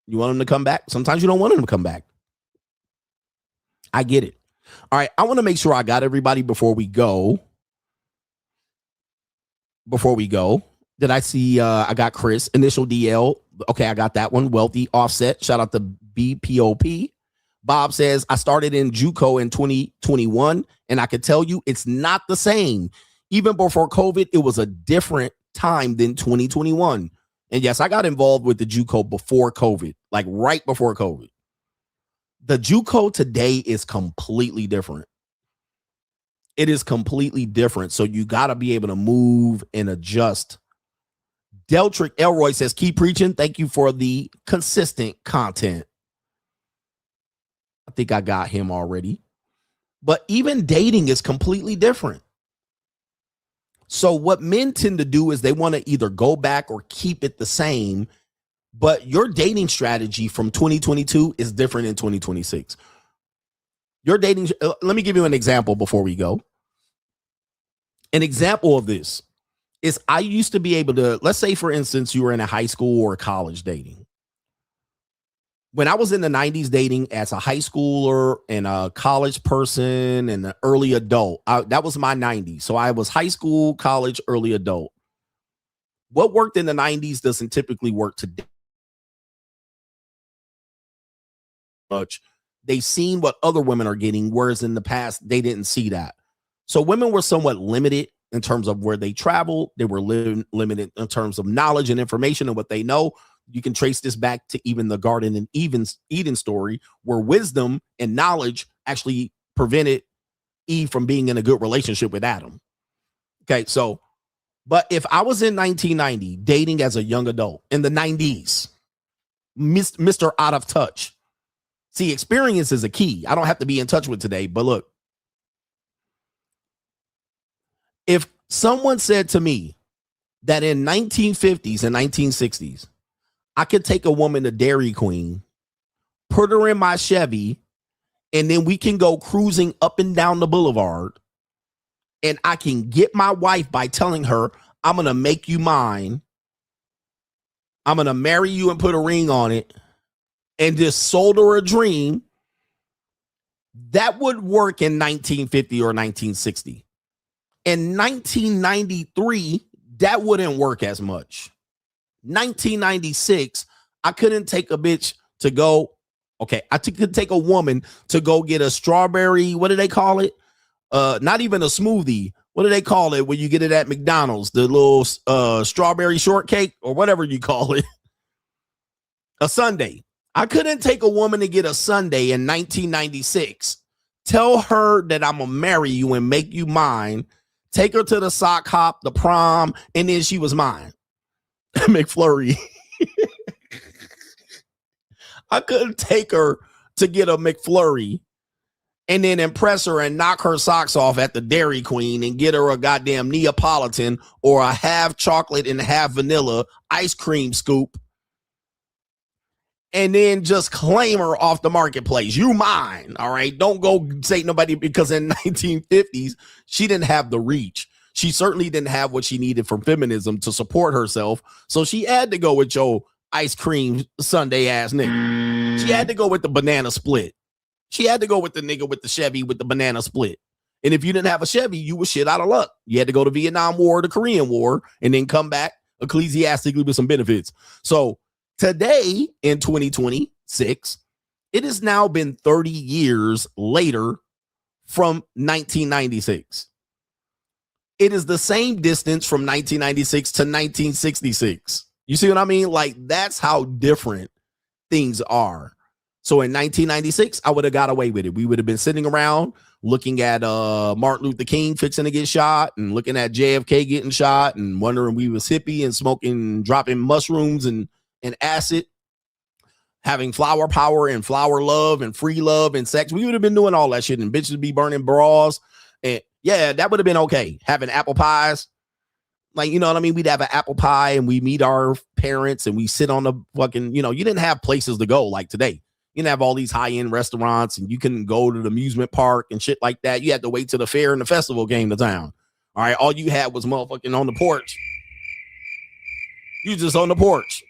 sometimes you don't want them to come back. I get it. All right. I want to make sure I got everybody before we go. Did I see, I got Chris, initial DL. Okay. I got that one. Wealthy Offset. Shout out to BPOP. Bob says, I started in JUCO in 2021 and I could tell you it's not the same. Even before COVID, it was a different time than 2021. And yes, I got involved with the JUCO before COVID, like right before COVID. The JUCO today is completely different. It is completely different. So you got to be able to move and adjust. Deltrick Elroy says, keep preaching. Thank you for the consistent content. I think I got him already. But even dating is completely different. So what men tend to do is they want to either go back or keep it the same, but your dating strategy from 2022 is different in 2026. Your dating, let me give you an example before we go. An example of this is I used to be able to, let's say for instance, you were in a high school or college dating. When I was in the 90s dating as a high schooler and a college person and an early adult, that was my 90s. So I was high school, college, early adult. What worked in the 90s doesn't typically work today. Much. They've seen what other women are getting, whereas in the past, they didn't see that. So women were somewhat limited in terms of where they traveled. They were limited in terms of knowledge and information and what they know. You can trace this back to even the Garden and Eden story, where wisdom and knowledge actually prevented Eve from being in a good relationship with Adam. Okay, so, but if I was in 1990 dating as a young adult in the 90s, Mr. Out of Touch. See, experience is a key. I don't have to be in touch with today, but look, if someone said to me that in 1950s and 1960s, I could take a woman to Dairy Queen, put her in my Chevy, and then we can go cruising up and down the boulevard, and I can get my wife by telling her, I'm going to make you mine. I'm going to marry you and put a ring on it, and just sold her a dream, that would work in 1950 or 1960. In 1993, that wouldn't work as much. 1996, I couldn't take a bitch to go. Okay, I could take a woman to go get a strawberry. What do they call it? Not even a smoothie. What do they call it when you get it at McDonald's? The little strawberry shortcake or whatever you call it. A sundae. I couldn't take a woman to get a sundae in 1996. Tell her that I'm going to marry you and make you mine. Take her to the sock hop, the prom, and then she was mine. McFlurry. I couldn't take her to get a McFlurry and then impress her and knock her socks off at the Dairy Queen and get her a goddamn Neapolitan or a half chocolate and half vanilla ice cream scoop and then just claim her off the marketplace. You mine, all right? Don't go say nobody, because in 1950s, she didn't have the reach. She certainly didn't have what she needed from feminism to support herself. So she had to go with your ice cream Sunday ass nigga. She had to go with the banana split. She had to go with the nigga with the Chevy with the banana split. And if you didn't have a Chevy, you were shit out of luck. You had to go to Vietnam War, the Korean War, and then come back ecclesiastically with some benefits. So today in 2026, it has now been 30 years later from 1996. It is the same distance from 1996 to 1966. You see what I mean? Like, that's how different things are. So in 1996, I would have got away with it. We would have been sitting around looking at Martin Luther King fixing to get shot and looking at JFK getting shot and wondering we was hippie and smoking, dropping mushrooms and acid, having flower power and flower love and free love and sex. We would have been doing all that shit, and bitches be burning bras. And yeah, that would have been okay. Having apple pies. Like, you know what I mean? We'd have an apple pie and we meet our parents and we sit on the fucking, you know, you didn't have places to go like today. You didn't have all these high-end restaurants and you couldn't go to the amusement park and shit like that. You had to wait till the fair and the festival came to town. All right. All you had was motherfucking on the porch. You just on the porch.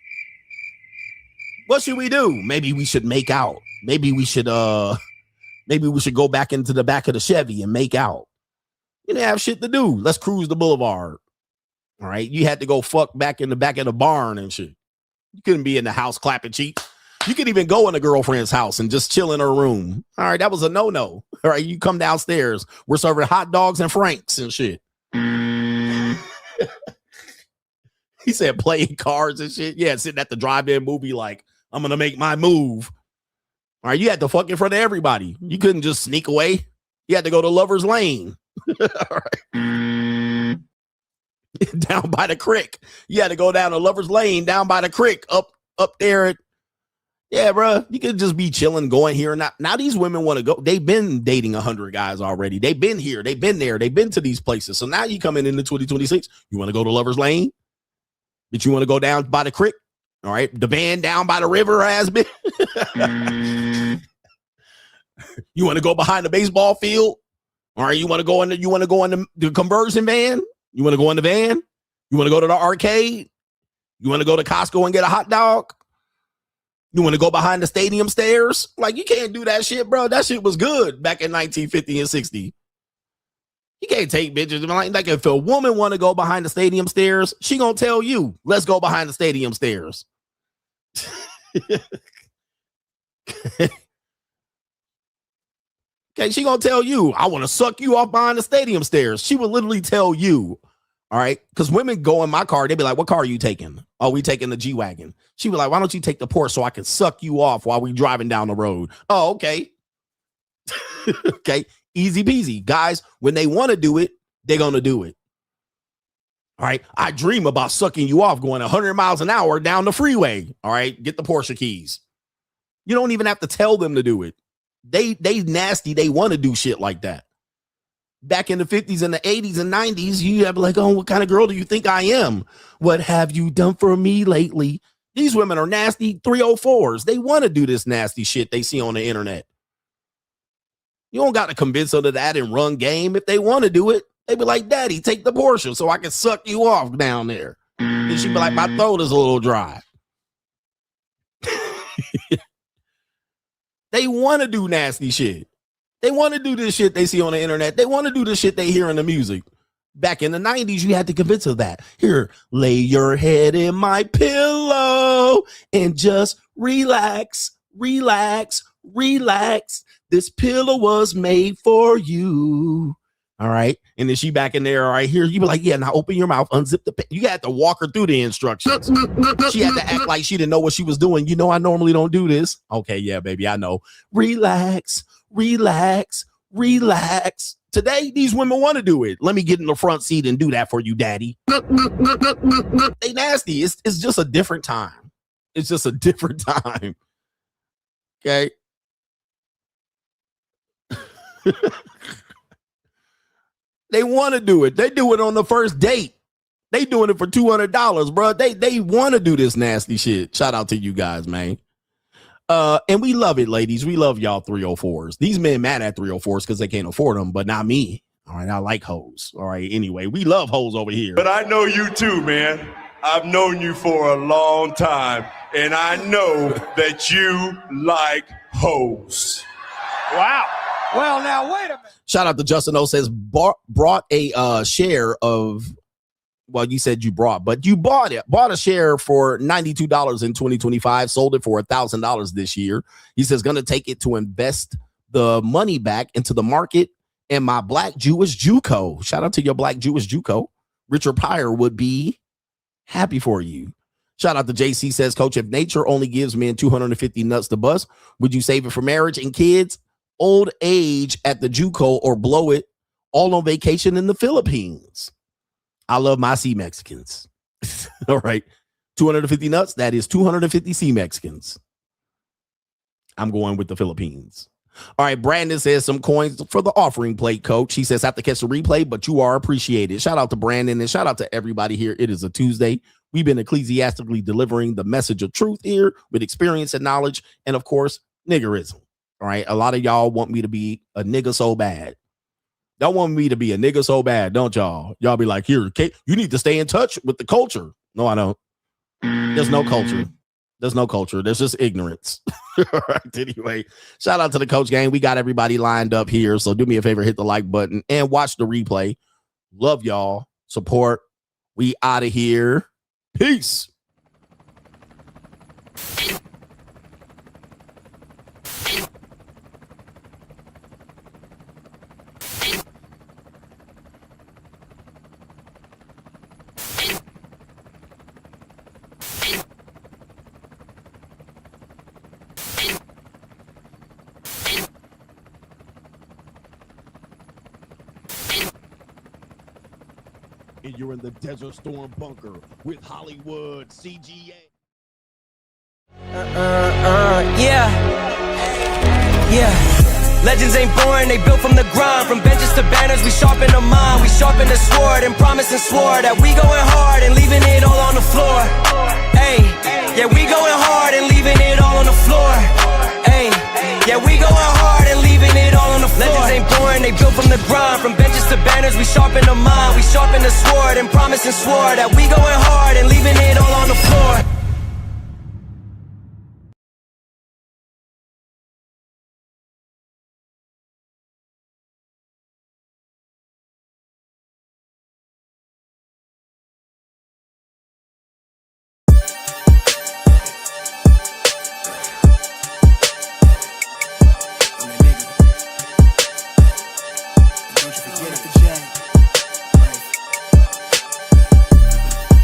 What should we do? Maybe we should make out. Maybe we should go back into the back of the Chevy and make out. You didn't have shit to do. Let's cruise the boulevard. All right. You had to go fuck back in the back of the barn and shit. You couldn't be in the house clapping cheeks. You could even go in a girlfriend's house and just chill in her room. All right. That was a no-no. All right. You come downstairs. We're serving hot dogs and Franks and shit. He said playing cards and shit. Yeah. Sitting at the drive-in movie like, I'm going to make my move. All right. You had to fuck in front of everybody. You couldn't just sneak away. You had to go to Lover's Lane. All right. Down by the creek. You had to go down to Lover's Lane, down by the creek, up there. Yeah, bro. You could just be chilling, going here. Now these women want to go. They've been dating 100 guys already. They've been here. They've been there. They've been to these places. So now you coming into 2026. You want to go to Lover's Lane? But you want to go down by the creek? All right. The van down by the river has been. You want to go behind the baseball field? All right. You want to go in the conversion van? You want to go in the van? You want to go to the arcade? You want to go to Costco and get a hot dog? You want to go behind the stadium stairs? Like, you can't do that shit, bro. That shit was good back in 1950 and 60. You can't take bitches. Like if a woman want to go behind the stadium stairs, she gonna tell you, let's go behind the stadium stairs. Okay, she gonna tell you, I want to suck you off behind the stadium stairs. She will literally tell you. All right. Because women go in my car, they be like, what car are you taking? Oh, we taking the G-Wagon. She be like, why don't you take the Porsche so I can suck you off while we driving down the road? Oh, okay. Okay. Easy peasy. Guys, when they want to do it, they're going to do it. All right. I dream about sucking you off going 100 miles an hour down the freeway. All right. Get the Porsche keys. You don't even have to tell them to do it. They nasty. They want to do shit like that. Back in the 50s and the 80s and 90s, you have like, oh, what kind of girl do you think I am? What have you done for me lately? These women are nasty 304s. They want to do this nasty shit they see on the internet. You don't got to convince them of that and run game. If they want to do it, they be like, Daddy, take the Porsche so I can suck you off down there. And she be like, my throat is a little dry. They want to do nasty shit. They want to do this shit they see on the internet. They want to do the shit they hear in the music. Back in the 90s, you had to convince them that. Here, lay your head in my pillow and just relax, relax, relax. This pillow was made for you. All right. And then she back in there. All right. Here, you be like, yeah, now open your mouth, unzip the. You had to walk her through the instructions. She had to act like she didn't know what she was doing. You know, I normally don't do this. Okay. Yeah, baby. I know. Relax. Relax, relax. Today, these women want to do it. Let me get in the front seat and do that for you, Daddy. They nasty. It's just a different time. It's just a different time. Okay. They want to do it. They do it on the first date. They doing it for $200, bro. They want to do this nasty shit. Shout out to you guys, man. And we love it, ladies. We love y'all 304s. These men mad at 304s because they can't afford them, but not me. All right, I like hoes. All right, anyway, we love hoes over here.
But I know you too, man. I've known you for a long time, and I know that you like hoes.
Wow. Well, now, wait a minute.
Shout out to Justin O says, brought a share of, well, you said you brought, but you bought it. Bought a share for $92 in 2025, sold it for $1,000 this year. He says, going to take it to invest the money back into the market and my Black Jewish JUCO. Shout out to your Black Jewish JUCO. Richard Pryor would be happy for you. Shout out to JC says, Coach, if nature only gives men 250 nuts to bust, would you save it for marriage and kids, old age at the JUCO, or blow it all on vacation in the Philippines? I love my sea Mexicans. All right. 250 nuts. That is 250 sea Mexicans. I'm going with the Philippines. All right. Brandon says some coins for the offering plate, Coach. He says, have to catch the replay, but you are appreciated. Shout out to Brandon and shout out to everybody here. It is a Tuesday. We've been ecclesiastically delivering the message of truth here with experience and knowledge. And of course, niggerism. All right. A lot of y'all want me to be a nigga so bad. Y'all want me to be a nigga so bad, don't y'all? Y'all be like, here, Kate, you need to stay in touch with the culture. No, I don't. There's no culture. There's no culture. There's just ignorance. All right. Anyway, shout out to the Coach Gang. We got everybody lined up here. So do me a favor, hit the like button and watch the replay. Love y'all. Support. We out of here. Peace. And you're in the Desert Storm bunker with Hollywood CGA.
Yeah. Legends ain't born, they built from the grind. From benches to banners, we sharpen the mind. We sharpen the sword and promise and swore that we going hard and leaving it all on the floor. Ayy, yeah, we going hard and leaving it all on the floor. Ayy, yeah, we going hard and leaving it all on the floor. Legends ain't born, they built from the grind. From benches to banners, we sharpen the mind. We sharpen the sword and promise and swore that we going hard and leaving it all on the floor.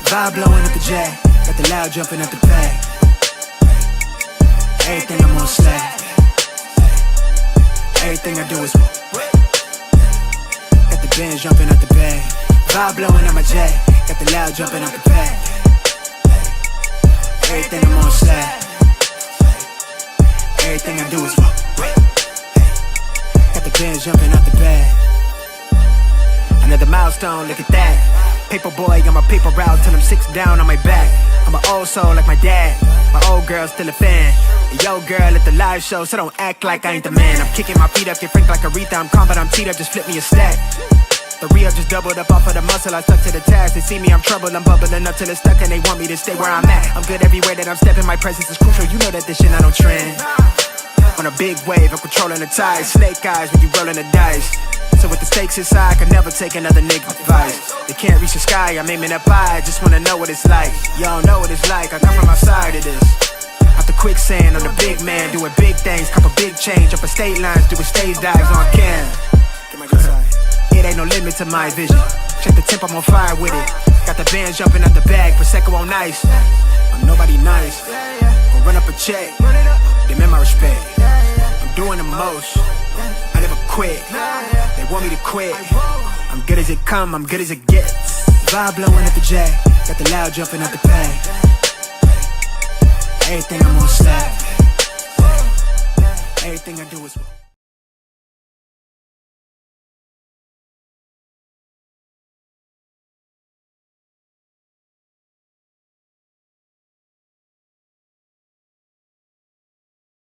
Vibe blowing at the J, got the loud jumping at the bag. Everything I'm on slack. Everything I do is got the bands jumping at the bag. Vibe blowing at my J, got the loud jumping at the bag. Everything I'm on slack. Everything I do is got the bands jumping at the bag. Another milestone, look at that. Paper boy, I'm a paper route till I'm 6 down on my back. I'm an old soul like my dad. My old girl still a fan. Yo girl at the live show, so don't act like I ain't the man. I'm kicking my feet up, get frank like Aretha. I'm calm, but I'm teed up, just flip me a stack. The re-up just doubled up off of the muscle, I stuck to the task. They see me, I'm troubled, I'm bubbling up till it's stuck, and they want me to stay where I'm at. I'm good everywhere that I'm stepping, my presence is crucial. You know that this shit not on trend. On a big wave, I'm controlling the tide. Snake eyes when you rolling the dice. So with the stakes inside, I can never take another nigga advice. They can't reach the sky, I'm aiming up high. Just wanna know what it's like. Y'all know what it's like, I come from outside of this. Out the quicksand, I'm the big man, doing big things. Cop a big change, up a state lines, doing stage dives on cam. It ain't no limit to my vision. Check the temp, I'm on fire with it. Got the bands jumping out the bag, Prosecco on ice. I'm nobody nice, gon' run up a check. Demand my respect, I'm doing the most. I never quit, they want me to quit. I'm good as it come, I'm good as it gets. Vibe blowing at the J, got the loud jumping at the bag. Everything I'm on slack. Everything I do is